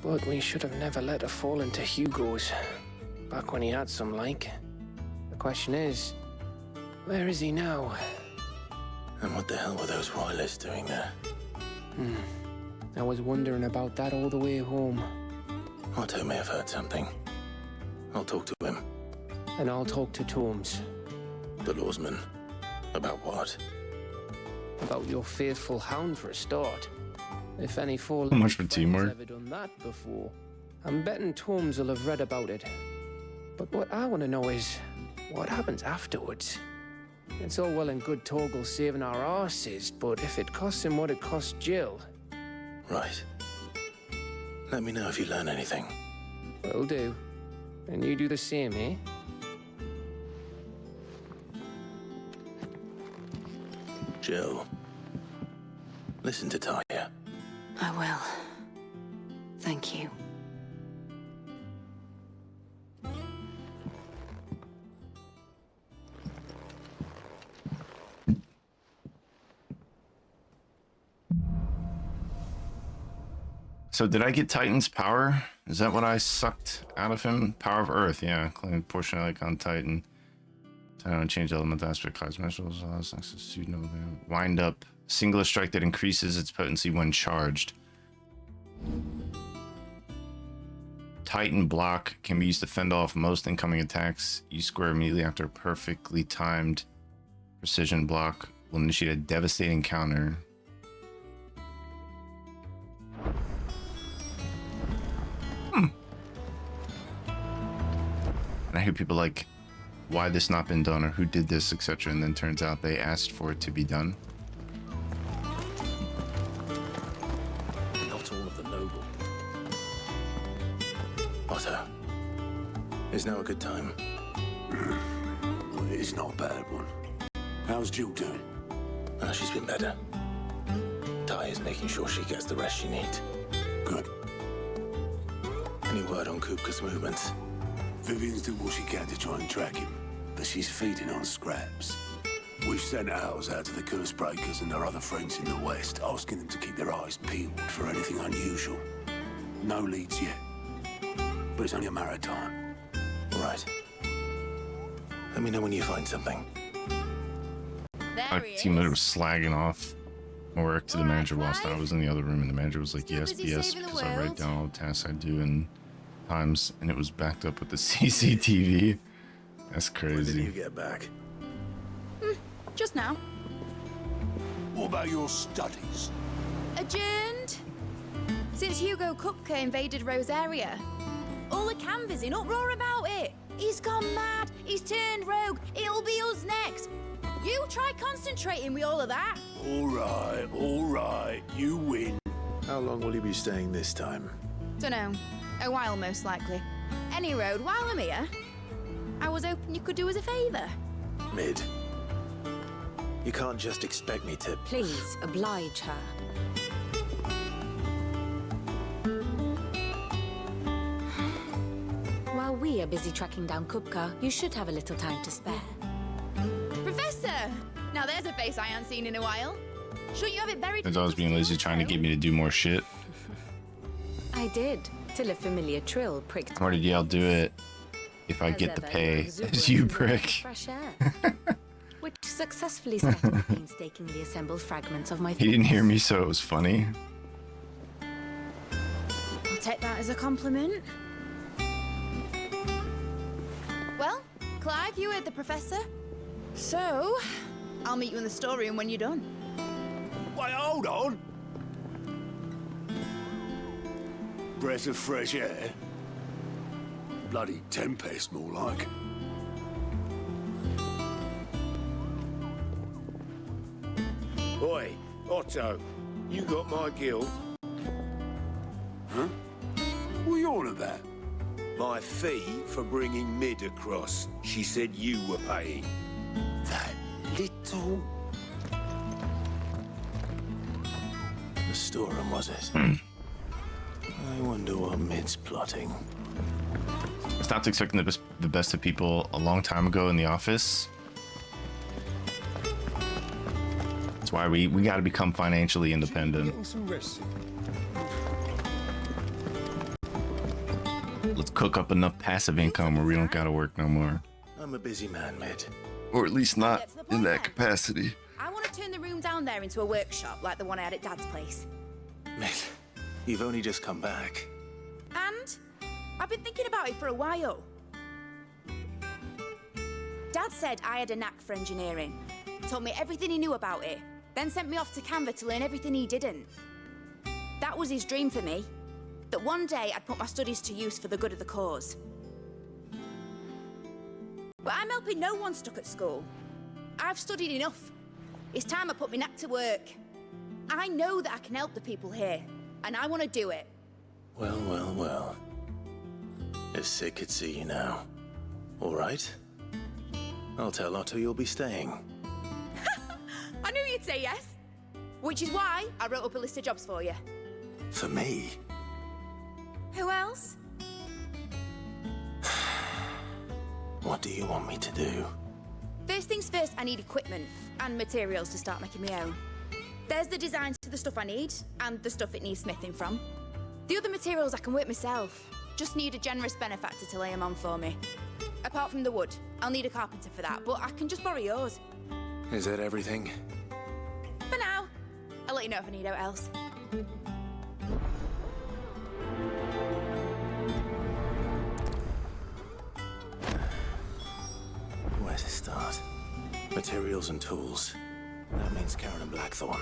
But we should have never let her fall into Hugo's. Back when he had some like. The question is, where is he now? And what the hell were those royalists doing there? I was wondering about that all the way home. Otto may have heard something. I'll talk to him. And I'll talk to Tomes. The lawsman. About what? About your faithful hound for a start. If any four So much for teamwork. ever done that before, I'm betting Tomes will have read about it. But what I want to know is, what happens afterwards? It's all well and good Torgal saving our arses, but if it costs him what it cost Jill... Right. Let me know if you learn anything. Will do. And you do the same, eh? Jill. Listen to Talia. I will. Thank you. So did I get Titan's power? Is that what I sucked out of him? Power of Earth, yeah. Claim portion icon Titan. Titan change element aspect class measures. Access to no wind up. Singular strike that increases its potency when charged. Titan block can be used to fend off most incoming attacks. Use square immediately after a perfectly timed precision block will initiate a devastating counter. And I hear people like, why this not been done or who did this, etc. And then turns out they asked for it to be done. Not all of the noble. Otto. Is now a good time? It's not a bad one. How's Jill doing? She's been better. Talia's making sure she gets the rest she needs. Good. Any word on Kupka's movements? Vivian's doing what she can to try and track him, but she's feeding on scraps. We've sent ours out to the curse breakers and their other friends in the west, asking them to keep their eyes peeled for anything unusual. No leads yet, but it's only a matter of time. Right. Let me know when you find something. My team leader was slagging off my work to the manager whilst I was in the other room, and the manager was like, yes, because I write down all the tasks I do in times, and it was backed up with the CCTV. That's crazy. When did you get back? Just now. What about your studies? Adjourned. Since Hugo Kupka invaded Rosaria. All the canvassing in uproar about it. He's gone mad. He's turned rogue. It'll be us next. You try concentrating with all of that. All right. You win. How long will you be staying this time? Dunno. A while, most likely. Any road, while I'm here, I was hoping you could do us a favour. Mid. You can't just expect me to... Please, oblige her. While we are busy tracking down Kupka, you should have a little time to spare. Professor! Now there's a face I haven't seen in a while. Shouldn't you have it buried? As I was being lazy trying to get me to do more shit. I did, till a familiar trill pricked. Why did y'all do it if I get the pay as you prick? Fresh air. Which successfully scattered painstakingly assembled fragments of my He didn't hear me, so it was funny. I'll take that as a compliment. Well, Clive, you heard the professor. So, I'll meet you in the storeroom when you're done. Wait, hold on. Breath of fresh air. Bloody tempest, more like. Oi, Otto. Otto, you got my guilt. Huh? What are you on about? My fee for bringing Mid across. She said you were paying. That little... The storeroom, was it? I wonder what Mid's plotting. I stopped expecting the best of people a long time ago in the office. That's why we got to become financially independent. Getting some rest. Let's cook up enough passive income where we don't got to work no more. I'm a busy man, Mid. Or at least not in that capacity. I want to turn the room down there into a workshop like the one I had at Dad's place. Mid, you've only just come back. And I've been thinking about it for a while. Dad said I had a knack for engineering, told me everything he knew about it, then sent me off to Canva to learn everything he didn't. That was his dream for me, that one day I'd put my studies to use for the good of the cause. But I'm helping no one stuck at school. I've studied enough. It's time I put my knack to work. I know that I can help the people here, and I want to do it. Well, well, well. If Sid could see you now. All right. I'll tell Otto you'll be staying. I knew you'd say yes. Which is why I wrote up a list of jobs for you. For me? Who else? What do you want me to do? First things first, I need equipment and materials to start making my own. There's the designs to the stuff I need, and the stuff it needs smithing from. The other materials I can work myself. Just need a generous benefactor to lay them on for me. Apart from the wood, I'll need a carpenter for that, but I can just borrow yours. Is that everything? For now. I'll let you know if I need out else. Where to start? Materials and tools. That means Karen and Blackthorn.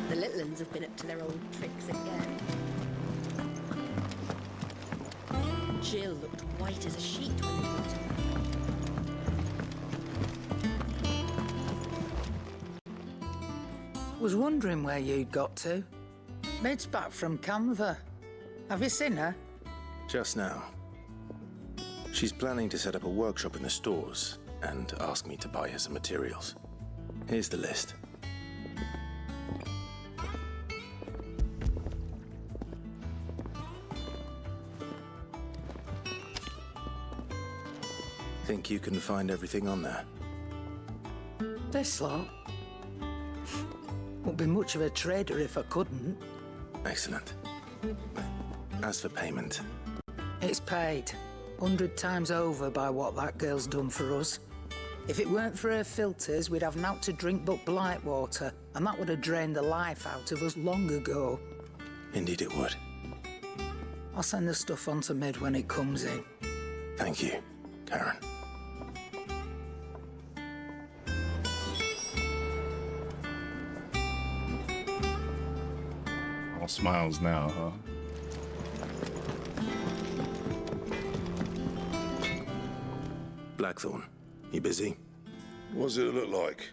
The little ones have been up to their old tricks again. Jill looked white as a sheet when they looked at her. Was wondering where you'd got to. Mid's back from Canva. Have you seen her? Just now. She's planning to set up a workshop in the stores and ask me to buy her some materials. Here's the list. Think you can find everything on there? This lot? Wouldn't be much of a trader if I couldn't. Excellent. As for payment, It's paid. 100 times over by what that girl's done for us. If it weren't for her filters, we'd have naught to drink but blight water, and that would have drained the life out of us long ago. indeed it would. I'll send the stuff on to Mid when it comes in. Thank you, Karen. All smiles now, huh? Blackthorn, you busy? What does it look like?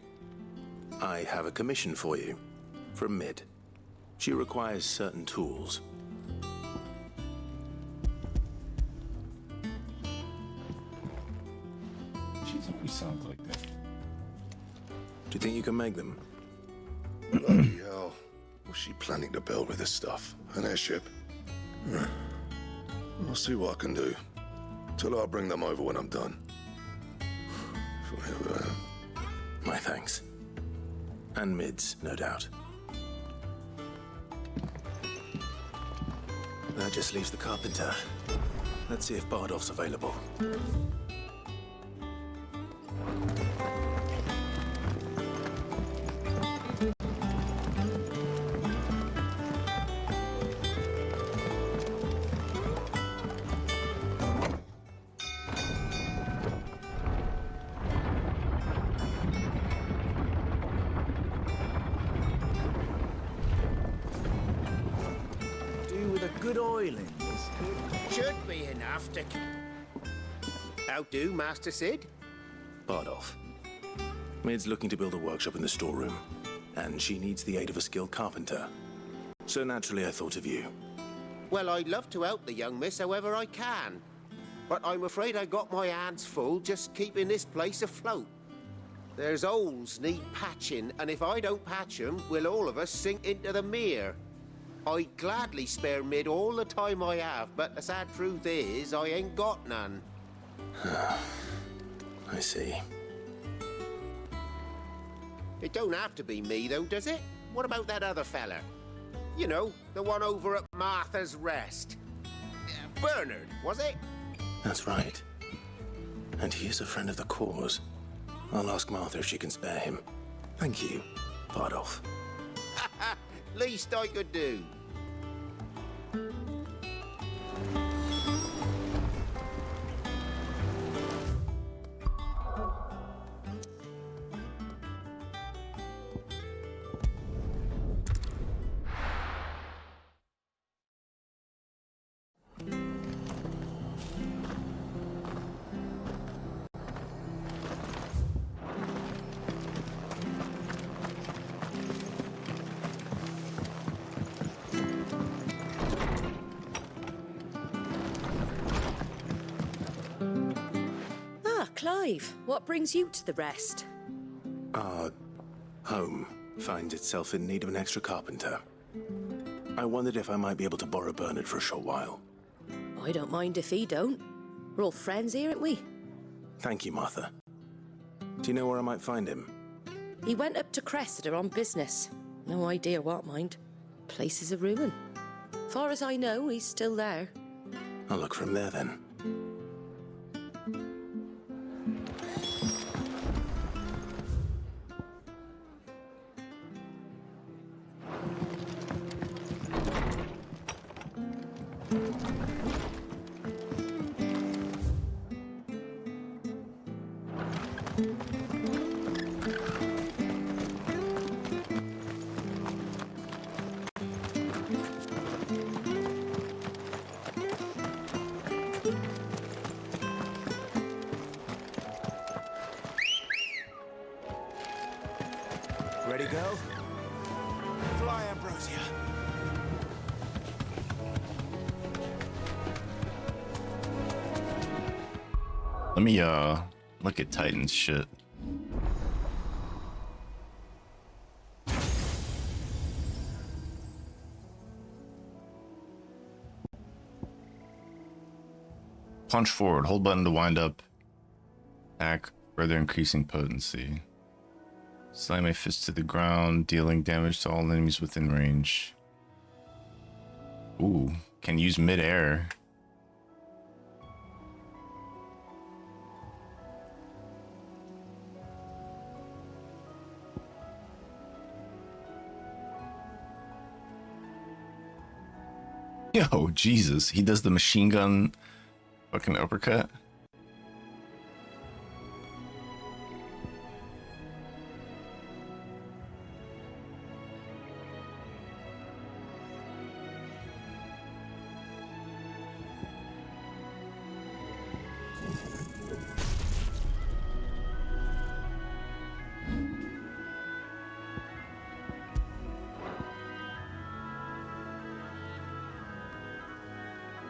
I have a commission for you. From Mid. She requires certain tools. She always sounds like that. Do you think you can make them? Bloody hell. What's she planning to build with this stuff? An airship? I'll see what I can do. Tell her I'll bring them over when I'm done. My thanks. And Mid's, no doubt. That just leaves the carpenter. Let's see if Bardolph's available. enough to... How do, Master Sid? Bardolph. Mid's looking to build a workshop in the storeroom, and she needs the aid of a skilled carpenter. So naturally I thought of you. Well, I'd love to help the young miss however I can. But I'm afraid I got my hands full just keeping this place afloat. There's holes need patching, and if I don't patch them, we'll all of us sink into the mere. I'd gladly spare Mid all the time I have, but the sad truth is, I ain't got none. I see. It don't have to be me, though, does it? What about that other fella? You know, the one over at Martha's Rest. Bernard, was it? That's right. And he is a friend of the cause. I'll ask Martha if she can spare him. Thank you, Bardolph. Least I could do. Clive, what brings you to the Rest? Our home finds itself in need of an extra carpenter. I wondered if I might be able to borrow Bernard for a short while. I don't mind if he don't. We're all friends here, aren't we? Thank you, Martha. Do you know where I might find him? He went up to Cressida on business. No idea what, mind. Place is a ruin. Far as I know, he's still there. I'll look for him there then. Ready, go? Fly, Ambrosia. Let me look at Titan's shit. Punch forward, hold button to wind up. Attack, further increasing potency. Slam a fist to the ground, dealing damage to all enemies within range. Ooh, can use mid-air. Yo, Jesus, he does the machine gun fucking uppercut.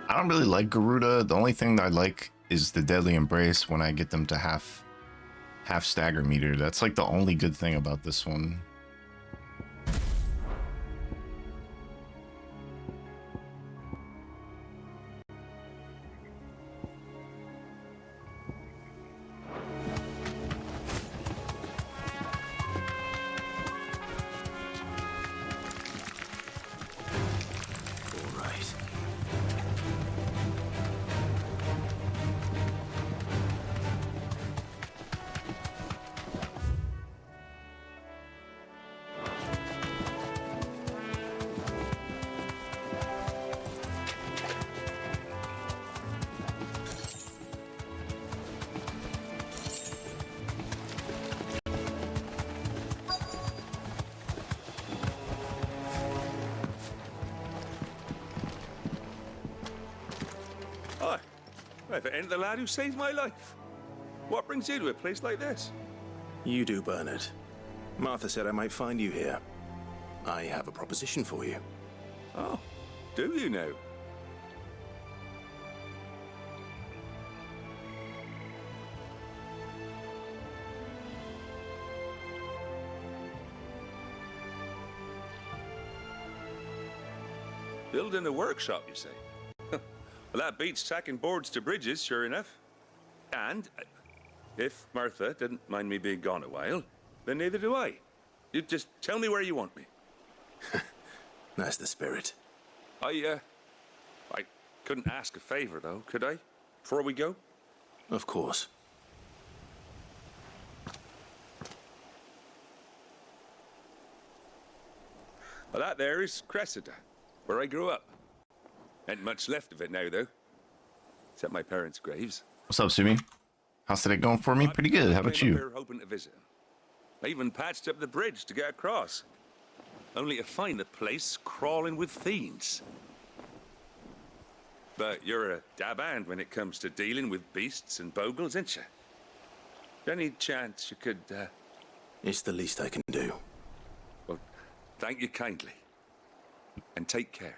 I don't really like Garuda. The only thing that I like is the Deadly Embrace when I get them to half stagger meter. That's like the only good thing about this one. if it ain't the lad who saved my life. What brings you to a place like this? You do, Bernard. Martha said I might find you here. I have a proposition for you. Oh, do you now? Building a workshop, you say? Well, that beats tacking boards to bridges, sure enough. And if Martha didn't mind me being gone a while, then neither do I. You just tell me where you want me. That's the spirit. I couldn't ask a favor, though, could I? Before we go? Of course. Well, that there is Cressida, where I grew up. Ain't much left of it now, though. Except my parents' graves. What's up, Sumi? How's it going for me? Pretty good. How about Came up you? here hoping to visit. I even patched up the bridge to get across. Only to find the place crawling with fiends. But you're a dab hand when it comes to dealing with beasts and bogles, ain't you? Any chance you could, It's the least I can do. Well, thank you kindly. And take care.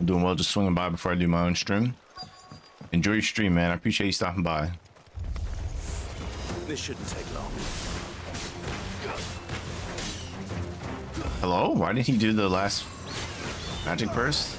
I'm doing well, just swinging by before I do my own stream. Enjoy your stream, man. I appreciate you stopping by. This shouldn't take long. Hello? Why did he do the last magic burst?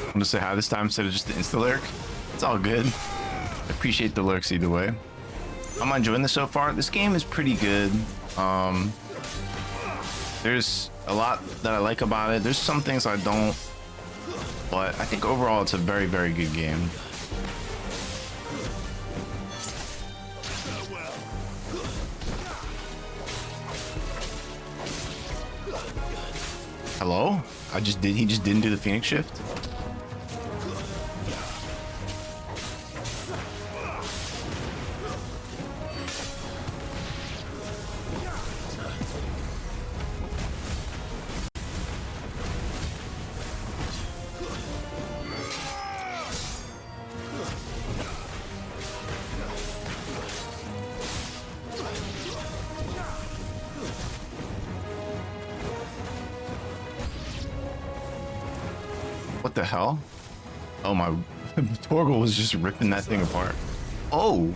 I'm gonna say hi this time instead of just the insta lurk. It's all good. I appreciate the lurks either way. I'm enjoying this so far. This game is pretty good. There's a lot that I like about it. There's some things I don't, but I think overall it's a very, very good game. Hello? He just didn't do the Phoenix shift? What the hell? Oh my, Torgal was just ripping that thing apart. Oh!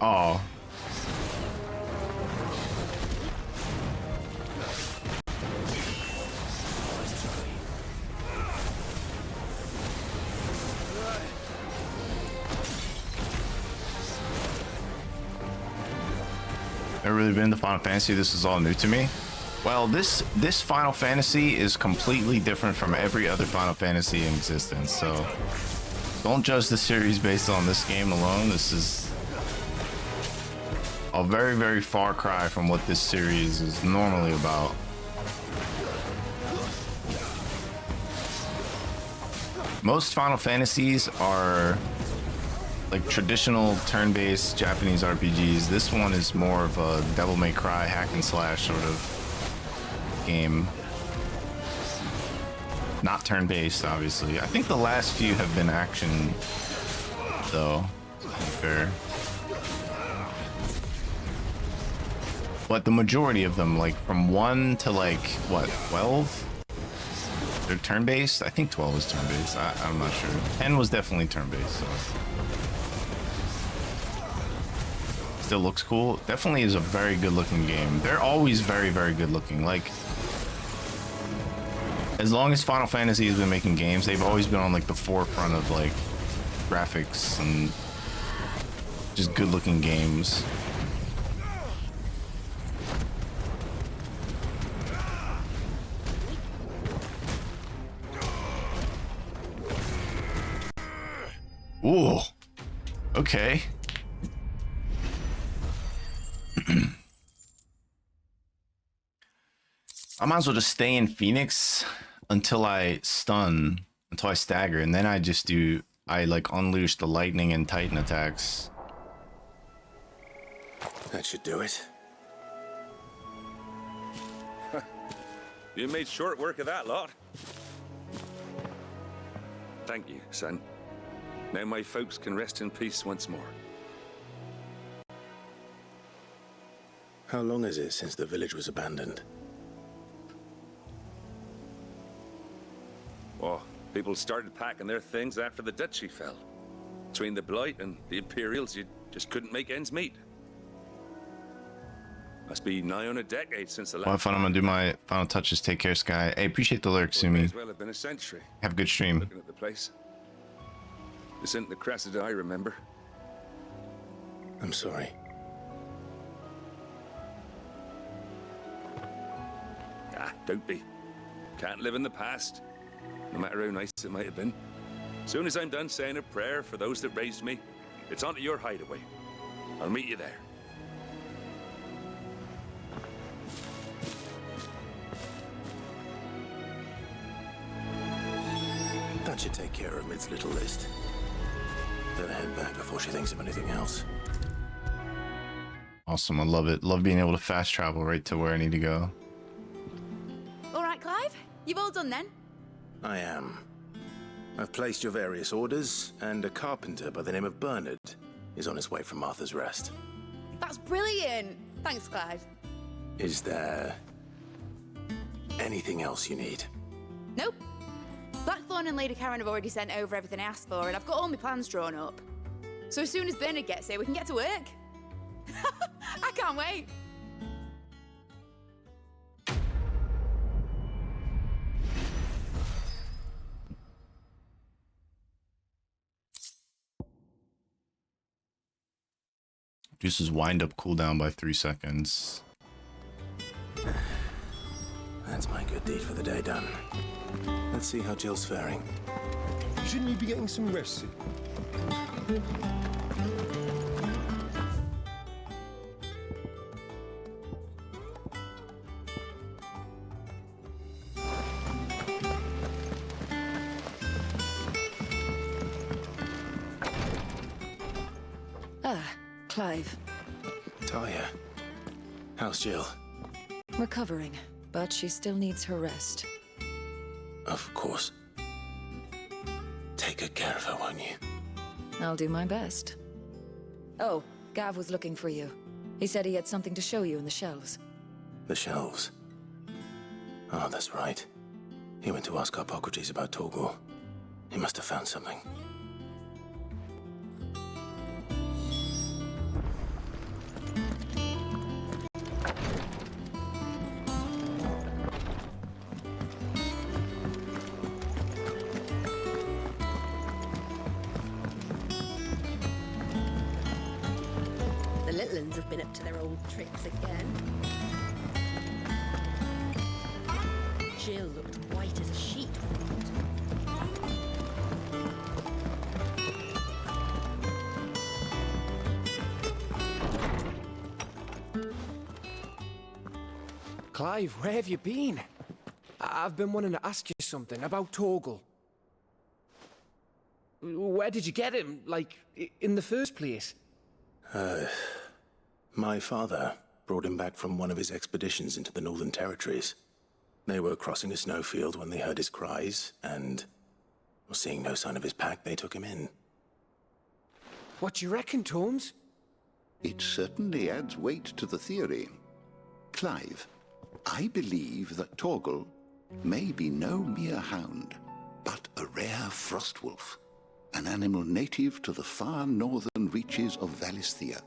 Oh. Never really been to Final Fantasy. This is all new to me. Well, this Final Fantasy is completely different from every other Final Fantasy in existence, so don't judge the series based on this game alone. This is a very, very far cry from what this series is normally about. Most Final Fantasies are like traditional turn-based Japanese RPGs. This one is more of a Devil May Cry hack and slash sort of game. Not turn-based, obviously. I think the last few have been action, though, to be fair. But the majority of them, like from 1 to like, what, 12? They're turn-based? I think 12 is turn-based. I'm not sure. 10 was definitely turn-based, so. Still looks cool. Definitely is a very good-looking game. They're always very, very good-looking. Like, as long as Final Fantasy has been making games, they've always been on like the forefront of like graphics and just good-looking games. Ooh, okay. I might as well just stay in Phoenix until I stun, until I stagger, and then I like unleash the lightning and titan attacks. That should do it. You made short work of that lot. Thank you, son. Now my folks can rest in peace once more. How long is it since the village was abandoned? Oh, people started packing their things after the duchy fell. Between the Blight and the Imperials, you just couldn't make ends meet. Must be nigh on a decade since the last. Well, have fun. I'm gonna do my final touches. Take care, Sky. Hey, appreciate the lurk, Sumi. As well have been a century. Have a good stream. Looking at the place. This isn't the Cressida I remember. I'm sorry. Ah, don't be. Can't live in the past, no matter how nice it might have been. Soon as I'm done saying a prayer for those that raised me, it's onto your hideaway. I'll meet you there. That should take care of Mid's little list. Better head back before she thinks of anything else. Awesome, I love it. Love being able to fast travel right to where I need to go. All right, Clive. You've all done then? I am. I've placed your various orders, and a carpenter by the name of Bernard is on his way from Martha's Rest. That's brilliant. Thanks, Clive. Is there anything else you need? Nope. Blackthorn and Lady Karen have already sent over everything I asked for, and I've got all my plans drawn up. So as soon as Bernard gets here, we can get to work. I can't wait. Juice's wind up cooldown by 3 seconds. That's my good deed for the day done. Let's see how Jill's faring. Shouldn't you be getting some rest? Ah, Clive. Talia, how's Jill? Recovering, but she still needs her rest. Of course. Take good care of her, won't you? I'll do my best. Oh, Gav was looking for you. He said he had something to show you in the shelves. The shelves. Oh, that's right. He went to ask Harpocrates about Torgor. He must have found something. The little uns have been up to their old tricks again. Jill looked white as a sheet. Clive, where have you been? I've been wanting to ask you something about Torgal. Where did you get him? Like, in the first place? My father brought him back from one of his expeditions into the Northern Territories. They were crossing a snowfield when they heard his cries, and seeing no sign of his pack, they took him in. What do you reckon, Torms? It certainly adds weight to the theory. Clive, I believe that Torgal may be no mere hound, but a rare frostwolf, an animal native to the far northern reaches of Valisthea.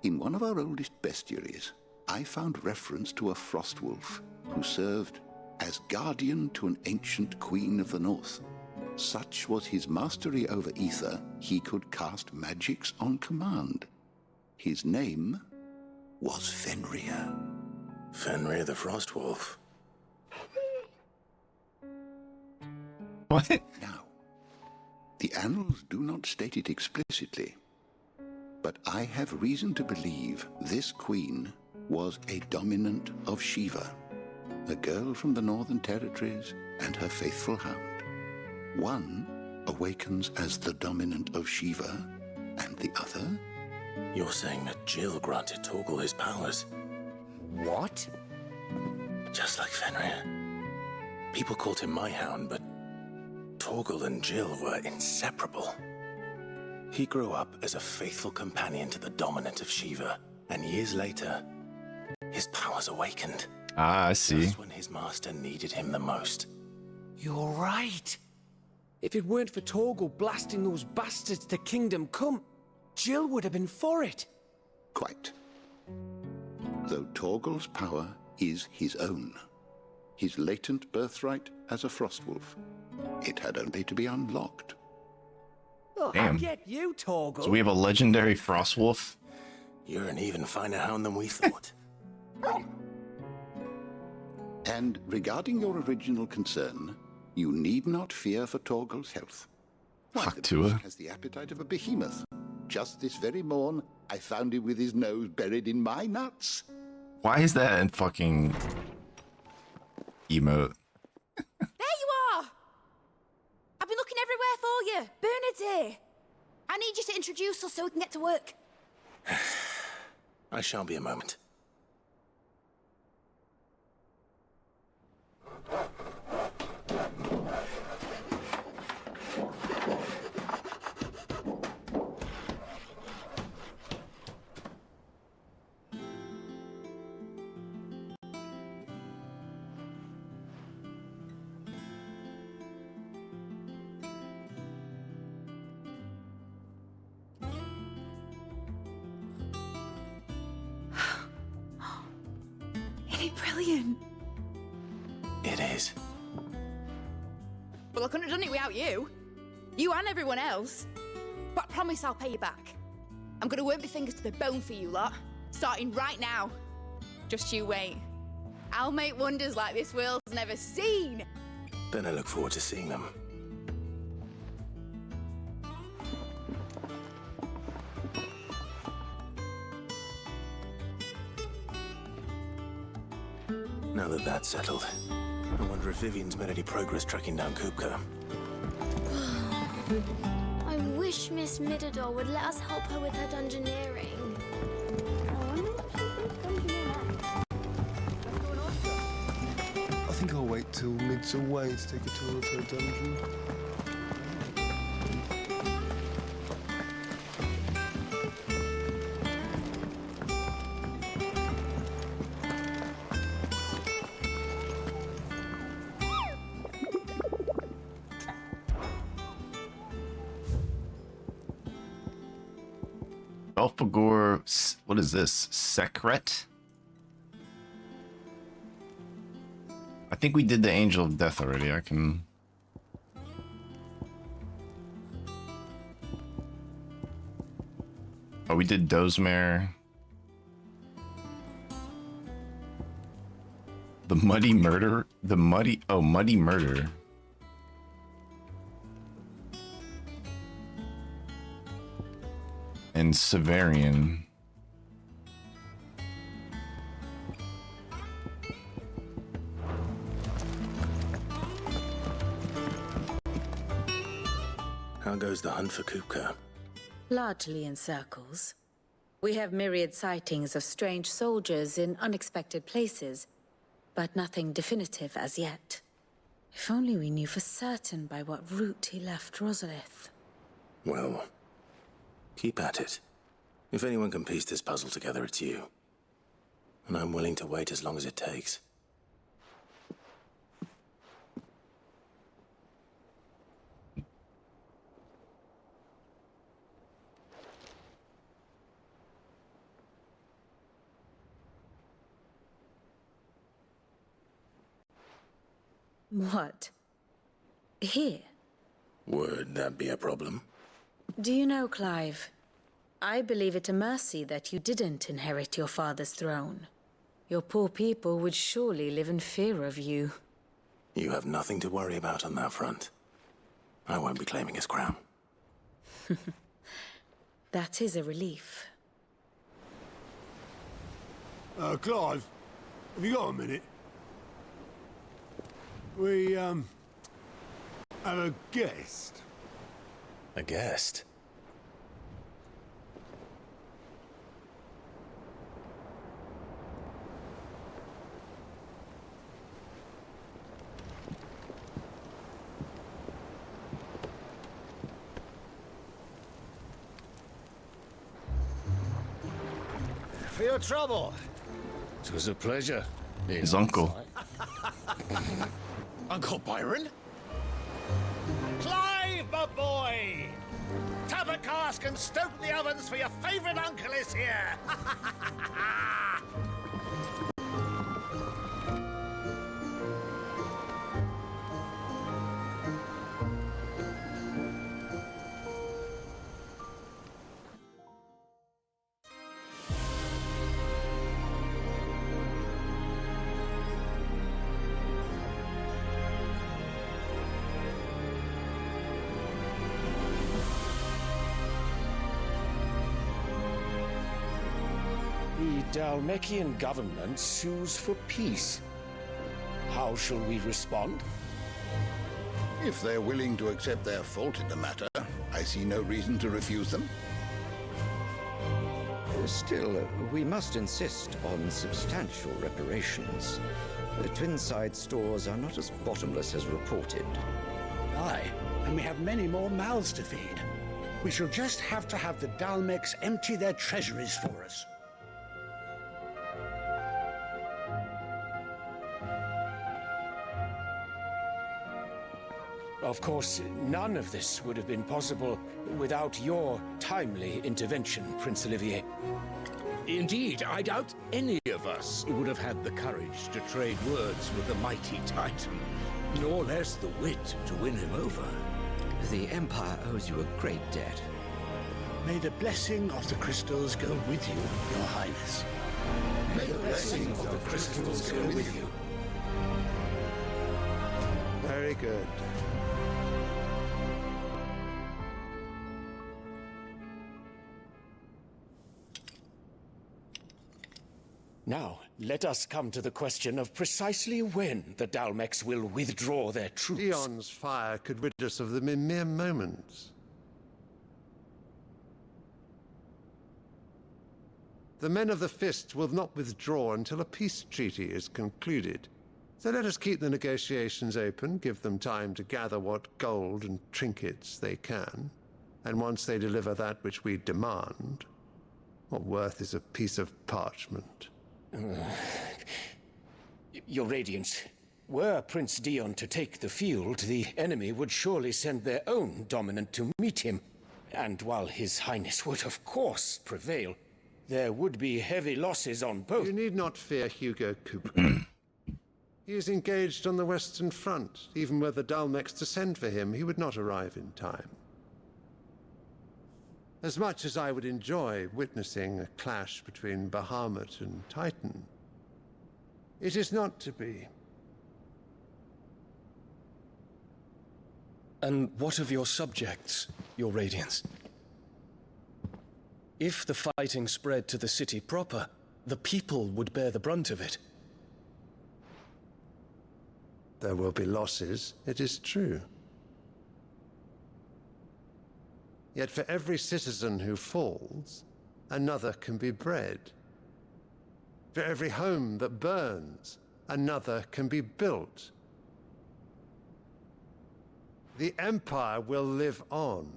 In one of our oldest bestiaries, I found reference to a frostwolf who served as guardian to an ancient queen of the north. Such was his mastery over ether, he could cast magics on command. His name was Fenrir. Fenrir the Frostwolf. What? Now, the annals do not state it explicitly, but I have reason to believe this queen was a dominant of Shiva, a girl from the Northern Territories and her faithful hound. One awakens as the dominant of Shiva, and the other? You're saying that Jill granted Torgal his powers? What? Just like Fenrir. People called him my hound, but Torgal and Jill were inseparable. He grew up as a faithful companion to the dominant of Shiva, and years later, his powers awakened. Ah, I see. Just when his master needed him the most. You're right. If it weren't for Torgal blasting those bastards to Kingdom Come, Jill would have been for it. Quite. Though Torgal's power is his own, his latent birthright as a Frostwolf, it had only to be unlocked. Oh, Damn. I get you, Torgal. So we have a legendary Frostwolf? You're an even finer hound than we thought. And regarding your original concern, you need not fear for Torgal's health. Why, Fuck the Tua. beast has the appetite of a behemoth. Just this very morn, I found him with his nose buried in my nuts. Why is that in fucking emote? There you are! I've been looking everywhere for you. Bernard's here. I need you to introduce us so we can get to work. I shall be a moment. Isn't it brilliant? It is. Well, I couldn't have done it without you. You and everyone else. But I promise I'll pay you back. I'm gonna work my fingers to the bone for you lot, starting right now. Just you wait. I'll make wonders like this world's never seen. Then I look forward to seeing them. Now that that's settled, I wonder if Vivian's made any progress tracking down Kupka. I wish Miss Midador would let us help her with her dungeoneering. I think I'll wait till Mid's away to take a tour of her dungeon. Belphegor, what is this? Secret? I think we did the Angel of Death already. I can... Oh, we did Dozmare. The Muddy Murder? The Muddy... Oh, Muddy Murder. And Severian. How goes the hunt for Kupka? Largely in circles. We have myriad sightings of strange soldiers in unexpected places, but nothing definitive as yet. If only we knew for certain by what route he left Rosalith. Well, keep at it. If anyone can piece this puzzle together, it's you. And I'm willing to wait as long as it takes. What? Here? Would that be a problem? Do you know, Clive? I believe it a mercy that you didn't inherit your father's throne. Your poor people would surely live in fear of you. You have nothing to worry about on that front. I won't be claiming his crown. That is a relief. Clive, have you got a minute? We, have a guest. A guest? For your trouble. It was a pleasure. His uncle. Uncle Byron? Clive, my boy! Tap a cask and stoke the ovens for your favourite uncle is here! The Dalmekian government sues for peace. How shall we respond? If they're willing to accept their fault in the matter, I see no reason to refuse them. Still, we must insist on substantial reparations. The Twinside stores are not as bottomless as reported. Aye, and we have many more mouths to feed. We shall just have to have the Dalmecs empty their treasuries for us. Of course, none of this would have been possible without your timely intervention, Prince Olivier. Indeed, I doubt any of us would have had the courage to trade words with the mighty Titan, nor less the wit to win him over. The Empire owes you a great debt. May the blessing of the crystals go with you, Your Highness. May the blessing of the crystals go with you. Very good. Now, let us come to the question of precisely when the Dalmecs will withdraw their troops. Dion's fire could rid us of them in mere moments. The men of the Fist will not withdraw until a peace treaty is concluded. So let us keep the negotiations open, give them time to gather what gold and trinkets they can. And once they deliver that which we demand, what worth is a piece of parchment? Your Radiance, were Prince Dion to take the field, the enemy would surely send their own dominant to meet him. And while His Highness would of course prevail, there would be heavy losses on both. You need not fear Hugo Kupka. He is engaged on the Western Front. Even were the Dalmecs to send for him, he would not arrive in time. As much as I would enjoy witnessing a clash between Bahamut and Titan, it is not to be. And what of your subjects, Your Radiance? If the fighting spread to the city proper, the people would bear the brunt of it. There will be losses, it is true. Yet for every citizen who falls, another can be bred. For every home that burns, another can be built. The Empire will live on.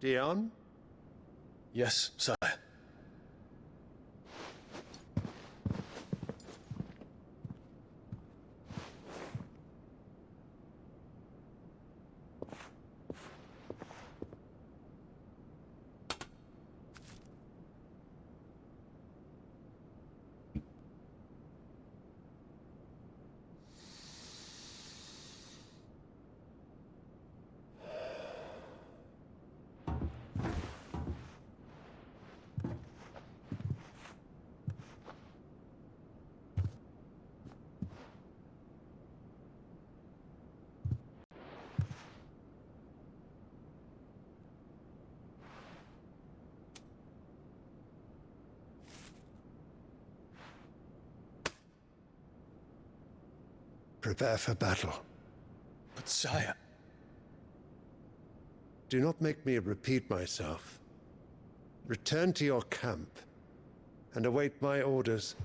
Dion? Yes, sire. Prepare for battle. But sire... Do not make me repeat myself. Return to your camp and await my orders.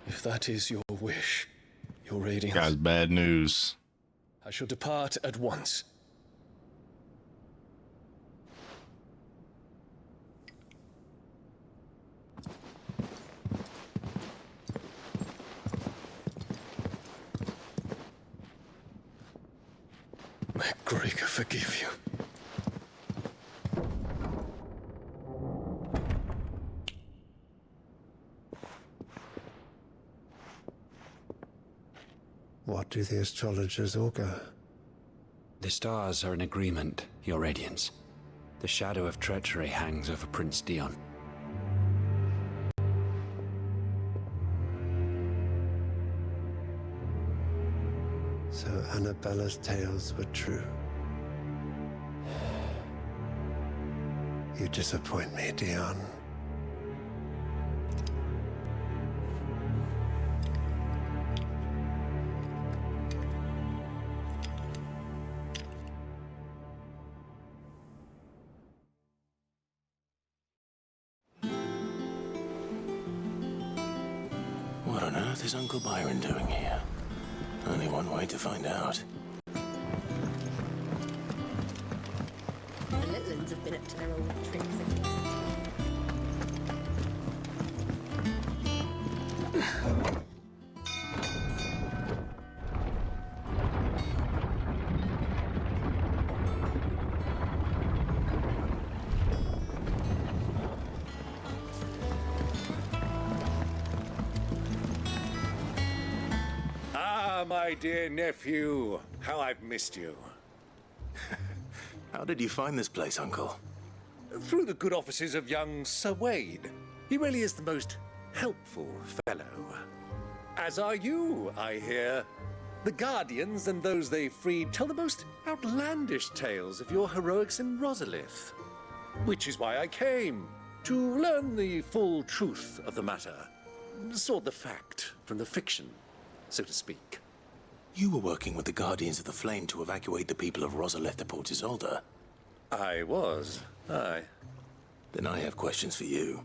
If that is your wish, your radiance... Guys, bad news. I shall depart at once. May Gregor forgive you. What do the astrologers augur? The stars are in agreement, Your Radiance. The shadow of treachery hangs over Prince Dion. So Annabella's tales were true. You disappoint me, Dion. What on earth is Uncle Byron doing here? Only one way to find out. The Litlins have been up to their old tricks again. My dear nephew, how I've missed you. How did you find this place, Uncle? Through the good offices of young Sir Wade. He really is the most helpful fellow. As are you, I hear. The Guardians and those they freed tell the most outlandish tales of your heroics in Rosalith. Which is why I came, to learn the full truth of the matter. Sort the fact from the fiction, so to speak. You were working with the Guardians of the Flame to evacuate the people of Rosalith to Port Isolde. I was, aye. Then I have questions for you.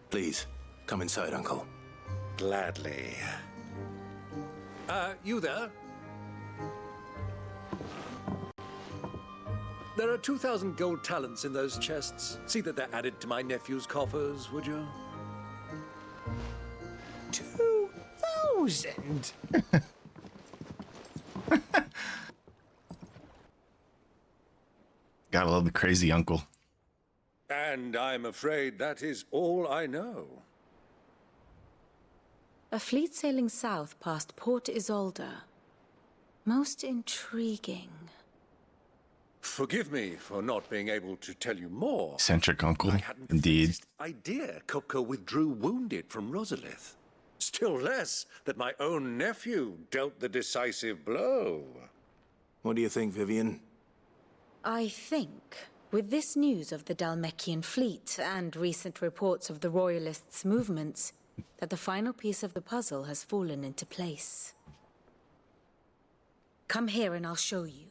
Please, come inside, Uncle. Gladly. You there? There are 2,000 gold talents in those chests. See that they're added to my nephew's coffers, would you? 2,000? Gotta love the crazy uncle. And I'm afraid that is all I know. A fleet sailing south past Port Isolde. Most intriguing. Forgive me for not being able to tell you more. Eccentric uncle, I hadn't indeed. the idea Kupka withdrew wounded from Rosalith. Still less that my own nephew dealt the decisive blow. What do you think, Vivian? I think With this news of the Dalmekian fleet and recent reports of the Royalists' movements, that the final piece of the puzzle has fallen into place. Come here and I'll show you.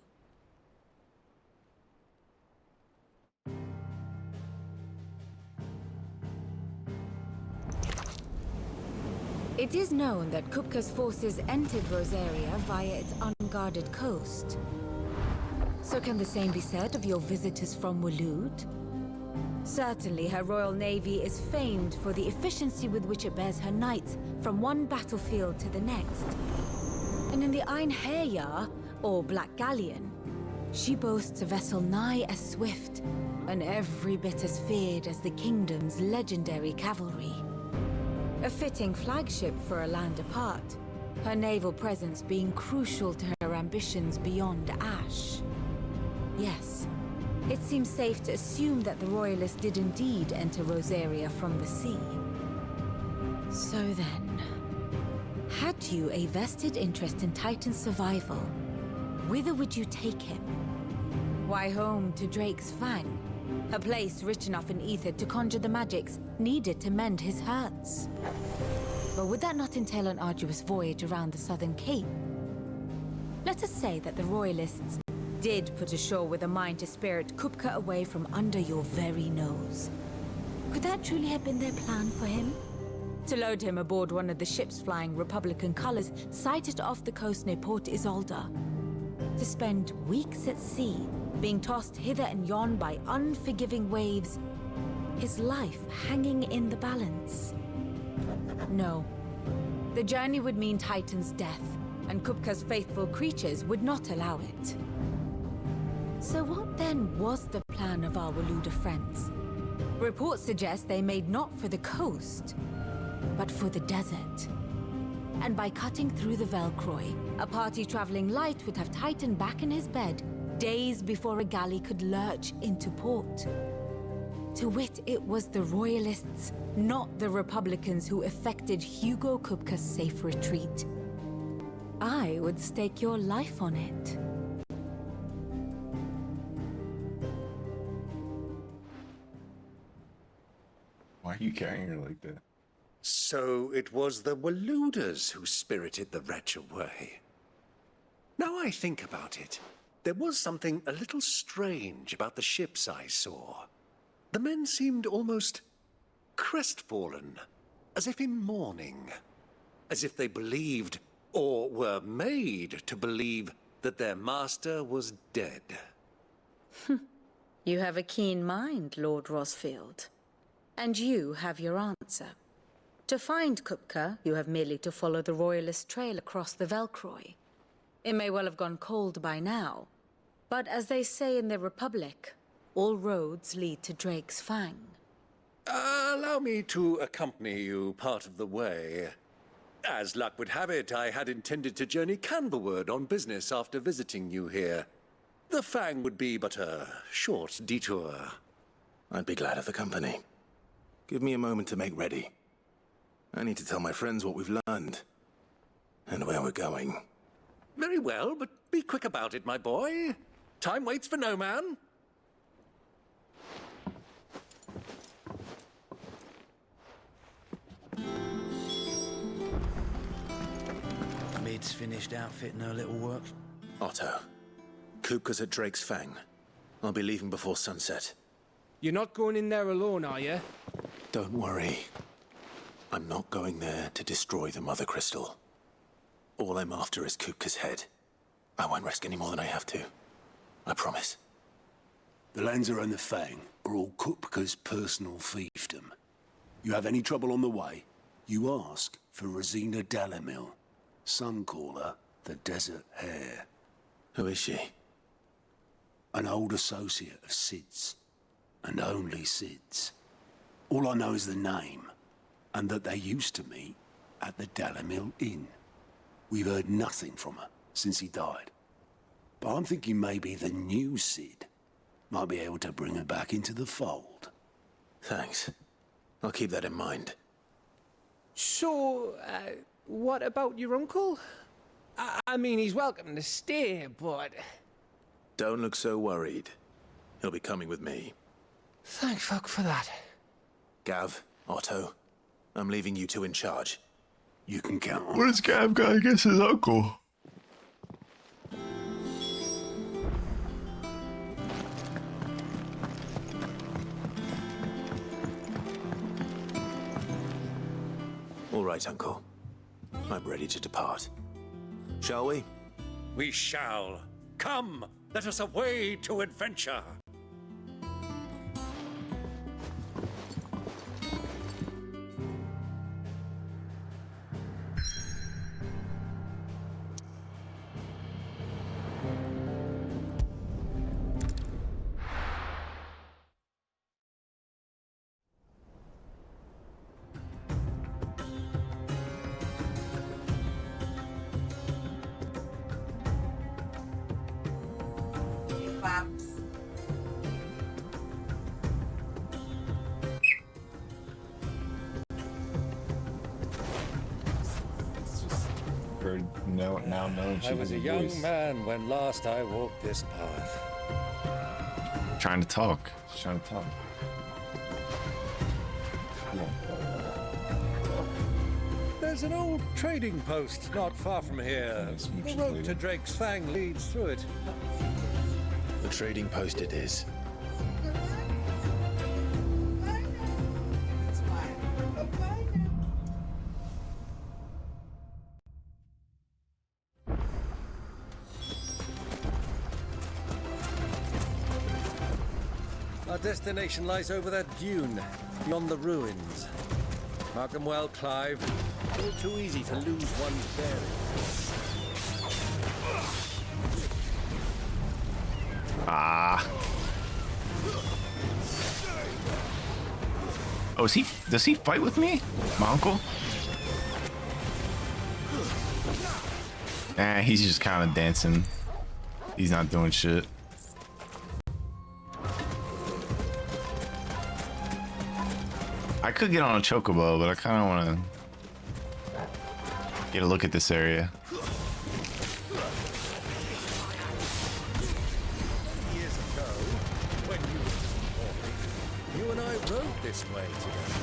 It is known that Kupka's forces entered Rosaria via its unguarded coast. So can the same be said of your visitors from Waloed? Certainly, her Royal Navy is famed for the efficiency with which it bears her knights from one battlefield to the next. And in the Einherjar, or Black Galleon, she boasts a vessel nigh as swift and every bit as feared as the kingdom's legendary cavalry. A fitting flagship for a land apart, her naval presence being crucial to her ambitions beyond Ash. Yes, it seems safe to assume that the Royalists did indeed enter Rosaria from the sea. So then, had you a vested interest in Titan's survival, whither would you take him? Why, home to Drake's Fang, a place rich enough in ether to conjure the magics needed to mend his hurts. But would that not entail an arduous voyage around the southern cape? Let us say that the Royalists did put ashore with a mind to spirit Kupka away from under your very nose. Could that truly have been their plan for him? To load him aboard one of the ships flying Republican colors sighted off the coast near Port Isolde? To spend weeks at sea, being tossed hither and yon by unforgiving waves, his life hanging in the balance? No. The journey would mean Titan's death, and Kupka's faithful creatures would not allow it. So what then was the plan of our Waluda friends? Reports suggest they made not for the coast, but for the desert. And by cutting through the Velcroy, a party traveling light would have Titan back in his bed days before a galley could lurch into port. To wit, it was the Royalists, not the Republicans, who effected Hugo Kupka's safe retreat. I would stake your life on it. Why are you carrying her like that? So it was the Waludas who spirited the wretch away. Now I think about it, there was something a little strange about the ships I saw. The men seemed almost crestfallen, as if in mourning, as if they believed, or were made to believe, that their master was dead. You have a keen mind, Lord Rosfield. And you have your answer. To find Kupka, you have merely to follow the Royalist trail across the Velcroy. It may well have gone cold by now, but as they say in the Republic, all roads lead to Drake's Fang. Allow me to accompany you part of the way. As luck would have it, I had intended to journey Canberward on business after visiting you here. The Fang would be but a short detour. I'd be glad of the company. Give me a moment to make ready. I need to tell my friends what we've learned and where we're going. Very well, but be quick about it, my boy. Time waits for no man. Mid's finished outfitting her little work. Otto, Kupka's at Drake's Fang. I'll be leaving before sunset. You're not going in there alone, are you? Don't worry. I'm not going there to destroy the Mother Crystal. All I'm after is Kupka's head. I won't risk any more than I have to. I promise. The Lancer and the Fang are all Kupka's personal fiefdom. You have any trouble on the way, you ask for Rosina Dalamil. Some call her the Desert Hare. Who is she? An old associate of Sid's. And only Sid's. All I know is the name, and that they used to meet at the Dalamil Inn. We've heard nothing from her since he died. But I'm thinking maybe the new Sid might be able to bring her back into the fold. Thanks. I'll keep that in mind. So, what about your uncle? I mean, he's welcome to stay, but... Don't look so worried. He'll be coming with me. Thank fuck for that. Gav, Otto, I'm leaving you two in charge. You can count on. What does Gav got against his uncle? All right, Uncle. I'm ready to depart. Shall we? We shall. Come, let us away to adventure. Now knowing she I was has a young man when last I walked this path. Trying to talk. She's trying to talk. There's an old trading post not far from here. The road to Drake's Fang leads through it. The trading post it is. Our destination lies over that dune, beyond the ruins. Mark them well, Clive. All too easy to lose one's bearings. Ah. Oh, does he fight with me? My uncle? Nah, he's just kind of dancing. He's not doing shit. I could get on a chocobo, but I kind of want to get a look at this area. Years ago, when you were just a boy, you and I rode this way together,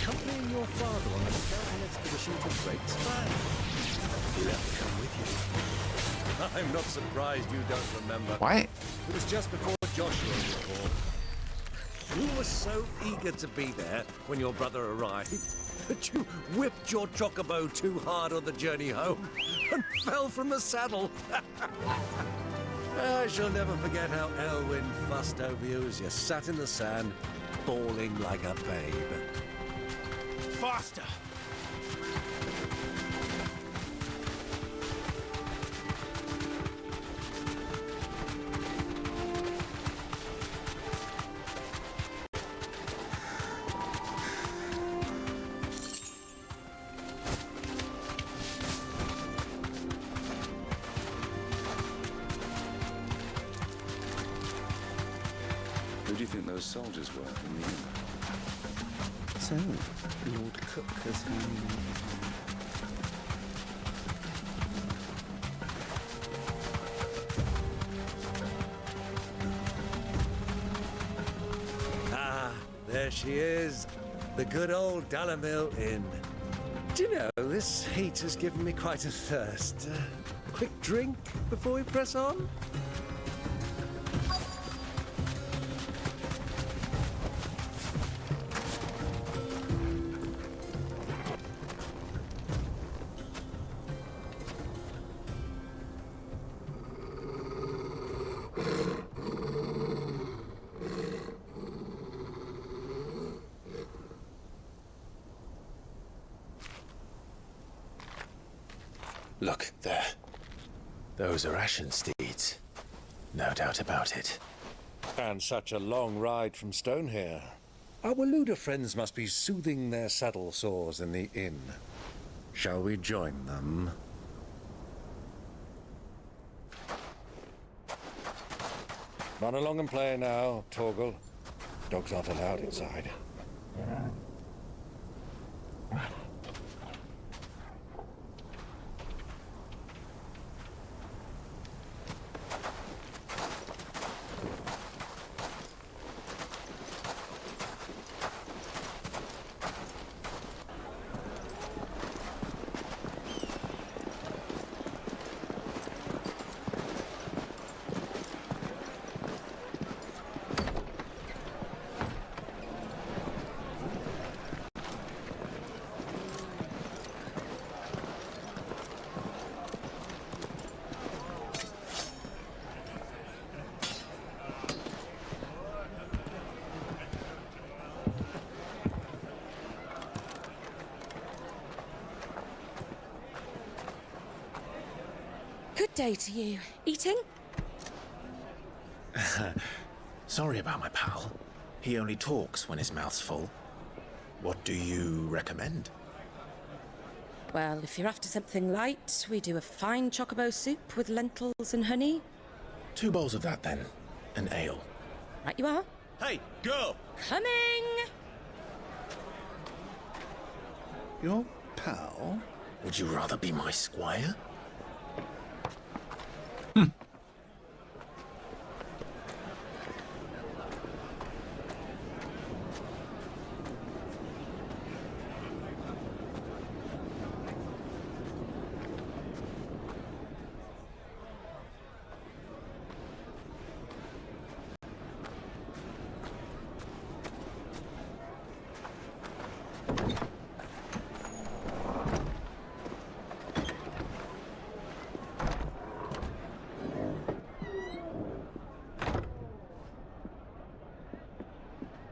accompanying your father on a scouting expedition to Drake's Fang. He left to come with you. I'm not surprised you don't remember. Why? It was just before Joshua was born. You were so eager to be there when your brother arrived that you whipped your chocobo too hard on the journey home and fell from the saddle. I shall never forget how Elwyn fussed over you as you sat in the sand, bawling like a babe. Faster! Who do you think those soldiers were in the inn? So, Lord Cook has found... Ah, there she is. The good old Dalamil Inn. Do you know, this heat has given me quite a thirst. Quick drink before we press on? Look, there. Those are Ashen steeds. No doubt about it. And such a long ride from Stonehere. Our Waluda friends must be soothing their saddle sores in the inn. Shall we join them? Run along and play now, Torgal. Dogs aren't allowed inside. Good day to you. Eating? Sorry about my pal. He only talks when his mouth's full. What do you recommend? Well, if you're after something light, we do a fine chocobo soup with lentils and honey. 2 bowls of that, then. An ale. Right you are. Hey, girl! Coming! Your pal? Would you rather be my squire?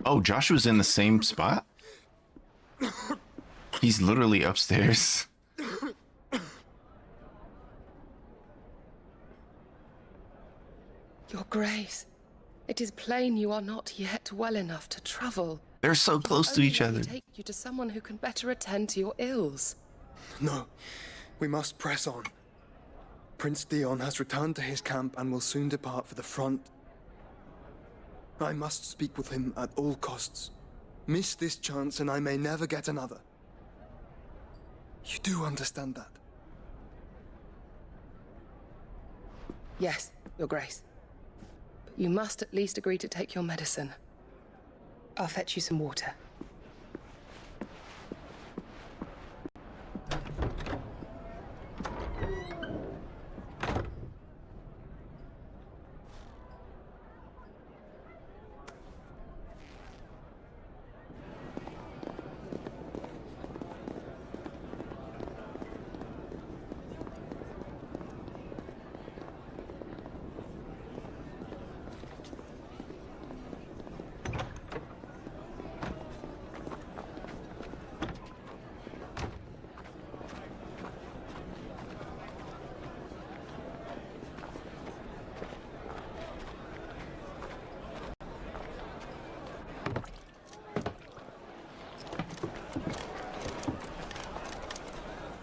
Oh, Joshua's in the same spot? He's literally upstairs. Your Grace, it is plain you are not yet well enough to travel. They're so close to each other. Take you to someone who can better attend to your ills. No, we must press on. Prince Dion has returned to his camp and will soon depart for the front. I must speak with him at all costs. Miss this chance and I may never get another. You do understand that? Yes, Your Grace. But you must at least agree to take your medicine. I'll fetch you some water.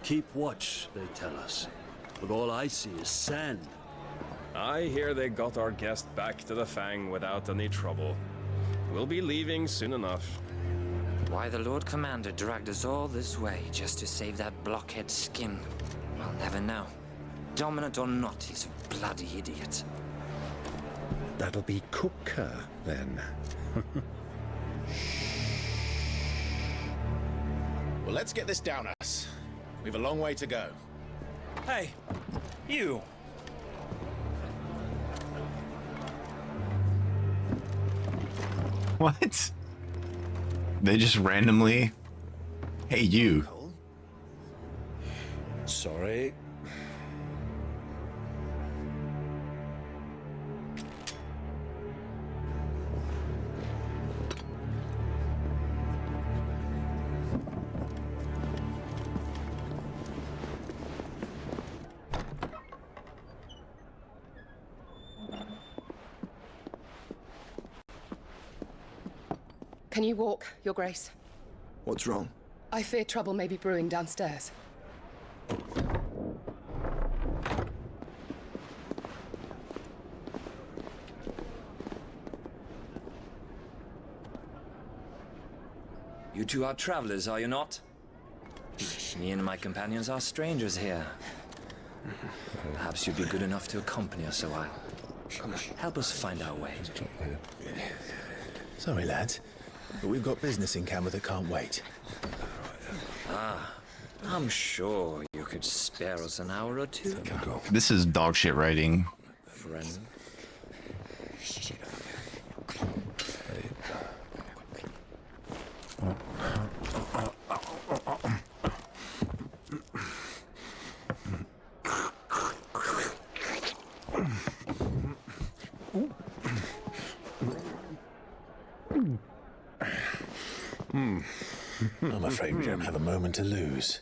Keep watch, they tell us. But all I see is sand. I hear they got our guest back to the Fang without any trouble. We'll be leaving soon enough. Why the Lord Commander dragged us all this way just to save that blockhead skin, I'll never know. Dominant or not, he's a bloody idiot. That'll be Cooker, then. Well, let's get this down us. We've a long way to go. Hey, you! What? They just randomly... Hey, you. Sorry. Can you walk, Your Grace? What's wrong? I fear trouble may be brewing downstairs. You two are travelers, are you not? Me and my companions are strangers here. Perhaps you'd be good enough to accompany us a while. Help us find our way. Sorry, lads, but we've got business in camera that can't wait. Ah, I'm sure you could spare us an hour or two. This is dog shit writing. Friend. I'm afraid we don't have a moment to lose.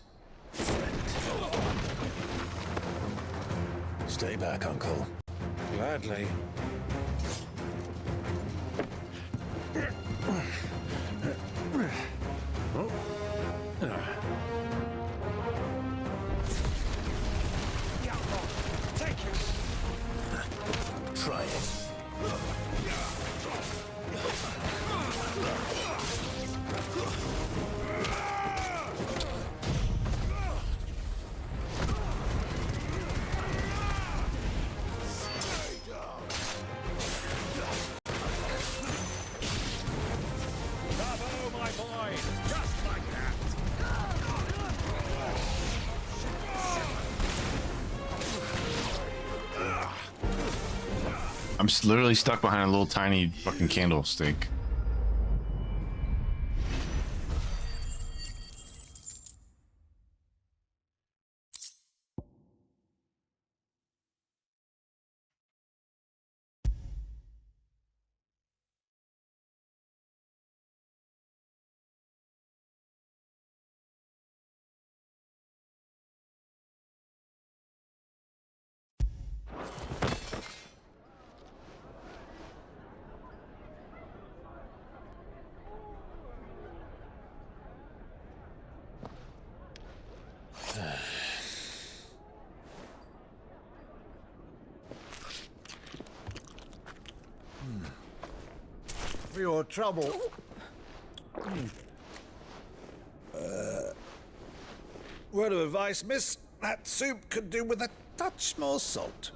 Stay back, Uncle. Gladly. Try it. Bravo, my boy! Just like that! I'm just literally stuck behind a little tiny fucking candlestick. For your trouble. Word of advice, miss. That soup could do with a touch more salt.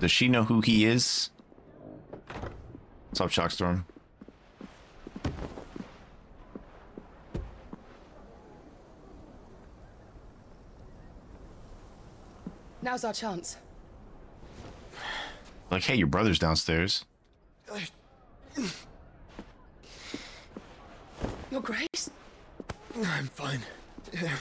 Does she know who he is? What's up, Shockstorm? Now's our chance. Like, hey, your brother's downstairs. Your Grace? I'm fine. Yeah.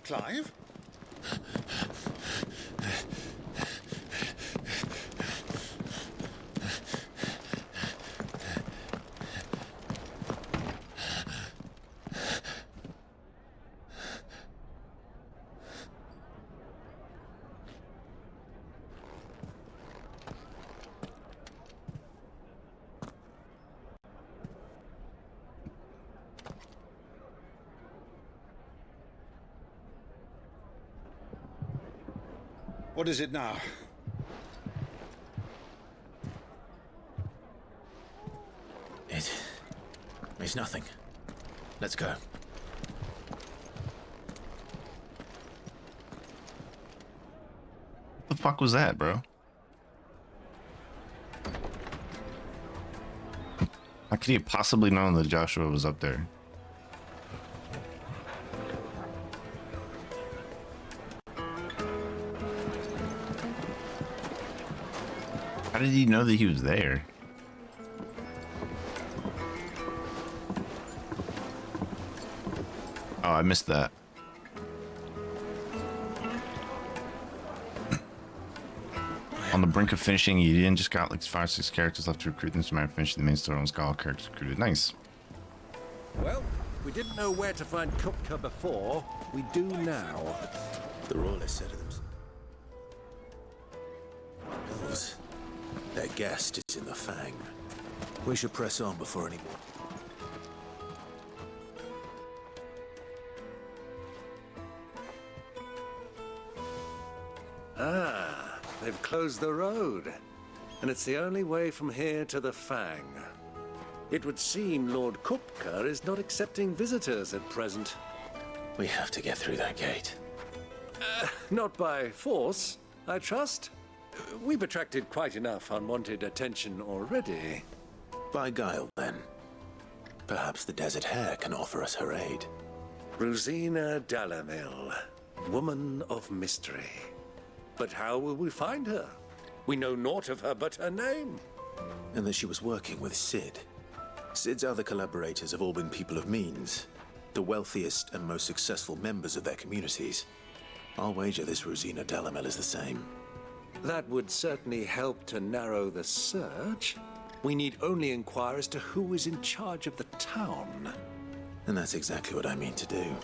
Clive? What is it now? It's nothing. Let's go. What the fuck was that, bro? How could he have possibly known that Joshua was up there? How did he know that he was there? Oh, I missed that. On the brink of finishing, you didn't just got like 5 or 6 characters left to recruit. This might finish the main story. Almost got all characters recruited. Nice. Well, we didn't know where to find Kupka before. We do now. The Rawless said of them. Elves. Their guest is in the Fang. We should press on before any more. Ah, they've closed the road. and it's the only way from here to the Fang. It would seem Lord Kupka is not accepting visitors at present. We have to get through that gate. Not by force, I trust. We've attracted quite enough unwanted attention already. By guile, then. Perhaps the Desert Hare can offer us her aid. Rosina Dalamil, woman of mystery. But how will we find her? We know naught of her but her name. And that she was working with Sid. Sid's other collaborators have all been people of means, the wealthiest and most successful members of their communities. I'll wager this Rosina Dalamel is the same. That would certainly help to narrow the search. We need only inquire as to who is in charge of the town. And that's exactly what I mean to do.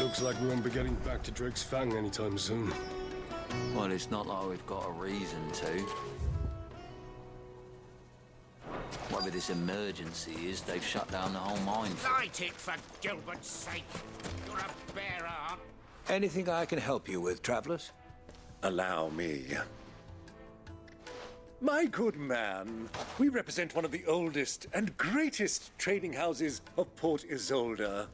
Looks like we won't be getting back to Drake's Fang anytime soon. Well, it's not like we've got a reason to. Whatever this emergency is, they've shut down the whole mine. Light it, for Gilbert's sake! You're a bearer! Anything I can help you with, travelers? Allow me. My good man, we represent one of the oldest and greatest trading houses of Port Isolde.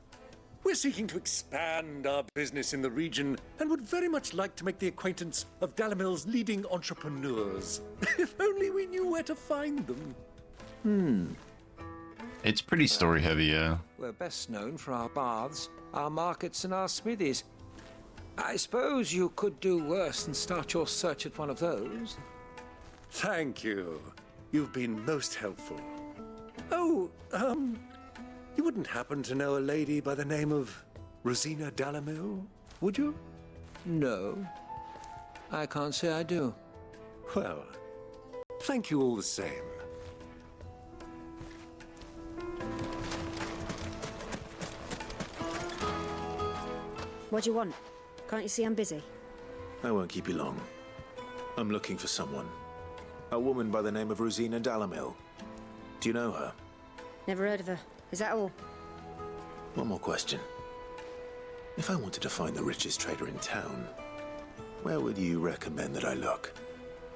We're seeking to expand our business in the region and would very much like to make the acquaintance of Dalamil's leading entrepreneurs. If only we knew where to find them. It's pretty story heavy, yeah. We're best known for our baths, our markets, and our smithies. I suppose you could do worse than start your search at one of those. Thank you. You've been most helpful. Oh, you wouldn't happen to know a lady by the name of Rosina Dalamil, would you? No. I can't say I do. Well, thank you all the same. What do you want? Can't you see I'm busy? I won't keep you long. I'm looking for someone. A woman by the name of Rosina Dalamil. Do you know her? Never heard of her. Is that all? One more question. If I wanted to find the richest trader in town, where would you recommend that I look?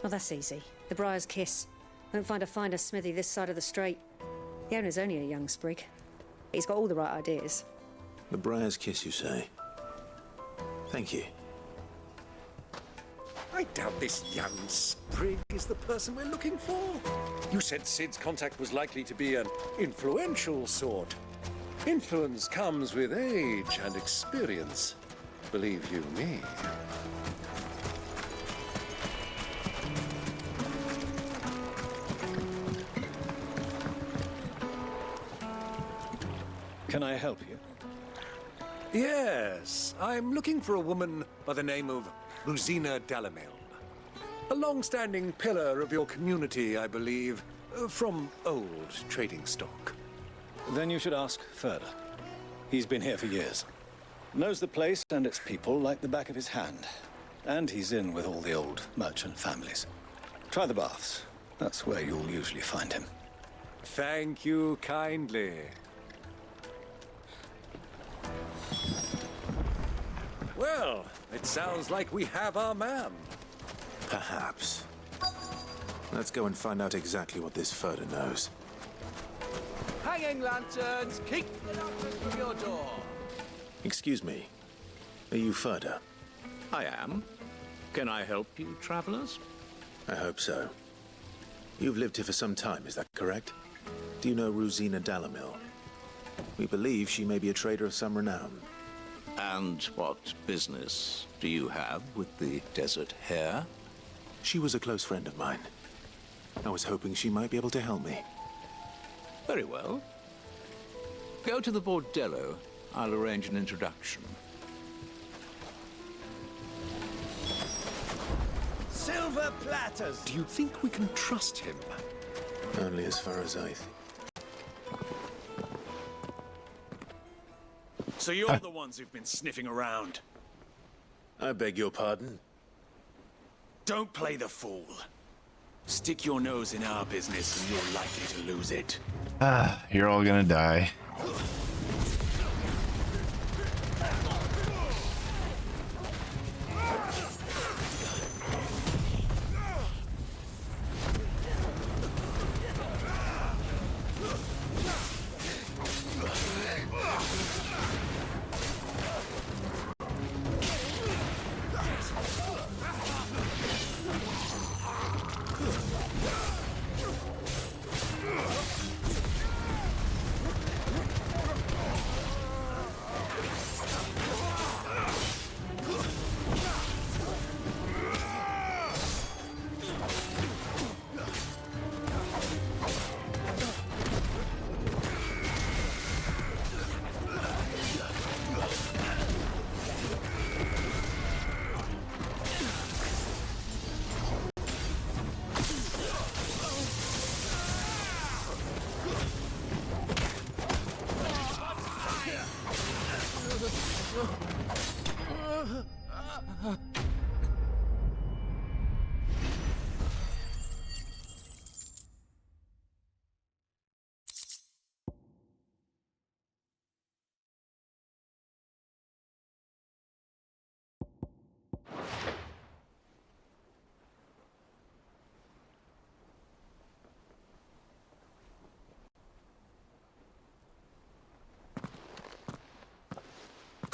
Oh, that's easy. The Briar's Kiss. Won't find a finer smithy this side of the strait. The owner's only a young sprig. He's got all the right ideas. The Briar's Kiss, you say? Thank you. I doubt this young sprig is the person we're looking for. You said Sid's contact was likely to be an influential sort. Influence comes with age and experience. Believe you me. Can I help you? Yes, I'm looking for a woman by the name of Rosina Dalamil. A long-standing pillar of your community, I believe, from old trading stock. Then you should ask further. He's been here for years. Knows the place and its people like the back of his hand. And he's in with all the old merchant families. Try the baths. That's where you'll usually find him. Thank you kindly. Well, it sounds like we have our man. Perhaps. Let's go and find out exactly what this Furder knows. Hanging lanterns, keep the numbers from your door. Excuse me. Are you Furder? I am. Can I help you, travelers? I hope so. You've lived here for some time, is that correct? Do you know Rosina Dalamil? We believe she may be a trader of some renown. And what business do you have with the Desert Hare? She was a close friend of mine. I was hoping she might be able to help me. Very well. Go to the bordello. I'll arrange an introduction. Silver platters! Do you think we can trust him? Only as far as I think. So you're the ones who've been sniffing around. I beg your pardon? Don't play the fool. Stick your nose in our business and you're likely to lose it. You're all gonna die.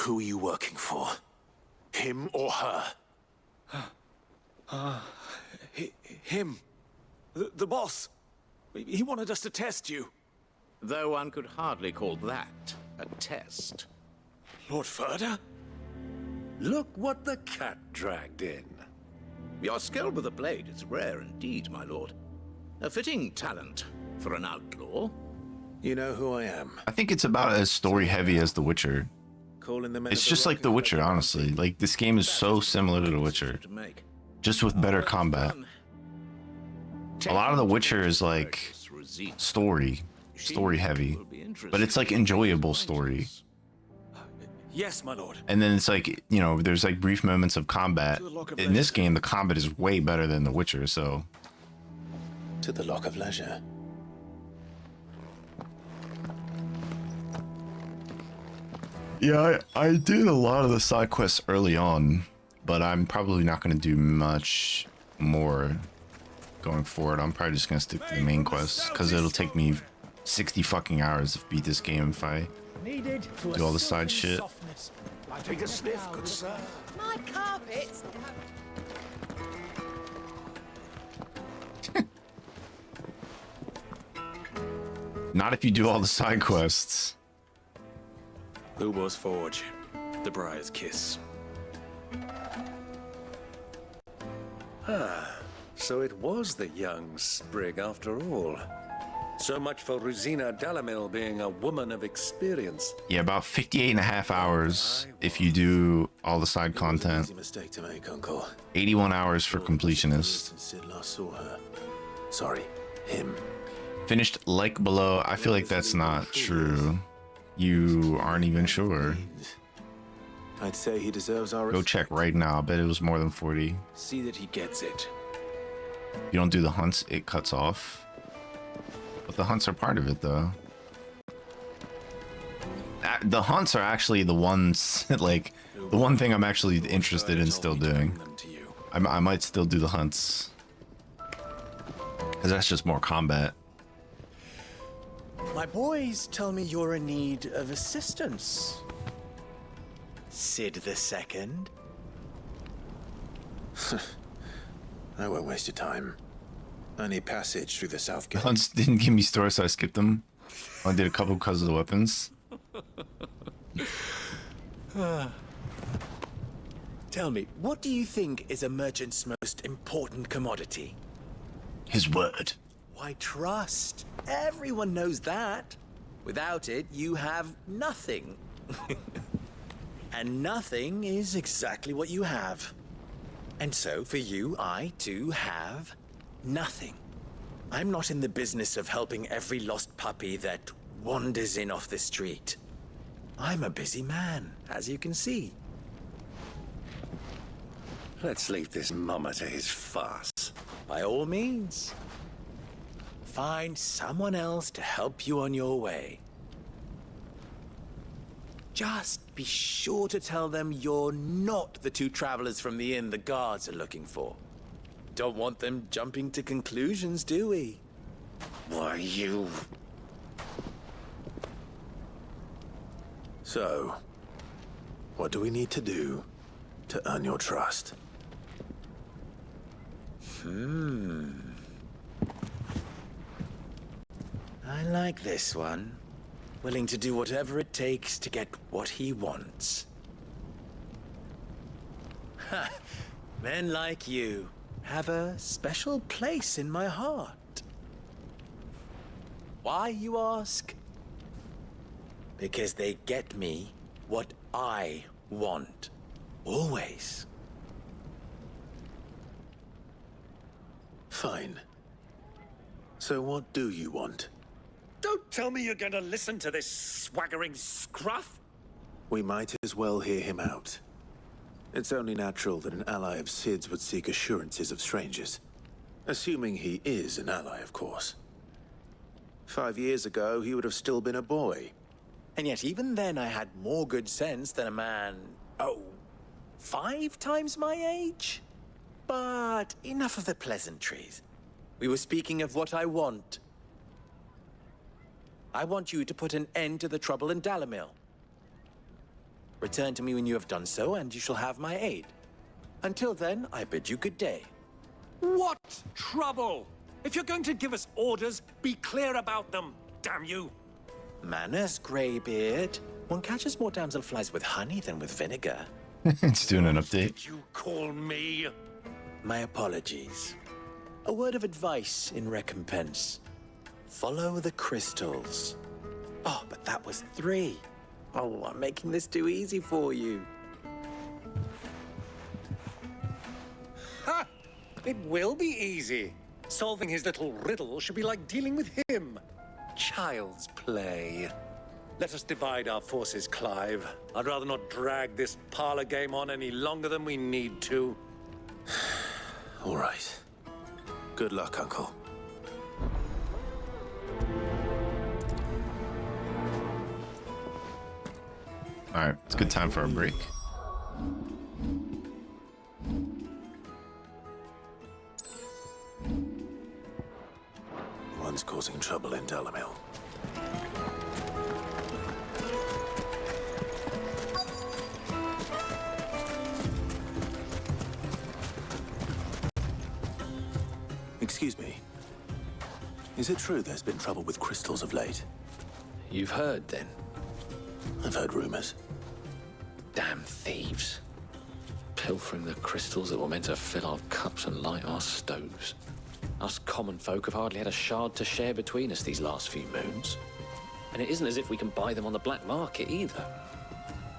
Who are you working for? Him or her? Him. The boss. He wanted us to test you. Though one could hardly call that a test. Lord Ferda? Look what the cat dragged in. Your skill with the blade is rare indeed, my lord. A fitting talent for an outlaw. You know who I am. I think it's about as story heavy as The Witcher. Calling the men It's of the just like The Witcher, honestly. Like, this game is so similar to The Witcher, just with better combat. A lot of The Witcher is like story heavy, but it's like enjoyable story. Yes, my lord. And then it's like, you know, there's like brief moments of combat. In this game, the combat is way better than The Witcher, so. To the Lock of Leisure. Yeah, I did a lot of the side quests early on, but I'm probably not going to do much more going forward. I'm probably just going to stick to the main quests, because it'll take me 60 fucking hours to beat this game if I do all the side shit. Take a sniff, good sir. My carpets. Not if you do all the side quests. Ubo's Forge. The Briar's Kiss. Ah, so it was the young sprig after all. So much for Rosina Dalamil being a woman of experience. Yeah, about 58 and a half hours if you do all the side content. Easy mistake to make, Uncle. 81 hours for completionist. Since Sid last saw her. Sorry, him. Finished like below. I feel like that's not true. You aren't even sure. I'd say he deserves our Go check right now. I bet it was more than 40. See that he gets it. If you don't do the hunts, it cuts off. But the hunts are part of it, though. The hunts are actually the ones, like, the one thing I'm actually interested in still doing. I might still do the hunts. Because that's just more combat. My boys tell me you're in need of assistance. Sid the Second. I won't waste your time. I need passage through the south The gate. hunts didn't give me stores, so I skipped them. I did a couple because of the weapons. Tell me, what do you think is a merchant's most important commodity? His word. Why, trust. Everyone knows that. Without it, you have nothing. And nothing is exactly what you have. And so, for you, I, too, have nothing. I'm not in the business of helping every lost puppy that wanders in off the street. I'm a busy man, as you can see. Let's leave this mummer to his farce. By all means. Find someone else to help you on your way. Just be sure to tell them you're not the two travelers from the inn the guards are looking for. Don't want them jumping to conclusions, do we? Why, you... So, what do we need to do to earn your trust? I like this one. Willing to do whatever it takes to get what he wants. Ha! Men like you have a special place in my heart. Why, you ask? Because they get me what I want. Always. Fine. So what do you want? Don't tell me you're going to listen to this swaggering scruff. We might as well hear him out. It's only natural that an ally of Sid's would seek assurances of strangers. Assuming he is an ally, of course. 5 years ago, he would have still been a boy. And yet even then I had more good sense than a man, 5 times my age? But enough of the pleasantries. We were speaking of what I want. I want you to put an end to the trouble in Dalamil. Return to me when you have done so, and you shall have my aid. Until then, I bid you good day. What trouble? If you're going to give us orders, be clear about them, damn you! Manners, Greybeard. One catches more damselflies with honey than with vinegar. It's doing an update. Did you call me? My apologies. A word of advice in recompense. Follow the crystals. Oh, but that was 3. Oh, I'm making this too easy for you. Ha! It will be easy. Solving his little riddle should be like dealing with him. Child's play. Let us divide our forces, Clive. I'd rather not drag this parlor game on any longer than we need to. All right. Good luck, Uncle. All right, it's a good time for a break. One's causing trouble in Dalamil. Excuse me. Is it true there's been trouble with crystals of late? You've heard, then? I've heard rumors. Damn thieves. Pilfering the crystals that were meant to fill our cups and light our stoves. Us common folk have hardly had a shard to share between us these last few moons. And it isn't as if we can buy them on the black market either.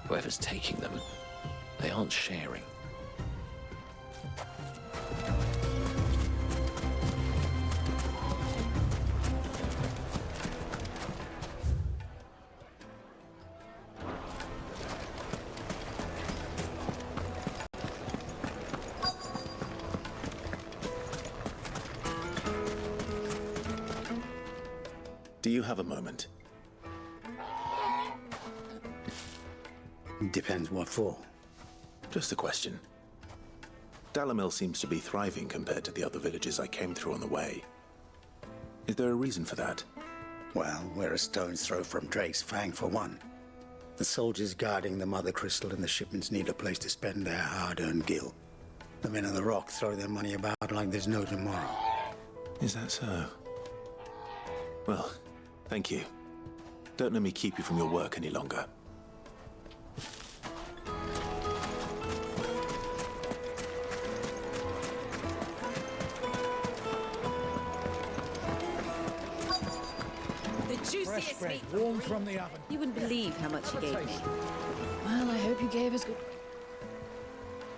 Whoever's taking them, they aren't sharing. Do you have a moment? Depends what for. Just a question. Dalamil seems to be thriving compared to the other villages I came through on the way. Is there a reason for that? Well, we're a stone's throw from Drake's Fang for one. The soldiers guarding the Mother Crystal and the shipments need a place to spend their hard-earned gil. The men on the rock throw their money about like there's no tomorrow. Is that so? Well, thank you. Don't let me keep you from your work any longer. The juiciest meat warm from the oven. You wouldn't believe how much he gave me. Well, I hope you gave us good.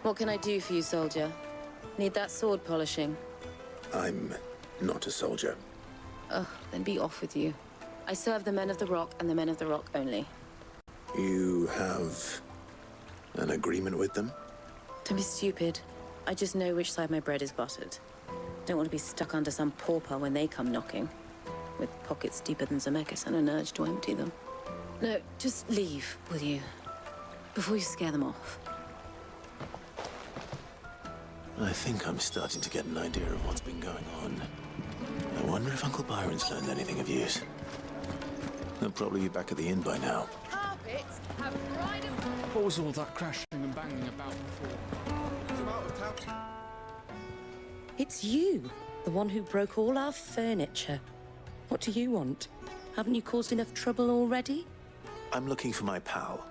What can I do for you, soldier? Need that sword polishing? I'm not a soldier. Ugh, then be off with you. I serve the men of the Rock and the men of the Rock only. You have an agreement with them? Don't be stupid. I just know which side my bread is buttered. Don't want to be stuck under some pauper when they come knocking. With pockets deeper than Zemeckis and an urge to empty them. No, just leave, will you? Before you scare them off. I think I'm starting to get an idea of what's been going on. I wonder if Uncle Byron's learned anything of use. He'll probably be back at the inn by now. Carpets have right of... What was all that crashing and banging about before? It's you, the one who broke all our furniture. What do you want? Haven't you caused enough trouble already? I'm looking for my pal.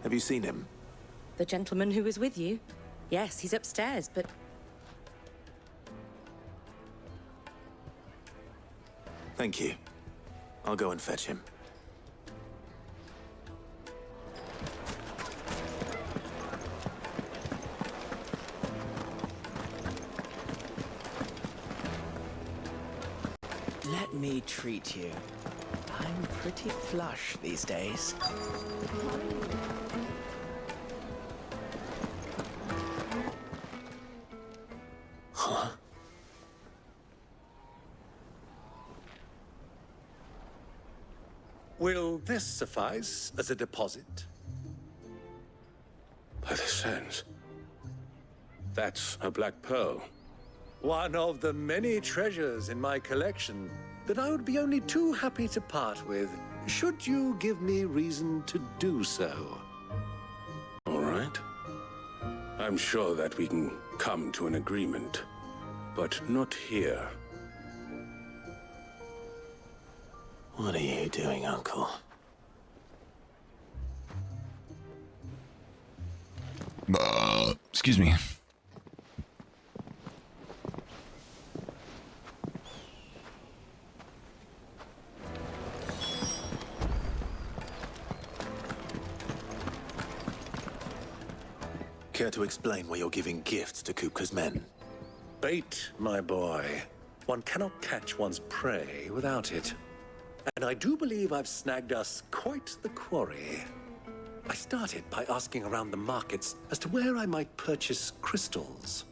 Have you seen him? The gentleman who was with you? Yes, he's upstairs, but... Thank you. I'll go and fetch him. Let me treat you. I'm pretty flush these days. Huh? Will this suffice as a deposit? By the sands. That's a black pearl. One of the many treasures in my collection that I would be only too happy to part with, should you give me reason to do so. I'm sure that we can come to an agreement, but not here. What are you doing, Uncle? Excuse me. Care to explain why you're giving gifts to Kupka's men? Bait, my boy. One cannot catch one's prey without it. And I do believe I've snagged us quite the quarry. I started by asking around the markets as to where I might purchase crystals.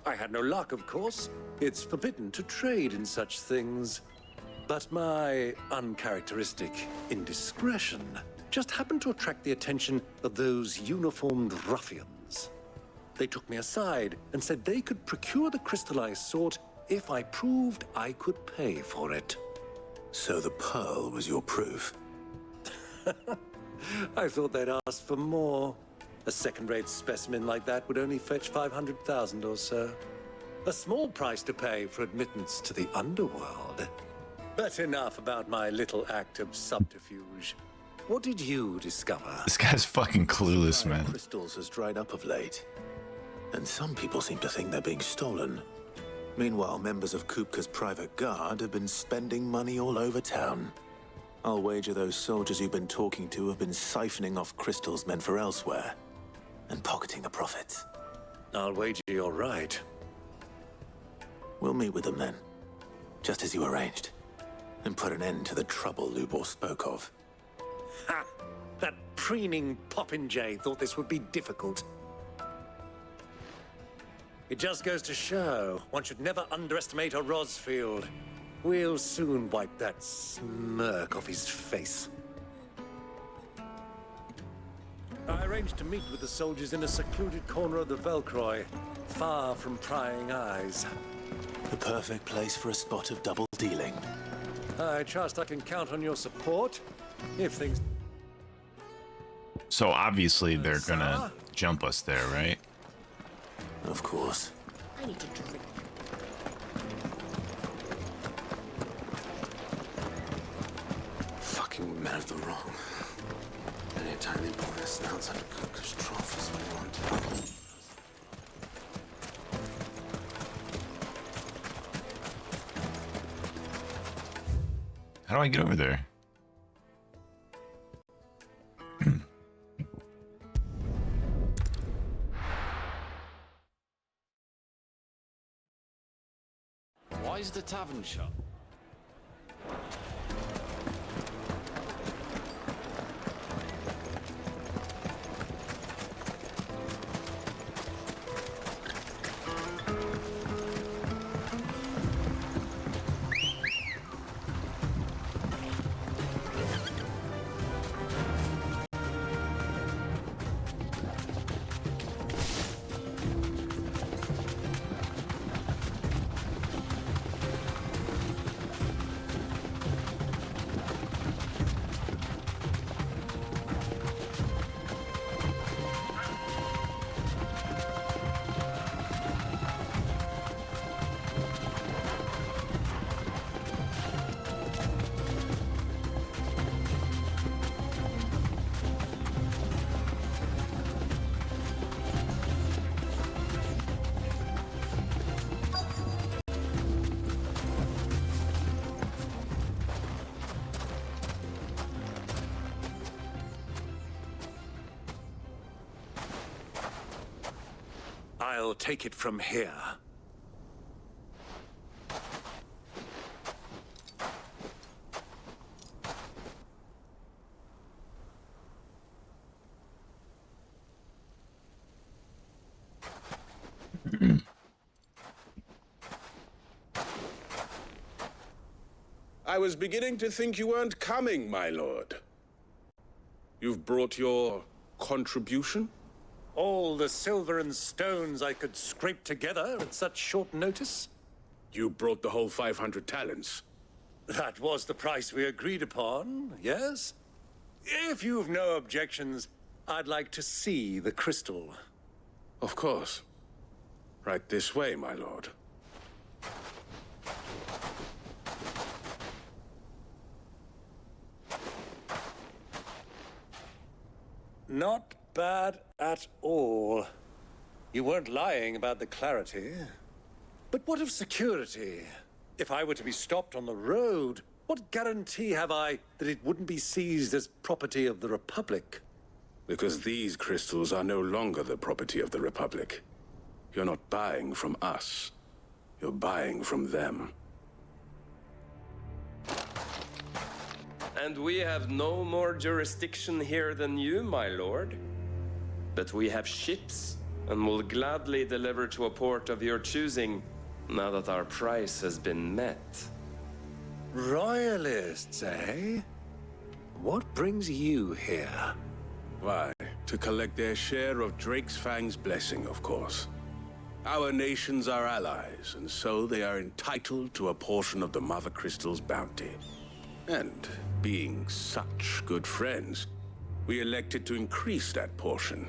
I had no luck, of course. It's forbidden to trade in such things. But my uncharacteristic indiscretion just happened to attract the attention of those uniformed ruffians. They took me aside and said they could procure the crystal I sought if I proved I could pay for it. So the pearl was your proof? I thought they'd ask for more. A second-rate specimen like that would only fetch 500,000 or so. A small price to pay for admittance to the underworld. But enough about my little act of subterfuge. What did you discover? This guy's fucking clueless, man. Crystals has dried up of late. And some people seem to think they're being stolen. Meanwhile, members of Kupka's private guard have been spending money all over town. I'll wager those soldiers you've been talking to have been siphoning off crystals meant for elsewhere and pocketing the profits. I'll wager you're right. We'll meet with them then, just as you arranged, and put an end to the trouble Lubor spoke of. Ha! That preening popinjay thought this would be difficult. It just goes to show one should never underestimate a Rosfield. We'll soon wipe that smirk off his face. I arranged to meet with the soldiers in a secluded corner of the Velcroy, far from prying eyes. The perfect place for a spot of double dealing. I trust I can count on your support, if things... So obviously they're gonna jump us there, right? Of course. I need to drink. Fucking men of the wrong. Anytime they pull their snouts out of Kupka's trough is what they want. How do I get over there? Why is the tavern shut? I'll take it from here. I was beginning to think you weren't coming, my lord. You've brought your contribution? All the silver and stones I could scrape together at such short notice? You brought the whole 500 talents. That was the price we agreed upon, yes? If you've no objections, I'd like to see the crystal. Of course. Right this way, my lord. Not bad at all. You weren't lying about the clarity. But what of security? If I were to be stopped on the road, what guarantee have I that it wouldn't be seized as property of the Republic? Because these crystals are no longer the property of the Republic. You're not buying from us. You're buying from them. And we have no more jurisdiction here than you, my lord. But we have ships, and will gladly deliver to a port of your choosing, now that our price has been met. Royalists, eh? What brings you here? Why, to collect their share of Drake's Fang's blessing, of course. Our nations are allies, and so they are entitled to a portion of the Mother Crystal's bounty. And being such good friends, we elected to increase that portion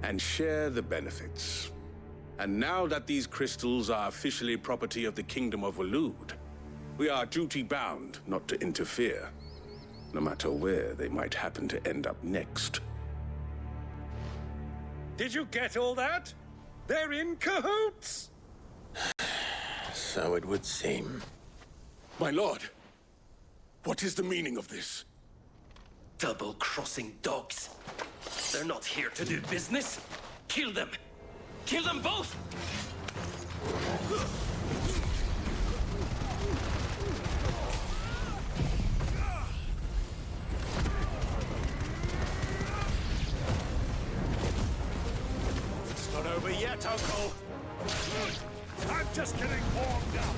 and share the benefits. And now that these crystals are officially property of the Kingdom of Waloed, we are duty-bound not to interfere, no matter where they might happen to end up next. Did you get all that? They're in cahoots! So it would seem. My lord, what is the meaning of this? Double-crossing dogs. They're not here to do business. Kill them! Kill them both! It's not over yet, Uncle. I'm just getting warmed up.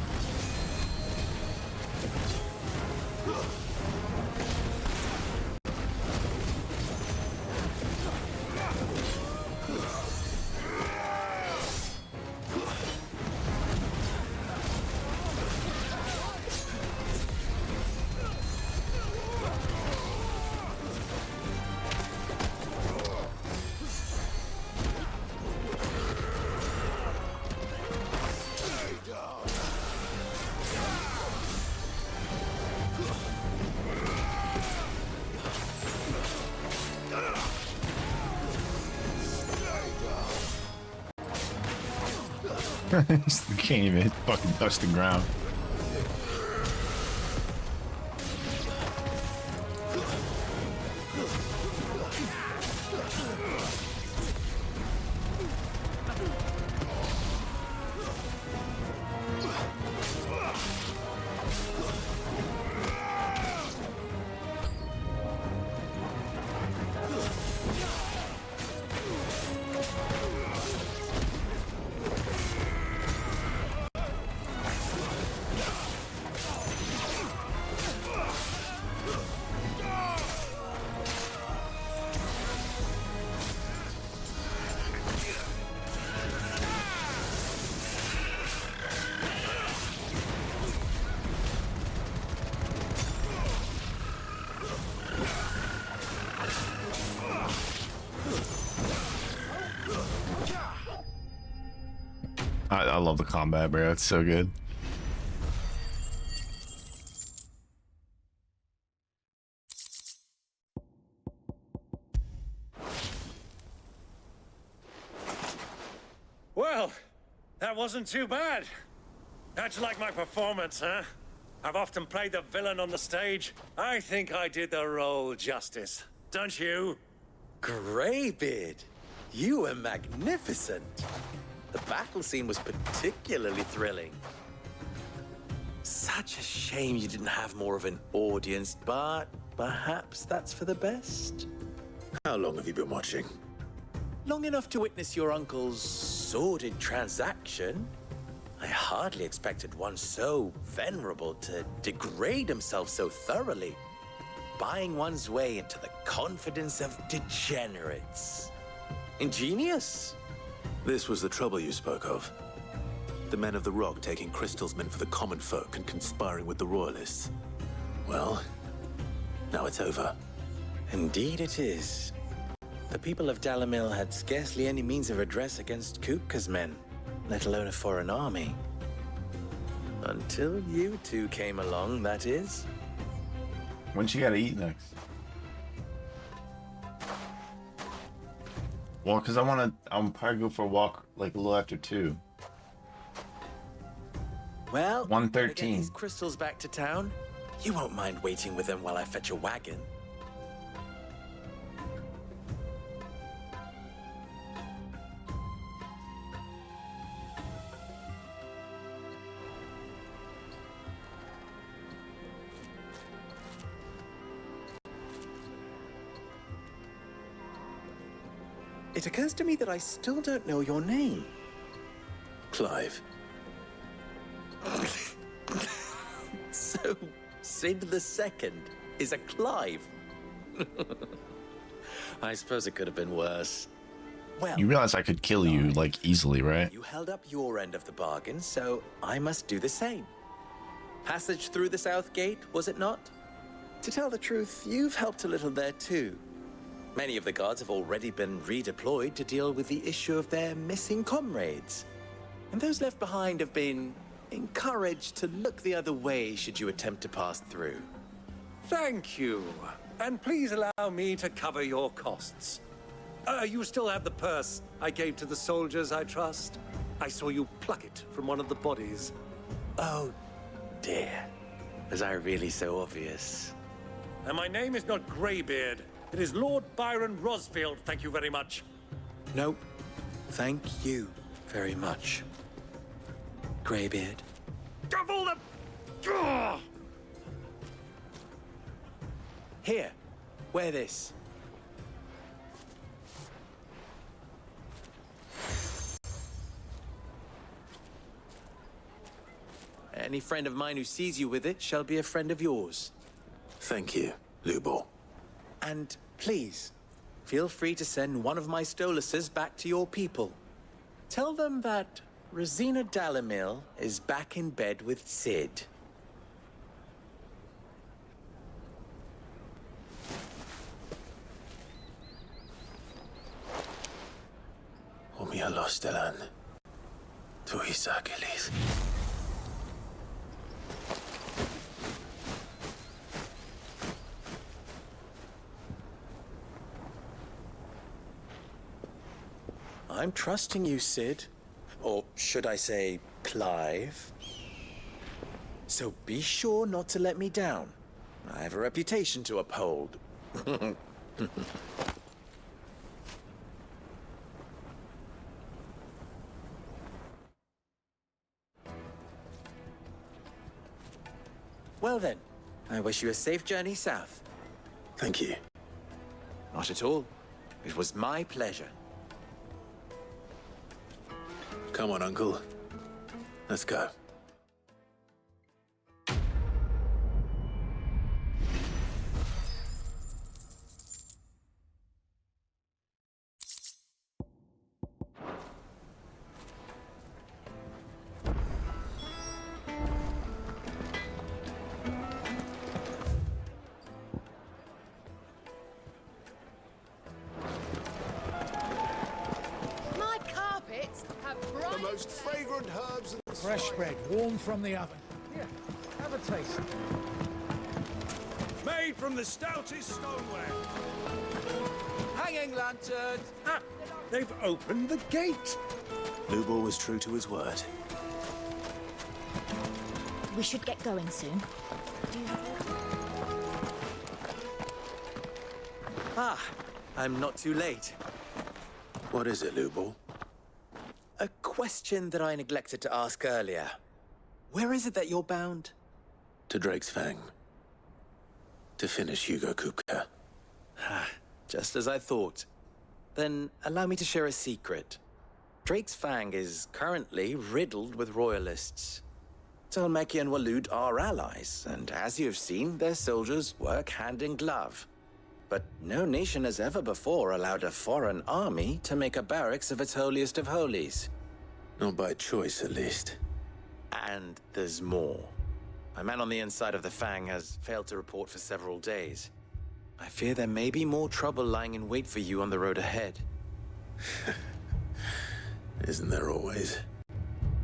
Can't even fucking touch the ground. I love the combat, bro. It's so good. Well, that wasn't too bad. How'd you like my performance, huh? I've often played the villain on the stage. I think I did the role justice. Don't you? Greybeard, you were magnificent. The battle scene was particularly thrilling. Such a shame you didn't have more of an audience, but perhaps that's for the best. How long have you been watching? Long enough to witness your uncle's sordid transaction. I hardly expected one so venerable to degrade himself so thoroughly, buying one's way into the confidence of degenerates. Ingenious. This was the trouble you spoke of. The men of the Rock taking crystals meant for the common folk and conspiring with the Royalists. Well, now it's over. Indeed it is. The people of Dalamil had scarcely any means of redress against Kupka's men, let alone a foreign army. Until you two came along, that is. When she gotta eat next? Well, because I'm probably go for a walk like a little after 2. Well, 1:13. get these crystals back to town. You won't mind waiting with them while I fetch a wagon. It occurs to me that I still don't know your name. Clive. So, Sid the Second is a Clive. I suppose it could have been worse. Well, You realize I could kill you like easily, right? you held up your end of the bargain, so I must do the same. Passage through the South Gate, was it not? To tell the truth, you've helped a little there too. Many of the guards have already been redeployed to deal with the issue of their missing comrades. And those left behind have been encouraged to look the other way should you attempt to pass through. Thank you. And please allow me to cover your costs. You still have the purse I gave to the soldiers, I trust? I saw you pluck it from one of the bodies. Oh, dear. Was I really so obvious? And my name is not Greybeard. It is Lord Byron Rosfield, thank you very much. Nope. Thank you very much. Greybeard. Of all the... Ugh! Here, wear this. Any friend of mine who sees you with it shall be a friend of yours. Thank you, Lubo. And please, feel free to send one of my Stoluses back to your people. Tell them that Rosina Dalamil is back in bed with Sid. Umia Lostelan. Tu Isakelis. I'm trusting you, Sid. Or should I say, Clive? So be sure not to let me down. I have a reputation to uphold. Well then, I wish you a safe journey south. Thank you. Not at all. It was my pleasure. Come on, Uncle. Let's go. My carpets have bright... The most fragrant herbs in the Fresh bread, warm from the oven. Here, have a taste. Made from the stoutest stoneware. Hanging lantern! Ah, they've opened the gate! Lubo was true to his word. We should get going soon. Do you have Ah, I'm not too late. What is it, Lubo? A question that I neglected to ask earlier. Where is it that you're bound? To Drake's Fang. To finish Hugo Kupka. Just as I thought. Then allow me to share a secret. Drake's Fang is currently riddled with royalists. Talmeki and Walud are allies, and as you have seen, their soldiers work hand in glove. But no nation has ever before allowed a foreign army to make a barracks of its holiest of holies. Not by choice, at least. And there's more. A man on the inside of the Fang has failed to report for several days. I fear there may be more trouble lying in wait for you on the road ahead. Isn't there always?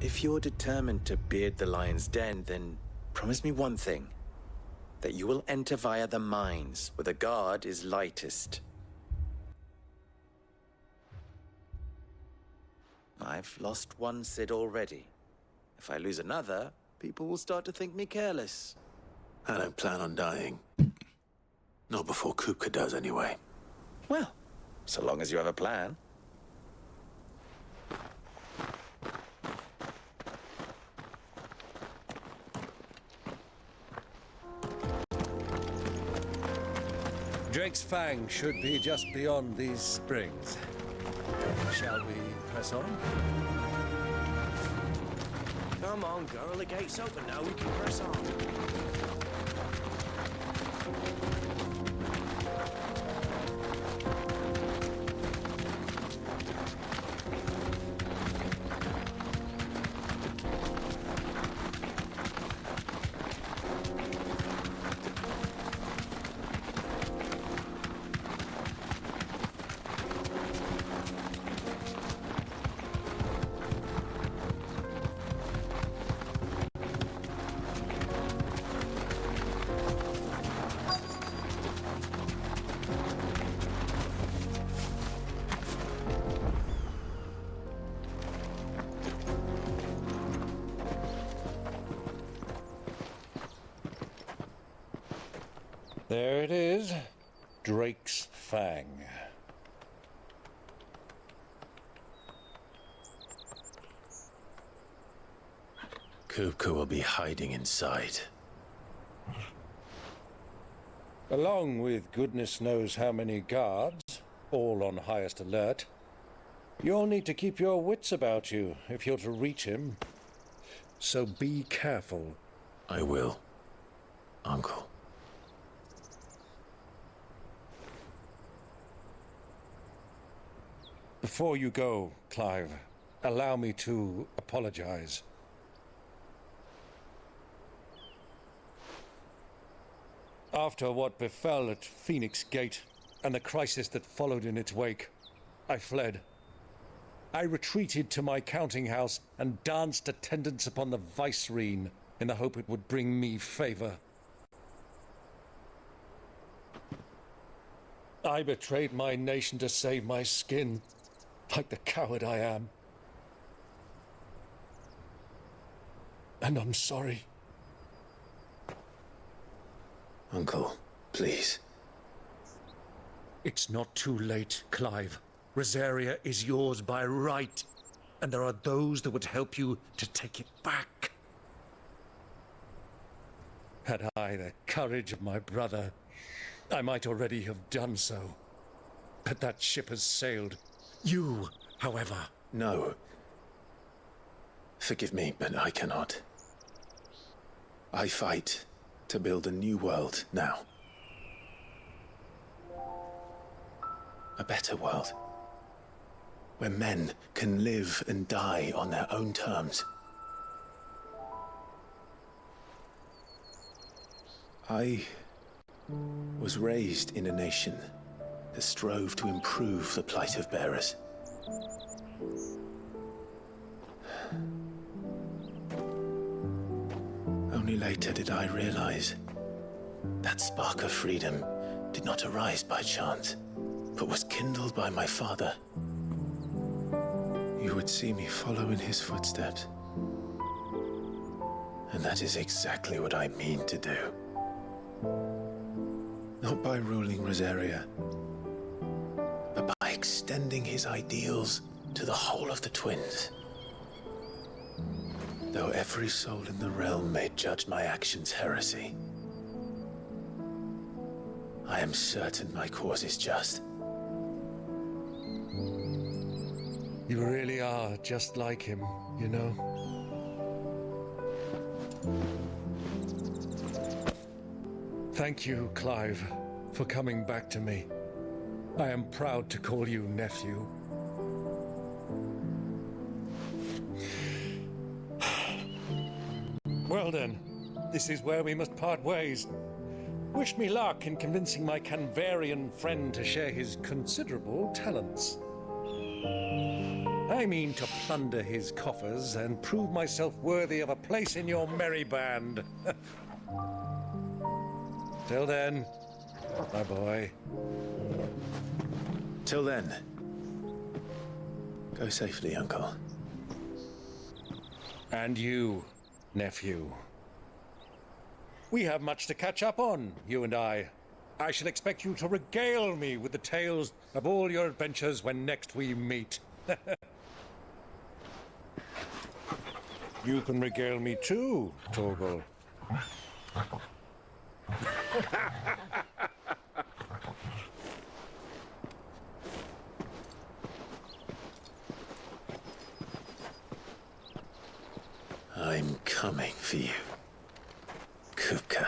If you're determined to beard the lion's den, then promise me one thing. That you will enter via the mines, where the guard is lightest. I've lost one Cid already. If I lose another, people will start to think me careless. I don't plan on dying. Not before Kupka does, anyway. Well, so long as you have a plan. Drake's Fang should be just beyond these springs. Shall we press on? Come on, girl, the gate's open now, we can press on. There it is, Drake's Fang. Kupka will be hiding inside. Along with goodness knows how many guards, all on highest alert. You'll need to keep your wits about you if you're to reach him. So be careful. I will, Uncle. Before you go, Clive, allow me to apologize. After what befell at Phoenix Gate and the crisis that followed in its wake, I fled. I retreated to my counting house and danced attendance upon the vicereine in the hope it would bring me favor. I betrayed my nation to save my skin, like the coward I am. And I'm sorry. Uncle, please. It's not too late, Clive. Rosaria is yours by right, and there are those that would help you to take it back. Had I the courage of my brother, I might already have done so. But that ship has sailed. You, however... No. Forgive me, but I cannot. I fight to build a new world now. A better world. Where men can live and die on their own terms. I was raised in a nation that strove to improve the plight of bearers. Only later did I realize that spark of freedom did not arise by chance, but was kindled by my father. You would see me follow in his footsteps. And that is exactly what I mean to do. Not by ruling Rosaria, but by extending his ideals to the whole of the twins. Though every soul in the realm may judge my actions heresy, I am certain my cause is just. You really are just like him, you know? Thank you, Clive, for coming back to me. I am proud to call you nephew. Well then, this is where we must part ways. Wish me luck in convincing my Canvarian friend to share his considerable talents. I mean to plunder his coffers and prove myself worthy of a place in your merry band. Till then, my boy. Till then, go safely, Uncle. And you, nephew. We have much to catch up on, you and I. I shall expect you to regale me with the tales of all your adventures when next we meet. You can regale me too, Torgal. I'm coming for you, Kupka.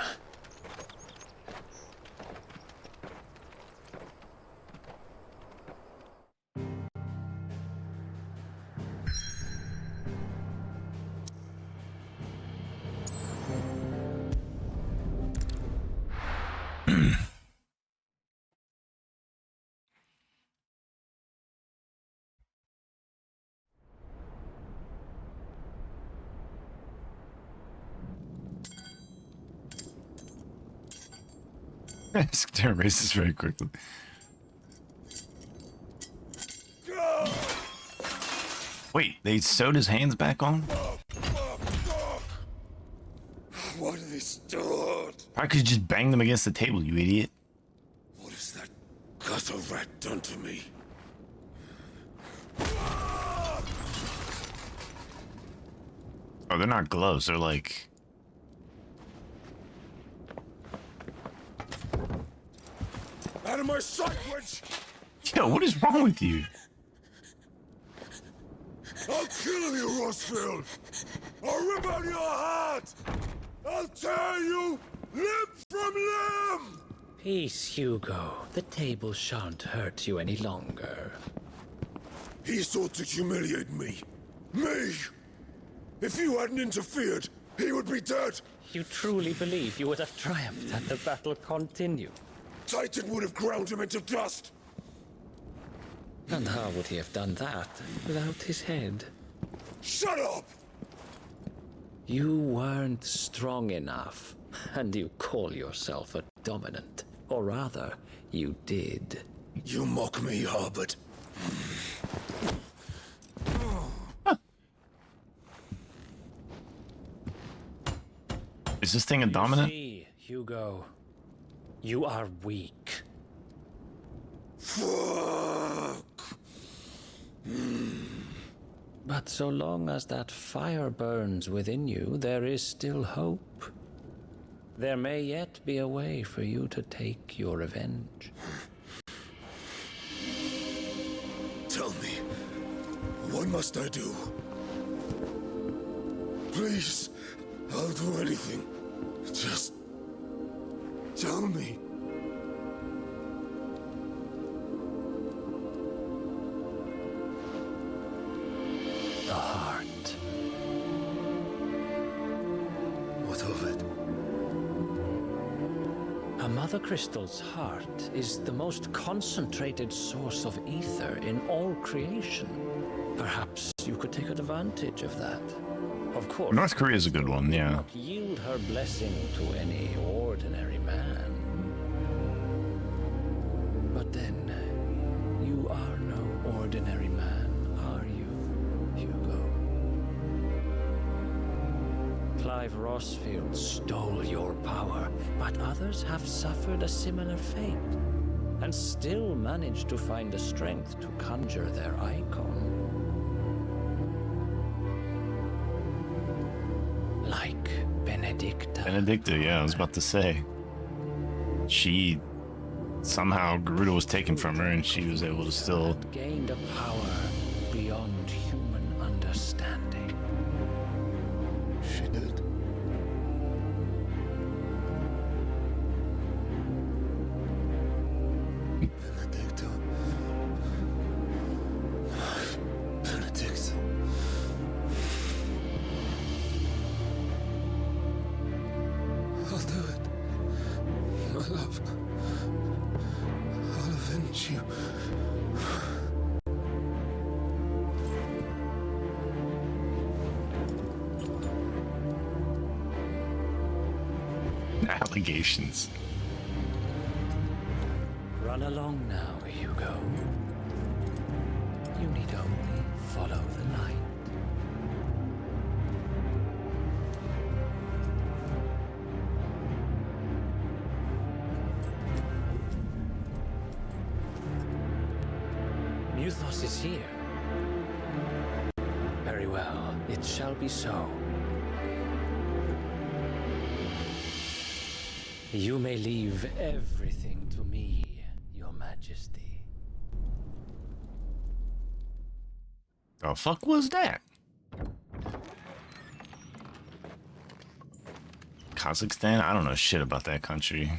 Turn races very quickly. Wait, they sewed his hands back on? Why do they start? Why could you just bang them against the table, you idiot? What has that gutter rat done to me? Oh, they're not gloves, they're like... Out of my sight, wench! Yo, what is wrong with you? I'll kill you, Rossfield! I'll rip out your heart! I'll tear you limb from limb! Peace, Hugo. The table shan't hurt you any longer. He sought to humiliate me. Me! If you hadn't interfered, he would be dead! You truly believe you would have triumphed had the battle continued? Titan would have ground him into dust! And how would he have done that without his head? Shut up! You weren't strong enough, and you call yourself a dominant. Or rather, you did. You mock me, Harbert. Is this thing a dominant? See, Hugo, you are weak. Fuck! But so long as that fire burns within you, there is still hope. There may yet be a way for you to take your revenge. Tell me, what must I do? Please, I'll do anything. Just tell me. The heart. What of it? A mother crystal's heart is the most concentrated source of ether in all creation. Perhaps you could take advantage of that. Of course. North Korea is a good one, yeah. Not yield her blessing to any ordinary man. But then, you are no ordinary man, are you, Hugo? Clive Rossfield stole your power, but others have suffered a similar fate, and still managed to find the strength to conjure their icon. Like Benedicta. Benedicta, yeah, I was about to say. She... Somehow Garuda was taken from her and she was able to still... Gained a power beyond human understanding. She did. Benedicta. Benedict. I'll do it. My allegations. Run along now, Hugo. You need only follow the light. Muthos is here. Very well, it shall be so. You may leave everything to me, Your Majesty. The fuck was that? Kazakhstan? I don't know shit about that country.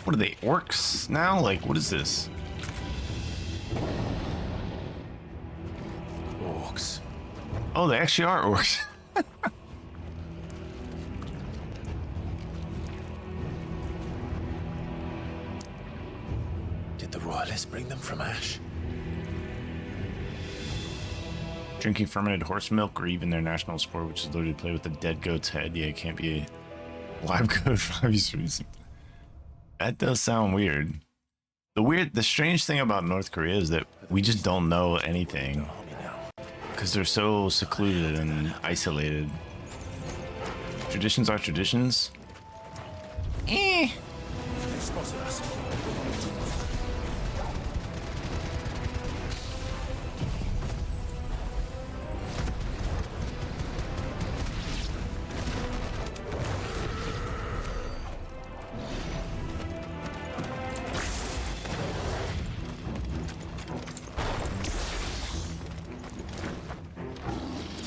What are they, orcs now? Like, what is this? Orcs. Oh, they actually are orcs. Did the royalists bring them from Ash? Drinking fermented horse milk, or even their national sport, which is literally play with a dead goat's head. Yeah, it can't be a live goat for obvious reasons. That does sound weird. The strange thing about North Korea is that we just don't know anything because they're so secluded and isolated. Traditions are traditions. They spotted us.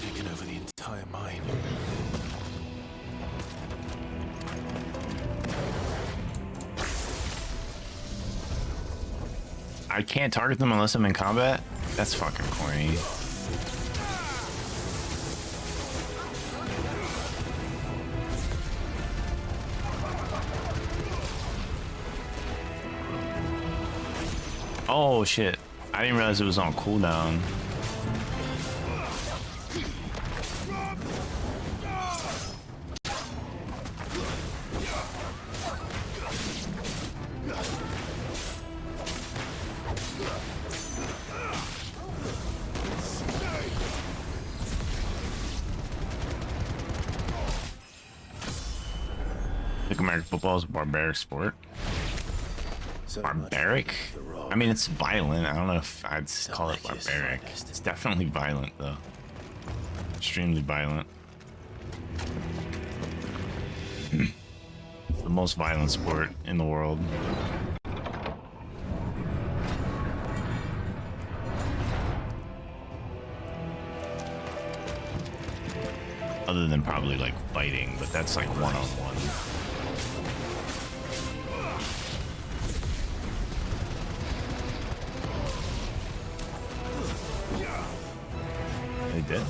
Taken over the entire mine. I can't target them unless I'm in combat? That's fucking corny. Oh shit. I didn't realize it was on cooldown. I think American football is a barbaric sport. Barbaric? I mean, it's violent. I don't know if I'd call it barbaric. It's definitely violent, though. Extremely violent. It's the most violent sport in the world. Other than probably like fighting, but that's like one-on-one. They did.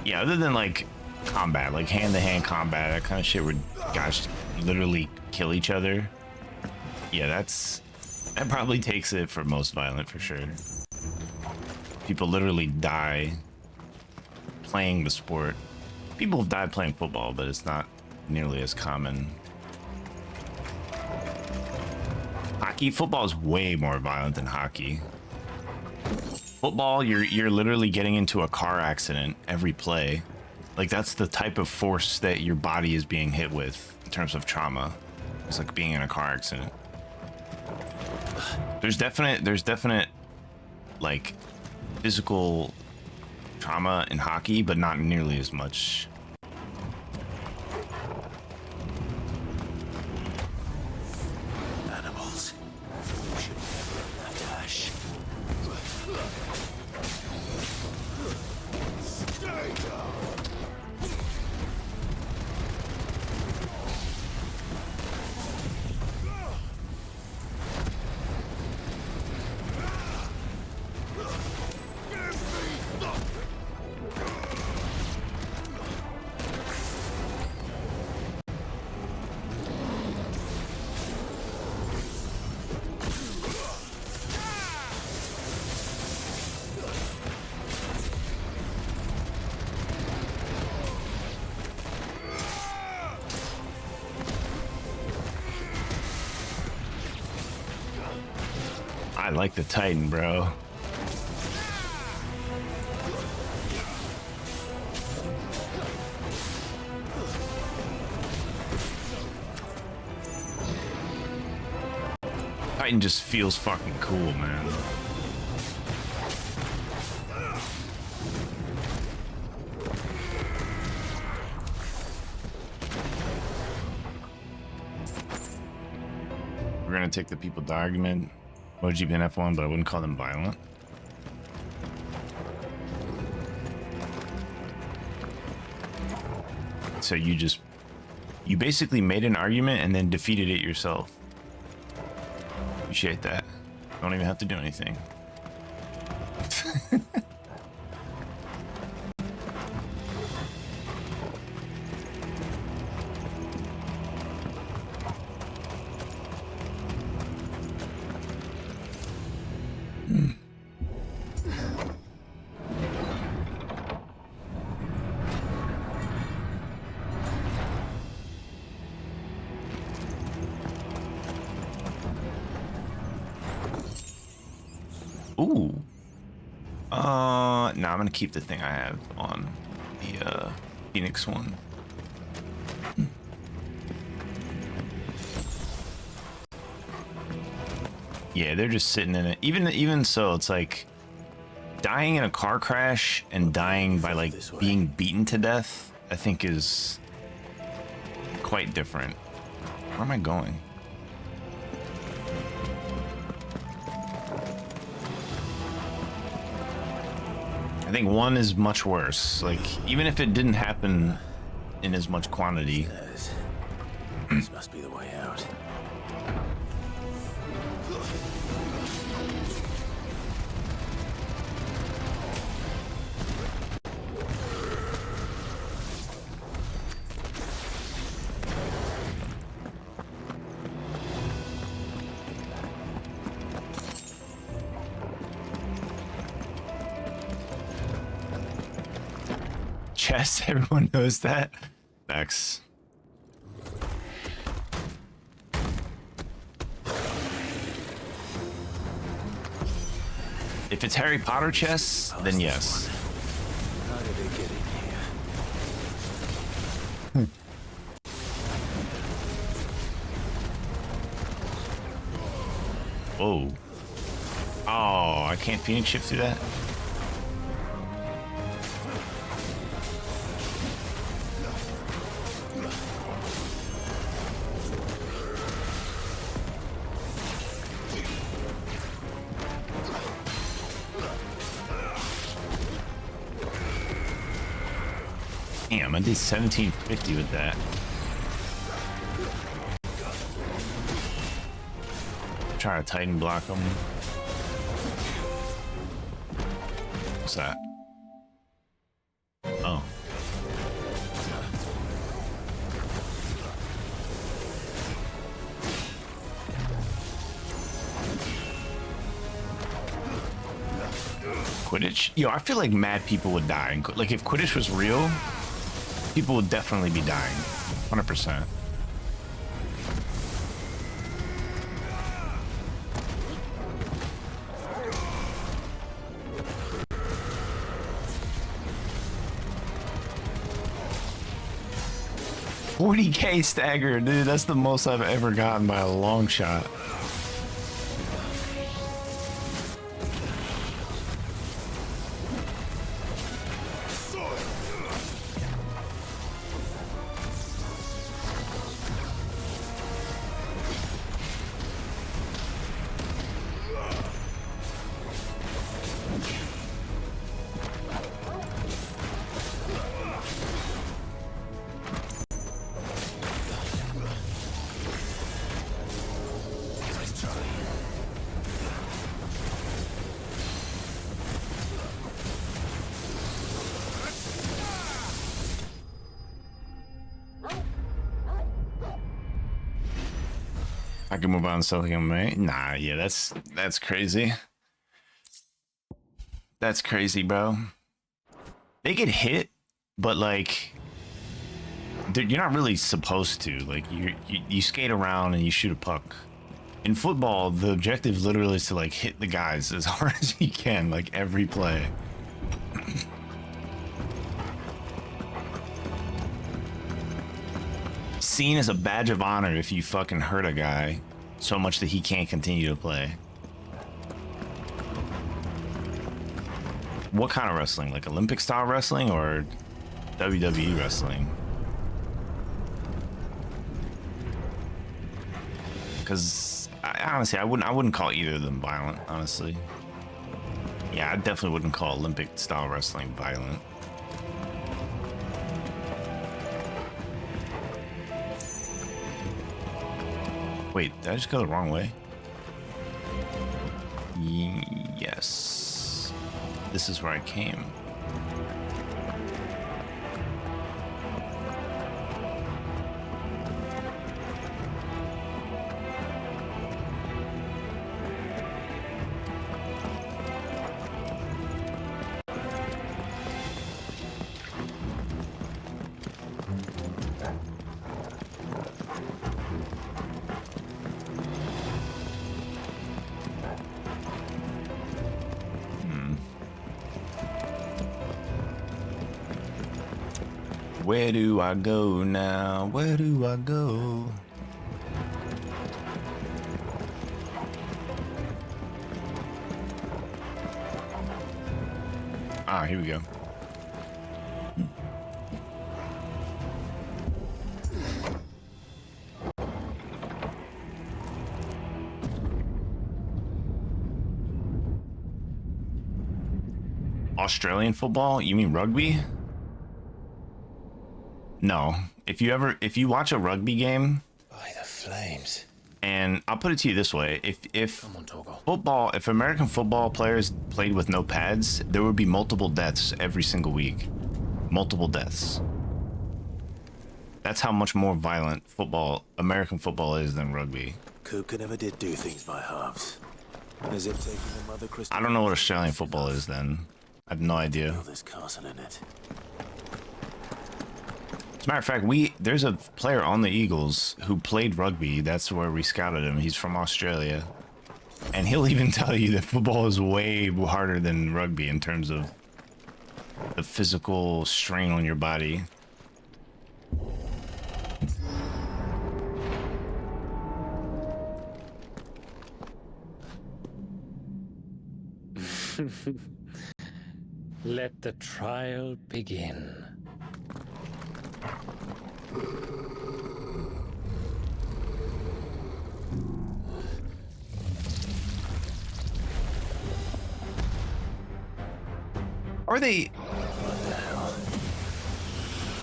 Yeah, other than like combat, like hand-to-hand combat, that kind of shit where guys literally kill each other. Yeah, that probably takes it for most violent for sure. People literally die playing the sport. People have died playing football, but it's not nearly as common. Hockey, football is way more violent than hockey. Football, you're literally getting into a car accident every play. Like, that's the type of force that your body is being hit with in terms of trauma. It's like being in a car accident. There's definite like physical trauma in hockey, but not nearly as much. Animals. We should never have left Ash. Stay down. I like the Titan, bro. Titan just feels fucking cool, man. We're gonna take the people to argument. OGP and F1, but I wouldn't call them violent. So you basically made an argument and then defeated it yourself. Appreciate that. Don't even have to do anything. Ooh. No, I'm gonna keep the thing I have on the Phoenix one. Yeah, they're just sitting in it. Even so, it's like dying in a car crash and dying by like being beaten to death, I think is quite different. Where am I going? I think one is much worse. Like, even if it didn't happen in as much quantity. This must be the way out. Chess, everyone knows that. X. If it's Harry Potter chess, then yes. How did they get in here? Whoa. Oh, I can't Phoenix shift through that? Damn, I did 1750 with that. Try to Titan block them. What's that? Oh. Quidditch? Yo, I feel like mad people would die. Like, if Quidditch was real, people would definitely be dying. 100%. $40K stagger, dude. That's the most I've ever gotten by a long shot. I can move on to something MMA. Nah, yeah, that's crazy. That's crazy, bro. They get hit, but like you're not really supposed to. Like you skate around and you shoot a puck. In football, the objective literally is to like hit the guys as hard as you can, like every play. Seen as a badge of honor if you fucking hurt a guy so much that he can't continue to play. What kind of wrestling? Like Olympic style wrestling or WWE wrestling? Because honestly, I wouldn't call either of them violent. Honestly, yeah, I definitely wouldn't call Olympic style wrestling violent. Wait, did I just go the wrong way? Yes. This is where I came. Where do I go now? Where do I go? Ah, here we go. Australian football? You mean rugby? No. If you watch a rugby game, by the flames. And I'll put it to you this way: if American football players played with no pads, there would be multiple deaths every single week. Multiple deaths. That's how much more violent American football is than rugby. Kupka never did do things by halves. As if taking the Mother Crystal. I don't know what Australian football is then. I have no idea. There's castle in it. As a matter of fact, there's a player on the Eagles who played rugby. That's where we scouted him. He's from Australia. And he'll even tell you that football is way harder than rugby in terms of the physical strain on your body. Let the trial begin. Are they? What the hell?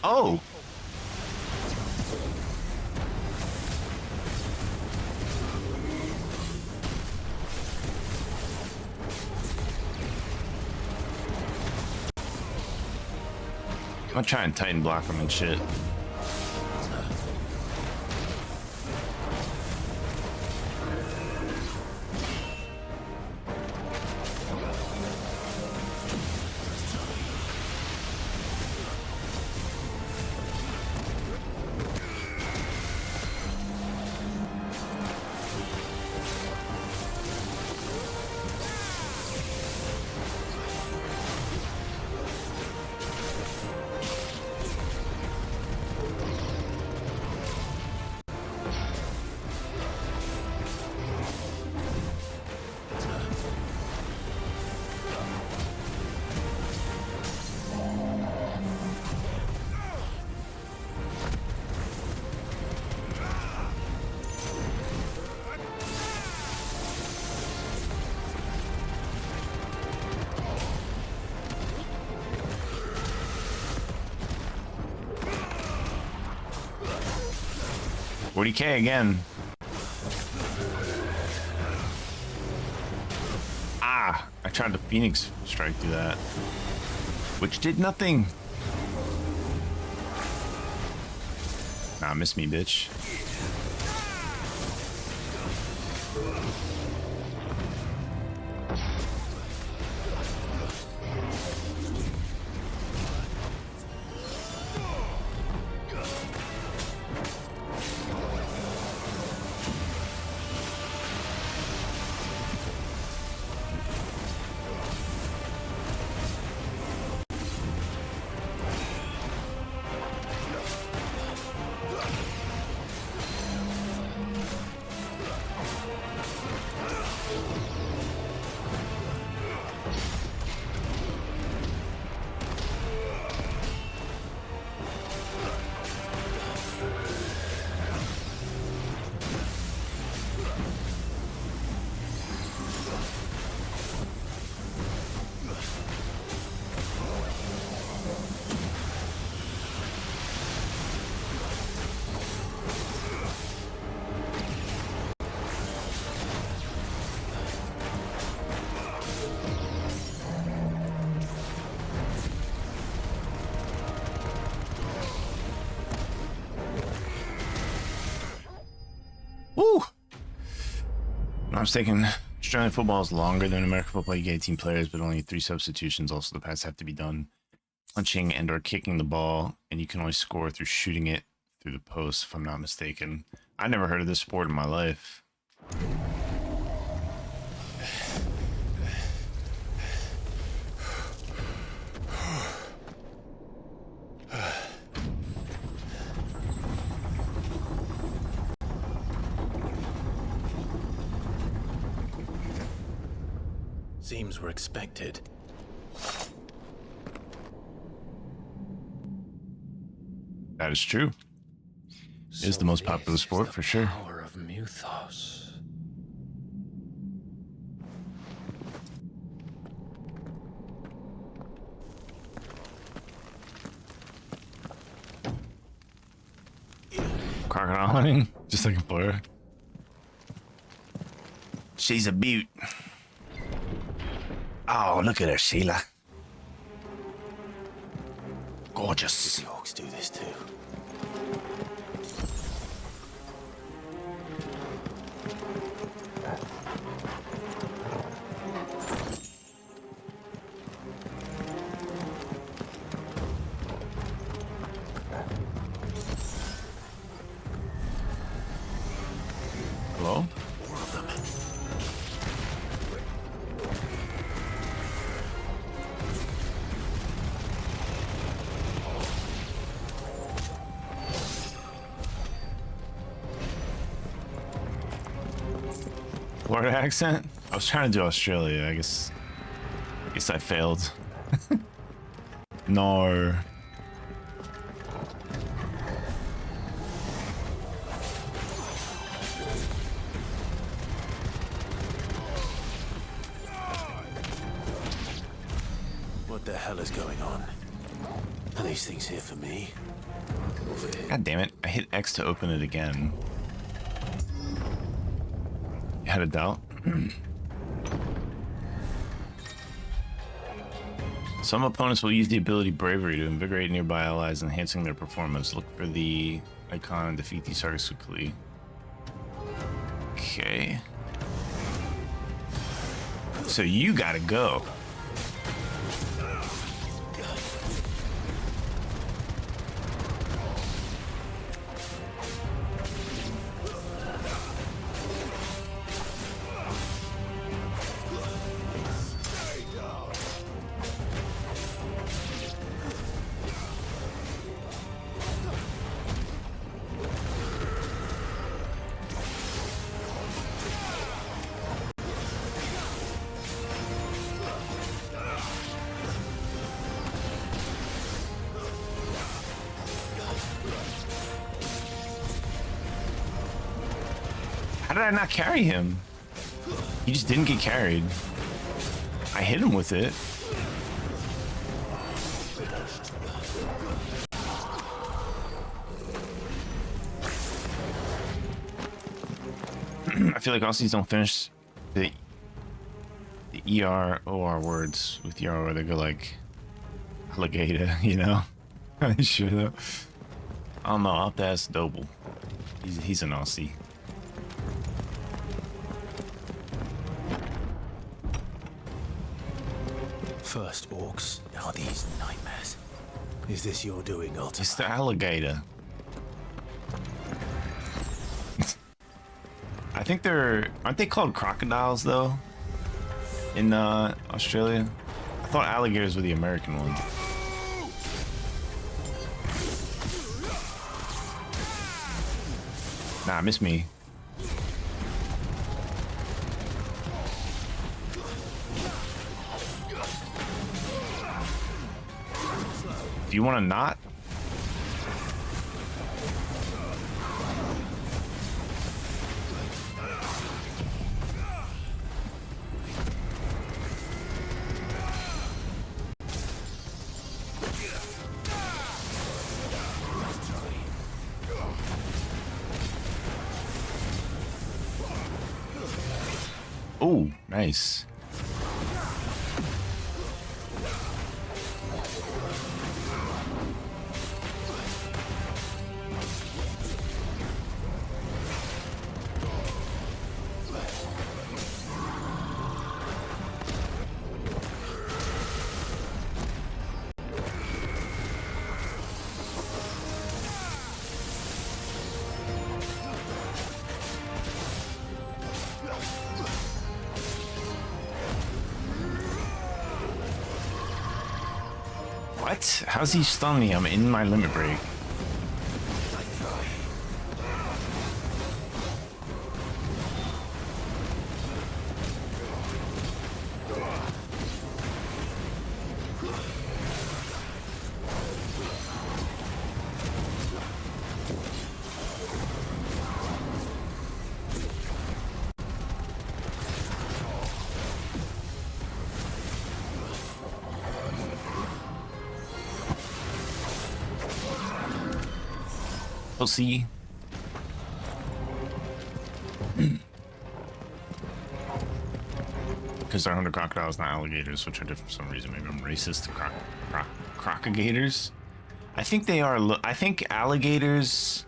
Oh. I'm gonna try and tighten block them and shit. $40K again. Ah, I tried to Phoenix strike through that, which did nothing. Nah, miss me, bitch. Woo! I was thinking Australian football is longer than American football. You get 18 players, but only 3 substitutions. Also, the passes have to be done punching and or kicking the ball, and you can only score through shooting it through the post, if I'm not mistaken. I never heard of this sport in my life. Seems we're expected. That is true. It is the most popular sport for sure. Power of Muthos. Crocodile hunting, just like a blur. She's a beaut. Oh, look at her, Sheila. Gorgeous. The orcs do this too. Hello? More of them. Florida accent? I was trying to do Australia. I guess I failed. No. What the hell is going on? Are these things here for me? God damn it. I hit X to open it again. You had a doubt? Some opponents will use the ability Bravery to invigorate nearby allies, enhancing their performance. Look for the icon and defeat these targets quickly. Okay. So you gotta go. How did I not carry him? He just didn't get carried. I hit him with it. I feel like Aussies don't finish the ER-OR words with ER where they go like alligator, you know? Sure though. I don't know, I'll have to ask Doble. He's an Aussie. First orcs, now these nightmares. Is this your doing, Ultima? It's the alligator. I think aren't they called crocodiles though? In Australia? I thought alligators were the American ones. Nah, miss me. Do you want to not? Oh, nice. What? How's he stun me? I'm in my limit break. We'll see. Because they're hunter crocodiles, not alligators, which are different for some reason. Maybe I'm racist to crocogators. I think they are. I think alligators.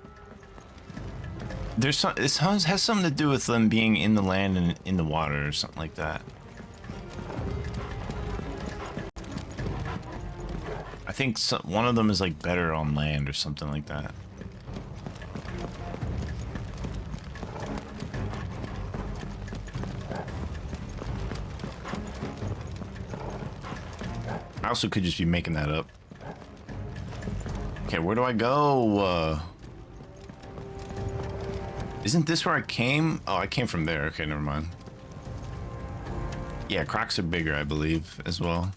There's some. This has something to do with them being in the land and in the water or something like that. I think one of them is like better on land or something like that. I also could just be making that up. Okay, where do I go? Isn't this where I came? Oh, I came from there. Okay, never mind. Yeah, crocs are bigger, I believe, as well.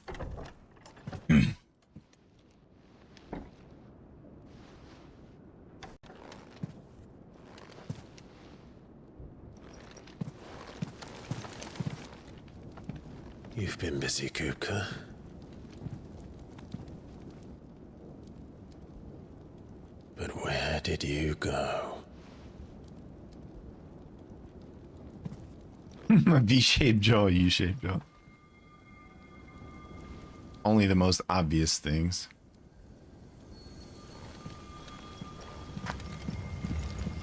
You've been busy, Kupka. But where did you go? A V-shaped jaw, U-shaped jaw. Only the most obvious things.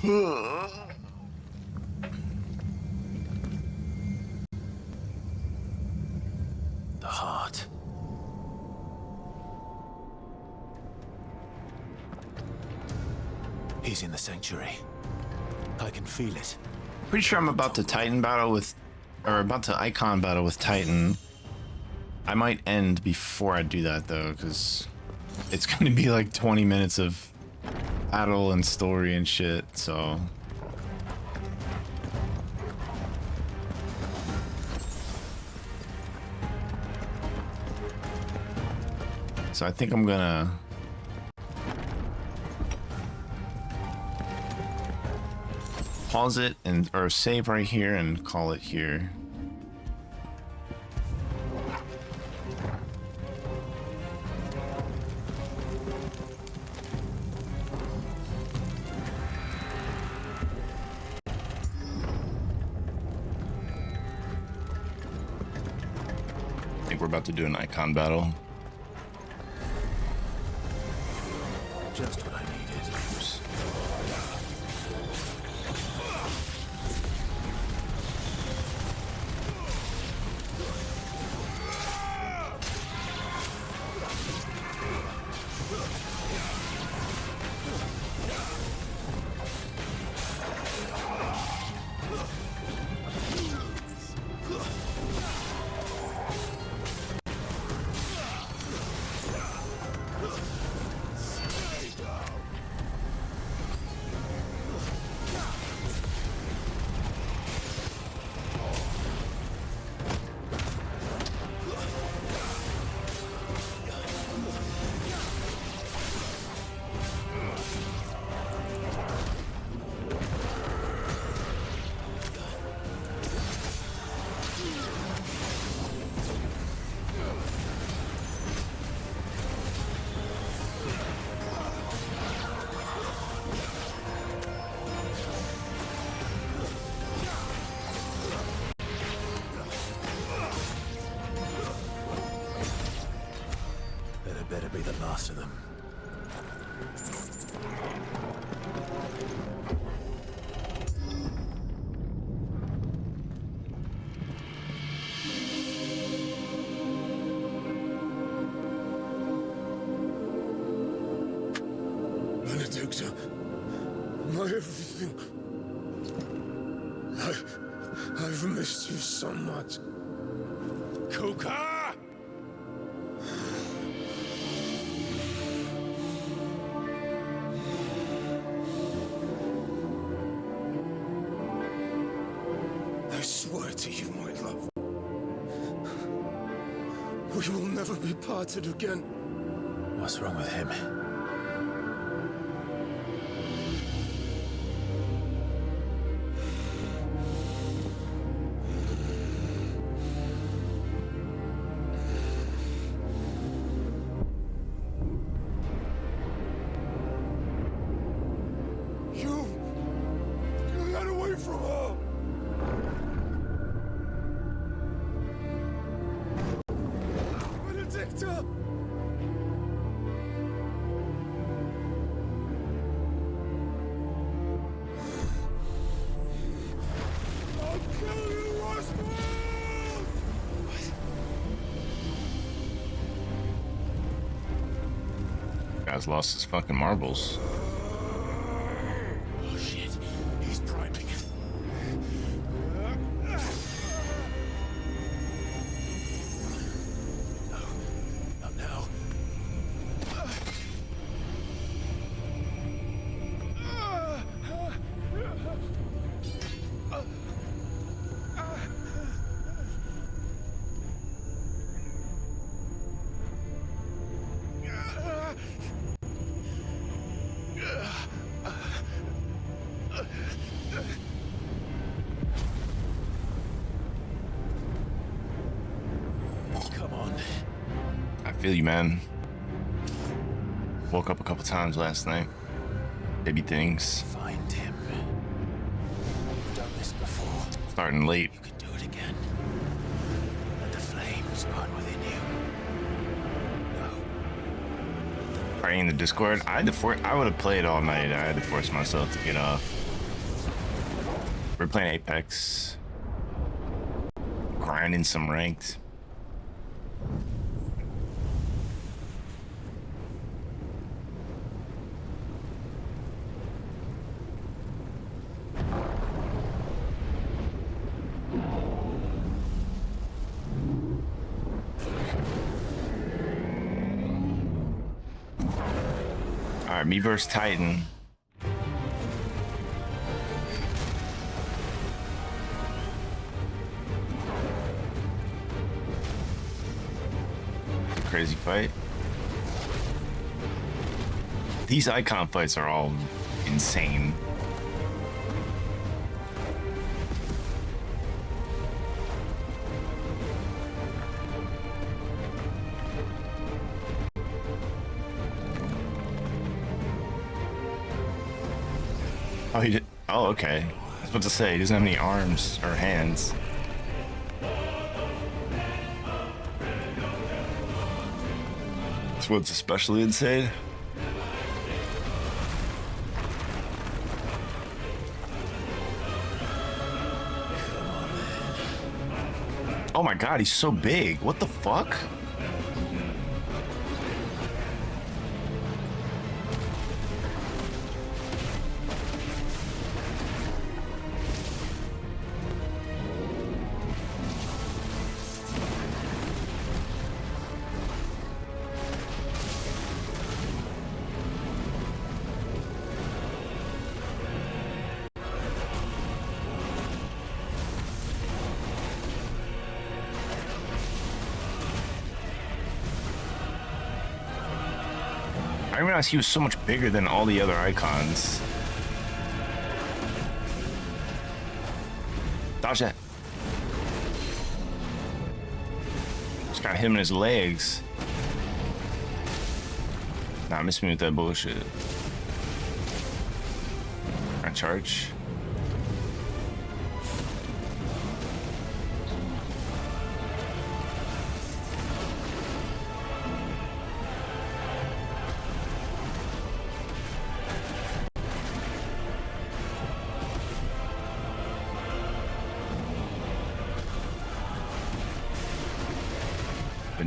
The heart. He's in the sanctuary. I can feel it. Pretty sure I'm about to Titan battle with, or about to Icon battle with Titan. I might end before I do that though, because it's going to be like 20 minutes of battle and story and shit, so. So I think I'm gonna pause it and or save right here and call it here. I think we're about to do an icon battle. Just what I needed. last of them. Benedicta, my everything. I've missed you so much. Kuka! I swear to you, my love, we will never be parted again. What's wrong with him? You got away from her. Benedicta! I'll kill you, Roswell! Guy's lost his fucking marbles. Oh shit, he's priming. Not now. Come on. I feel you, man. Woke up a couple times last night. Baby things. Find him. You've done this before. Starting late. You can do it again. Let the flames burn within you. Praying in the Discord. I would have played all night. I had to force myself to get off. We're playing Apex. Grinding some ranked. Alright, me versus Titan. Crazy fight. These icon fights are all insane. Oh, he did. Oh, okay. I was about to say, he doesn't have any arms or hands. That's what's especially insane. Oh my god, he's so big. What the fuck? I didn't realize he was so much bigger than all the other icons. Dodge that. Just got him in his legs. Nah, miss me with that bullshit. I charge.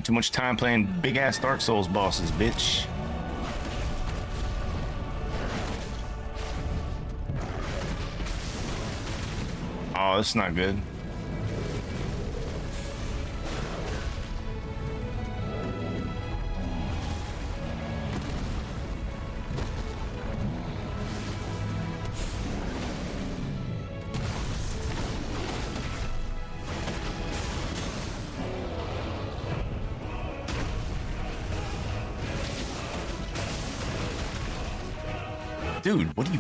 too much time playing big ass Dark Souls bosses, bitch. Oh, that's not good. Dude, what are you...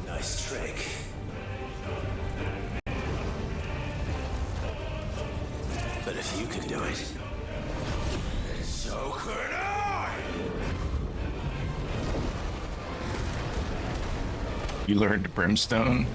Nice trick. But if you can do it, so could I! You learned Brimstone?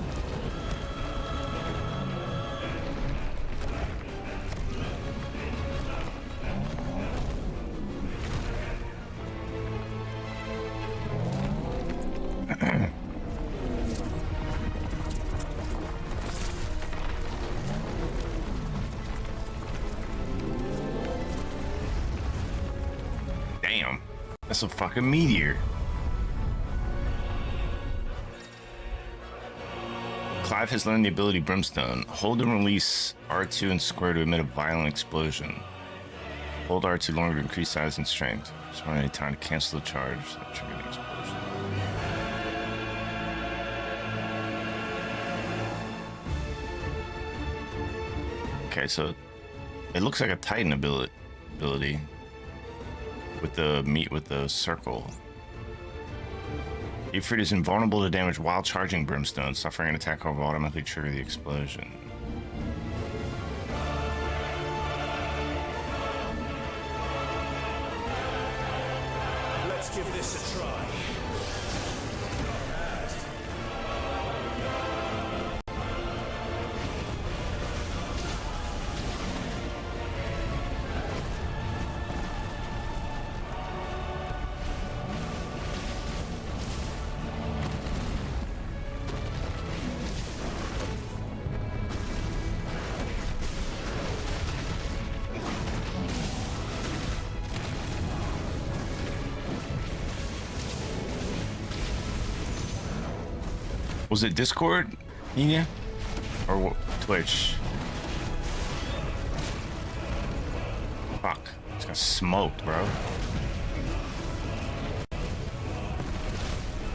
Damn, that's a fucking meteor. Clive has learned the ability Brimstone. Hold and release R2 and square to emit a violent explosion. Hold R2 longer to increase size and strength. Just want any time to cancel the charge that triggered the explosion. Okay, so it looks like a Titan ability with the circle. Ifrit is invulnerable to damage while charging Brimstone. Suffering an attack will automatically trigger the explosion. Let's give this a try. Was it Discord, Nina? Or Twitch? Fuck. Just got smoked, bro.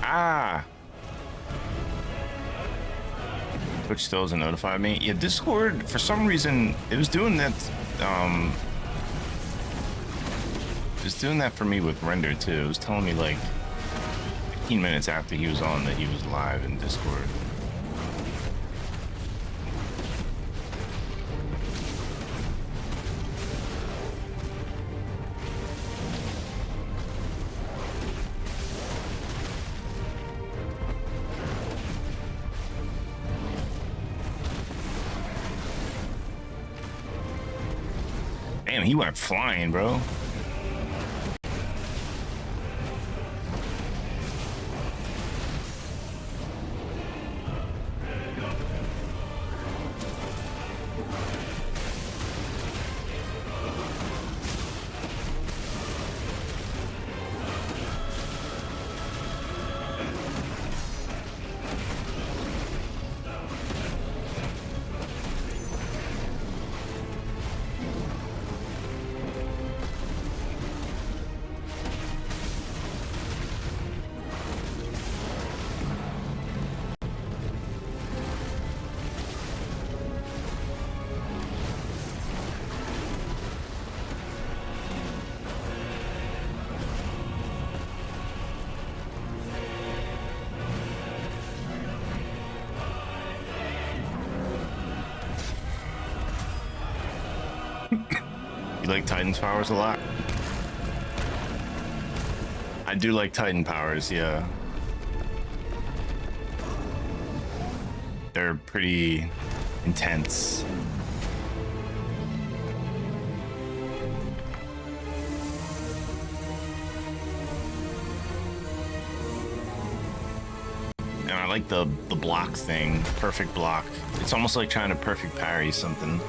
Ah! Twitch still hasn't notified me. Yeah, Discord, for some reason, it was doing that, it was doing that for me with Render, too. It was telling me, like, 15 minutes after he was on that he was live in Discord. Damn, he went flying, bro. You like Titan's powers a lot? I do like Titan powers, yeah. They're pretty intense. And I like the block thing, perfect block. It's almost like trying to perfect parry something.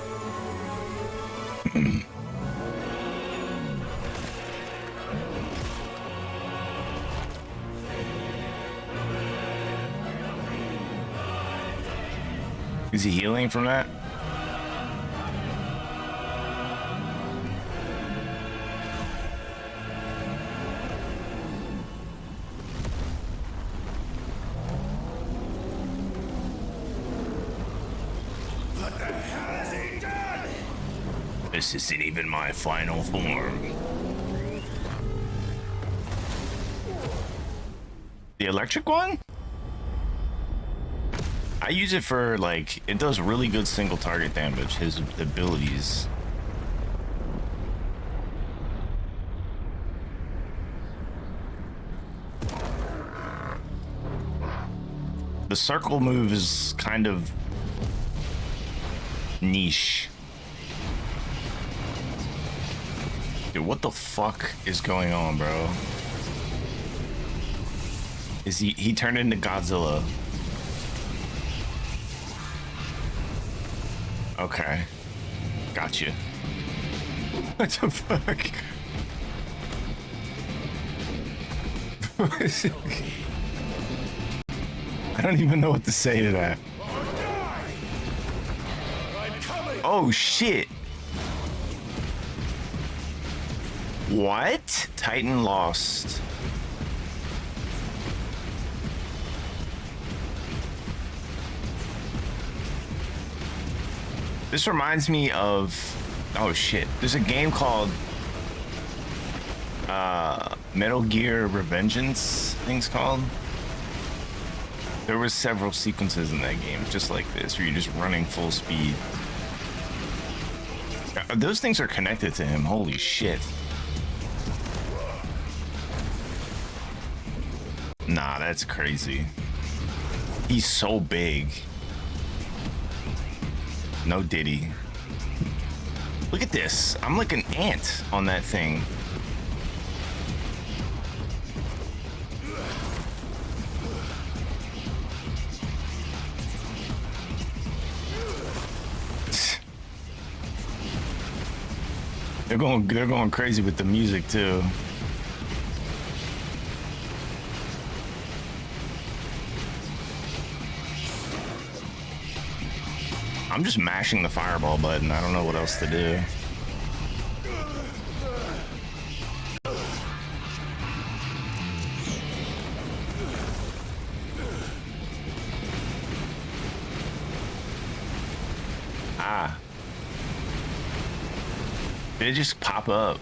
Is he healing from that? What the hell has he done? This isn't even my final form. The electric one? I use it for, like, it does really good single target damage, his abilities. The circle move is kind of niche. Dude, what the fuck is going on, bro? Is he turned into Godzilla? Okay. Gotcha. What the fuck? I don't even know what to say to that. Oh shit. What? Titan lost. This reminds me of, oh shit, there's a game called Metal Gear Revengeance, I think it's called. There were several sequences in that game just like this, where you're just running full speed. Those things are connected to him, holy shit. Nah, that's crazy. He's so big. No Diddy. Look at this. I'm like an ant on that thing. They're going crazy with the music too. I'm just mashing the fireball button. I don't know what else to do. Ah. Did it just pop up?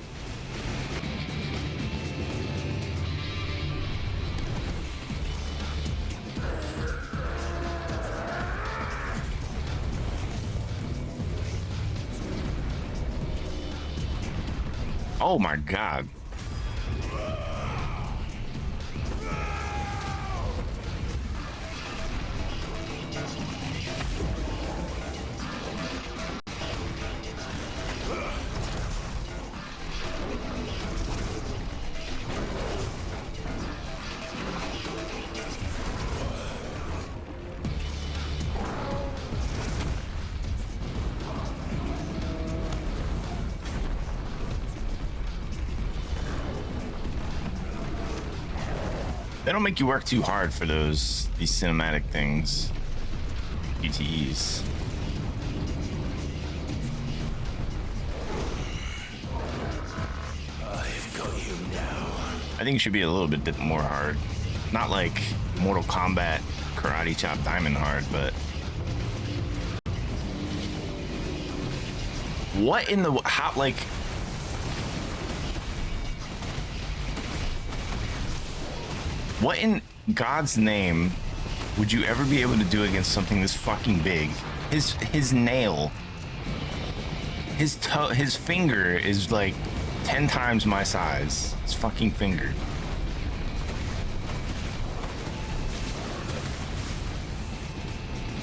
Oh my god. They don't make you work too hard for these cinematic things. QTEs. I've got you now. I think it should be a little bit more hard. Not like Mortal Kombat Karate Chop Diamond hard, but... What in the... How, like... What in God's name would you ever be able to do against something this fucking big? His nail His finger is like 10 times my size. His fucking finger.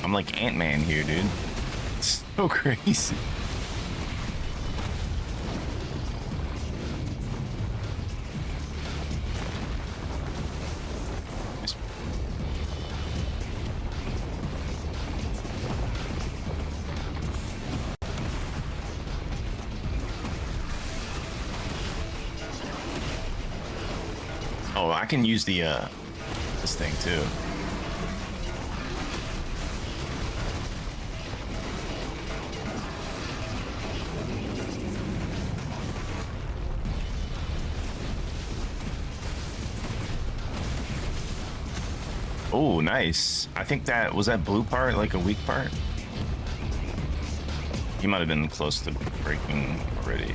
I'm like Ant-Man here, dude. It's so crazy. Oh, I can use the this thing too. Oh, nice. I think that was that blue part like a weak part. He might have been close to breaking already.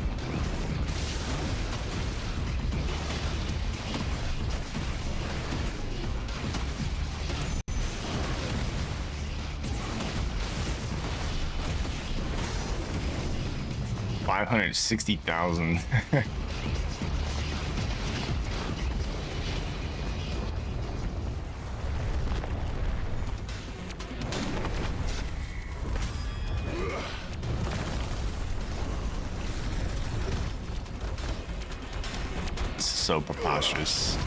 $560,000. So preposterous.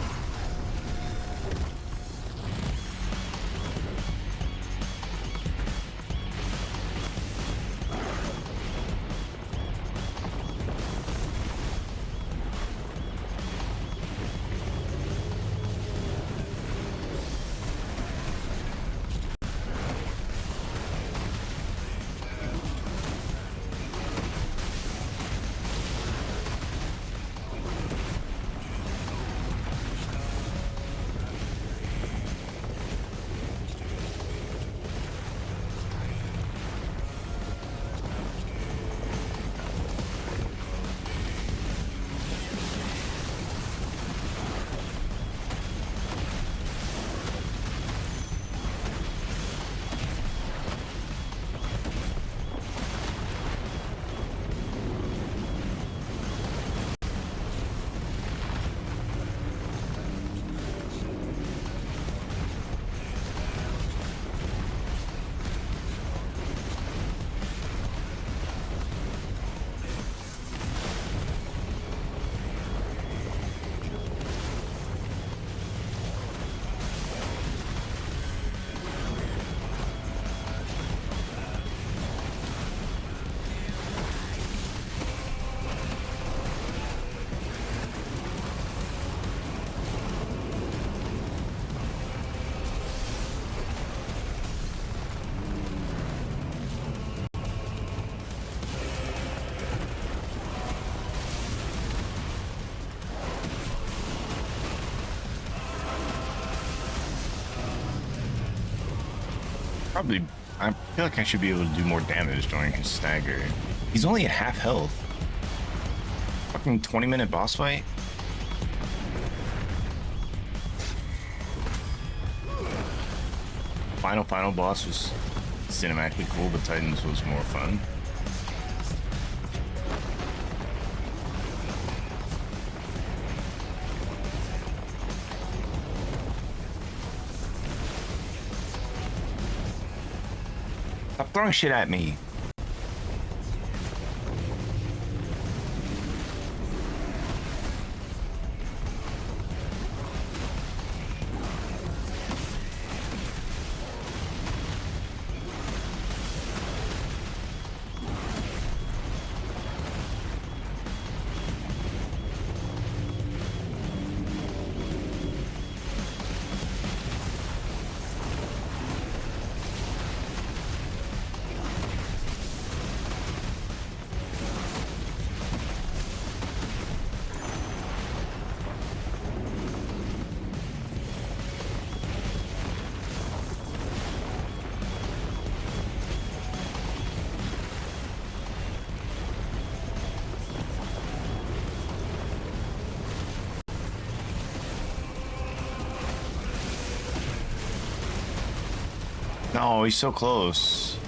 Probably, I feel like I should be able to do more damage during his stagger. He's only at half health. Fucking 20-minute boss fight? Final boss was cinematically cool, but Titans was more fun. Stop throwing shit at me. No, he's so close.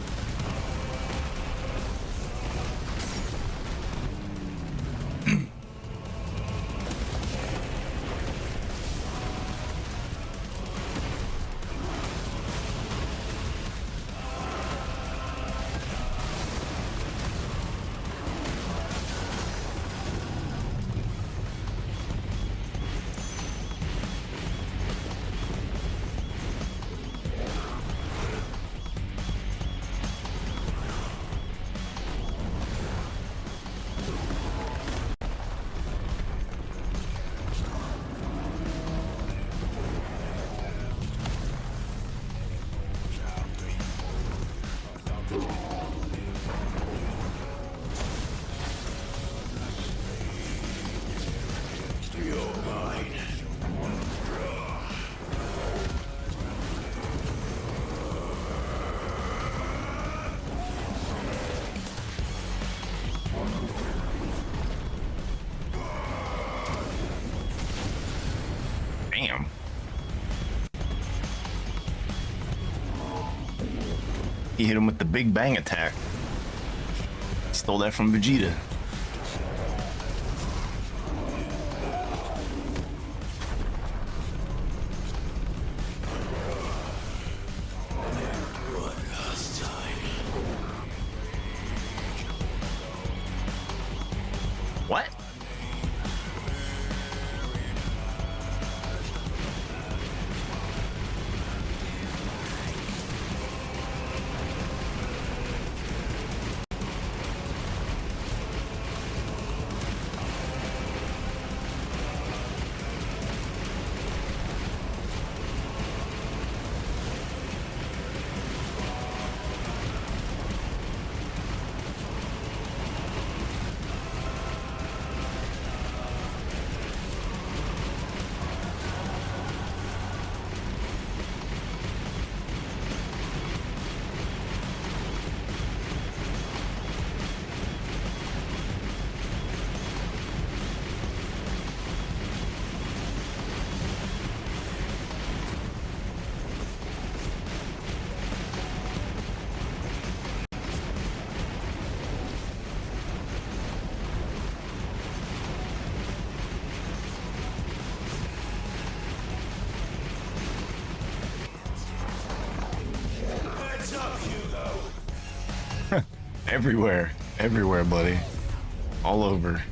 He hit him with the Big Bang attack. Stole that from Vegeta. What? Everywhere. Everywhere, buddy. All over.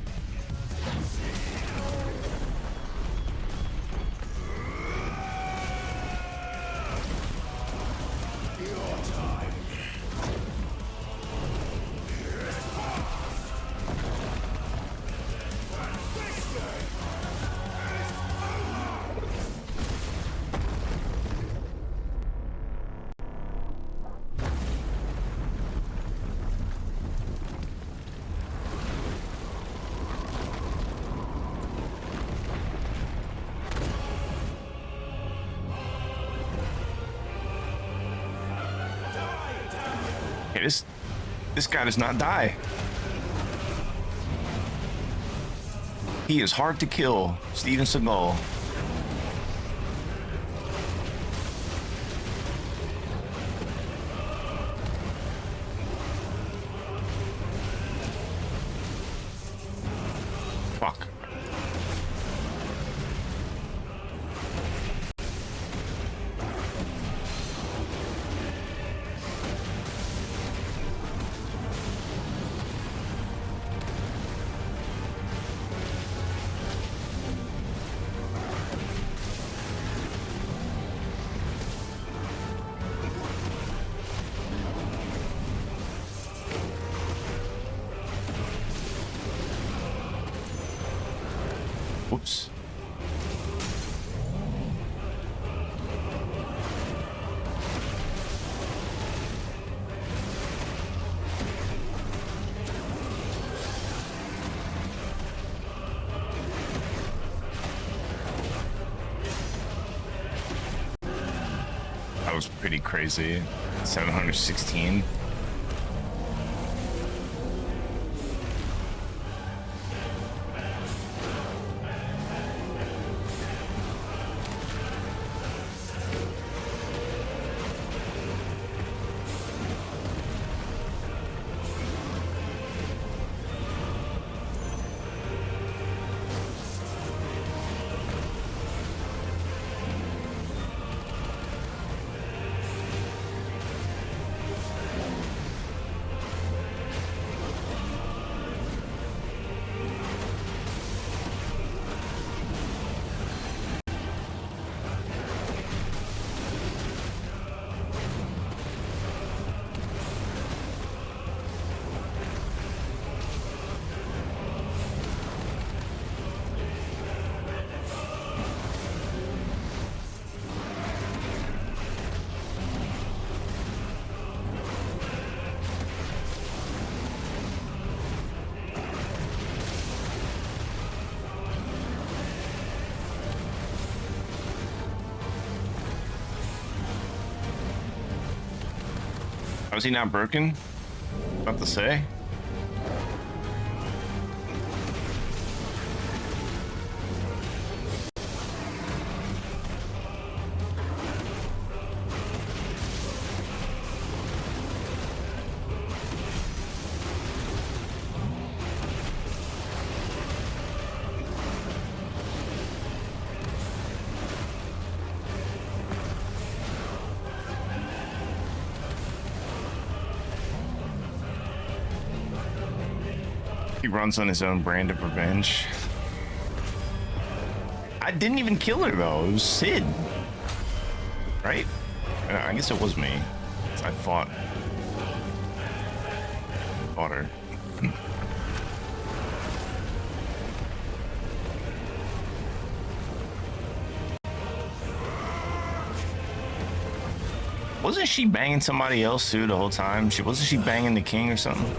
Okay, this guy does not die. He is hard to kill, Steven Seagal. Fuck. Whoops. That was pretty crazy. 716. Was he not broken? About to say. He runs on his own brand of revenge. I didn't even kill her though. It was Sid, right? I guess it was me. I fought her. Wasn't she banging somebody else too the whole time? Wasn't she banging the king or something?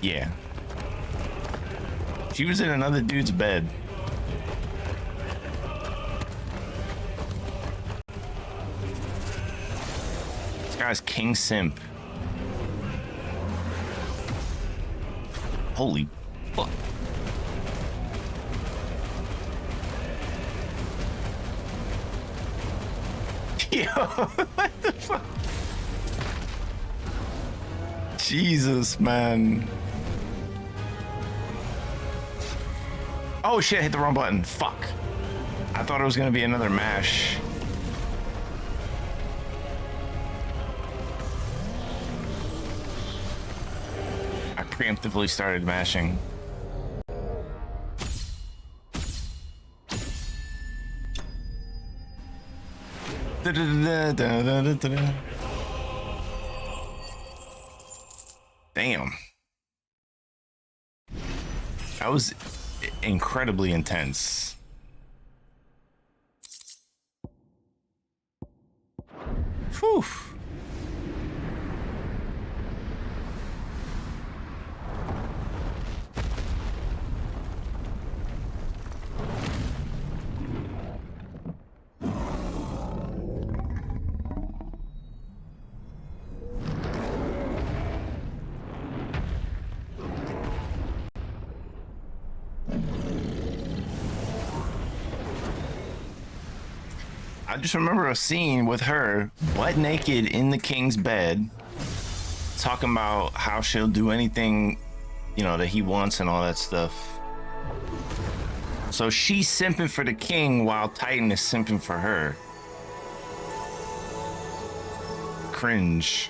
Yeah. She was in another dude's bed. This guy's King Simp. Holy fuck. Yo, what the fuck? Jesus, man. Oh shit, I hit the wrong button. Fuck. I thought it was gonna be another mash. I preemptively started mashing. Damn. That was incredibly intense. Whew. I just remember a scene with her butt naked in the king's bed, talking about how she'll do anything, you know, that he wants and all that stuff. So she's simping for the king while Titan is simping for her. Cringe.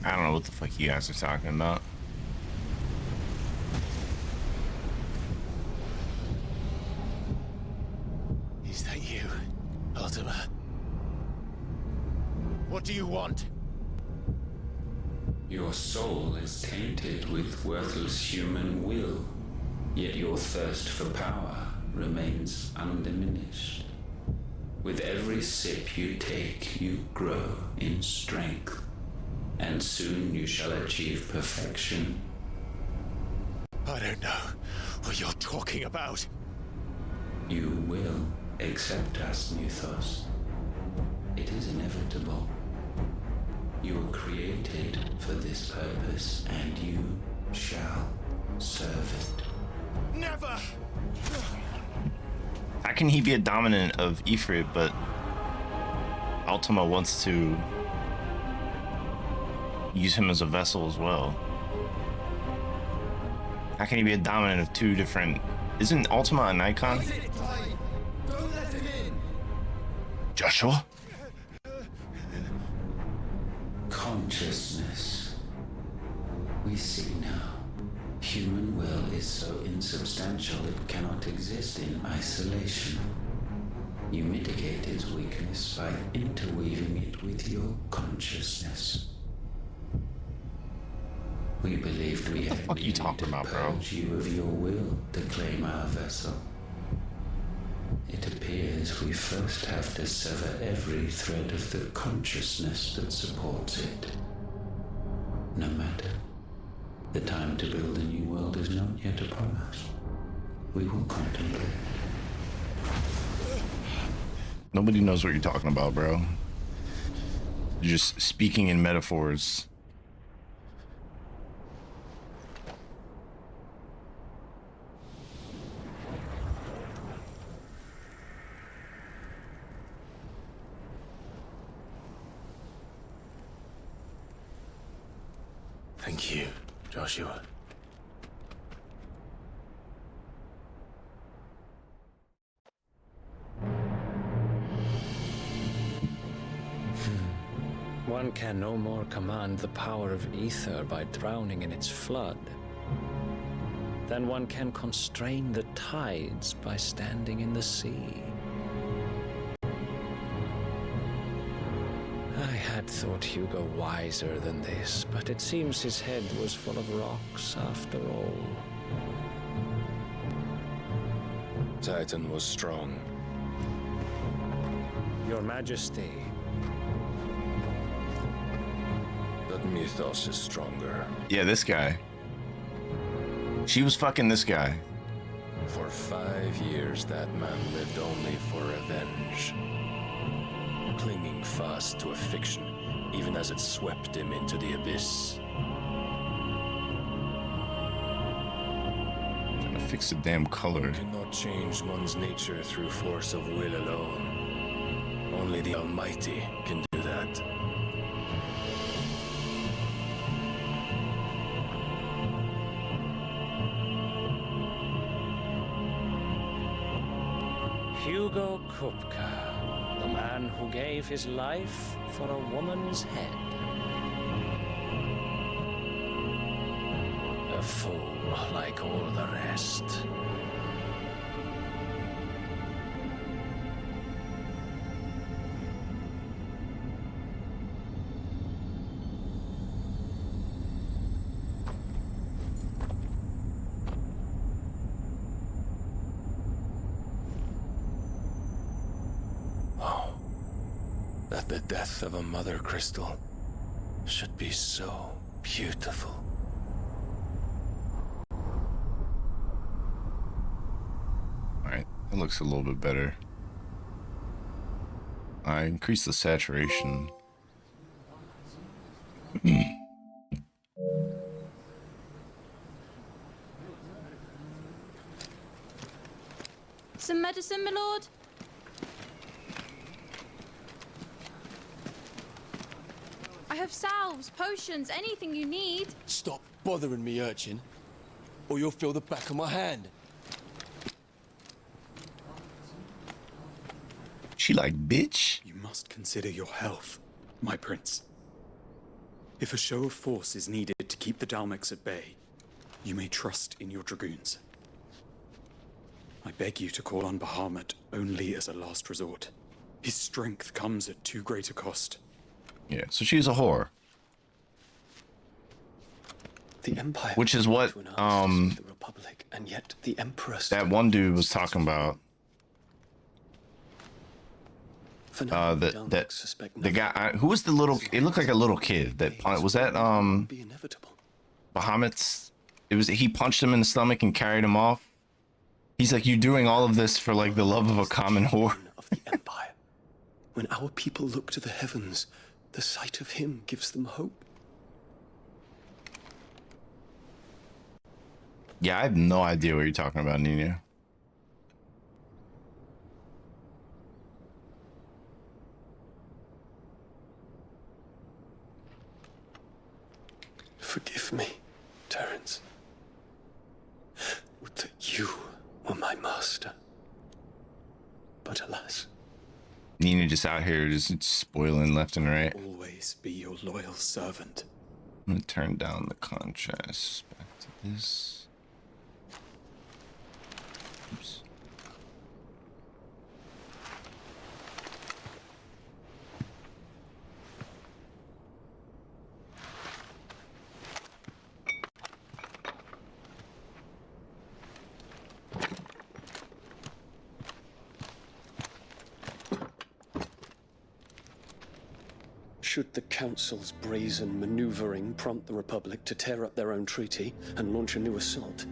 I don't know what the fuck you guys are talking about. Is that you, Ultima? What do you want? Your soul is tainted with worthless human will, yet your thirst for power remains undiminished. With every sip you take, you grow in strength, and soon you shall achieve perfection. I don't know what you're talking about. You will accept us, Mythos. It is inevitable. You were created for this purpose, and you shall serve it. Never! How can he be a dominant of Ifrit, but Ultima wants to use him as a vessel as well? How can he be a dominant of two different... Isn't Ultima an icon? Don't let him in. Joshua? Consciousness. We see now. Human will is so insubstantial it cannot exist in isolation. You mitigate its weakness by interweaving it with your consciousness. We believed we had What you talking about, bro? purge you of your will to claim our vessel. It appears we first have to sever every thread of the consciousness that supports it. No matter. The time to build a new world is not yet upon us. We will contemplate. Nobody knows what you're talking about, bro. You're just speaking in metaphors. Thank you, Joshua. One can no more command the power of ether by drowning in its flood than one can constrain the tides by standing in the sea. I had thought Hugo wiser than this, but it seems his head was full of rocks after all. Titan was strong. Your Majesty. But Mythos is stronger. Yeah, this guy. She was fucking this guy. For 5 years, that man lived only for revenge. Clinging fast to a fiction, even as it swept him into the abyss. Trying to fix the damn color. You cannot change one's nature through force of will alone. Only the Almighty can do that. Hugo Kupka, the man who gave his life for a woman's head. A fool like all the rest. That the death of a mother crystal should be so beautiful. Alright, that looks a little bit better. I increased the saturation. Some medicine, my lord? I have salves, potions, anything you need. Stop bothering me, urchin, or you'll feel the back of my hand. She like, bitch. You must consider your health, my prince. If a show of force is needed to keep the Dalmex at bay, you may trust in your dragoons. I beg you to call on Bahamut only as a last resort. His strength comes at too great a cost. Yeah, so she's a whore. The Empire, which is what the Republic, and yet the Emperor. That one dude was talking about. The guy who was the little. It looked like a little kid. That was that Bahamut's. It was he punched him in the stomach and carried him off. He's like, you're doing all of this for like the love of a common whore. Of the Empire. When our people look to the heavens, the sight of him gives them hope. Yeah, I have no idea what you're talking about, Nina. Forgive me, Terence. Would that you were my master. But alas. Nina just out here just spoiling left and right. Always be your loyal servant. I'm gonna turn down the contrast back to this. Oops. Should the Council's brazen maneuvering prompt the Republic to tear up their own treaty and launch a new assault,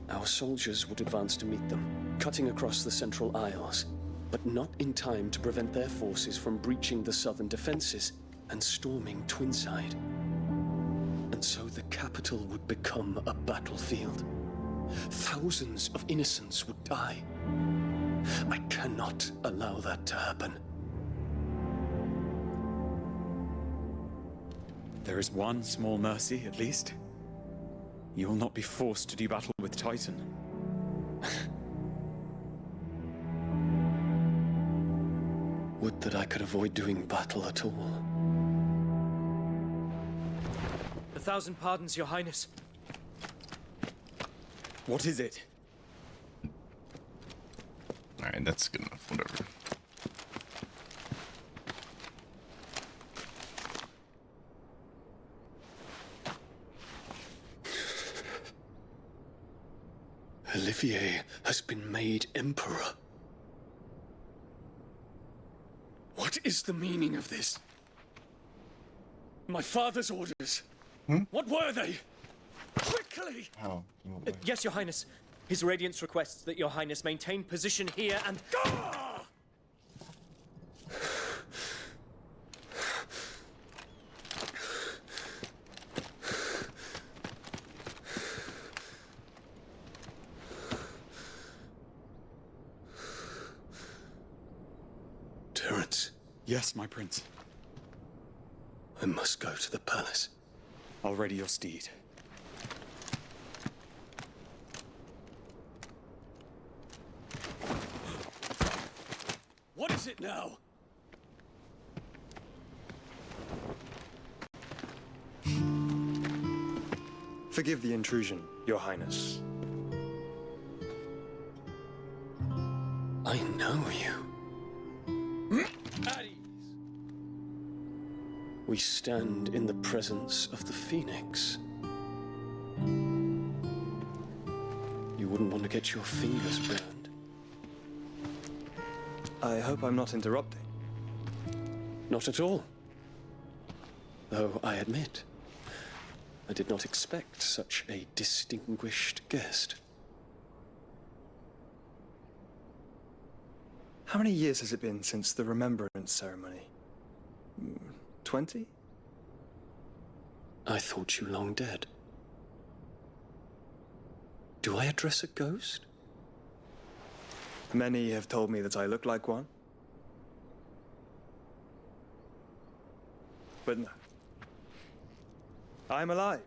our soldiers would advance to meet them, cutting across the Central Isles, but not in time to prevent their forces from breaching the southern defenses and storming Twinside. And so the capital would become a battlefield. Thousands of innocents would die. I cannot allow that to happen. There is one small mercy, at least. You will not be forced to do battle with Titan. Would that I could avoid doing battle at all. 1,000 pardons, Your Highness. What is it? Alright, that's good enough, whatever. Olivier has been made Emperor. What is the meaning of this? My father's orders. What were they? Quickly! How? Yes, Your Highness. His Radiance requests that Your Highness maintain position here and... Terence. Yes, my prince. I must go to the palace. I'll ready your steed. What is it now? Forgive the intrusion, Your Highness. I know you. At ease. We stand in the presence of the Phoenix. You wouldn't want to get your fingers burned. I hope I'm not interrupting. Not at all. Though I admit, I did not expect such a distinguished guest. How many years has it been since the Remembrance ceremony? 20? I thought you long dead. Do I address a ghost? Many have told me that I look like one. But no. I'm alive.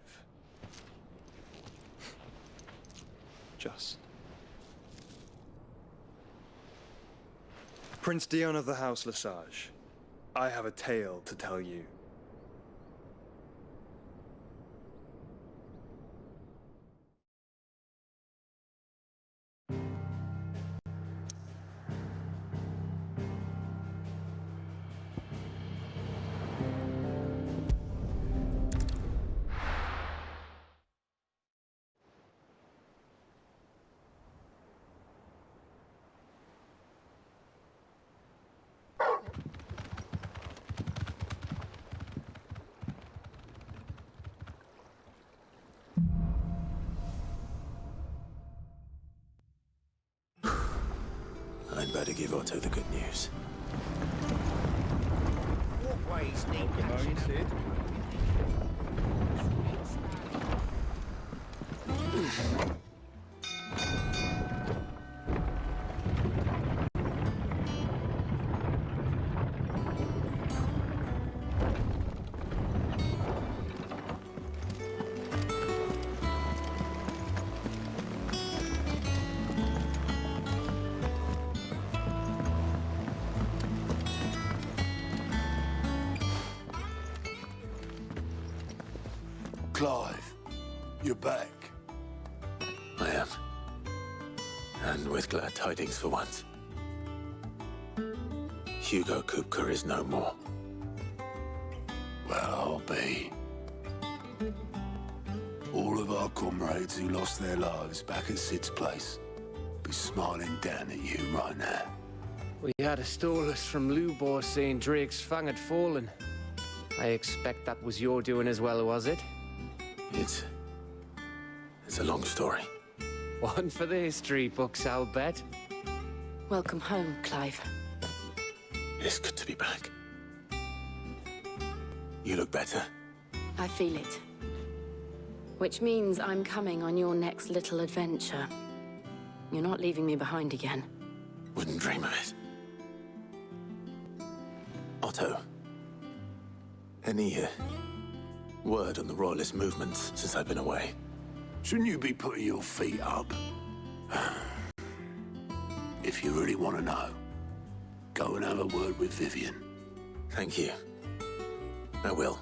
Just. Prince Dion of the House Lesage, I have a tale to tell you. I'd better give Otto the good news. What ways need catching? Clive, you're back. I am. And with glad tidings for once. Hugo Kupka is no more. Well, I'll be. All of our comrades who lost their lives back at Sid's place be smiling down at you right now. We had a stolus from Lubor saying Drake's Fang had fallen. I expect that was your doing as well, was it? It's a long story. One for the history books, I'll bet. Welcome home, Clive. It's good to be back. You look better. I feel it. Which means I'm coming on your next little adventure. You're not leaving me behind again. Wouldn't dream of it. Otto, any word on the Royalist movements since I've been away? Shouldn't you be putting your feet up? If you really want to know, go and have a word with Vivian. Thank you. I will.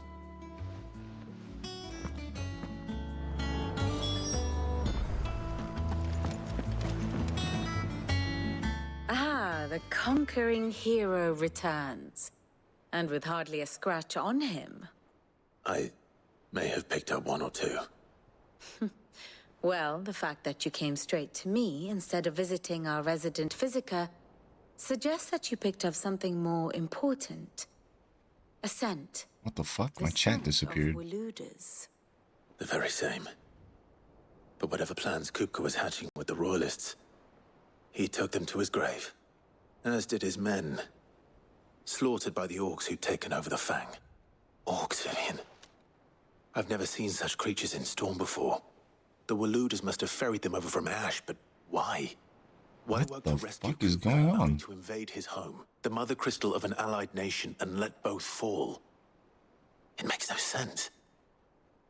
Ah, the conquering hero returns. And with hardly a scratch on him. I may have picked up one or two. Well, the fact that you came straight to me instead of visiting our resident physiker suggests that you picked up something more important. A scent. What the fuck? My chat disappeared. The very same. But whatever plans Kupka was hatching with the Royalists, he took them to his grave. As did his men. Slaughtered by the orcs who'd taken over the Fang. Orcs, Vivian. I've never seen such creatures in Storm before. The Waluders must have ferried them over from Ash, but why? Why What the fuck is going on? to invade his home, the mother crystal of an allied nation, and let both fall? It makes no sense.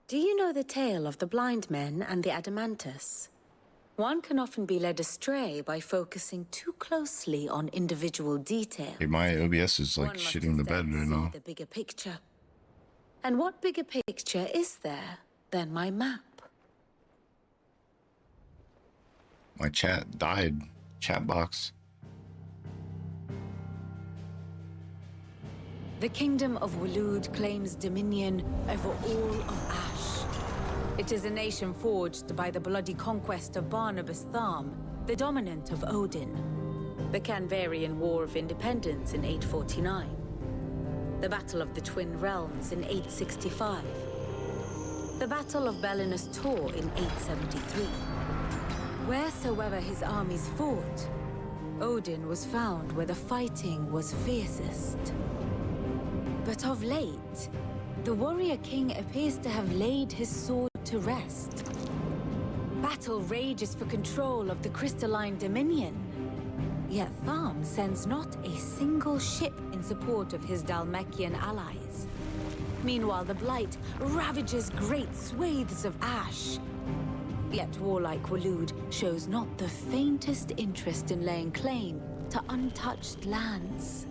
Do you know the tale of the blind men and the Adamantus? One can often be led astray by focusing too closely on individual details. Hey, my OBS is like shitting the bed right now. The bigger picture. And what bigger picture is there than my map? My chat died. Chat box. The kingdom of Waloed claims dominion over all of Ash. It is a nation forged by the bloody conquest of Barnabas Tharm, the dominant of Odin. The Canvarian War of Independence in 849. The Battle of the Twin Realms in 865. The Battle of Belinus Tor in 873. Wheresoever his armies fought, Odin was found where the fighting was fiercest. But of late, the warrior king appears to have laid his sword to rest. Battle rages for control of the crystalline dominion. Yet Tharm sends not a single ship in support of his Dhalmekian allies. Meanwhile, the Blight ravages great swathes of Ash. Yet warlike Waloed shows not the faintest interest in laying claim to untouched lands.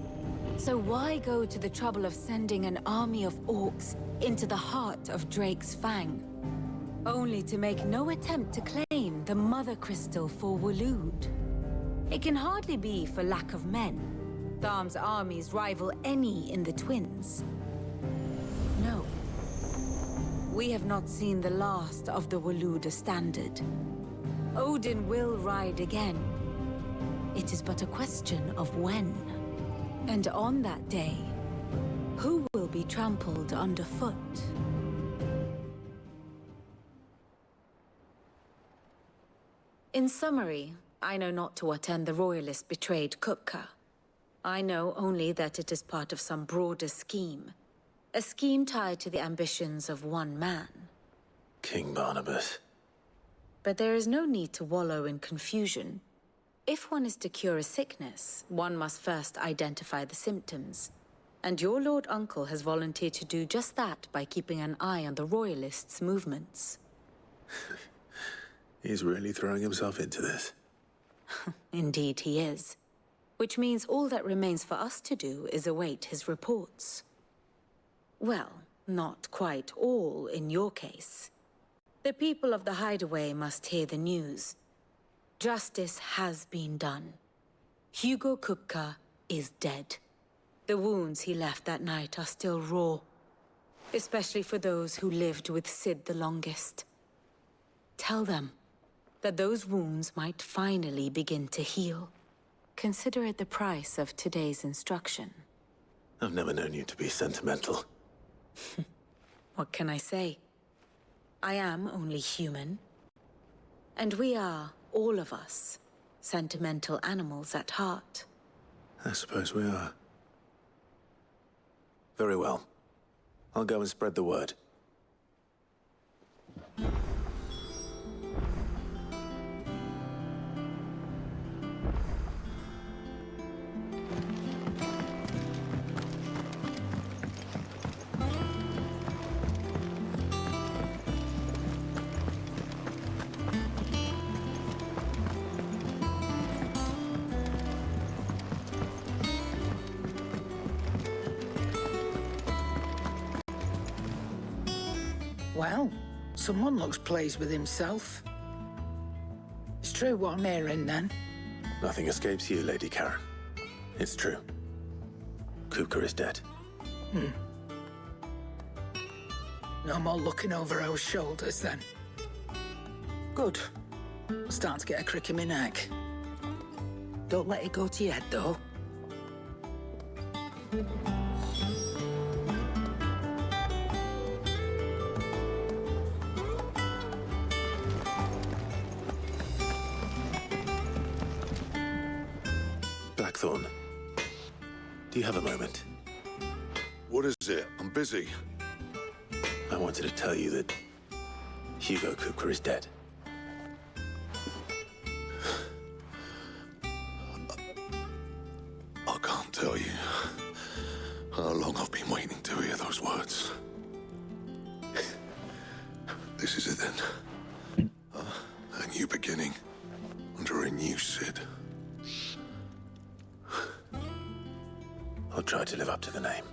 So why go to the trouble of sending an army of orcs into the heart of Drake's Fang, only to make no attempt to claim the Mother Crystal for Waloed? It can hardly be for lack of men. Tharm's armies rival any in the Twins. No. We have not seen the last of the Waloed standard. Odin will ride again. It is but a question of when. And on that day, who will be trampled underfoot? In summary, I know not to what end the Royalists betrayed Kupka. I know only that it is part of some broader scheme. A scheme tied to the ambitions of one man. King Barnabas. But there is no need to wallow in confusion. If one is to cure a sickness, one must first identify the symptoms. And your Lord Uncle has volunteered to do just that by keeping an eye on the Royalists' movements. He's really throwing himself into this. Indeed he is. Which means all that remains for us to do is await his reports. Well, not quite all in your case. The people of the Hideaway must hear the news. Justice has been done. Hugo Kupka is dead. The wounds he left that night are still raw, especially for those who lived with Sid the longest. Tell them that those wounds might finally begin to heal. Consider it the price of today's instruction. I've never known you to be sentimental. What can I say? I am only human. And we are, all of us, sentimental animals at heart. I suppose we are. Very well. I'll go and spread the word. Well, someone looks pleased with himself. It's true what I'm hearing, then. Nothing escapes you, Lady Karen. It's true. Kupka is dead. No more looking over our shoulders, then. Good. I'm starting to get a crick in my neck. Don't let it go to your head, though. Blackthorn, do you have a moment? What is it? I'm busy. I wanted to tell you that Hugo Kupka is dead. I can't tell you how long I've been waiting to hear those words. This is it then. A new beginning under a new Sid. I'll try to live up to the name.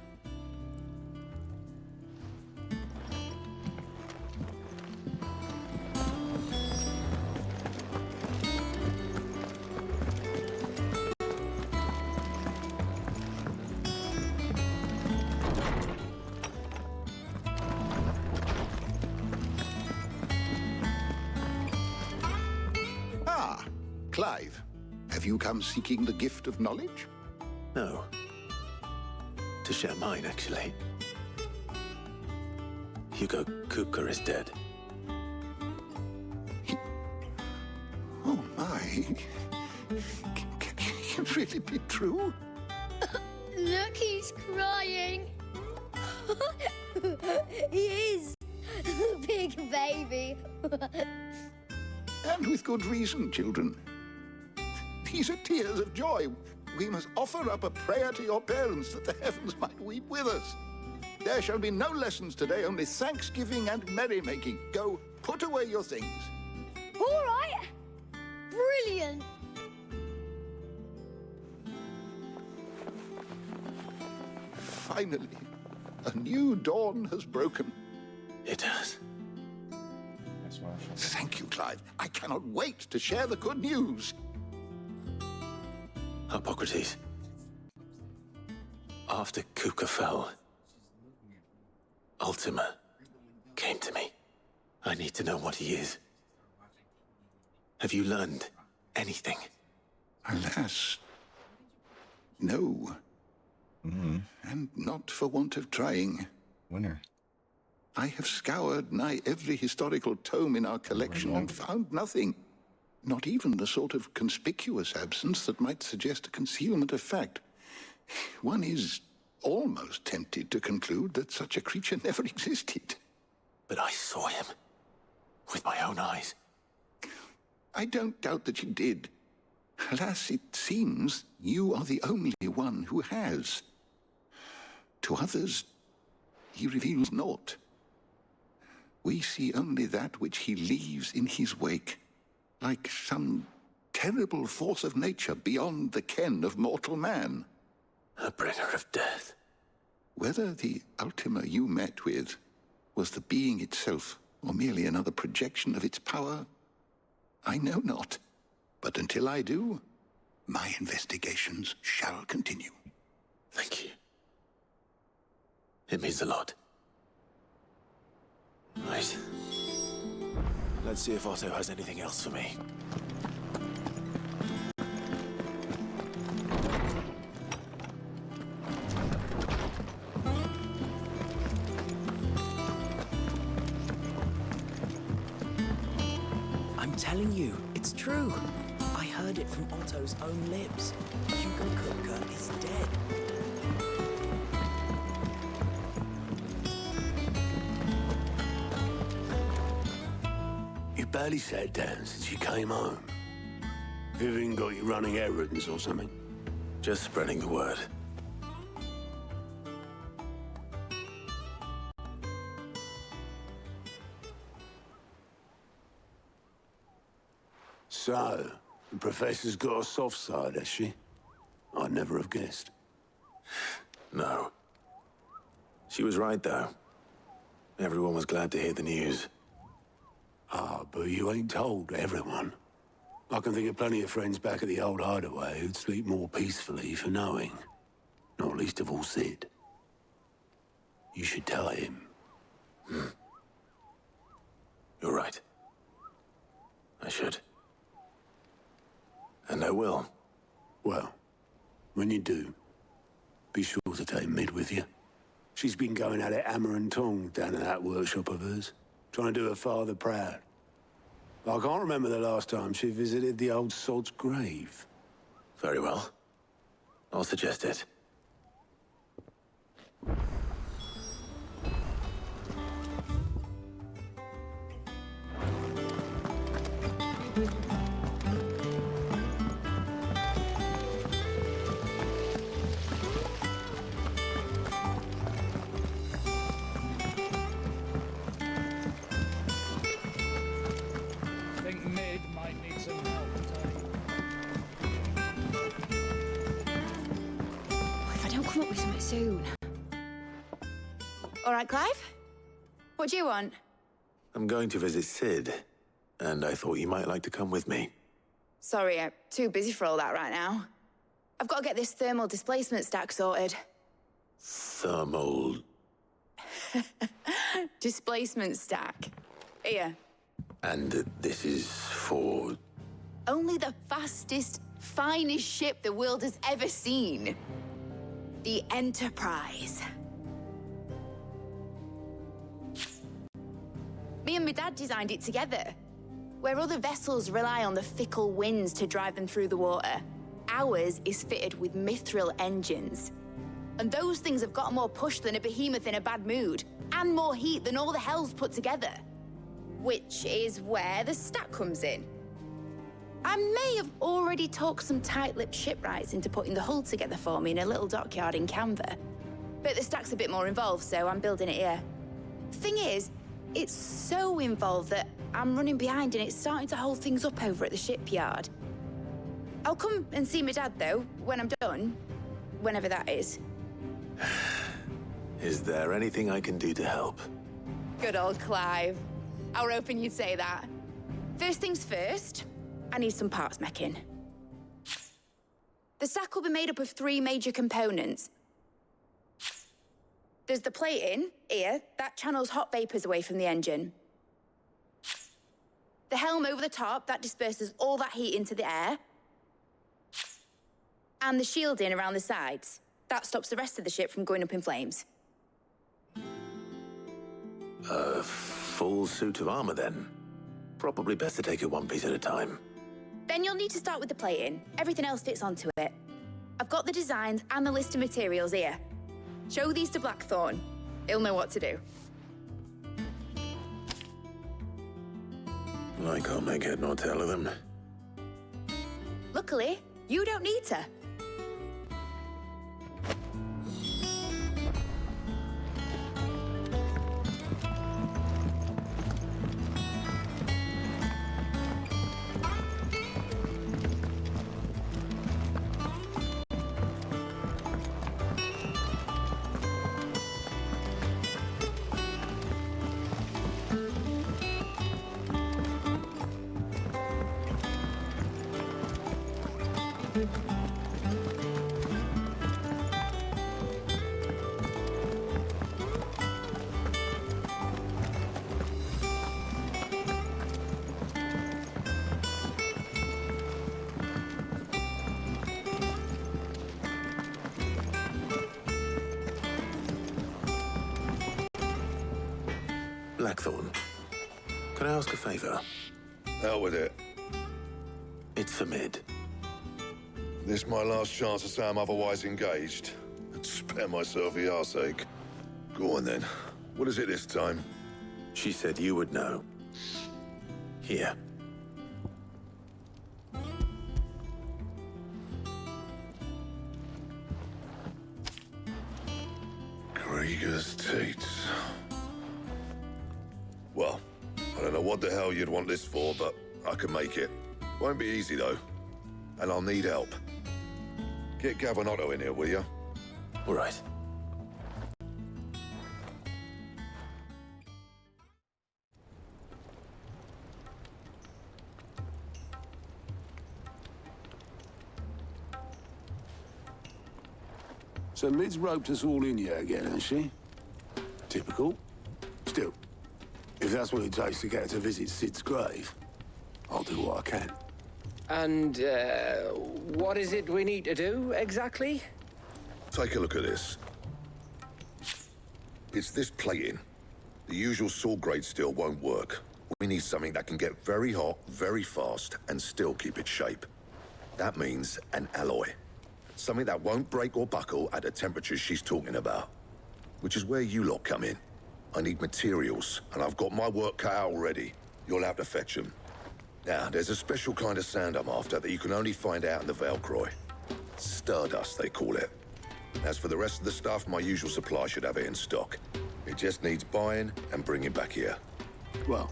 Ah, Clive. Have you come seeking the gift of knowledge? No. To share mine, actually. Hugo Kupka is dead. Oh, my. Can it really be true? Look, he's crying. He is. Big baby. And with good reason, children. These are tears of joy. We must offer up a prayer to your parents that the heavens might weep with us. There shall be no lessons today, only thanksgiving and merrymaking. Go, put away your things. All right. Brilliant. Finally, a new dawn has broken. It has. Thank you, Clive. I cannot wait to share the good news. Hippocrates. After Kupka fell, Ultima came to me. I need to know what he is. Have you learned anything? Alas, no. And not for want of trying. Winner. I have scoured nigh every historical tome in our collection and found nothing. Not even the sort of conspicuous absence that might suggest a concealment of fact. One is almost tempted to conclude that such a creature never existed. But I saw him. With my own eyes. I don't doubt that you did. Alas, it seems you are the only one who has. To others, he reveals naught. We see only that which he leaves in his wake, like some terrible force of nature beyond the ken of mortal man. A bringer of death. Whether the Ultima you met with was the being itself, or merely another projection of its power, I know not. But until I do, my investigations shall continue. Thank you. It means a lot. Right. Let's see if Otto has anything else for me. telling you, it's true. I heard it from Otto's own lips. Hugo Kupka is dead. You barely sat down since you came home. Vivian got you running errands or something? Just spreading the word. So, the Professor's got a soft side, has she? I'd never have guessed. No. She was right, though. Everyone was glad to hear the news. Ah, but you ain't told everyone. I can think of plenty of friends back at the old hideaway who'd sleep more peacefully for knowing. Not least of all Sid. You should tell him. You're right. I should. And I will. Well, when you do, be sure to take Mid with you. She's been going at it hammer and tongs down in that workshop of hers, trying to do her father proud. I can't remember the last time she visited the old sod's grave. Very well. I'll suggest it. Come up with something soon. All right, Clive? What do you want? I'm going to visit Sid, and I thought you might like to come with me. Sorry, I'm too busy for all that right now. I've got to get this thermal displacement stack sorted. Thermal... Displacement stack. Here. And this is for... Only the fastest, finest ship the world has ever seen. The Enterprise. Me and my dad designed it together. Where other vessels rely on the fickle winds to drive them through the water, ours is fitted with mithril engines. And those things have got more push than a behemoth in a bad mood, and more heat than all the hells put together. Which is where the stack comes in. I may have already talked some tight-lipped shipwrights into putting the hull together for me in a little dockyard in Canva. But the stack's a bit more involved, so I'm building it here. Thing is, it's so involved that I'm running behind and it's starting to hold things up over at the shipyard. I'll come and see my dad, though, when I'm done. Whenever that is. Is there anything I can do to help? Good old Clive. I were hoping you'd say that. First things first, I need some parts meching. The stack will be made up of 3 major components. There's the plating, here, that channels hot vapors away from the engine. The helm over the top, that disperses all that heat into the air. And the shielding around the sides, that stops the rest of the ship from going up in flames. A full suit of armor, then? Probably best to take it one piece at a time. Then you'll need to start with the plating. Everything else fits onto it. I've got the designs and the list of materials here. Show these to Blackthorn. He'll know what to do. I can't make head nor tail of them. Luckily, you don't need to. Blackthorn, can I ask a favor? Hell with it. It's a mid. This my last chance to say I'm otherwise engaged. I'd spare myself the arseache. Go on then. What is it this time? She said you would know. Here. Krieger's Tates. Well, I don't know what the hell you'd want this for, but I can make it. Won't be easy, though. And I'll need help. Get Gavinotto in here, will you? All right. So Mid's roped us all in here again, hasn't she? Typical. Still, if that's what it takes to get her to visit Sid's grave, I'll do what I can. And, what is it we need to do, exactly? Take a look at this. It's this plating. The usual sword grade steel won't work. We need something that can get very hot, very fast, and still keep its shape. That means an alloy. Something that won't break or buckle at the temperatures she's talking about. Which is where you lot come in. I need materials, and I've got my work cut out already. You'll have to fetch them. Now, there's a special kind of sand I'm after that you can only find out in the Valcroy. Stardust, they call it. As for the rest of the stuff, my usual supply should have it in stock. It just needs buying and bringing back here. Well,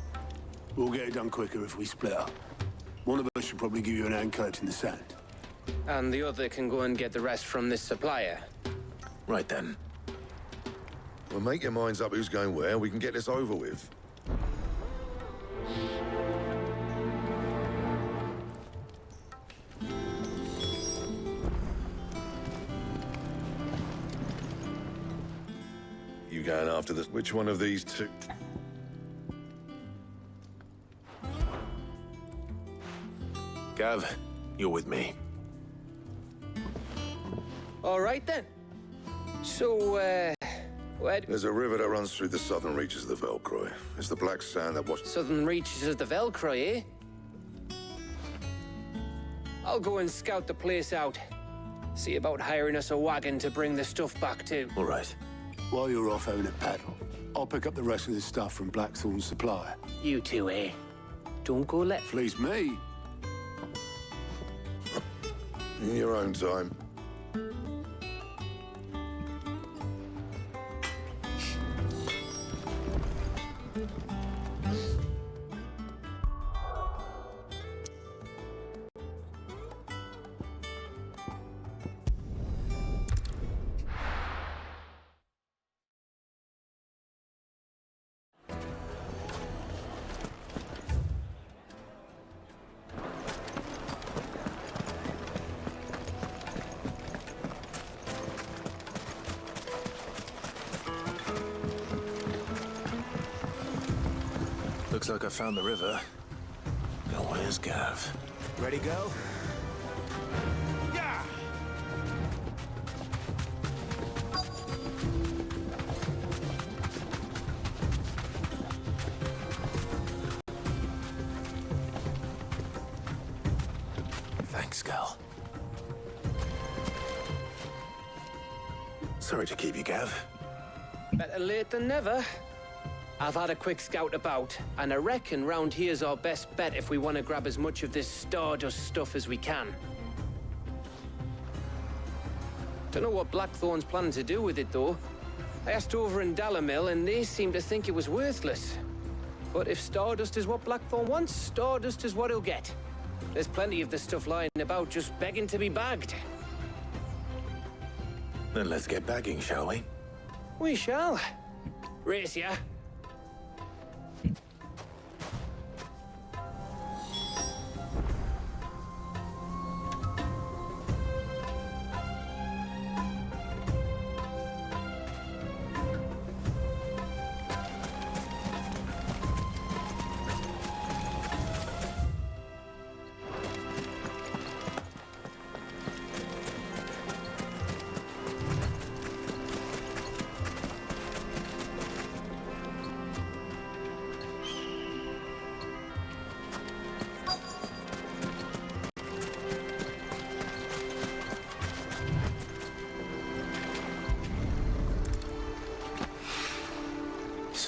we'll get it done quicker if we split up. One of us should probably give you an hand coat in the sand. And the other can go and get the rest from this supplier. Right then. Well, make your minds up who's going where, and we can get this over with. You going after this? Which one of these two? Gav, you're with me. All right, then. So, where... There's a river that runs through the southern reaches of the Valcroy. It's the black sand that washes... Southern reaches of the Valcroy, eh? I'll go and scout the place out. See about hiring us a wagon to bring the stuff back to. All right. While you're off having a paddle, I'll pick up the rest of the stuff from Blackthorn's supplier. You two, eh? Don't go let... Please me. In your own time. Looks like I found the river. Now where's Gav? Ready, go? Yeah! Thanks, Gal. Sorry to keep you, Gav. Better late than never. I've had a quick scout about, and I reckon round here's our best bet if we want to grab as much of this Stardust stuff as we can. Don't know what Blackthorn's planning to do with it, though. I asked over in Dalamil, and they seem to think it was worthless. But if Stardust is what Blackthorn wants, Stardust is what he'll get. There's plenty of this stuff lying about, just begging to be bagged. Then let's get bagging, shall we? We shall. Race ya.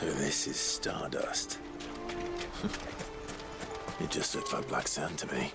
So this is Stardust. It just looks like black sand to me.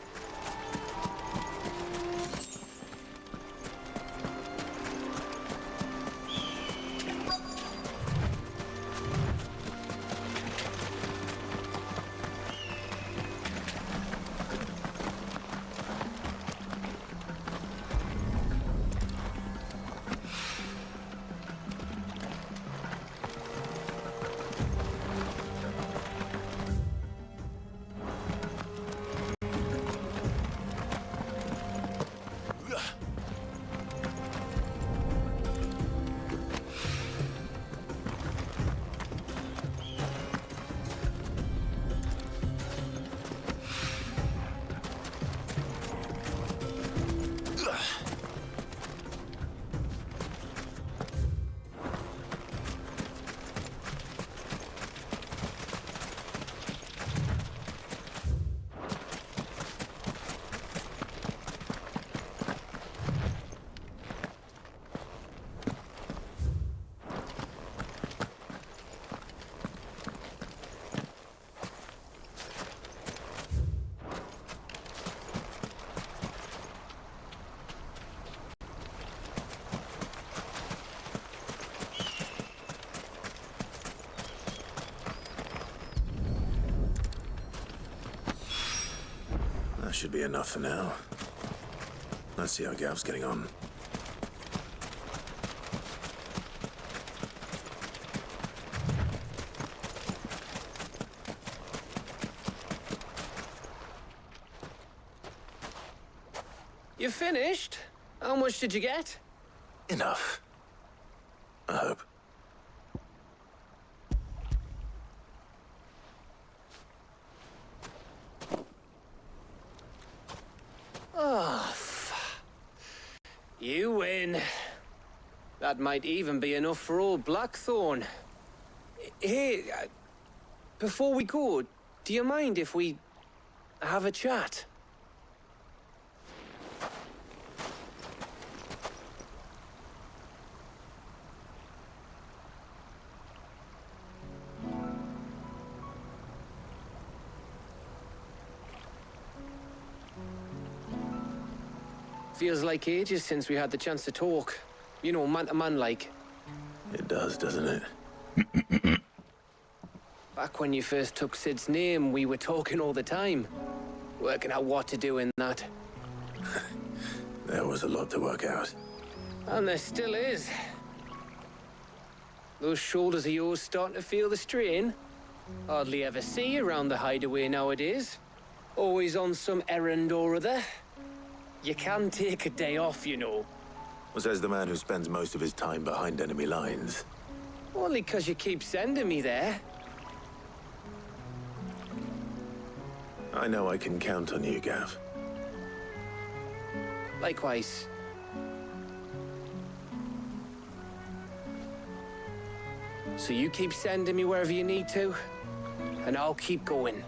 That should be enough for now. Let's see how Gav's getting on. You finished? How much did you get? Enough. I hope. Oh, you win. That might even be enough for old Blackthorn. Hey, before we go, do you mind if we have a chat? Feels like ages since we had the chance to talk. You know, man to man like. It does, doesn't it? Back when you first took Sid's name, we were talking all the time. Working out what to do in that. There was a lot to work out. And there still is. Those shoulders of yours starting to feel the strain. Hardly ever see you around the hideaway nowadays. Always on some errand or other. You can take a day off, you know. Well, says the man who spends most of his time behind enemy lines. Only 'cause you keep sending me there. I know I can count on you, Gav. Likewise. So you keep sending me wherever you need to, and I'll keep going.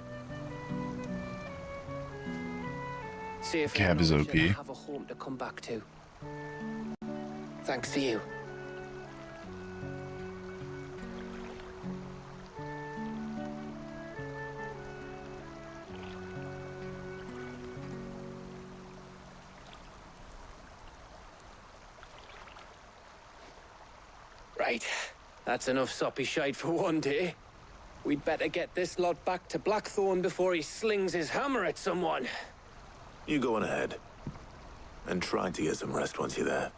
See if Cab is OP. I have a home to come back to. Thanks to you. Right. That's enough soppy shite for one day. We'd better get this lot back to Blackthorn before he slings his hammer at someone. You go on ahead. And try to get some rest once you're there.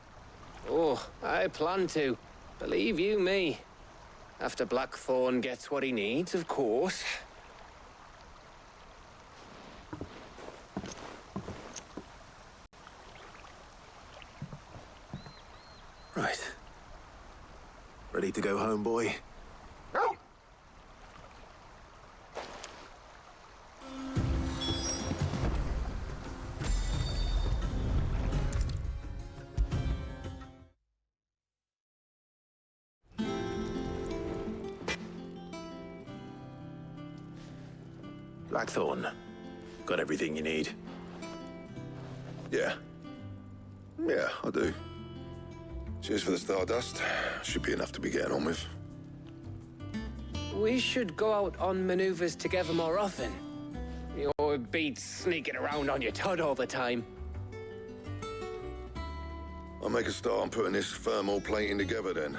Oh, I plan to. Believe you me. After Blackthorn gets what he needs, of course. Right. Ready to go home, boy? Blackthorn, got everything you need? Yeah. Yeah, I do. Cheers for the Stardust. Should be enough to be getting on with. we should go out on maneuvers together more often. You know, it beats sneaking around on your Todd all the time. I'll make a start on putting this thermal plating together then.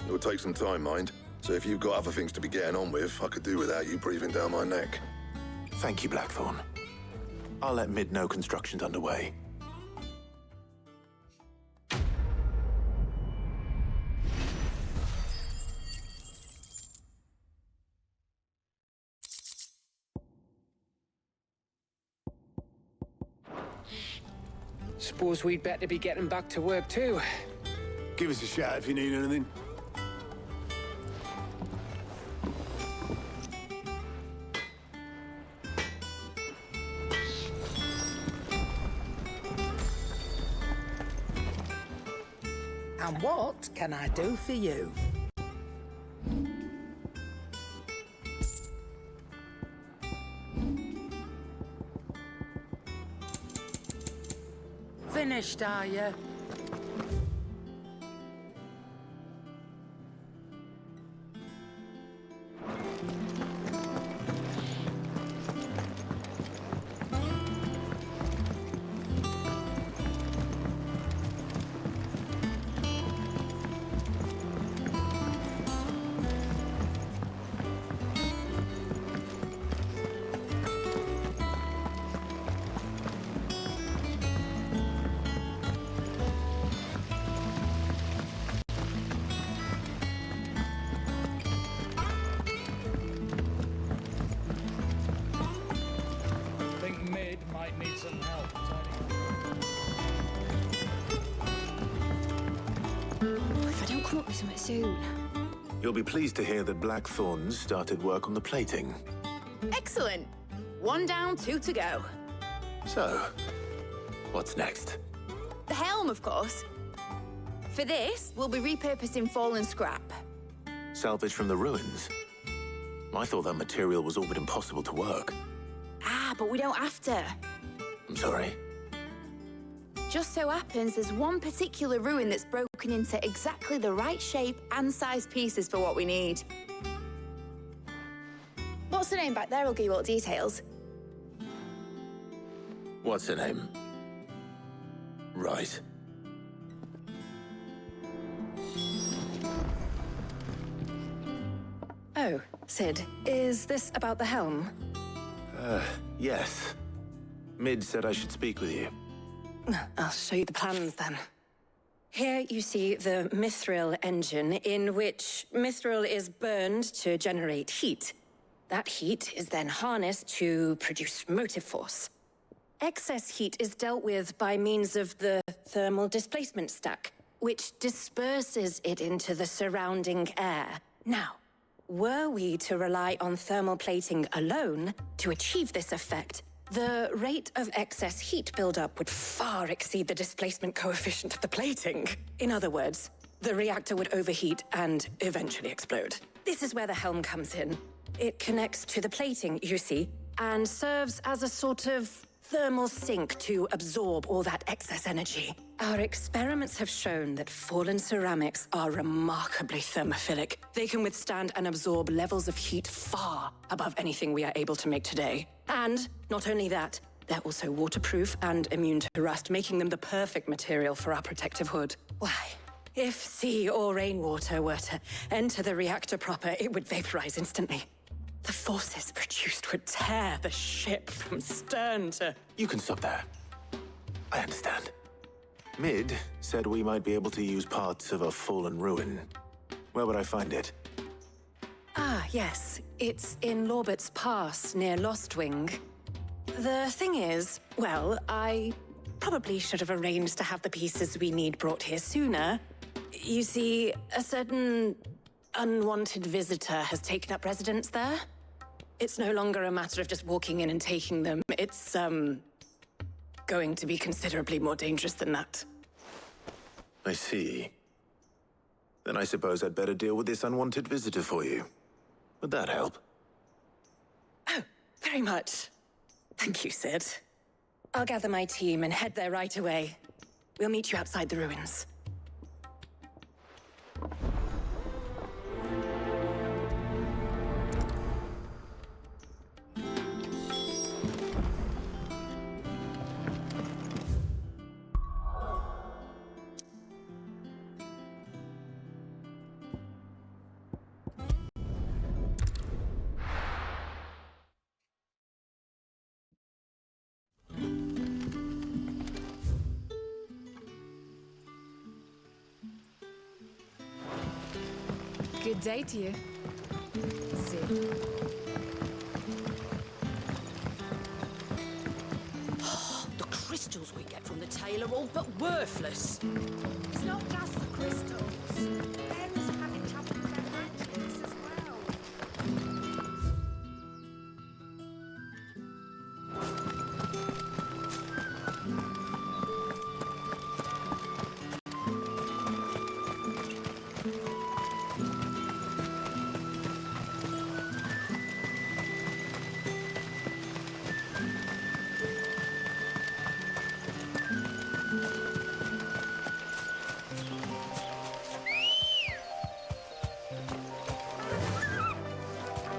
It will take some time, mind. So if you've got other things to be getting on with, I could do without you breathing down my neck. Thank you, Blackthorn. I'll let Mid know construction's underway. Suppose we'd better be getting back to work too. Give us a shout if you need anything. And what can I do for you? Finished, are you? If I don't come up with something soon. You'll be pleased to hear that Blackthorn's started work on the plating. Excellent. 1 down, 2 to go. So, what's next? The helm, of course. For this, we'll be repurposing fallen scrap. Salvage from the ruins? I thought that material was all but impossible to work. Ah, but we don't have to. I'm sorry. Just so happens there's one particular ruin that's broken into exactly the right shape and size pieces for what we need. What's the name back there? I'll give you all the details. What's her name? Right. Oh, Sid, is this about the helm? Yes. Mid said I should speak with you. I'll show you the plans then. Here you see the mithril engine, in which mithril is burned to generate heat. That heat is then harnessed to produce motive force. Excess heat is dealt with by means of the thermal displacement stack, which disperses it into the surrounding air. Now, were we to rely on thermal plating alone to achieve this effect, the rate of excess heat buildup would far exceed the displacement coefficient of the plating. In other words, the reactor would overheat and eventually explode. This is where the helm comes in. It connects to the plating, you see, and serves as a sort of thermal sink to absorb all that excess energy. Our experiments have shown that fallen ceramics are remarkably thermophilic. They can withstand and absorb levels of heat far above anything we are able to make today. And not only that, they're also waterproof and immune to rust, making them the perfect material for our protective hood. Why, if sea or rainwater were to enter the reactor proper, it would vaporize instantly. The forces produced would tear the ship from stern to... You can stop there. I understand. Mid said we might be able to use parts of a fallen ruin. Where would I find it? Ah, yes. It's in Lorbert's Pass, near Lostwing. The thing is, well, I probably should have arranged to have the pieces we need brought here sooner. You see, a certain unwanted visitor has taken up residence there. It's no longer a matter of just walking in and taking them. It's, going to be considerably more dangerous than that. I see. Then I suppose I'd better deal with this unwanted visitor for you. Would that help? Oh, very much. Thank you, Sid. I'll gather my team and head there right away. We'll meet you outside the ruins. Good day to you. See. The crystals we get from the tail are all but worthless. It's not just the crystals. Fairies are having trouble with their magics as well.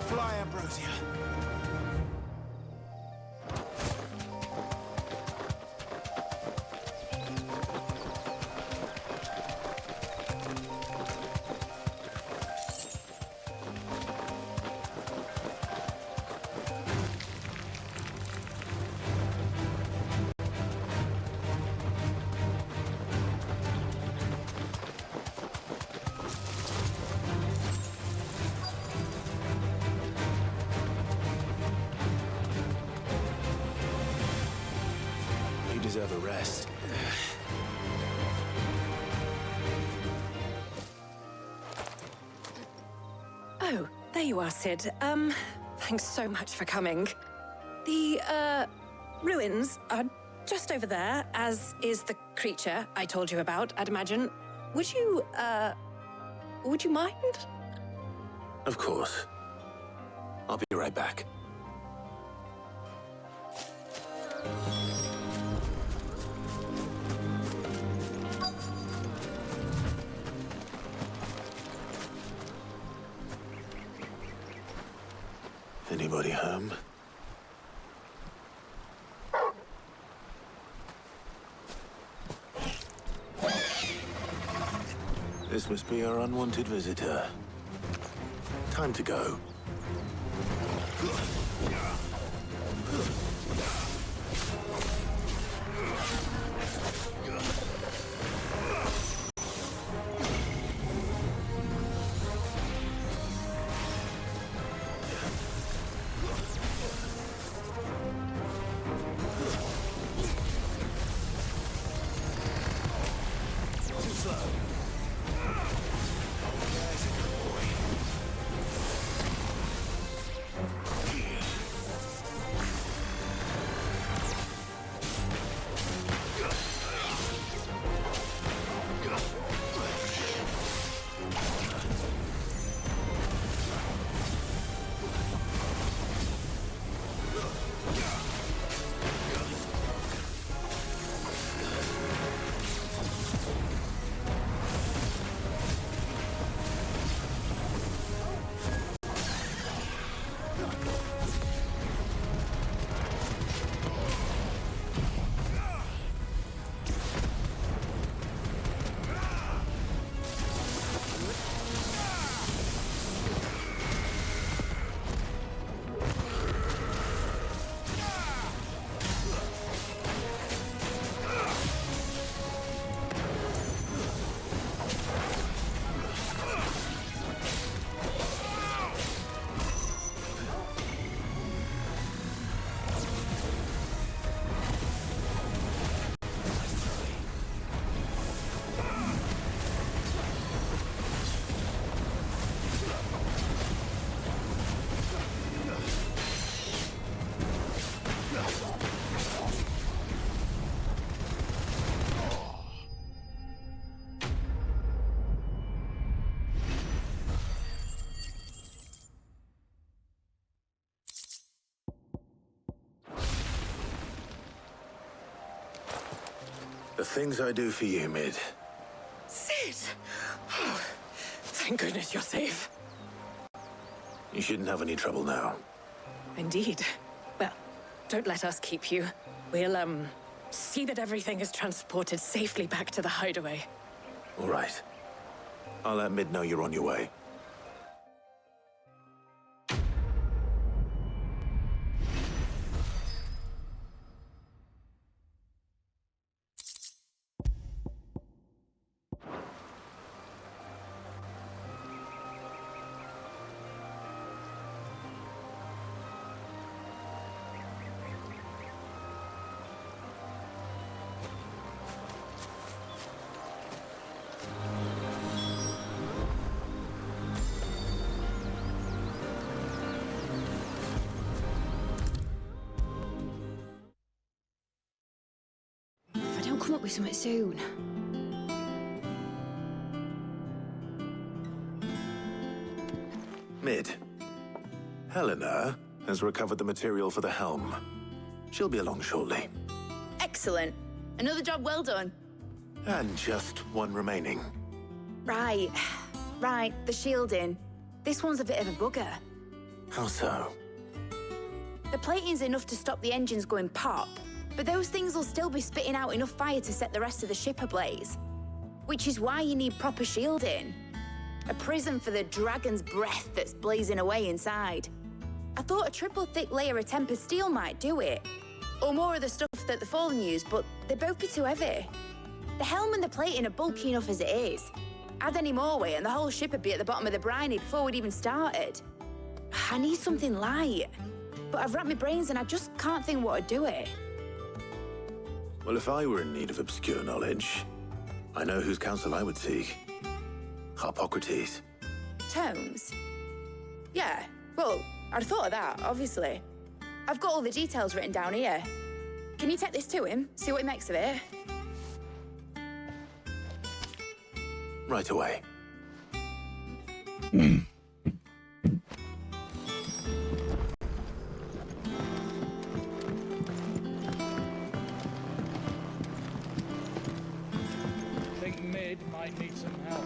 Fly, Ambrosia. You deserve a rest. Oh, there you are, Sid. Thanks so much for coming. The, ruins are just over there, as is the creature I told you about, I'd imagine. Would you mind? Of course. I'll be right back. Anybody home? This must be our unwanted visitor. Time to go. Too slow. The things I do for you, Mid. Sid! Oh, thank goodness you're safe. You shouldn't have any trouble now. Indeed. Well, don't let us keep you. We'll, see that everything is transported safely back to the hideaway. All right. I'll let Mid know you're on your way. we'll come up with something soon. Mid. Helena has recovered the material for the helm. She'll be along shortly. Excellent. Another job well done. And just one remaining. Right. Right, the shielding. This one's a bit of a bugger. How so? The plating's enough to stop the engines going pop, but those things will still be spitting out enough fire to set the rest of the ship ablaze. Which is why you need proper shielding. A prison for the dragon's breath that's blazing away inside. I thought a triple thick layer of tempered steel might do it. Or more of the stuff that the Fallen use, but they'd both be too heavy. The helm and the plating are bulky enough as it is. Add any more weight and the whole ship would be at the bottom of the briny before we'd even started. I need something light. But I've racked my brains and I just can't think what would do it. Well, if I were in need of obscure knowledge, I know whose counsel I would seek. Harpocrates. Tomes? Yeah, well, I'd thought of that, obviously. I've got all the details written down here. Can you take this to him, see what he makes of it? Right away. Think Mid might need some help.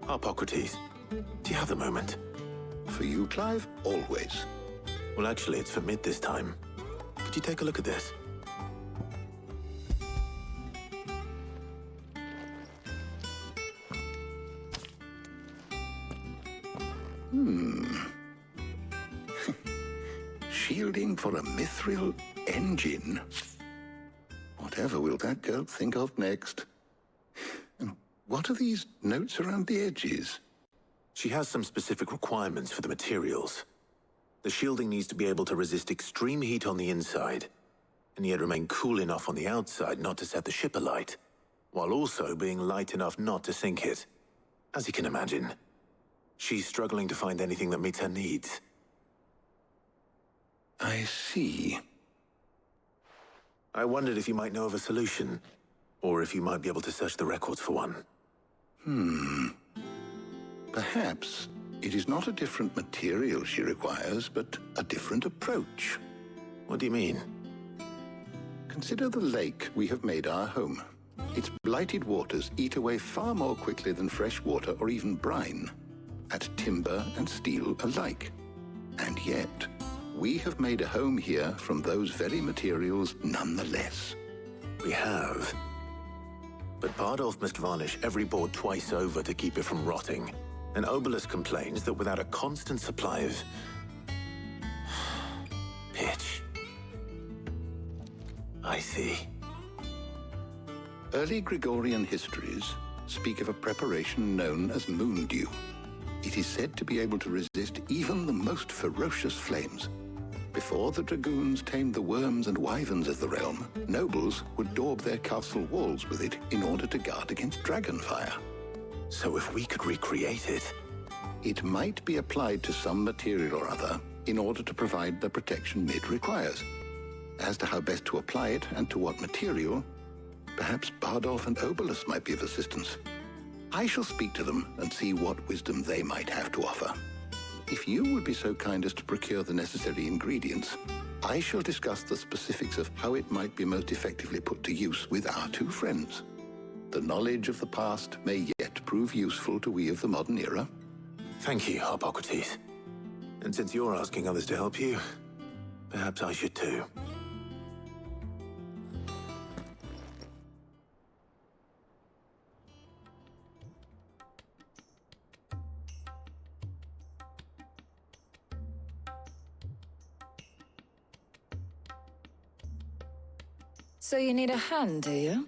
Harpocrates, do you have a moment? For you, Clive? Always. Well, actually, it's for Mid this time. Could you take a look at this? Shielding for a mithril engine. Whatever will that girl think of next? And what are these notes around the edges? She has some specific requirements for the materials. The shielding needs to be able to resist extreme heat on the inside, and yet remain cool enough on the outside not to set the ship alight, while also being light enough not to sink it. As you can imagine, she's struggling to find anything that meets her needs. I see. I wondered if you might know of a solution, or if you might be able to search the records for one. Perhaps it is not a different material she requires, but a different approach. What do you mean? Consider the lake we have made our home. Its blighted waters eat away far more quickly than fresh water or even brine, at timber and steel alike. And yet, we have made a home here from those very materials nonetheless. We have. But Bardolph must varnish every board twice over to keep it from rotting. And Obolus complains that without a constant supply of pitch. I see. Early Gregorian histories speak of a preparation known as moon dew. It is said to be able to resist even the most ferocious flames. Before the dragoons tamed the worms and wyverns of the realm, nobles would daub their castle walls with it in order to guard against dragonfire. So if we could recreate it... It might be applied to some material or other in order to provide the protection Mid requires. As to how best to apply it and to what material, perhaps Bardolph and Obolus might be of assistance. I shall speak to them and see what wisdom they might have to offer. If you would be so kind as to procure the necessary ingredients, I shall discuss the specifics of how it might be most effectively put to use with our two friends. The knowledge of the past may yet prove useful to we of the modern era. Thank you, Harpocrates. And since you're asking others to help you, perhaps I should too. So you need a hand, do you?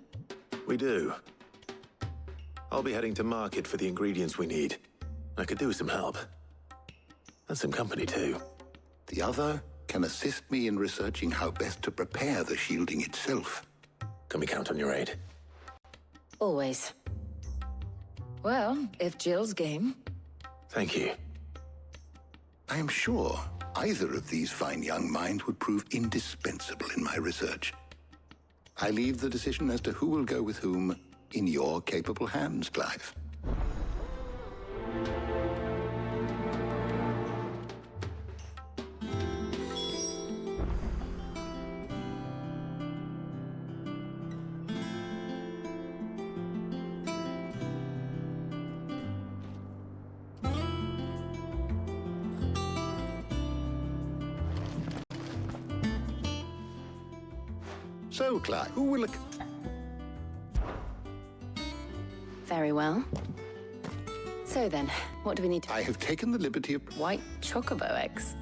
We do. I'll be heading to market for the ingredients we need. I could do with some help. And some company, too. The other can assist me in researching how best to prepare the shielding itself. Can we count on your aid? Always. Well, if Jill's game. Thank you. I am sure either of these fine young minds would prove indispensable in my research. I leave the decision as to who will go with whom in your capable hands, Clive. So, Clive, who will... Very well. So then, what do we need to... I have taken the liberty of... White chocobo eggs.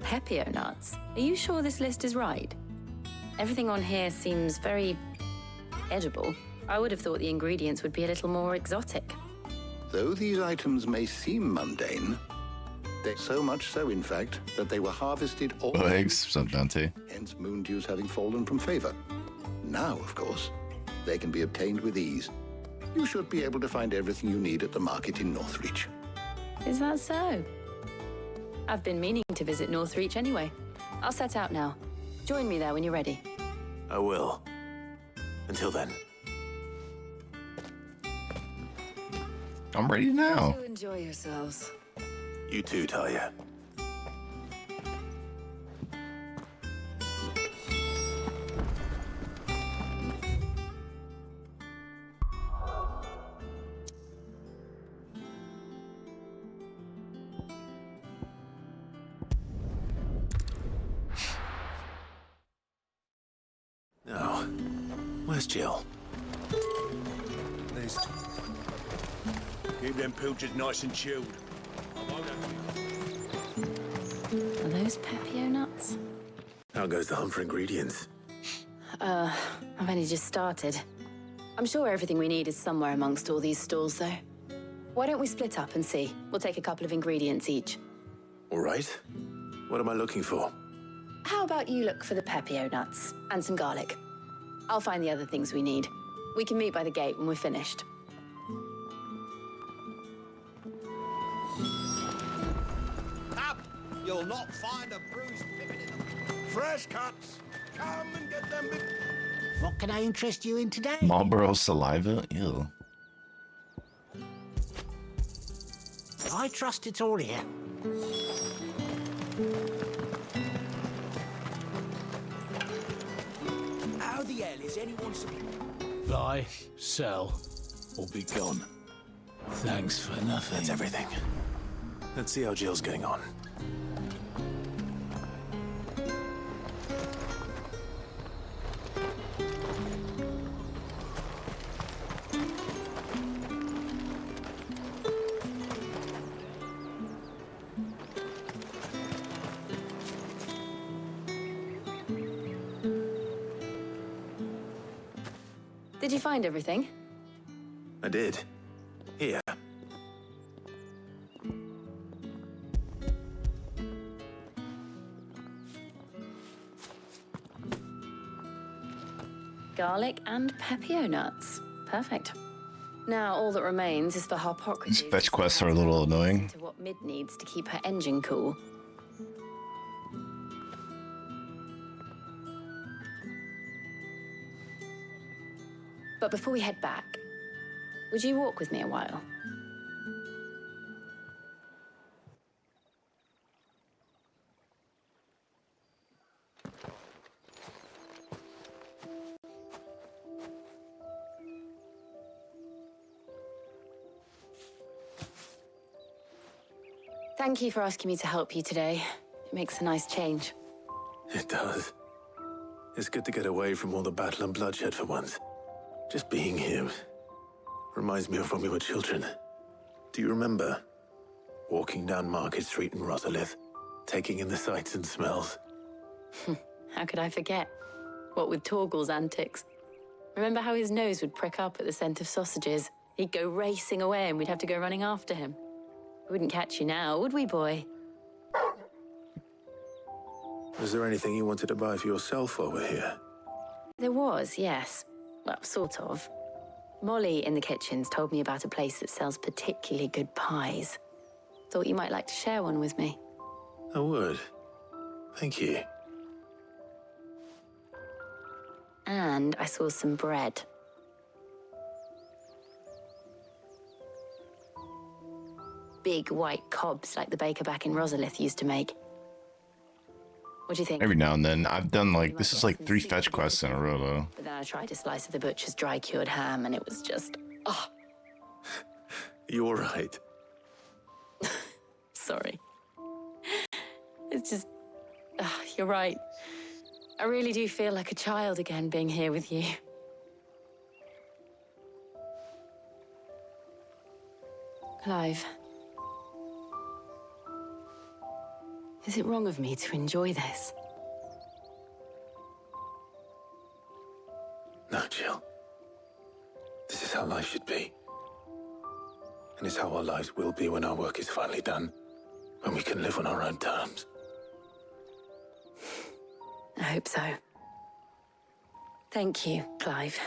Pepio nuts. Are you sure this list is right? Everything on here seems very edible. I would have thought the ingredients would be a little more exotic. Though these items may seem mundane, they're so much so, in fact, that they were harvested all... Eggs, some Dante. Hence moon dews having fallen from favor. Now, of course, they can be obtained with ease. You should be able to find everything you need at the market in Northreach. Is that so? I've been meaning to visit Northreach anyway. I'll set out now. Join me there when you're ready. I will. Until then. I'm ready now. So enjoy yourselves. You too, Talia. Now, where's Jill? There's... Keep them pilchers nice and chilled. Are those Pepio nuts? How goes the hunt for ingredients? I've only just started. I'm sure everything we need is somewhere amongst all these stalls, though. Why don't we split up and see? We'll take a couple of ingredients each. All right. What am I looking for? How about you look for the Pepio nuts and some garlic? I'll find the other things we need. We can meet by the gate when we're finished. Up! You'll not find a bruised pivot in them. Fresh cuts! Come and get them. What can I interest you in today? Marlboro saliva? Ew. I trust it's all here. How the hell is anyone... Buy, sell, or be gone. Thanks for nothing. That's everything. Let's see how Jill's getting on. Did you find everything? I did. Here. Garlic and Pepio nuts. Perfect. Now all that remains is for Harpocrates. These fetch quests are a little annoying. To what Mid needs to keep her engine cool. But before we head back, would you walk with me a while? Thank you for asking me to help you today. It makes a nice change. It does. It's good to get away from all the battle and bloodshed for once. Just being here reminds me of when we were children. Do you remember? Walking down Market Street in Rosalith, taking in the sights and smells. How could I forget? What with Torgal's antics. Remember how his nose would prick up at the scent of sausages? He'd go racing away and we'd have to go running after him. We wouldn't catch you now, would we, boy? Was there anything you wanted to buy for yourself while we're here? There was, yes. Well, sort of. Molly in the kitchens told me about a place that sells particularly good pies. Thought you might like to share one with me. I would. Thank you. And I saw some bread. Big white cobs like the baker back in Rosalith used to make. What do you think? Every now and then. I've done like, this is like 3 fetch quests in a row though. But then I tried a slice of the butcher's dry-cured ham and it was just, oh. You all right? Sorry. It's just, you're right. I really do feel like a child again being here with you. Clive. Is it wrong of me to enjoy this? No, Jill. This is how life should be. And it's how our lives will be when our work is finally done. When we can live on our own terms. I hope so. Thank you, Clive.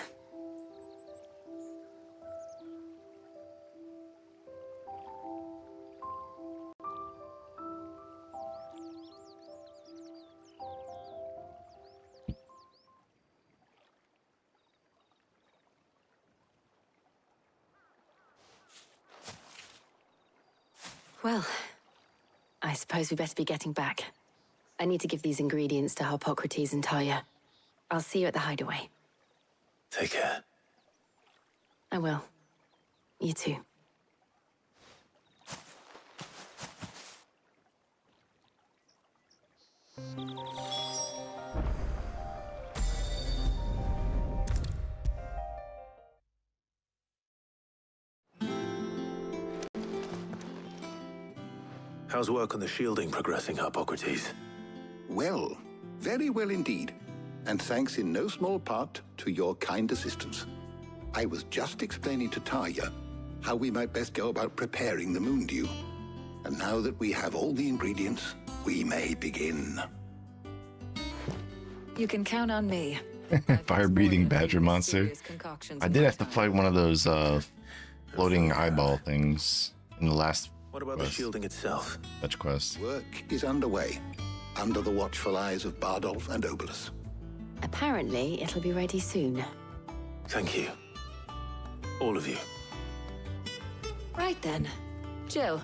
Well, I suppose we better be getting back. I need to give these ingredients to Harpocrates and Talia. I'll see you at the hideaway. Take care. I will. You too. How's work on the shielding progressing, Harpocrates? Well, very well indeed. And thanks in no small part to your kind assistance. I was just explaining to Talia how we might best go about preparing the moon dew. And now that we have all the ingredients, we may begin. You can count on me. Fire-breathing badger monster. I did have to fight one of those floating eyeball things in the last What about the shielding itself? fetch quest. Work is underway, under the watchful eyes of Bardolph and Obolus. Apparently, it'll be ready soon. Thank you. All of you. Right then. Jill,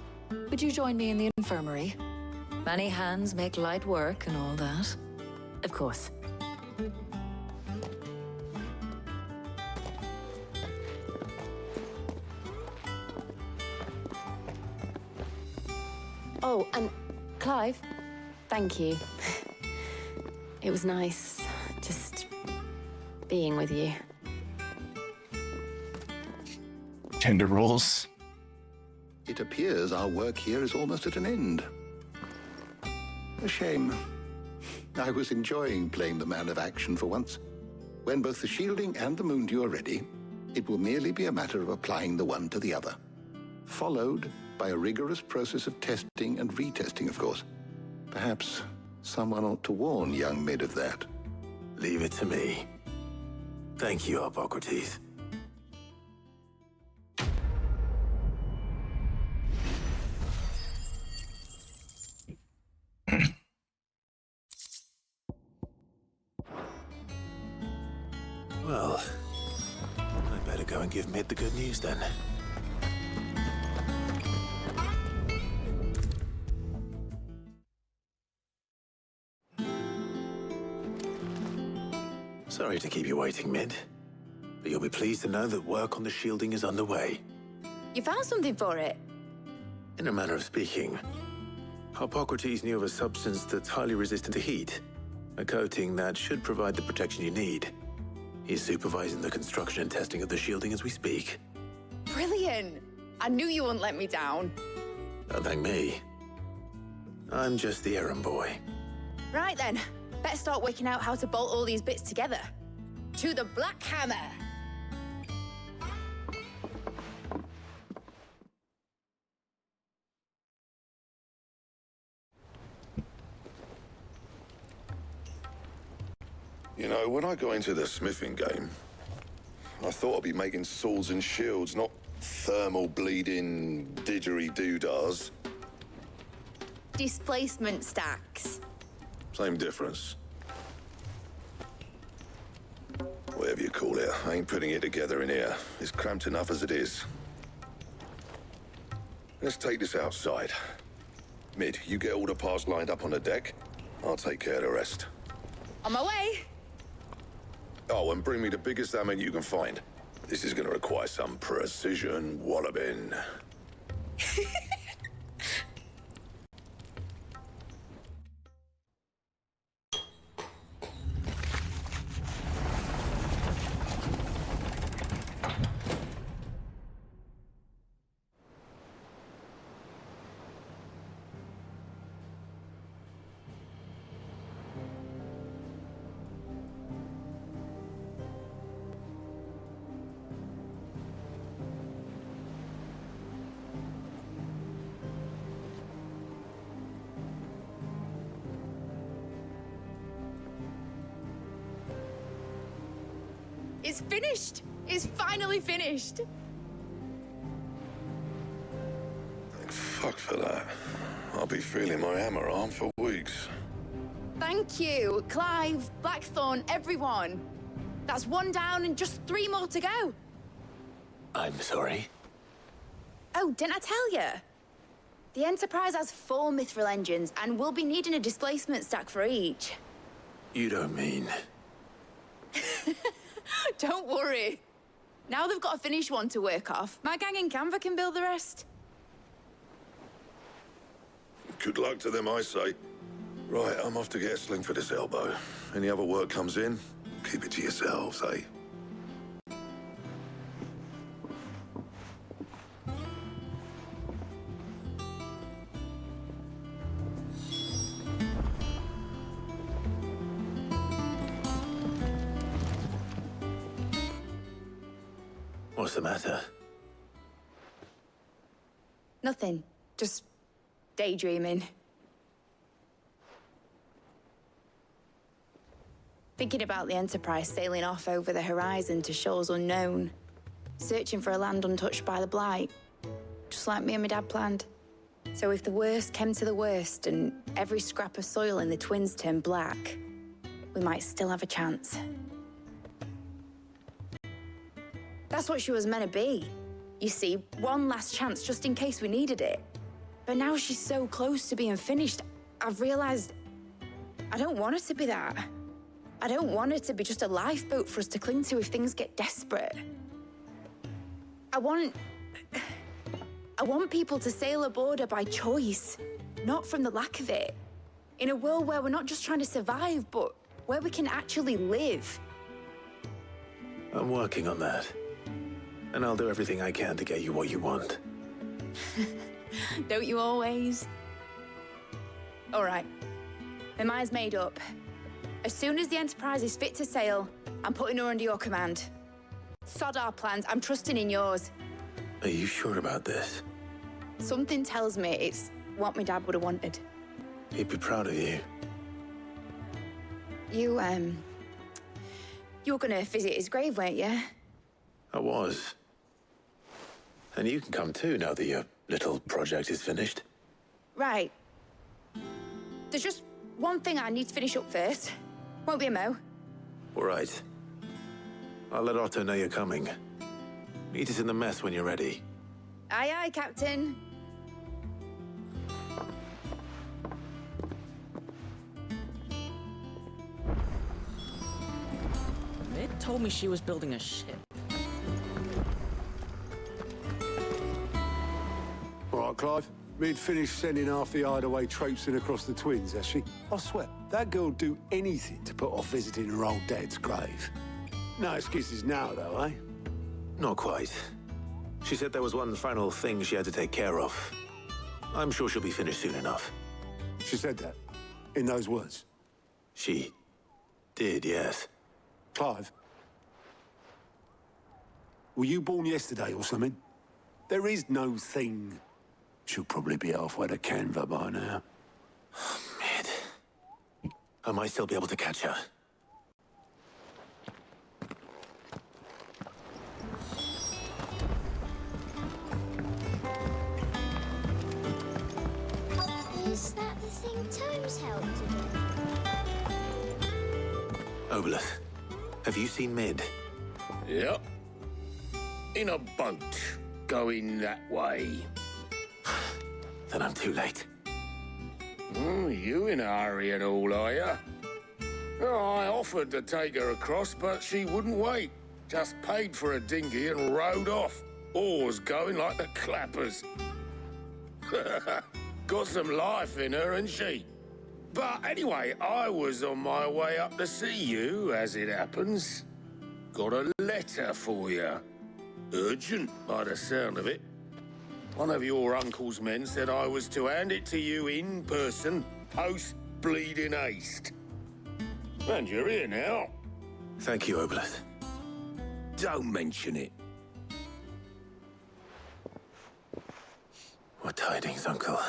would you join me in the infirmary? Many hands make light work and all that. Of course. Oh, and Clive, thank you. It was nice just being with you. Gender roles. It appears our work here is almost at an end. A shame. I was enjoying playing the man of action for once. When both the shielding and the moon dew are ready, it will merely be a matter of applying the one to the other. Followed by a rigorous process of testing and retesting, of course. Perhaps someone ought to warn young Mid of that. Leave it to me. Thank you, Harpocrates. Well, I better go and give Mid the good news then. Sorry to keep you waiting, Mid. But you'll be pleased to know that work on the shielding is underway. You found something for it? In a manner of speaking, Harpocrates knew of a substance that's highly resistant to heat. A coating that should provide the protection you need. He's supervising the construction and testing of the shielding as we speak. Brilliant! I knew you wouldn't let me down. Don't thank me. I'm just the errand boy. Right then, Better start working out how to bolt all these bits together. To the Black Hammer! You know, when I got into the smithing game, I thought I'd be making swords and shields, not thermal bleeding didgeridoo-dahs. Displacement stacks. Same difference. Whatever you call it, I ain't putting it together in here. It's cramped enough as it is. Let's take this outside. Mid, you get all the parts lined up on the deck. I'll take care of the rest. On my way! Oh, and bring me the biggest hammer you can find. This is gonna require some precision walloping. It's finished! It's finally finished! Thank fuck for that. I'll be feeling my hammer arm for weeks. Thank you, Clive, Blackthorn, everyone. That's one down and just 3 more to go. I'm sorry. Oh, didn't I tell you? The Enterprise has 4 mithril engines, and we'll be needing a displacement stack for each. You don't mean... Don't worry. Now they've got a finished one to work off. My gang in Canva can build the rest. Good luck to them, I say. Right, I'm off to get a sling for this elbow. Any other work comes in, keep it to yourselves, eh? What's the matter? Nothing. Just daydreaming. Thinking about the Enterprise sailing off over the horizon to shores unknown, searching for a land untouched by the Blight, just like me and my dad planned. So if the worst came to the worst and every scrap of soil in the Twins turned black, we might still have a chance. That's what she was meant to be. You see, one last chance just in case we needed it. But now she's so close to being finished, I've realized I don't want her to be that. I don't want her to be just a lifeboat for us to cling to if things get desperate. I want people to sail aboard her by choice, not from the lack of it. In a world where we're not just trying to survive, but where we can actually live. I'm working on that. And I'll do everything I can to get you what you want. Don't you always? All right. My mind's made up. As soon as the Enterprise is fit to sail, I'm putting her under your command. Sod our plans. I'm trusting in yours. Are you sure about this? Something tells me it's what my dad would have wanted. He'd be proud of you. You were gonna visit his grave, weren't you? I was. And you can come too now that your little project is finished. Right. There's just one thing I need to finish up first. Won't be a mo. All right. I'll let Otto know you're coming. Meet us in the mess when you're ready. Aye, aye, Captain. Mid told me she was building a ship. All right, Clive. Mid finished sending half the hideaway traipsing across the Twins, has she? I swear, that girl'd do anything to put off visiting her old dad's grave. No excuses now, though, eh? Not quite. She said there was one final thing she had to take care of. I'm sure she'll be finished soon enough. She said that? In those words? She did, yes. Clive? Were you born yesterday or something? There is no thing. She'll probably be halfway to Canva by now. Mid. I might still be able to catch her. Is that the thing Tomes helped to do? Obolus, have you seen Mid? Yep. In a boat, going that way. Then I'm too late. You in a hurry and all, are ya? Oh, I offered to take her across, but she wouldn't wait. Just paid for a dinghy and rowed off. Oars going like the clappers. Got some life in her, ain't she? But anyway, I was on my way up to see you, as it happens. Got a letter for you. Urgent, by the sound of it. One of your uncle's men said I was to hand it to you in person, post-bleeding haste. And you're here now. Thank you, Obolus. Don't mention it. What tidings, Uncle?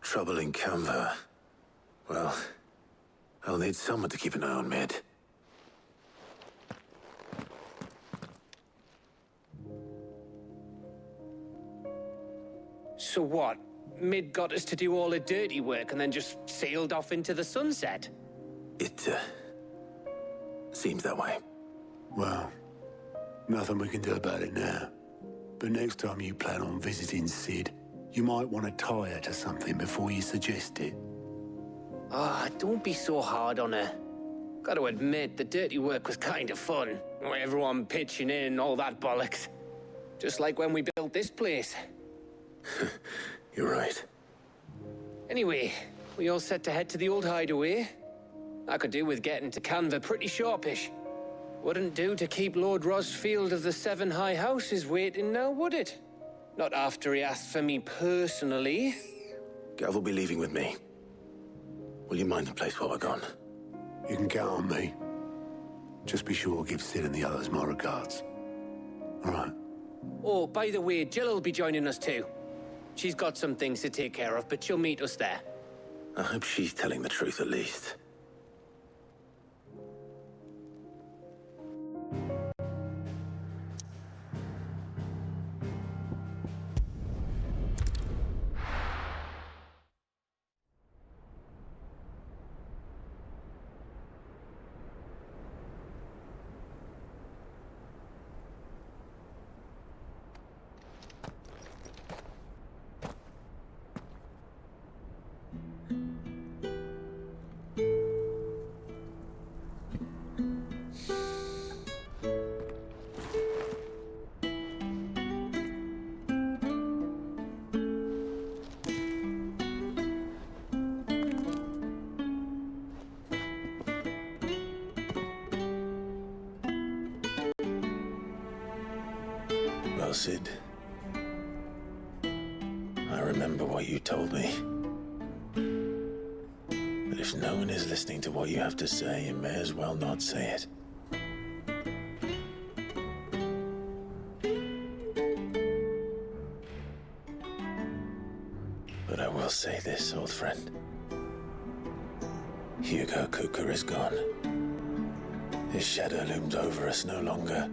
Trouble in Canva. Well, I'll need someone to keep an eye on Mid. So what? Mid got us to do all the dirty work and then just sailed off into the sunset? It, seems that way. Well, nothing we can do about it now. But next time you plan on visiting Sid, you might want to tie her to something before you suggest it. Ah, don't be so hard on her. Got to admit, the dirty work was kind of fun. Everyone pitching in and all that bollocks. Just like when we built this place. You're right. Anyway, we all set to head to the old hideaway. I could do with getting to Canva pretty sharpish. Wouldn't do to keep Lord Rosfield of the Seven High Houses waiting now, would it? Not after he asked for me personally. Gav will be leaving with me. Will you mind the place while we're gone? You can count on me. Just be sure to give Sid and the others my regards. All right. Oh, by the way, Jill will be joining us too. She's got some things to take care of, but she'll meet us there. I hope she's telling the truth at least. Well, Sid, I remember what you told me. But if no one is listening to what you have to say, you may as well not say it. But I will say this, old friend. Hugo Cooker is gone. His shadow looms over us no longer.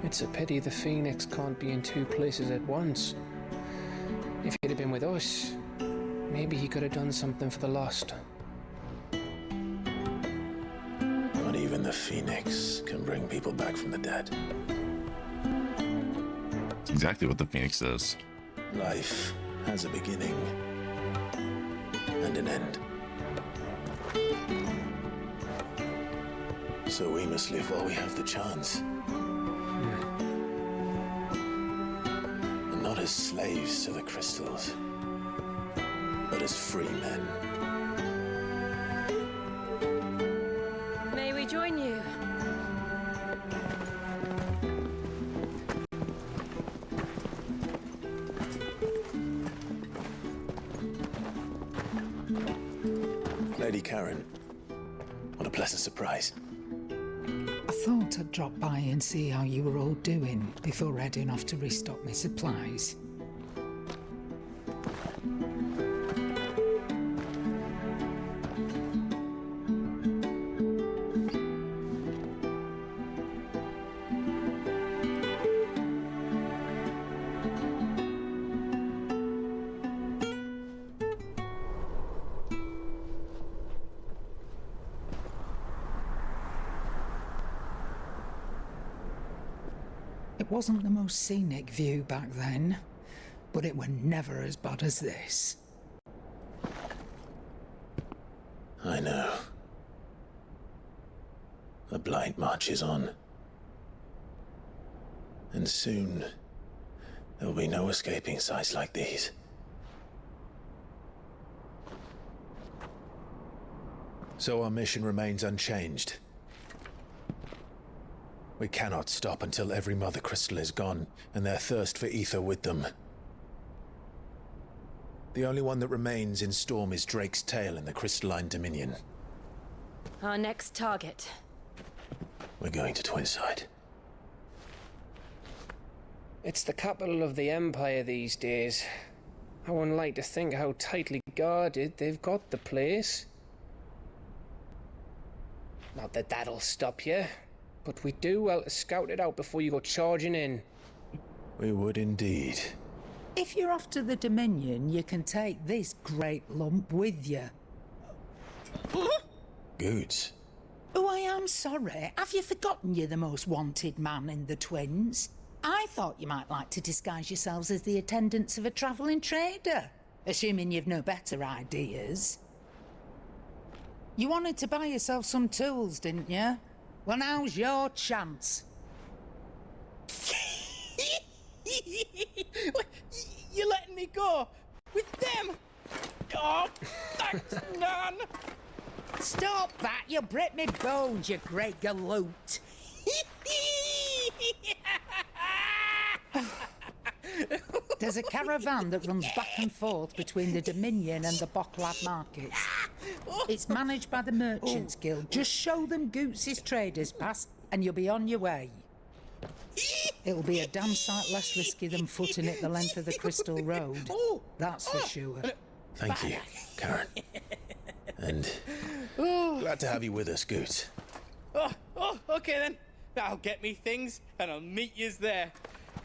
It's a pity the Phoenix can't be in two places at once. If he'd have been with us, maybe he could have done something for the lost. Not even the Phoenix can bring people back from the dead. That's exactly what the Phoenix does. Life has a beginning and an end. So we must live while we have the chance. And not as slaves to the crystals, but as free men. May we join you? Lady Karen, what a pleasant surprise. I thought I'd drop by and see how you were all doing before heading off to restock my supplies. It wasn't the most scenic view back then, but it were never as bad as this. I know. The Blight marches on. And soon, there will be no escaping sights like these. So our mission remains unchanged. We cannot stop until every Mother Crystal is gone, and their thirst for ether with them. The only one that remains in Storm is Drake's Tail in the Crystalline Dominion. Our next target. We're going to Twinside. It's the capital of the Empire these days. I wouldn't like to think how tightly guarded they've got the place. Not that that'll stop you, but we do well to scout it out before you go charging in. We would indeed. If you're off to the Dominion, you can take this great lump with you. Goods. Oh, I am sorry. Have you forgotten you're the most wanted man in the Twins? I thought you might like to disguise yourselves as the attendants of a travelling trader, assuming you've no better ideas. You wanted to buy yourself some tools, didn't you? Well, now's your chance. You're letting me go? With them? Oh, thanks, Nan! Stop that! You'll break me bones, you great galoot! There's a caravan that runs back and forth between the Dominion and the Bocklad markets. It's managed by the Merchants Guild. Just show them Goots' traders pass and you'll be on your way. It'll be a damn sight less risky than footing it the length of the Crystal Road. That's for sure. Thank you, Karen. And glad to have you with us, Goots. Okay then. I'll get me things and I'll meet yous there.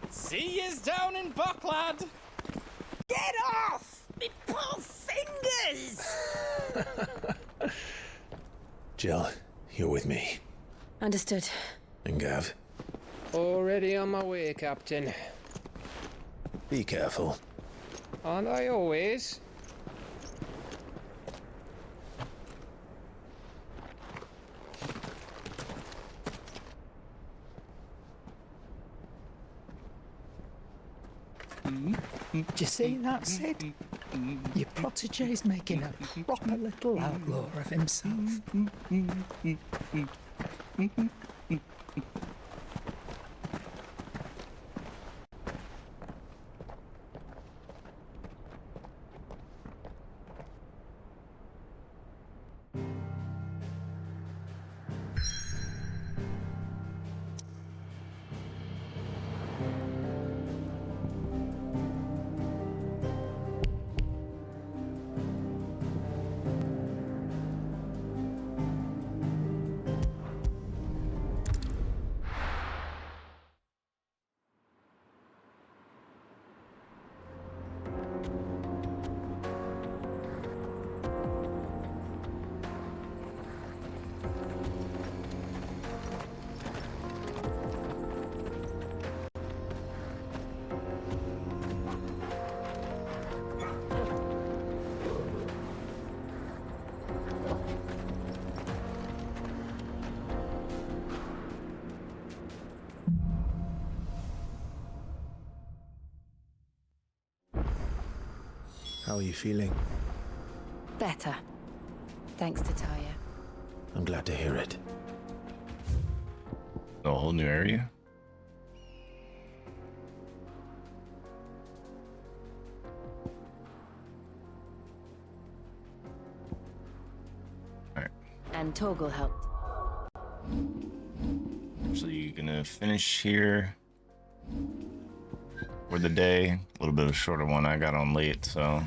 See yous down in Bocklad. Get off! Me poor fingers! Jill, you're with me. Understood. And Gav. Already on my way, Captain. Be careful. Aren't I always? Do you see that, Sid? Your protege's making a proper little outlaw of himself. How are you feeling? Better. Thanks to Talia. I'm glad to hear it. A whole new area? Alright. And Torgal helped. So you're gonna finish here for the day. A little bit of a shorter one. I got on late, so